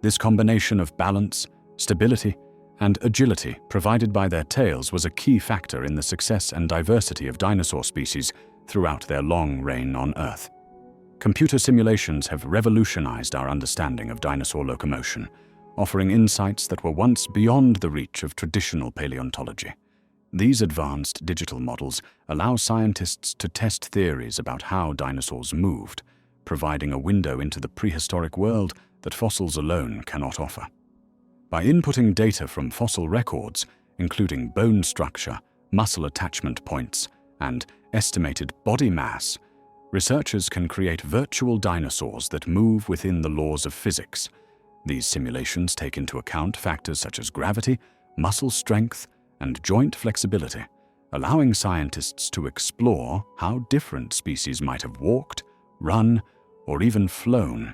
S1: This combination of balance, stability, and agility provided by their tails was a key factor in the success and diversity of dinosaur species throughout their long reign on Earth. Computer simulations have revolutionized our understanding of dinosaur locomotion, offering insights that were once beyond the reach of traditional paleontology. These advanced digital models allow scientists to test theories about how dinosaurs moved, providing a window into the prehistoric world that fossils alone cannot offer. By inputting data from fossil records, including bone structure, muscle attachment points, and estimated body mass, researchers can create virtual dinosaurs that move within the laws of physics. These simulations take into account factors such as gravity, muscle strength, and joint flexibility, allowing scientists to explore how different species might have walked, run, or even flown.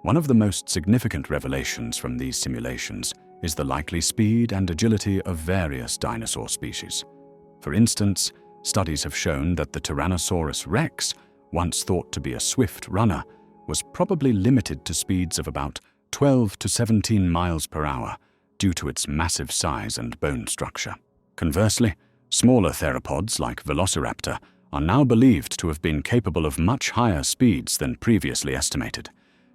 S1: One of the most significant revelations from these simulations is the likely speed and agility of various dinosaur species. For instance, studies have shown that the Tyrannosaurus rex, once thought to be a swift runner, was probably limited to speeds of about 12 to 17 miles per hour due to its massive size and bone structure. Conversely, smaller theropods like Velociraptor are now believed to have been capable of much higher speeds than previously estimated.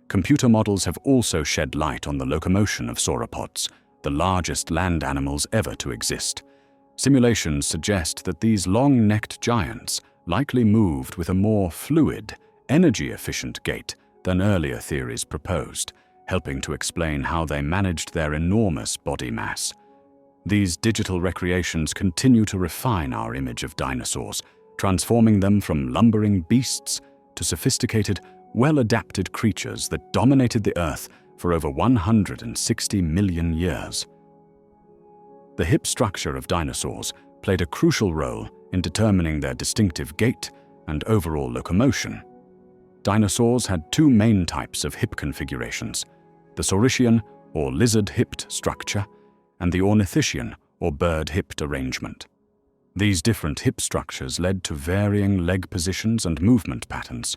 S1: Computer models have also shed light on the locomotion of sauropods, the largest land animals ever to exist. Simulations suggest that these long-necked giants likely moved with a more fluid, energy-efficient gait than earlier theories proposed, helping to explain how they managed their enormous body mass. These digital recreations continue to refine our image of dinosaurs, transforming them from lumbering beasts to sophisticated, well-adapted creatures that dominated the Earth for over 160 million years. The hip structure of dinosaurs played a crucial role in determining their distinctive gait and overall locomotion. Dinosaurs had two main types of hip configurations: the Saurischian, or lizard-hipped structure, and the Ornithischian, or bird-hipped arrangement. These different hip structures led to varying leg positions and movement patterns.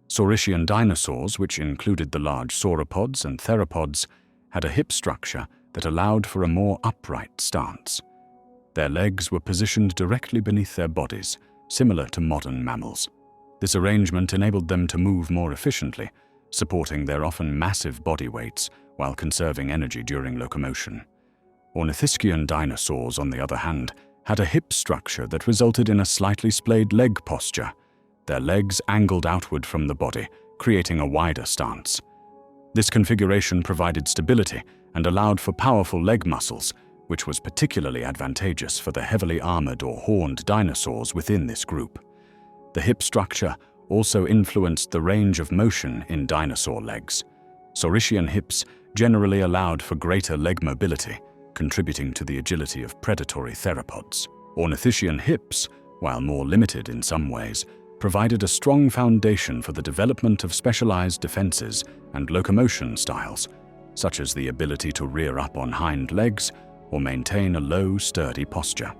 S1: Saurischian dinosaurs, which included the large sauropods and theropods, had a hip structure that allowed for a more upright stance. Their legs were positioned directly beneath their bodies, similar to modern mammals. This arrangement enabled them to move more efficiently, supporting their often massive body weights while conserving energy during locomotion. Ornithischian dinosaurs, on the other hand, had a hip structure that resulted in a slightly splayed leg posture. Their legs angled outward from the body, creating a wider stance. This configuration provided stability and allowed for powerful leg muscles, which was particularly advantageous for the heavily armored or horned dinosaurs within this group. The hip structure also influenced the range of motion in dinosaur legs. Saurischian hips generally allowed for greater leg mobility, contributing to the agility of predatory theropods. Ornithischian hips, while more limited in some ways, provided a strong foundation for the development of specialized defenses and locomotion styles, such as the ability to rear up on hind legs or maintain a low, sturdy posture.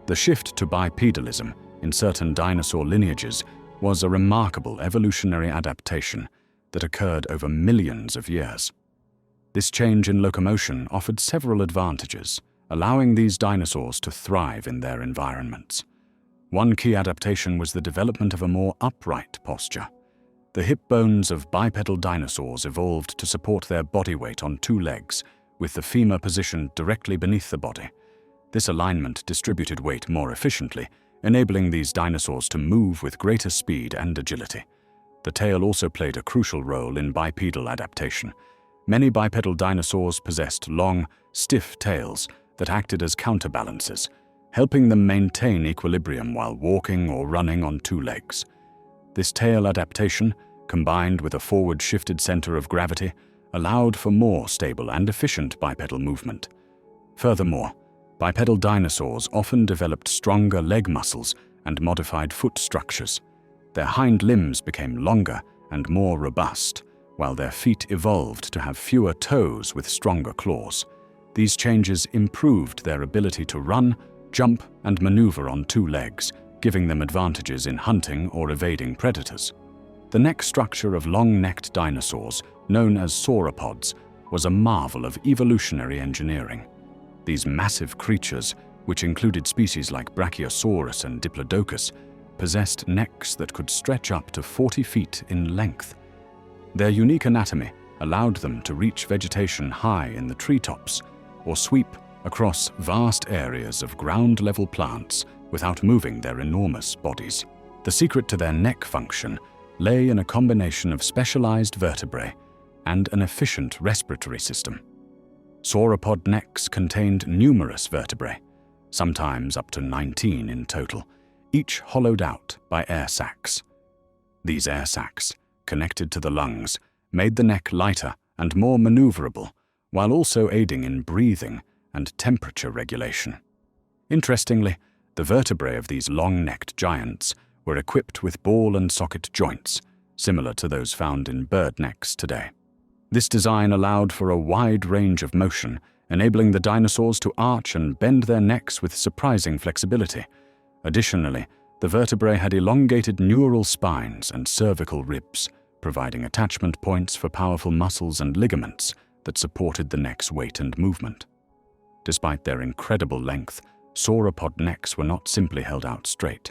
S1: The shift to bipedalism in certain dinosaur lineages was a remarkable evolutionary adaptation that occurred over millions of years. This change in locomotion offered several advantages, allowing these dinosaurs to thrive in their environments. One key adaptation was the development of a more upright posture. The hip bones of bipedal dinosaurs evolved to support their body weight on two legs, with the femur positioned directly beneath the body. This alignment distributed weight more efficiently, enabling these dinosaurs to move with greater speed and agility. The tail also played a crucial role in bipedal adaptation. Many bipedal dinosaurs possessed long, stiff tails that acted as counterbalances, helping them maintain equilibrium while walking or running on two legs. This tail adaptation, combined with a forward-shifted center of gravity, allowed for more stable and efficient bipedal movement. Furthermore, bipedal dinosaurs often developed stronger leg muscles and modified foot structures. Their hind limbs became longer and more robust, while their feet evolved to have fewer toes with stronger claws. These changes improved their ability to run, jump, and maneuver on two legs, giving them advantages in hunting or evading predators. The neck structure of long-necked dinosaurs, known as sauropods, was a marvel of evolutionary engineering. These massive creatures, which included species like Brachiosaurus and Diplodocus, possessed necks that could stretch up to 40 feet in length. Their unique anatomy allowed them to reach vegetation high in the treetops or sweep across vast areas of ground-level plants without moving their enormous bodies. The secret to their neck function lay in a combination of specialized vertebrae and an efficient respiratory system. Sauropod necks contained numerous vertebrae, sometimes up to 19 in total, each hollowed out by air sacs. These air sacs, connected to the lungs, made the neck lighter and more maneuverable, while also aiding in breathing and temperature regulation. Interestingly, the vertebrae of these long-necked giants were equipped with ball and socket joints, similar to those found in bird necks today. This design allowed for a wide range of motion, enabling the dinosaurs to arch and bend their necks with surprising flexibility. Additionally, the vertebrae had elongated neural spines and cervical ribs, providing attachment points for powerful muscles and ligaments that supported the neck's weight and movement. Despite their incredible length, sauropod necks were not simply held out straight.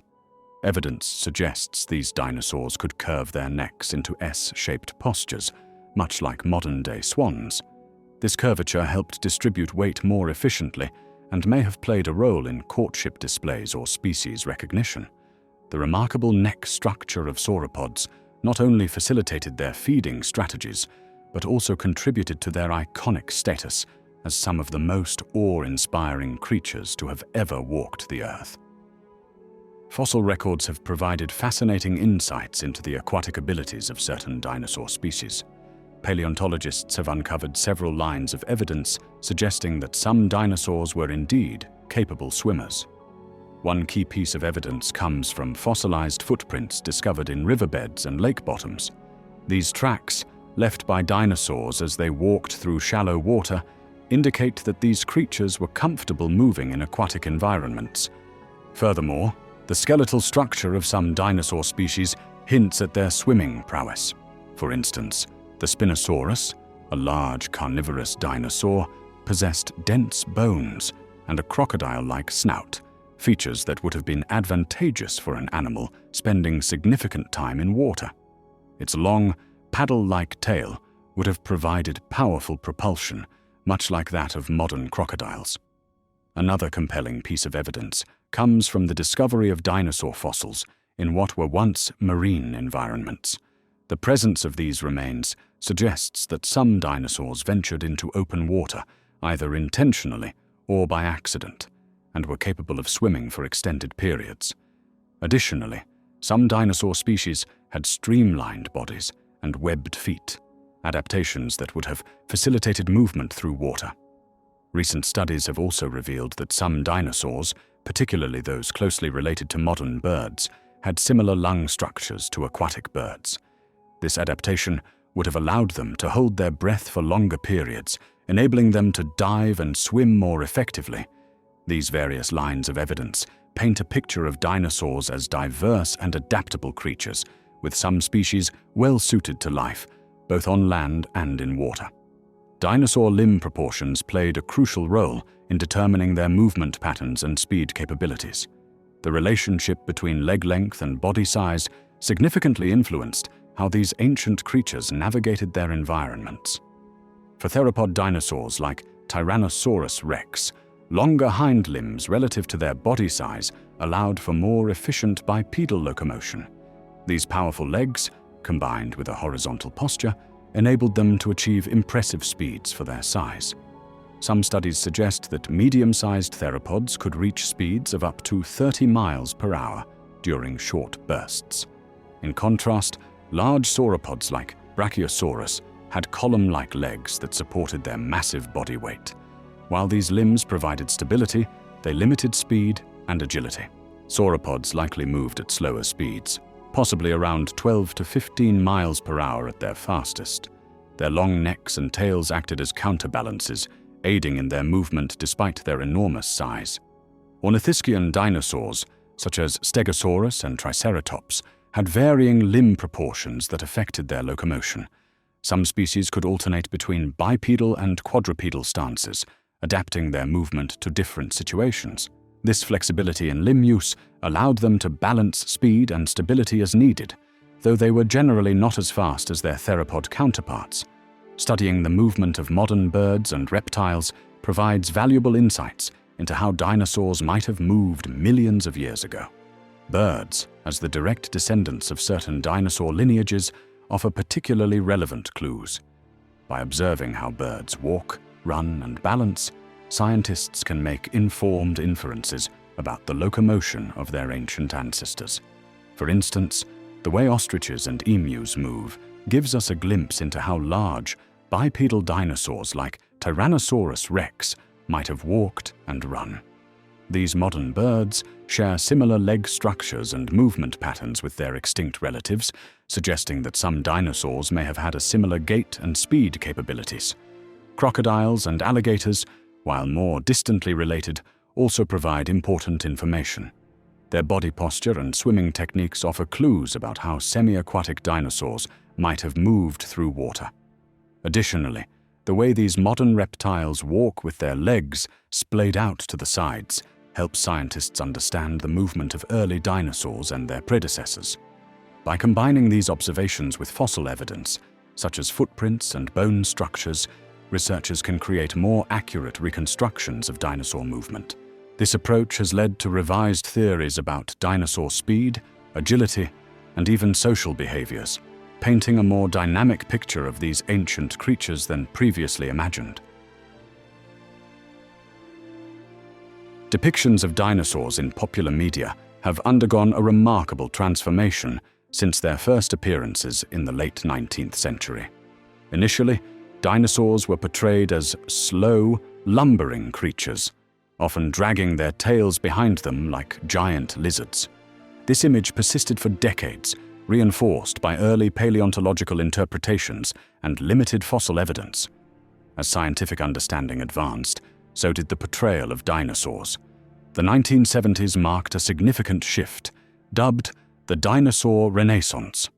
S1: Evidence suggests these dinosaurs could curve their necks into S-shaped postures, much like modern-day swans. This curvature helped distribute weight more efficiently and may have played a role in courtship displays or species recognition. The remarkable neck structure of sauropods not only facilitated their feeding strategies, but also contributed to their iconic status as some of the most awe-inspiring creatures to have ever walked the earth. Fossil records have provided fascinating insights into the aquatic abilities of certain dinosaur species. Paleontologists have uncovered several lines of evidence suggesting that some dinosaurs were indeed capable swimmers. One key piece of evidence comes from fossilized footprints discovered in riverbeds and lake bottoms. These tracks, left by dinosaurs as they walked through shallow water, indicate that these creatures were comfortable moving in aquatic environments. Furthermore, the skeletal structure of some dinosaur species hints at their swimming prowess. For instance, the Spinosaurus, a large carnivorous dinosaur, possessed dense bones and a crocodile-like snout, features that would have been advantageous for an animal spending significant time in water. Its long, paddle-like tail would have provided powerful propulsion, much like that of modern crocodiles. Another compelling piece of evidence comes from the discovery of dinosaur fossils in what were once marine environments. The presence of these remains suggests that some dinosaurs ventured into open water, either intentionally or by accident, and were capable of swimming for extended periods. Additionally, some dinosaur species had streamlined bodies and webbed feet, adaptations that would have facilitated movement through water. Recent studies have also revealed that some dinosaurs, particularly those closely related to modern birds, had similar lung structures to aquatic birds. This adaptation would have allowed them to hold their breath for longer periods, enabling them to dive and swim more effectively. These various lines of evidence paint a picture of dinosaurs as diverse and adaptable creatures, with some species well suited to life, both on land and in water. Dinosaur limb proportions played a crucial role in determining their movement patterns and speed capabilities. The relationship between leg length and body size significantly influenced how these ancient creatures navigated their environments. For theropod dinosaurs like Tyrannosaurus rex, longer hind limbs relative to their body size allowed for more efficient bipedal locomotion. These powerful legs, combined with a horizontal posture, enabled them to achieve impressive speeds for their size. Some studies suggest that medium-sized theropods could reach speeds of up to 30 miles per hour during short bursts. In contrast, large sauropods like Brachiosaurus had column-like legs that supported their massive body weight. While these limbs provided stability, they limited speed and agility. Sauropods likely moved at slower speeds, possibly around 12 to 15 miles per hour at their fastest. Their long necks and tails acted as counterbalances, aiding in their movement despite their enormous size. Ornithischian dinosaurs, such as Stegosaurus and Triceratops, had varying limb proportions that affected their locomotion. Some species could alternate between bipedal and quadrupedal stances, adapting their movement to different situations. This flexibility in limb use allowed them to balance speed and stability as needed, though they were generally not as fast as their theropod counterparts. Studying the movement of modern birds and reptiles provides valuable insights into how dinosaurs might have moved millions of years ago. Birds, as the direct descendants of certain dinosaur lineages, offer particularly relevant clues. By observing how birds walk, run, and balance, scientists can make informed inferences about the locomotion of their ancient ancestors. For instance, the way ostriches and emus move gives us a glimpse into how large, bipedal dinosaurs like Tyrannosaurus rex might have walked and run. These modern birds share similar leg structures and movement patterns with their extinct relatives, suggesting that some dinosaurs may have had a similar gait and speed capabilities. Crocodiles and alligators, while more distantly related, also provide important information. Their body posture and swimming techniques offer clues about how semi-aquatic dinosaurs might have moved through water. Additionally, the way these modern reptiles walk with their legs splayed out to the sides helps scientists understand the movement of early dinosaurs and their predecessors. By combining these observations with fossil evidence, such as footprints and bone structures, researchers can create more accurate reconstructions of dinosaur movement. This approach has led to revised theories about dinosaur speed, agility, and even social behaviors, painting a more dynamic picture of these ancient creatures than previously imagined. Depictions of dinosaurs in popular media have undergone a remarkable transformation since their first appearances in the late 19th century. Initially, dinosaurs were portrayed as slow, lumbering creatures, often dragging their tails behind them like giant lizards. This image persisted for decades, reinforced by early paleontological interpretations and limited fossil evidence. As scientific understanding advanced, so did the portrayal of dinosaurs. The 1970s marked a significant shift, dubbed the Dinosaur Renaissance.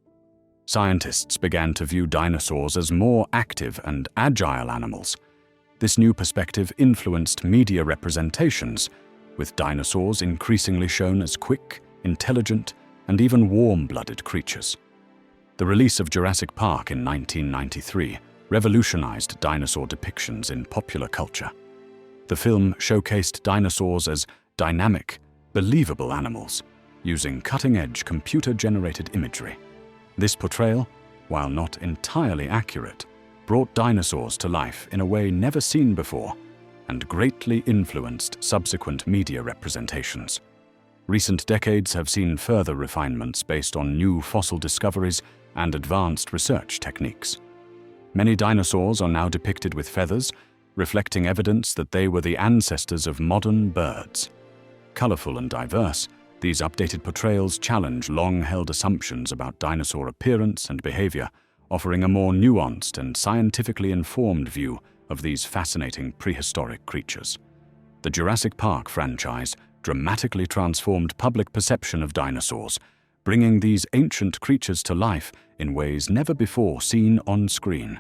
S1: Scientists began to view dinosaurs as more active and agile animals. This new perspective influenced media representations, with dinosaurs increasingly shown as quick, intelligent, and even warm-blooded creatures. The release of Jurassic Park in 1993 revolutionized dinosaur depictions in popular culture. The film showcased dinosaurs as dynamic, believable animals, using cutting-edge computer-generated imagery. This portrayal, while not entirely accurate, brought dinosaurs to life in a way never seen before and greatly influenced subsequent media representations. Recent decades have seen further refinements based on new fossil discoveries and advanced research techniques. Many dinosaurs are now depicted with feathers, reflecting evidence that they were the ancestors of modern birds. Colorful and diverse, these updated portrayals challenge long-held assumptions about dinosaur appearance and behavior, offering a more nuanced and scientifically informed view of these fascinating prehistoric creatures. The Jurassic Park franchise dramatically transformed public perception of dinosaurs, bringing these ancient creatures to life in ways never before seen on screen.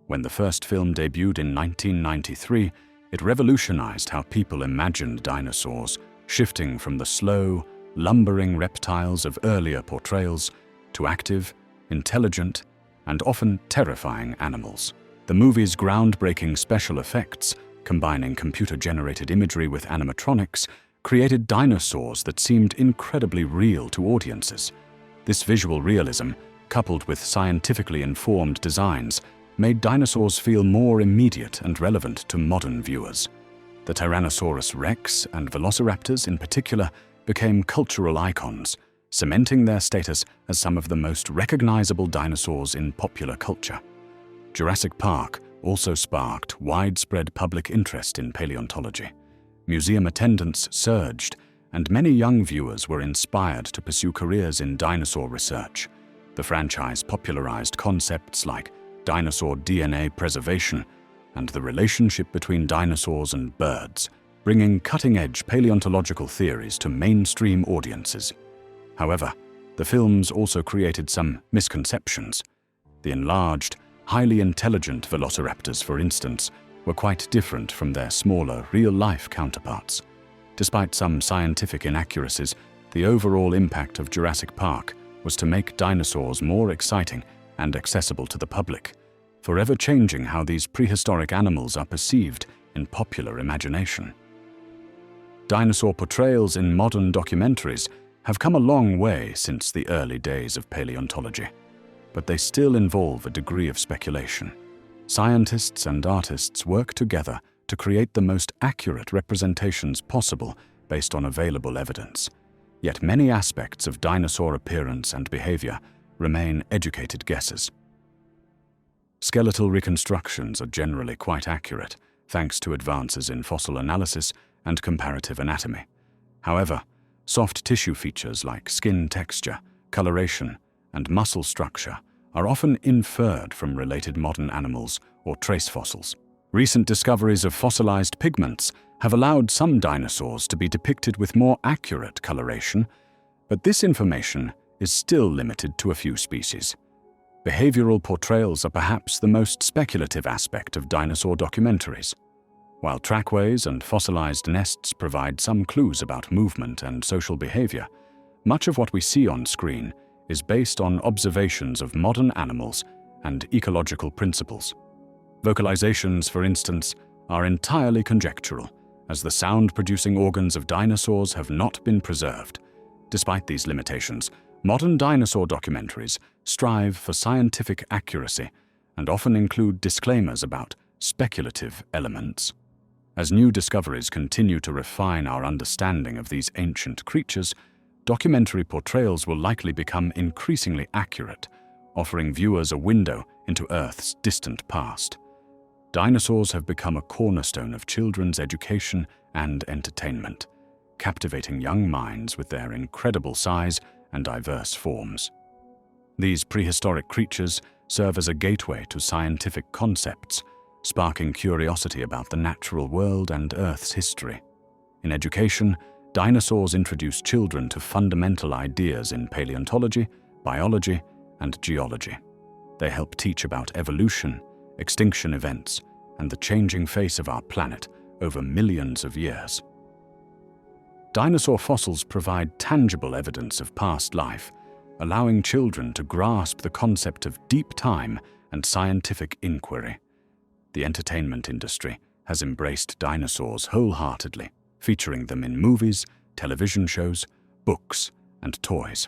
S1: When the first film debuted in 1993, it revolutionized how people imagined dinosaurs, shifting from the slow, lumbering reptiles of earlier portrayals to active, intelligent, and often terrifying animals. The movie's groundbreaking special effects, combining computer-generated imagery with animatronics, created dinosaurs that seemed incredibly real to audiences. This visual realism, coupled with scientifically informed designs, made dinosaurs feel more immediate and relevant to modern viewers. The Tyrannosaurus rex and velociraptors in particular became cultural icons, cementing their status as some of the most recognizable dinosaurs in popular culture. Jurassic Park also sparked widespread public interest in paleontology. Museum attendance surged, and many young viewers were inspired to pursue careers in dinosaur research. The franchise popularized concepts like dinosaur DNA preservation and the relationship between dinosaurs and birds, bringing cutting-edge paleontological theories to mainstream audiences. However, the films also created some misconceptions. The enlarged, highly intelligent velociraptors, for instance, were quite different from their smaller, real-life counterparts. Despite some scientific inaccuracies, the overall impact of Jurassic Park was to make dinosaurs more exciting and accessible to the public, forever changing how these prehistoric animals are perceived in popular imagination. Dinosaur portrayals in modern documentaries have come a long way since the early days of paleontology, but they still involve a degree of speculation. Scientists and artists work together to create the most accurate representations possible based on available evidence. Yet many aspects of dinosaur appearance and behavior remain educated guesses. Skeletal reconstructions are generally quite accurate, thanks to advances in fossil analysis and comparative anatomy. However, soft tissue features like skin texture, coloration, and muscle structure are often inferred from related modern animals or trace fossils. Recent discoveries of fossilized pigments have allowed some dinosaurs to be depicted with more accurate coloration, but this information is still limited to a few species. Behavioral portrayals are perhaps the most speculative aspect of dinosaur documentaries. While trackways and fossilized nests provide some clues about movement and social behavior, much of what we see on screen is based on observations of modern animals and ecological principles. Vocalizations, for instance, are entirely conjectural, as the sound-producing organs of dinosaurs have not been preserved. Despite these limitations, modern dinosaur documentaries strive for scientific accuracy and often include disclaimers about speculative elements. As new discoveries continue to refine our understanding of these ancient creatures, documentary portrayals will likely become increasingly accurate, offering viewers a window into Earth's distant past. Dinosaurs have become a cornerstone of children's education and entertainment, captivating young minds with their incredible size and diverse forms. These prehistoric creatures serve as a gateway to scientific concepts, sparking curiosity about the natural world and Earth's history. In education, dinosaurs introduce children to fundamental ideas in paleontology, biology, and geology. They help teach about evolution, extinction events, and the changing face of our planet over millions of years. Dinosaur fossils provide tangible evidence of past life, allowing children to grasp the concept of deep time and scientific inquiry. The entertainment industry has embraced dinosaurs wholeheartedly, featuring them in movies, television shows, books, and toys.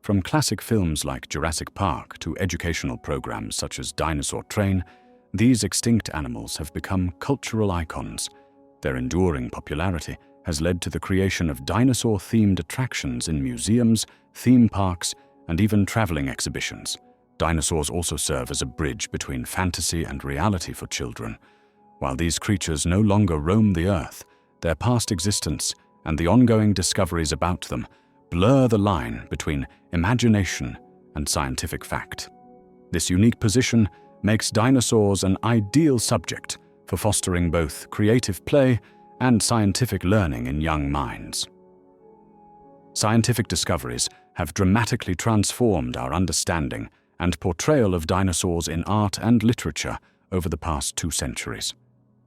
S1: From classic films like Jurassic Park to educational programs such as Dinosaur Train, these extinct animals have become cultural icons. Their enduring popularity has led to the creation of dinosaur-themed attractions in museums, theme parks, and even traveling exhibitions. Dinosaurs also serve as a bridge between fantasy and reality for children, While these creatures no longer roam the earth, their past existence and the ongoing discoveries about them blur the line between imagination and scientific fact. This unique position makes dinosaurs an ideal subject for fostering both creative play and scientific learning in young minds. Scientific discoveries have dramatically transformed our understanding and portrayal of dinosaurs in art and literature over the past 2 centuries.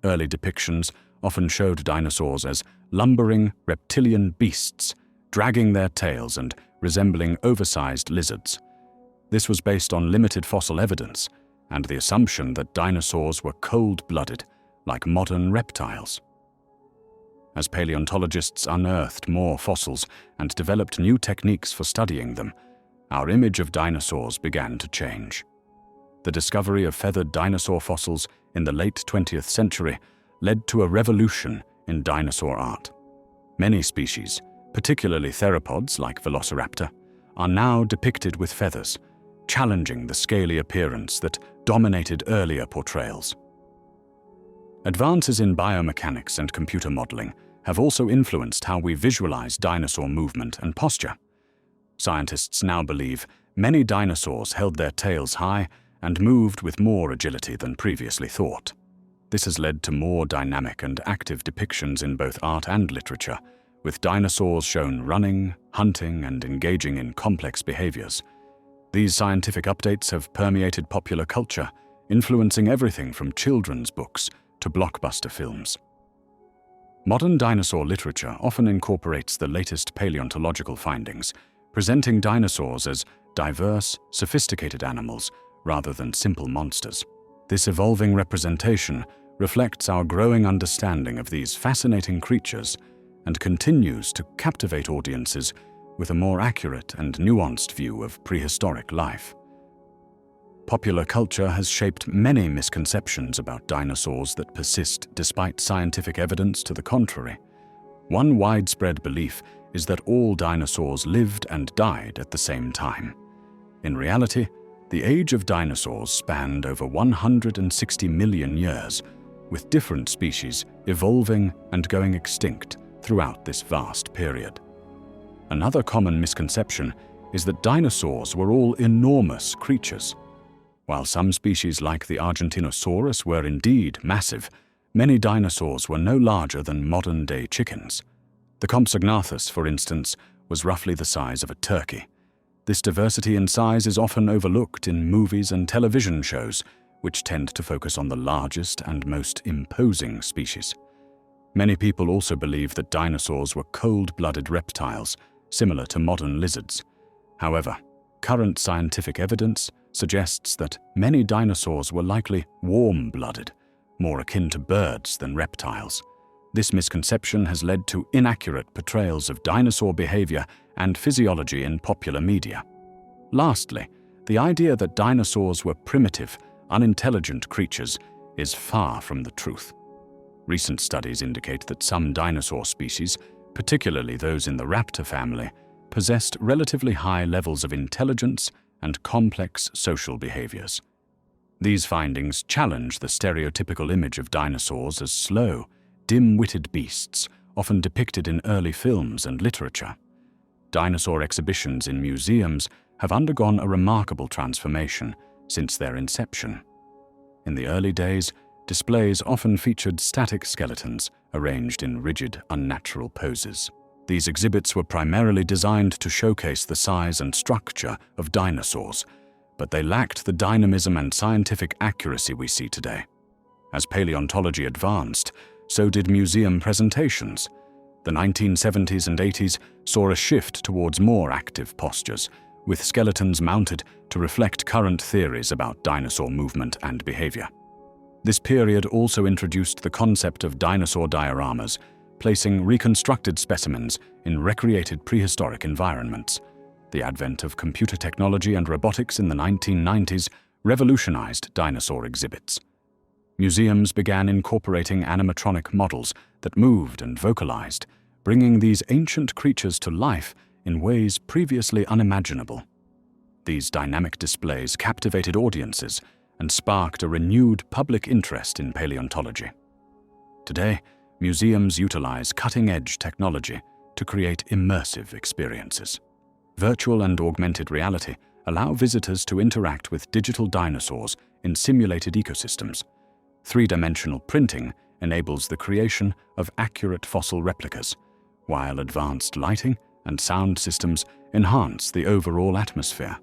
S1: Early depictions often showed dinosaurs as lumbering reptilian beasts, dragging their tails and resembling oversized lizards. This was based on limited fossil evidence and the assumption that dinosaurs were cold-blooded, like modern reptiles. As paleontologists unearthed more fossils and developed new techniques for studying them, our image of dinosaurs began to change. The discovery of feathered dinosaur fossils in the late 20th century led to a revolution in dinosaur art. Many species, particularly theropods like Velociraptor, are now depicted with feathers, challenging the scaly appearance that dominated earlier portrayals. Advances in biomechanics and computer modeling have also influenced how we visualize dinosaur movement and posture. Scientists now believe many dinosaurs held their tails high and moved with more agility than previously thought. This has led to more dynamic and active depictions in both art and literature, with dinosaurs shown running, hunting, and engaging in complex behaviors. These scientific updates have permeated popular culture, influencing everything from children's books to blockbuster films. Modern dinosaur literature often incorporates the latest paleontological findings, presenting dinosaurs as diverse, sophisticated animals rather than simple monsters. This evolving representation reflects our growing understanding of these fascinating creatures and continues to captivate audiences with a more accurate and nuanced view of prehistoric life. Popular culture has shaped many misconceptions about dinosaurs that persist despite scientific evidence to the contrary. One widespread belief is that all dinosaurs lived and died at the same time. In reality, the age of dinosaurs spanned over 160 million years, with different species evolving and going extinct throughout this vast period. Another common misconception is that dinosaurs were all enormous creatures. While some species like the Dinosaurus were indeed massive, many dinosaurs were no larger than modern-day chickens. The Compsognathus, for instance, was roughly the size of a turkey. This diversity in size is often overlooked in movies and television shows, which tend to focus on the largest and most imposing species. Many people also believe that dinosaurs were cold-blooded reptiles, similar to modern lizards. However, current scientific evidence suggests that many dinosaurs were likely warm-blooded, more akin to birds than reptiles. This misconception has led to inaccurate portrayals of dinosaur behavior and physiology in popular media. Lastly, the idea that dinosaurs were primitive, unintelligent creatures is far from the truth. Recent studies indicate that some dinosaur species, particularly those in the raptor family, possessed relatively high levels of intelligence and complex social behaviors. These findings challenge the stereotypical image of dinosaurs as slow, dim-witted beasts, often depicted in early films and literature. Dinosaur exhibitions in museums have undergone a remarkable transformation since their inception. In the early days, displays often featured static skeletons arranged in rigid, unnatural poses. These exhibits were primarily designed to showcase the size and structure of dinosaurs, but they lacked the dynamism and scientific accuracy we see today. As paleontology advanced, so did museum presentations. The 1970s and 80s saw a shift towards more active postures, with skeletons mounted to reflect current theories about dinosaur movement and behavior. This period also introduced the concept of dinosaur dioramas, placing reconstructed specimens in recreated prehistoric environments. The advent of computer technology and robotics in the 1990s revolutionized dinosaur exhibits. Museums began incorporating animatronic models that moved and vocalized, bringing these ancient creatures to life in ways previously unimaginable. These dynamic displays captivated audiences and sparked a renewed public interest in paleontology. Today, museums utilize cutting-edge technology to create immersive experiences. Virtual and augmented reality allow visitors to interact with digital dinosaurs in simulated ecosystems. Three-dimensional printing enables the creation of accurate fossil replicas, while advanced lighting and sound systems enhance the overall atmosphere.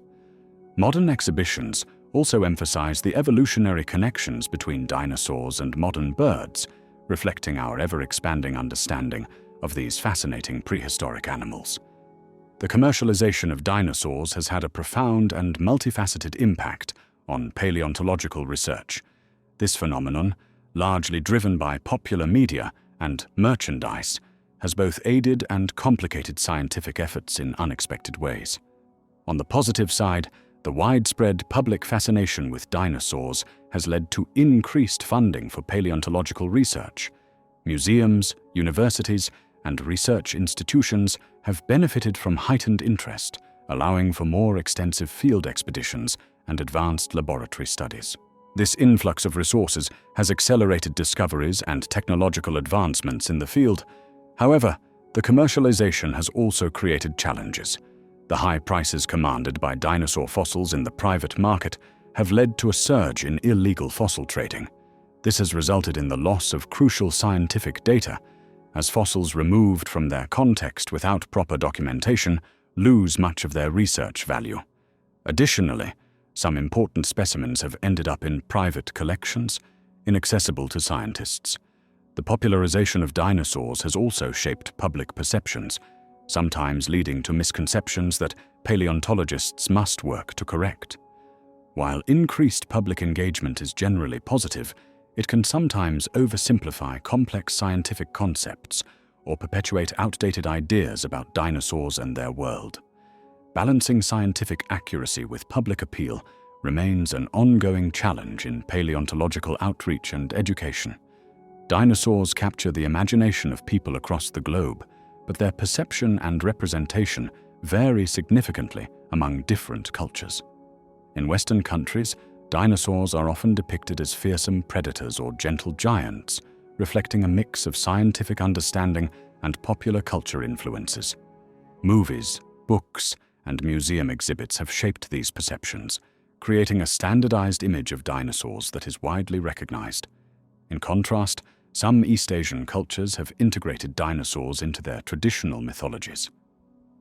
S1: Modern exhibitions also emphasize the evolutionary connections between dinosaurs and modern birds, reflecting our ever-expanding understanding of these fascinating prehistoric animals. The commercialization of dinosaurs has had a profound and multifaceted impact on paleontological research. This phenomenon, largely driven by popular media and merchandise, has both aided and complicated scientific efforts in unexpected ways. On the positive side, the widespread public fascination with dinosaurs has led to increased funding for paleontological research. Museums, universities, and research institutions have benefited from heightened interest, allowing for more extensive field expeditions and advanced laboratory studies. This influx of resources has accelerated discoveries and technological advancements in the field. However, the commercialization has also created challenges. The high prices commanded by dinosaur fossils in the private market have led to a surge in illegal fossil trading. This has resulted in the loss of crucial scientific data, as fossils removed from their context without proper documentation lose much of their research value. Additionally, some important specimens have ended up in private collections, inaccessible to scientists. The popularization of dinosaurs has also shaped public perceptions, sometimes leading to misconceptions that paleontologists must work to correct. While increased public engagement is generally positive, it can sometimes oversimplify complex scientific concepts or perpetuate outdated ideas about dinosaurs and their world. Balancing scientific accuracy with public appeal remains an ongoing challenge in paleontological outreach and education. Dinosaurs capture the imagination of people across the globe, but their perception and representation vary significantly among different cultures. In Western countries, dinosaurs are often depicted as fearsome predators or gentle giants, reflecting a mix of scientific understanding and popular culture influences. Movies, books, and museum exhibits have shaped these perceptions, creating a standardized image of dinosaurs that is widely recognized. In contrast, some East Asian cultures have integrated dinosaurs into their traditional mythologies.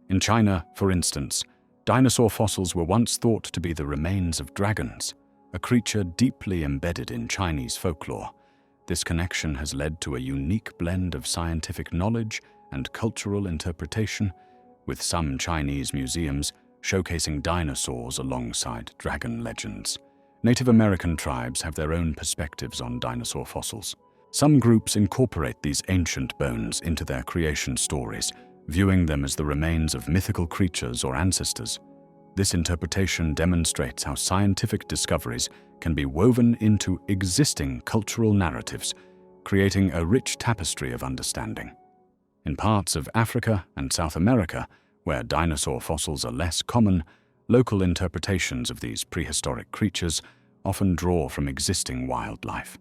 S1: In China, for instance, dinosaur fossils were once thought to be the remains of dragons, a creature deeply embedded in Chinese folklore. This connection has led to a unique blend of scientific knowledge and cultural interpretation, with some Chinese museums showcasing dinosaurs alongside dragon legends. Native American tribes have their own perspectives on dinosaur fossils. Some groups incorporate these ancient bones into their creation stories, viewing them as the remains of mythical creatures or ancestors. This interpretation demonstrates how scientific discoveries can be woven into existing cultural narratives, creating a rich tapestry of understanding. In parts of Africa and South America, where dinosaur fossils are less common, local interpretations of these prehistoric creatures often draw from existing wildlife.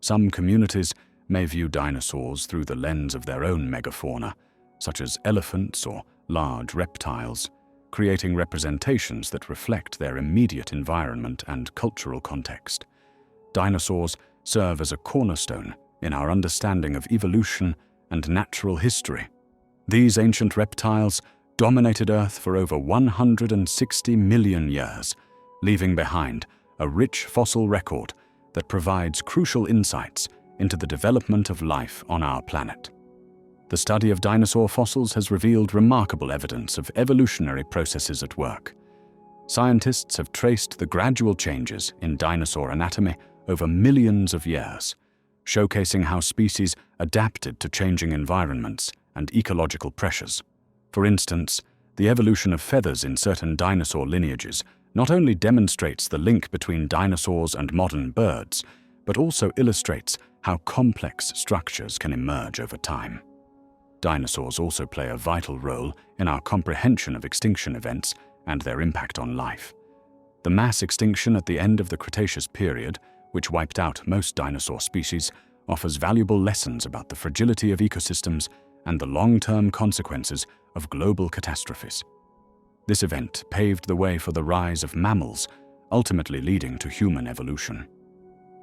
S1: Some communities may view dinosaurs through the lens of their own megafauna, such as elephants or large reptiles, creating representations that reflect their immediate environment and cultural context. Dinosaurs serve as a cornerstone in our understanding of evolution and natural history. These ancient reptiles dominated Earth for over 160 million years, leaving behind a rich fossil record that provides crucial insights into the development of life on our planet. The study of dinosaur fossils has revealed remarkable evidence of evolutionary processes at work. Scientists have traced the gradual changes in dinosaur anatomy over millions of years, showcasing how species adapted to changing environments and ecological pressures. For instance, the evolution of feathers in certain dinosaur lineages not only demonstrates the link between dinosaurs and modern birds, but also illustrates how complex structures can emerge over time. Dinosaurs also play a vital role in our comprehension of extinction events and their impact on life. The mass extinction at the end of the Cretaceous period, which wiped out most dinosaur species, offers valuable lessons about the fragility of ecosystems and the long-term consequences of global catastrophes. This event paved the way for the rise of mammals, ultimately leading to human evolution.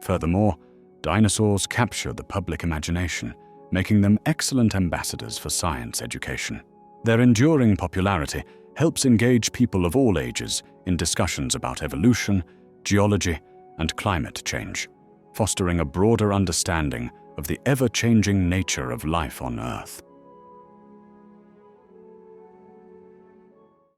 S1: Furthermore, dinosaurs capture the public imagination, making them excellent ambassadors for science education. Their enduring popularity helps engage people of all ages in discussions about evolution, geology, and climate change, fostering a broader understanding of the ever-changing nature of life on Earth.